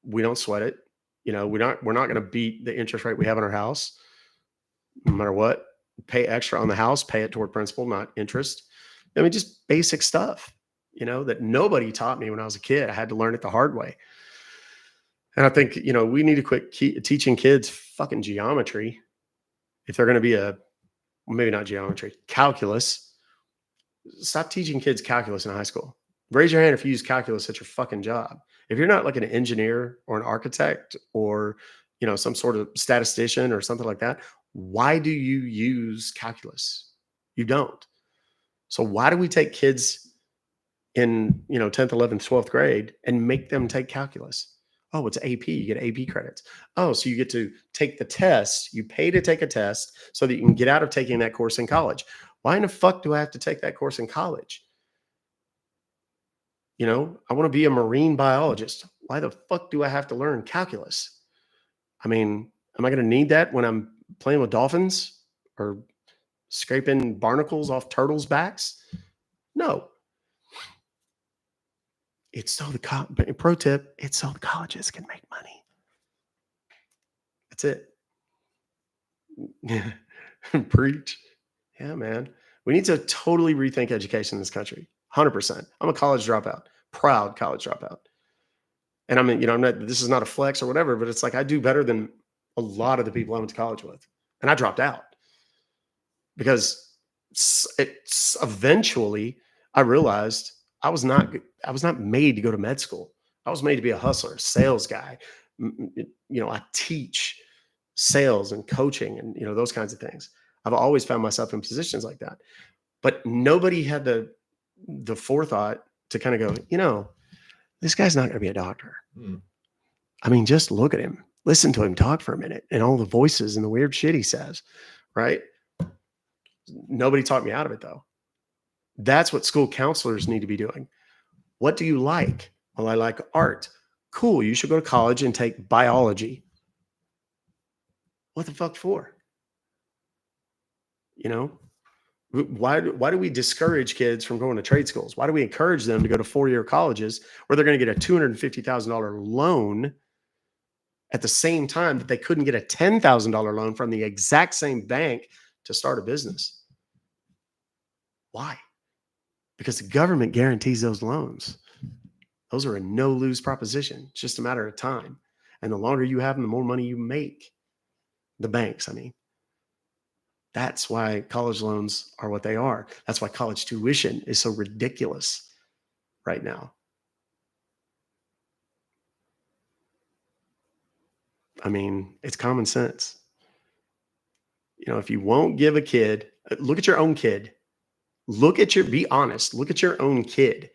we don't sweat it. We're not going to beat the interest rate we have on our house, no matter what. Pay extra on the house, pay it toward principal, not interest. I mean, just basic stuff, that nobody taught me when I was a kid. I had to learn it the hard way. And I think, we need to quit teaching kids fucking geometry. If they're going to be maybe not geometry, calculus. Stop teaching kids calculus in high school. Raise your hand if you use calculus at your fucking job. If you're not like an engineer or an architect or, some sort of statistician or something like that, why do you use calculus? You don't. So why do we take kids in, 10th, 11th, 12th grade and make them take calculus? Oh, it's AP. You get AP credits. Oh, so you get to take the test. You pay to take a test so that you can get out of taking that course in college. Why in the fuck do I have to take that course in college? I want to be a marine biologist. Why the fuck do I have to learn calculus? I mean, am I going to need that when I'm playing with dolphins or scraping barnacles off turtles' backs? No. It's so pro tip, it's so the colleges can make money. That's it. Preach. Yeah, man. We need to totally rethink education in this country. 100%. I'm a college dropout, proud college dropout. And I mean, I'm not, this is not a flex or whatever, but it's like I do better than a lot of the people I went to college with. And I dropped out because it's eventually I realized I was not made to go to med school. I was made to be a hustler, sales guy. I teach sales and coaching and, those kinds of things. I've always found myself in positions like that, but nobody had the forethought to kind of go, this guy's not going to be a doctor. I mean, just look at him, listen to him talk for a minute and all the voices and the weird shit he says, right? Nobody taught me out of it though. That's what school counselors need to be doing. What do you like? Well, I like art. Cool. You should go to college and take biology. What the fuck for? Why do we discourage kids from going to trade schools? Why do we encourage them to go to 4-year colleges where they're going to get a $250,000 loan at the same time that they couldn't get a $10,000 loan from the exact same bank to start a business? Why? Because the government guarantees those loans. Those are a no-lose proposition. It's just a matter of time. And the longer you have them, the more money you make. The banks, I mean. That's why college loans are what they are. That's why college tuition is so ridiculous right now. I mean, it's common sense. If you won't give a kid, look at your own kid. Be honest, look at your own kid.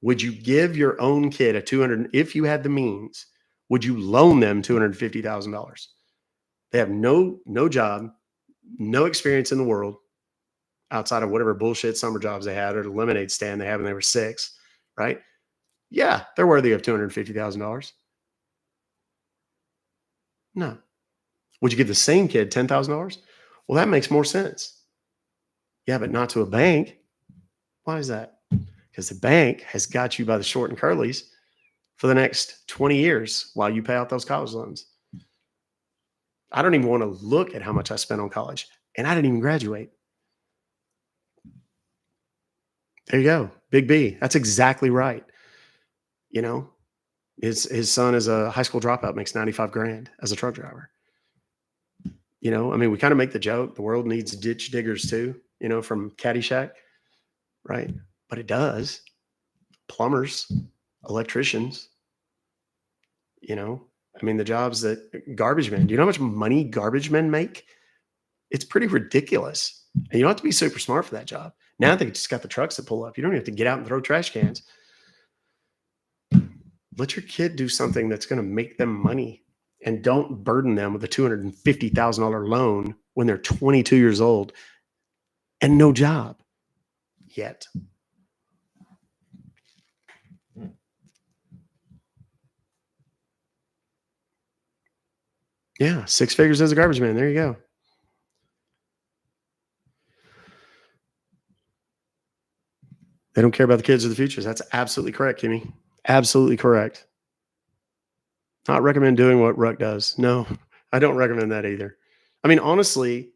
Would you give your own kid if you had the means, would you loan them $250,000? They have no job, no experience in the world outside of whatever bullshit summer jobs they had or the lemonade stand they had when they were 6, right? Yeah, they're worthy of $250,000. No. Would you give the same kid $10,000? Well, that makes more sense. Yeah, but not to a bank. Why is that? Because the bank has got you by the short and curlies for the next 20 years while you pay out those college loans. I don't even want to look at how much I spent on college. and I didn't even graduate. There you go. Big B. That's exactly right. You know, his son is a high school dropout, makes 95 grand as a truck driver. You know, I mean, we kind of make the joke, the world needs ditch diggers too, you know, from Caddyshack, right? But it does. Plumbers, electricians, you know, I mean, the jobs that garbage men, do you know how much money garbage men make? It's pretty ridiculous. And you don't have to be super smart for that job. Now they just got the trucks that pull up. You don't even have to get out and throw trash cans. Let your kid do something that's going to make them money, and don't burden them with a $250,000 loan when they're 22 years old and no job yet. Yeah, 6 figures as a garbage man. There you go. They don't care about the kids or the futures. That's absolutely correct, Kimmy. Absolutely correct. Not recommend doing what Ruck does. No, I don't recommend that either. I mean, honestly,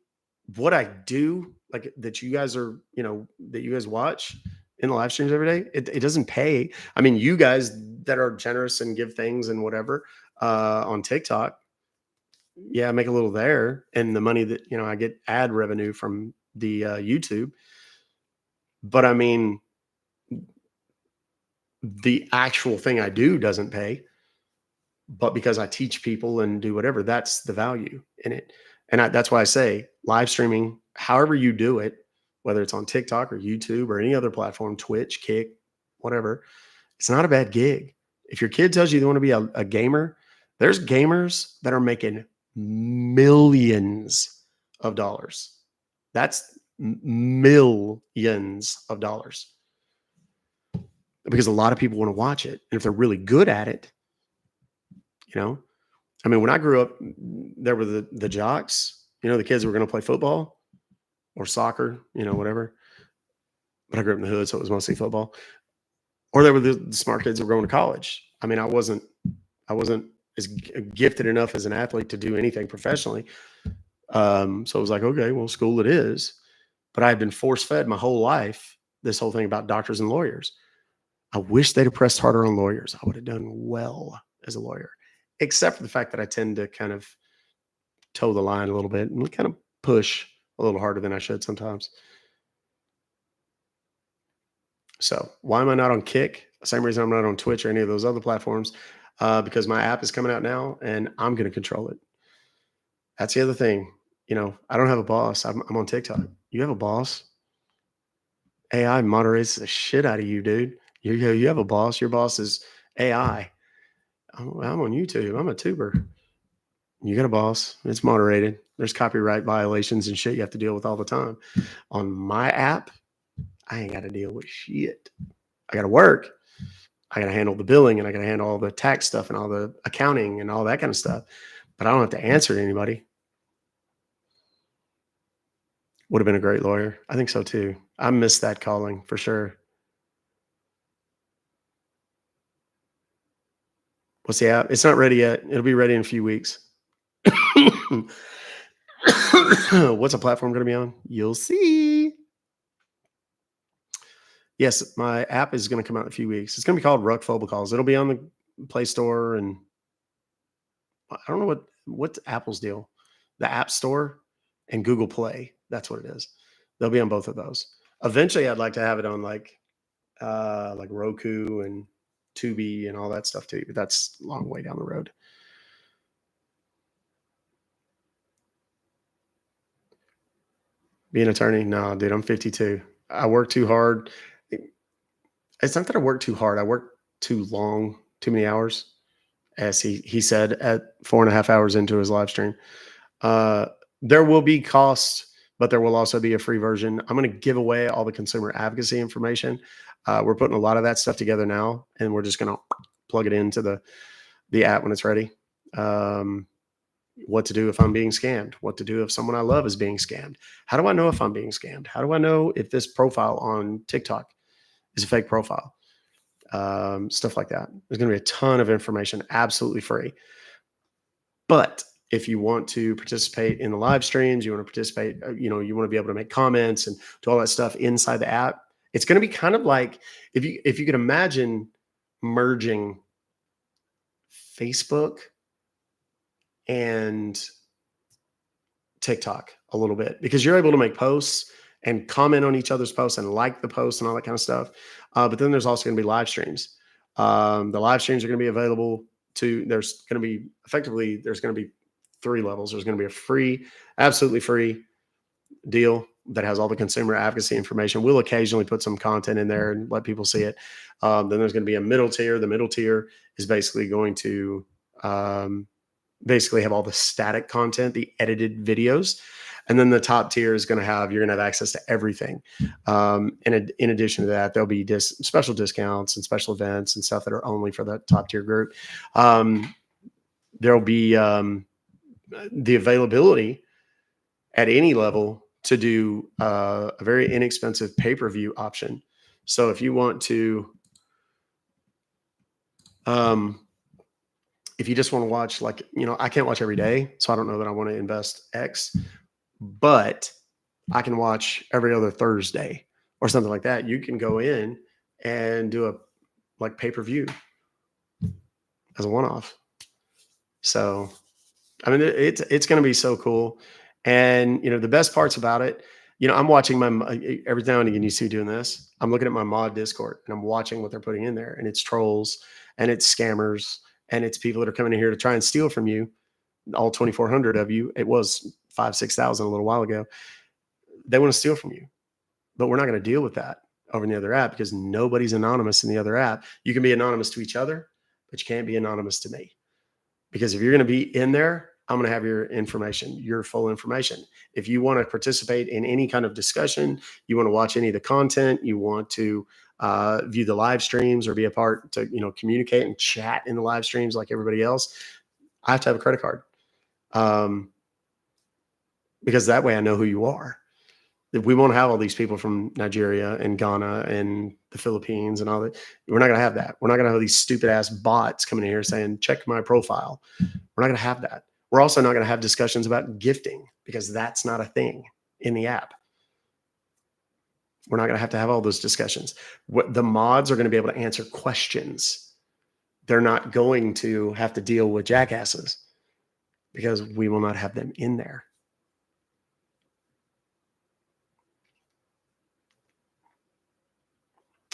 what I do, like that you guys are, you know, that you guys watch in the live streams every day, it doesn't pay. I mean, you guys that are generous and give things and whatever on TikTok, yeah, I make a little there. And the money that, you know, I get ad revenue from the YouTube. But I mean, the actual thing I do doesn't pay. But because I teach people and do whatever, that's the value in it. And that's why I say live streaming, however you do it, whether it's on TikTok or YouTube or any other platform, Twitch, Kick, whatever, it's not a bad gig. If your kid tells you they want to be a gamer, there's gamers that are making millions of dollars. That's millions of dollars because a lot of people want to watch it. And if they're really good at it, you know, I mean, when I grew up, there were the jocks, you know, the kids who were going to play football or soccer, you know, whatever. But I grew up in the hood, so it was mostly football. Or there were the smart kids who were going to college. I mean, I wasn't as gifted enough as an athlete to do anything professionally. So it was like, okay, well, school it is. But I had been force fed my whole life this whole thing about doctors and lawyers. I wish they'd have pressed harder on lawyers. I would have done well as a lawyer, except for the fact that I tend to kind of toe the line a little bit and kind of push a little harder than I should sometimes. So why am I not on Kick? Same reason I'm not on Twitch or any of those other platforms, because my app is coming out now and I'm going to control it. That's the other thing. You know, I don't have a boss. I'm on TikTok. You have a boss. AI moderates the shit out of you, dude. You have a boss. Your boss is AI. I'm on YouTube. I'm a tuber. You got a boss. It's moderated. There's copyright violations and shit you have to deal with all the time. On my app, I ain't got to deal with shit. I got to work. I got to handle the billing and I got to handle all the tax stuff and all the accounting and all that kind of stuff. But I don't have to answer to anybody. Would have been a great lawyer. I think so too. I miss that calling for sure. What's the app? It's not ready yet. It'll be ready in a few weeks. What's a platform going to be on? You'll see. Yes, my app is going to come out in a few weeks. It's going to be called Ruck Fobocalls. It'll be on the Play Store, and I don't know what's Apple's deal. The App Store and Google Play. That's what it is. They'll be on both of those. Eventually, I'd like to have it on like Roku and Tubi and all that stuff too. But that's a long way down the road. Be an attorney? No, dude, I'm 52. I work too hard. It's not that I work too hard. I work too long, too many hours, as he said at 4.5 hours into his live stream. There will be costs, but there will also be a free version. I'm going to give away all the consumer advocacy information. We're putting a lot of that stuff together now, and we're just going to plug it into the app when it's ready. What to do if I'm being scammed, what to do if someone I love is being scammed. How do I know if I'm being scammed? How do I know if this profile on TikTok is a fake profile? Stuff like that. There's going to be a ton of information, absolutely free. But if you want to participate in the live streams, you want to participate, you want to be able to make comments and do all that stuff inside the app. It's going to be kind of like if you could imagine merging Facebook and TikTok a little bit, because you're able to make posts and comment on each other's posts and like the posts and all that kind of stuff. But then there's also going to be live streams. The live streams are going to be available there's going to be 3 levels. There's going to be a free, absolutely free deal that has all the consumer advocacy information. We'll occasionally put some content in there and let people see it. Then there's going to be a middle tier. The middle tier is basically going to basically have all the static content, the edited videos. And then the top tier is you're going to have access to everything. And in addition to that, there'll be special discounts and special events and stuff that are only for the top tier group. There'll be the availability at any level to do a very inexpensive pay-per-view option. So if you want to, if you just want to watch, I can't watch every day, so I don't know that I want to invest X, but I can watch every other Thursday or something like that. You can go in and do a pay-per-view as a one-off. So, I mean, it's going to be so cool. And, the best parts about it, I'm watching every now and again, you see me doing this. I'm looking at my mod Discord and I'm watching what they're putting in there, and it's trolls and it's scammers and it's people that are coming in here to try and steal from you. All 2,400 of you. It was 6,000 a little while ago. They want to steal from you, but we're not going to deal with that over in the other app, because nobody's anonymous in the other app. You can be anonymous to each other, but you can't be anonymous to me, because if you're going to be in there, I'm going to have your information, your full information. If you want to participate in any kind of discussion, you want to watch any of the content, you want to view the live streams or be a part to, communicate and chat in the live streams like everybody else, I have to have a credit card. Because that way I know who you are. If we won't have all these people from Nigeria and Ghana and the Philippines and all that, we're not going to have that. We're not going to have these stupid ass bots coming in here saying, check my profile. We're not going to have that. We're also not going to have discussions about gifting, because that's not a thing in the app. We're not going to have all those discussions. The mods are going to be able to answer questions. They're not going to have to deal with jackasses, because we will not have them in there.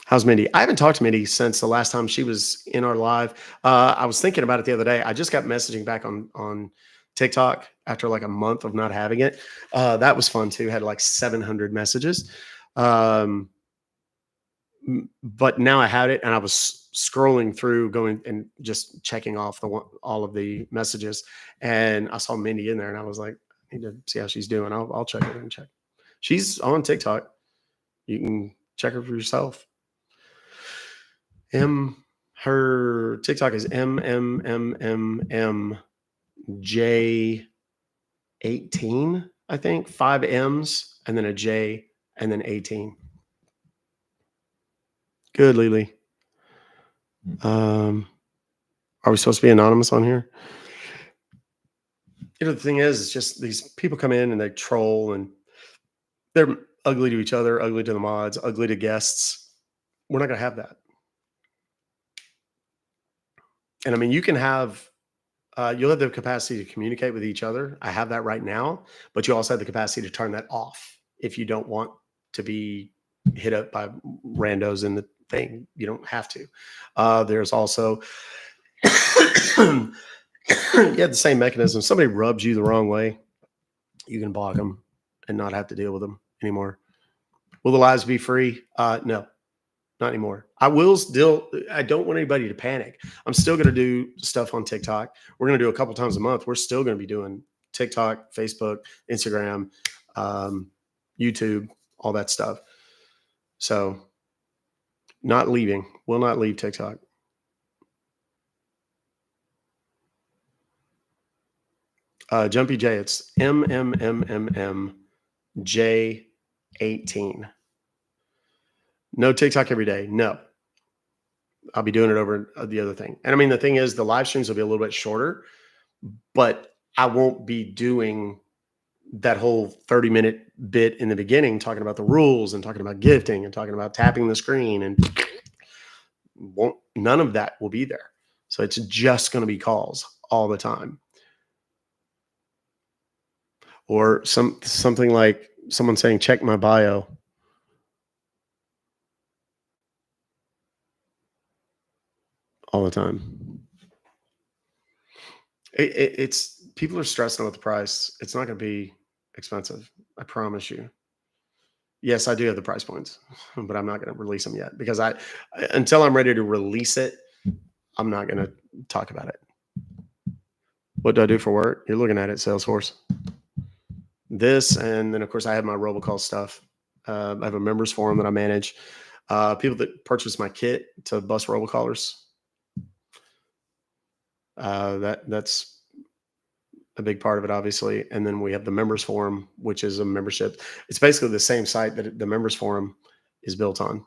How's Mindy? I haven't talked to Mindy since the last time she was in our live. I was thinking about it the other day. I just got messaging back on TikTok after a month of not having it. That was fun too. Had 700 messages. But now I had it, and I was scrolling through, going and just checking off all of the messages, and I saw Mindy in there, and I was like, I need to see how she's doing. I'll check her and check. She's on TikTok. You can check her for yourself. Her TikTok is MMMMJ18, I think. 5 M's and then a J and then 18. Good, Lily. Are we supposed to be anonymous on here? The thing is, it's just these people come in and they troll, and they're ugly to each other, ugly to the mods, ugly to guests. We're not going to have that. And I mean, you can have, you'll have the capacity to communicate with each other. I have that right now, but you also have the capacity to turn that off if you don't want to be hit up by randos in the thing. You don't have to. There's also, you have the same mechanism. Somebody rubs you the wrong way, you can block them and not have to deal with them anymore. Will the lives be free? No. Not anymore. I don't want anybody to panic. I'm still going to do stuff on TikTok. We're going to do a couple times a month. We're still going to be doing TikTok, Facebook, Instagram, YouTube, all that stuff. So not leaving. Will not leave TikTok. Jumpy J, it's MMMMJ18. No TikTok every day. No. I'll be doing it over the other thing. And I mean, the thing is, the live streams will be a little bit shorter, but I won't be doing that whole 30-minute bit in the beginning talking about the rules and talking about gifting and talking about tapping the screen, and none of that will be there. So it's just going to be calls all the time. Or something like someone saying, check my bio. All the time. It's people are stressing with the price. It's not going to be expensive. I promise you. Yes, I do have the price points, but I'm not going to release them yet because until I'm ready to release it, I'm not going to talk about it. What do I do for work? You're looking at it, Salesforce. This, and then of course I have my robocall stuff. I have a members forum that I manage. People that purchase my kit to bust robocallers. That's a big part of it, obviously. And then we have the members forum, which is a membership. It's basically the same site that the members forum is built on.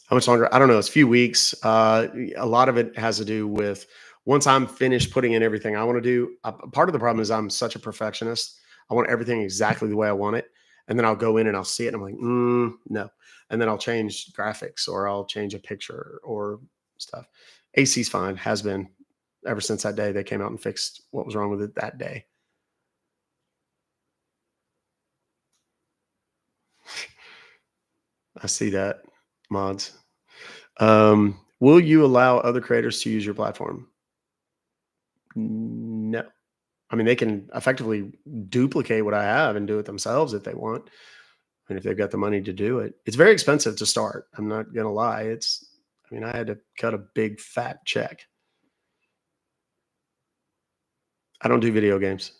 How much longer? I don't know. It's a few weeks. A lot of it has to do with once I'm finished putting in everything I want to do. Part of the problem is I'm such a perfectionist. I want everything exactly the way I want it. And then I'll go in and I'll see it and I'm like, no. And then I'll change graphics or I'll change a picture or stuff. AC's fine, has been ever since that day they came out and fixed what was wrong with it that day. I see that, mods. Will you allow other creators to use your platform? No. I mean, they can effectively duplicate what I have and do it themselves if they want. I mean, if they've got the money to do it. It's very expensive to start. I'm not going to lie. I had to cut a big fat check. I don't do video games.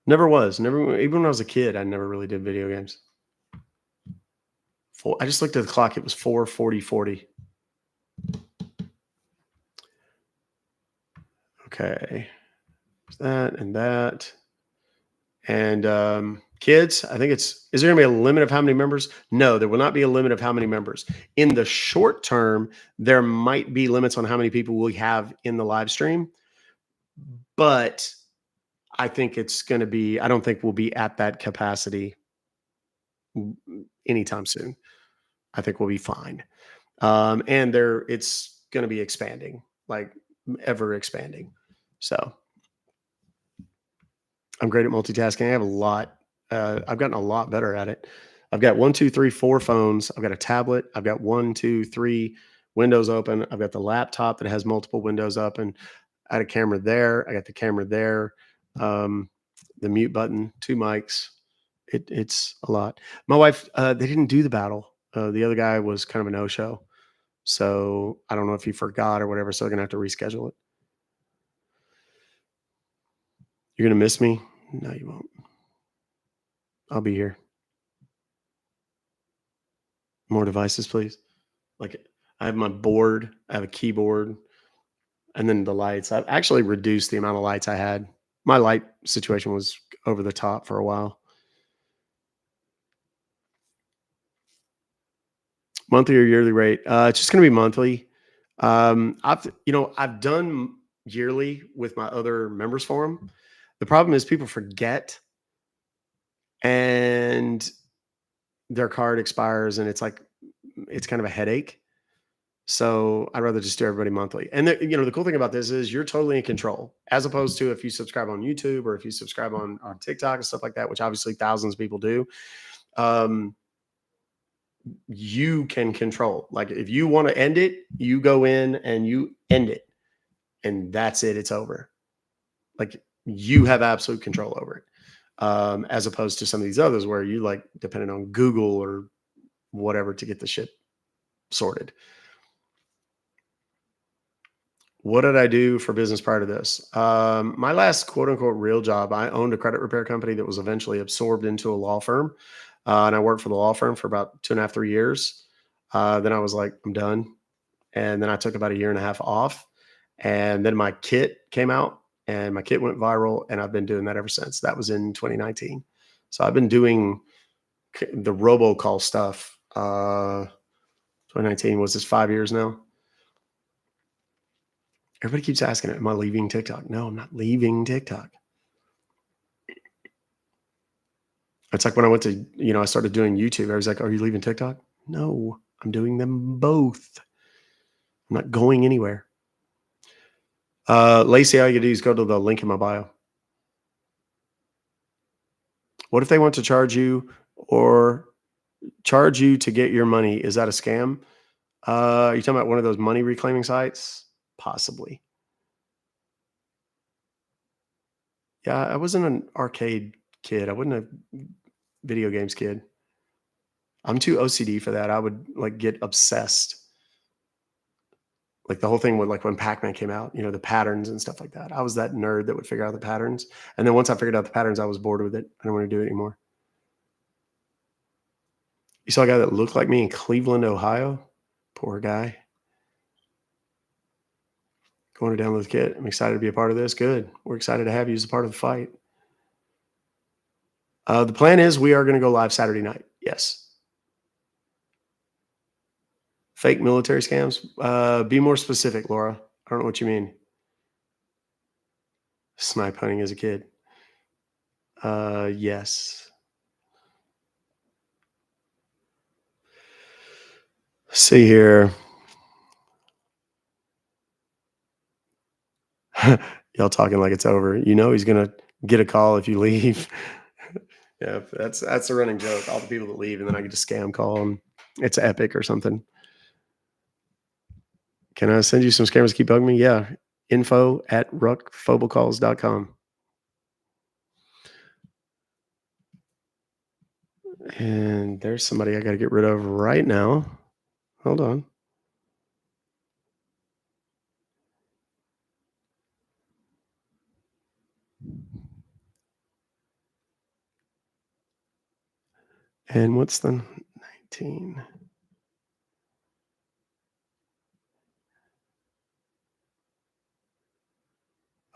Never was. Never. Even when I was a kid, I never really did video games. I just looked at the clock. It was 4:40. Okay. That and that. And kids, I think is there going to be a limit of how many members? No, there will not be a limit of how many members. In the short term, there might be limits on how many people we have in the live stream. But I think it's going to be, I don't think we'll be at that capacity anytime soon. I think we'll be fine. And it's going to be expanding, like ever expanding. So I'm great at multitasking. I have a lot. I've gotten a lot better at it. I've got 1, 2, 3, 4 phones. I've got a tablet. I've got 1, 2, 3 windows open. I've got the laptop that has multiple windows up, and I had a camera there. I got the camera there. The mute button, 2 mics. It's a lot. My wife, they didn't do the battle. The other guy was kind of a no-show. So I don't know if he forgot or whatever. So they're going to have to reschedule it. You're going to miss me? No, you won't. I'll be here. More devices, please. Like I have my board, I have a keyboard, and then the lights. I've actually reduced the amount of lights I had. My light situation was over the top for a while. Monthly or yearly rate? It's just going to be monthly. I've done yearly with my other members forum. The problem is people forget and their card expires and it's kind of a headache. So I'd rather just do everybody monthly. And the cool thing about this is you're totally in control, as opposed to if you subscribe on YouTube or if you subscribe on TikTok and stuff like that, which obviously thousands of people do. You can control. Like if you want to end it, you go in and you end it, and that's it. It's over. Like you have absolute control over it, as opposed to some of these others where you like depending on Google or whatever to get the shit sorted. What did I do for business prior to this? My last quote unquote real job, I owned a credit repair company that was eventually absorbed into a law firm. And I worked for the law firm for about 2.5, 3 years. Then I was like, I'm done. And then I took about 1.5 years off. And then my kit came out and my kit went viral. And I've been doing that ever since. That was in 2019. So I've been doing the robocall stuff. 2019 was this 5 years now. Everybody keeps asking, am I leaving TikTok? No, I'm not leaving TikTok. It's like when I went to, I started doing YouTube. I was like, are you leaving TikTok? No, I'm doing them both. I'm not going anywhere. Lacey, all you do is go to the link in my bio. What if they want to charge you to get your money? Is that a scam? Are you talking about one of those money reclaiming sites? Possibly. Yeah, I wasn't an arcade kid. I wasn't a video games kid. I'm too OCD for that. I would like get obsessed. Like the whole thing with like when Pac-Man came out, the patterns and stuff like that. I was that nerd that would figure out the patterns. And then once I figured out the patterns, I was bored with it. I don't want to do it anymore. You saw a guy that looked like me in Cleveland, Ohio? Poor guy. Going to download the kit. I'm excited to be a part of this. Good. We're excited to have you as a part of the fight. The plan is we are going to go live Saturday night. Yes. Fake military scams. Be more specific, Laura. I don't know what you mean. Snipe hunting as a kid. Yes. Let's see here. Y'all talking like it's over. He's gonna get a call if you leave. Yeah, that's the running joke. All the people that leave, and then I get a scam call, and it's epic or something. Can I send you some scammers keep bugging me? Yeah. info@ruckfobocalls.com. And there's somebody I got to get rid of right now. Hold on. And what's the 19?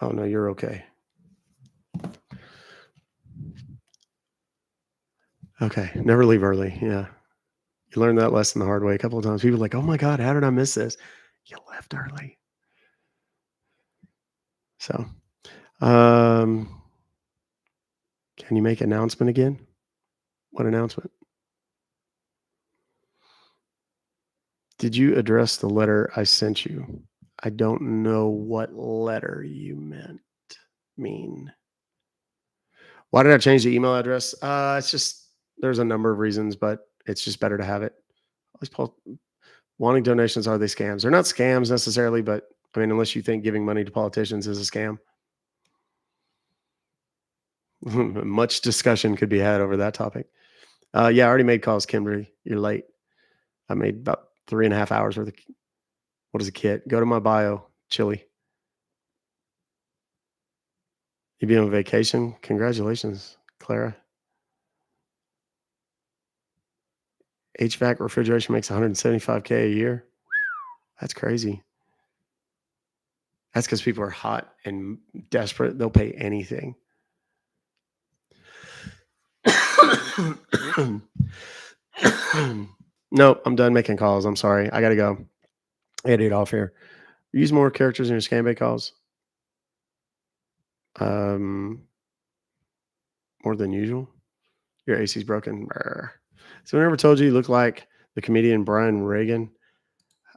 Oh, no, you're okay. Okay. Never leave early. Yeah. You learned that lesson the hard way a couple of times. People are like, oh my God, how did I miss this? You left early. So, can you make an announcement again? What announcement? Did you address the letter I sent you? I don't know what letter you mean. Why did I change the email address? It's just there's a number of reasons, but it's just better to have it. Wanting donations, are they scams? They're not scams necessarily, but I mean, unless you think giving money to politicians is a scam. Much discussion could be had over that topic. Yeah, I already made calls, Kimberly. You're late. I made about 3.5 hours worth of what is a kit? Go to my bio, Chili. You be on vacation? Congratulations, Clara. HVAC refrigeration makes $175K a year. That's crazy. That's because people are hot and desperate. They'll pay anything. No, I'm done making calls. I'm sorry. I got to go. I got to get off here. Use more characters in your scam bait calls. More than usual. Your AC's broken. Brr. So I never told you look like the comedian Brian Reagan.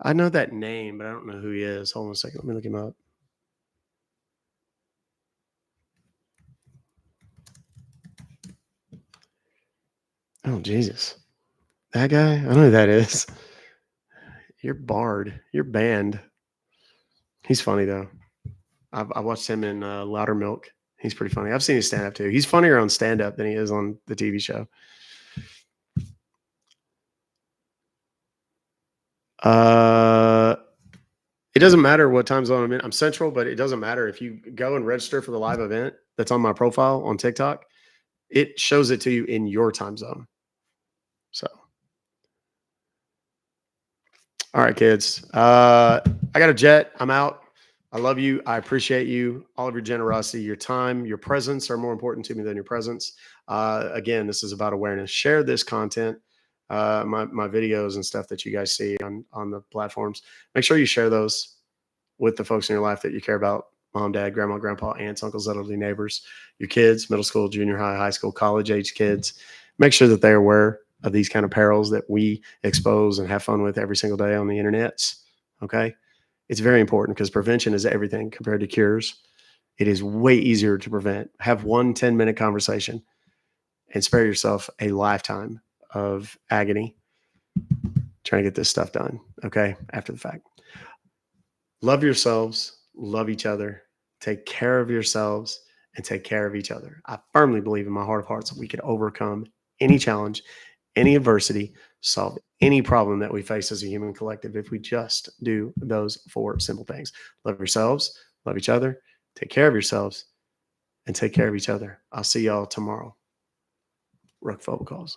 I know that name, but I don't know who he is. Hold on a second. Let me look him up. Oh, Jesus. That guy? I don't know who that is. You're Bard. You're banned. He's funny, though. I watched him in Loudermilk. He's pretty funny. I've seen his stand-up, too. He's funnier on stand-up than he is on the TV show. It doesn't matter what time zone I'm in. I'm central, but it doesn't matter. If you go and register for the live event that's on my profile on TikTok, it shows it to you in your time zone. So, all right, kids. I got a jet. I'm out. I love you. I appreciate you. All of your generosity, your time, your presence are more important to me than your presence. Again, this is about awareness. Share this content, my videos and stuff that you guys see on the platforms. Make sure you share those. with the folks in your life that you care about: mom, dad, grandma, grandpa, aunts, uncles, elderly neighbors, your kids, middle school, junior high, high school, college age kids. Make sure that they're aware of these kind of perils that we expose and have fun with every single day on the internets. Okay. It's very important because prevention is everything compared to cures. It is way easier to prevent. Have one 10-minute conversation and spare yourself a lifetime of agony trying to get this stuff done. Okay. After the fact, love yourselves, love each other, take care of yourselves, and take care of each other. I firmly believe in my heart of hearts that we could overcome any challenge, any adversity, solve any problem that we face as a human collective if we just do those 4 simple things. Love yourselves, love each other, take care of yourselves, and take care of each other. I'll see y'all tomorrow. Ruck Fobocalls.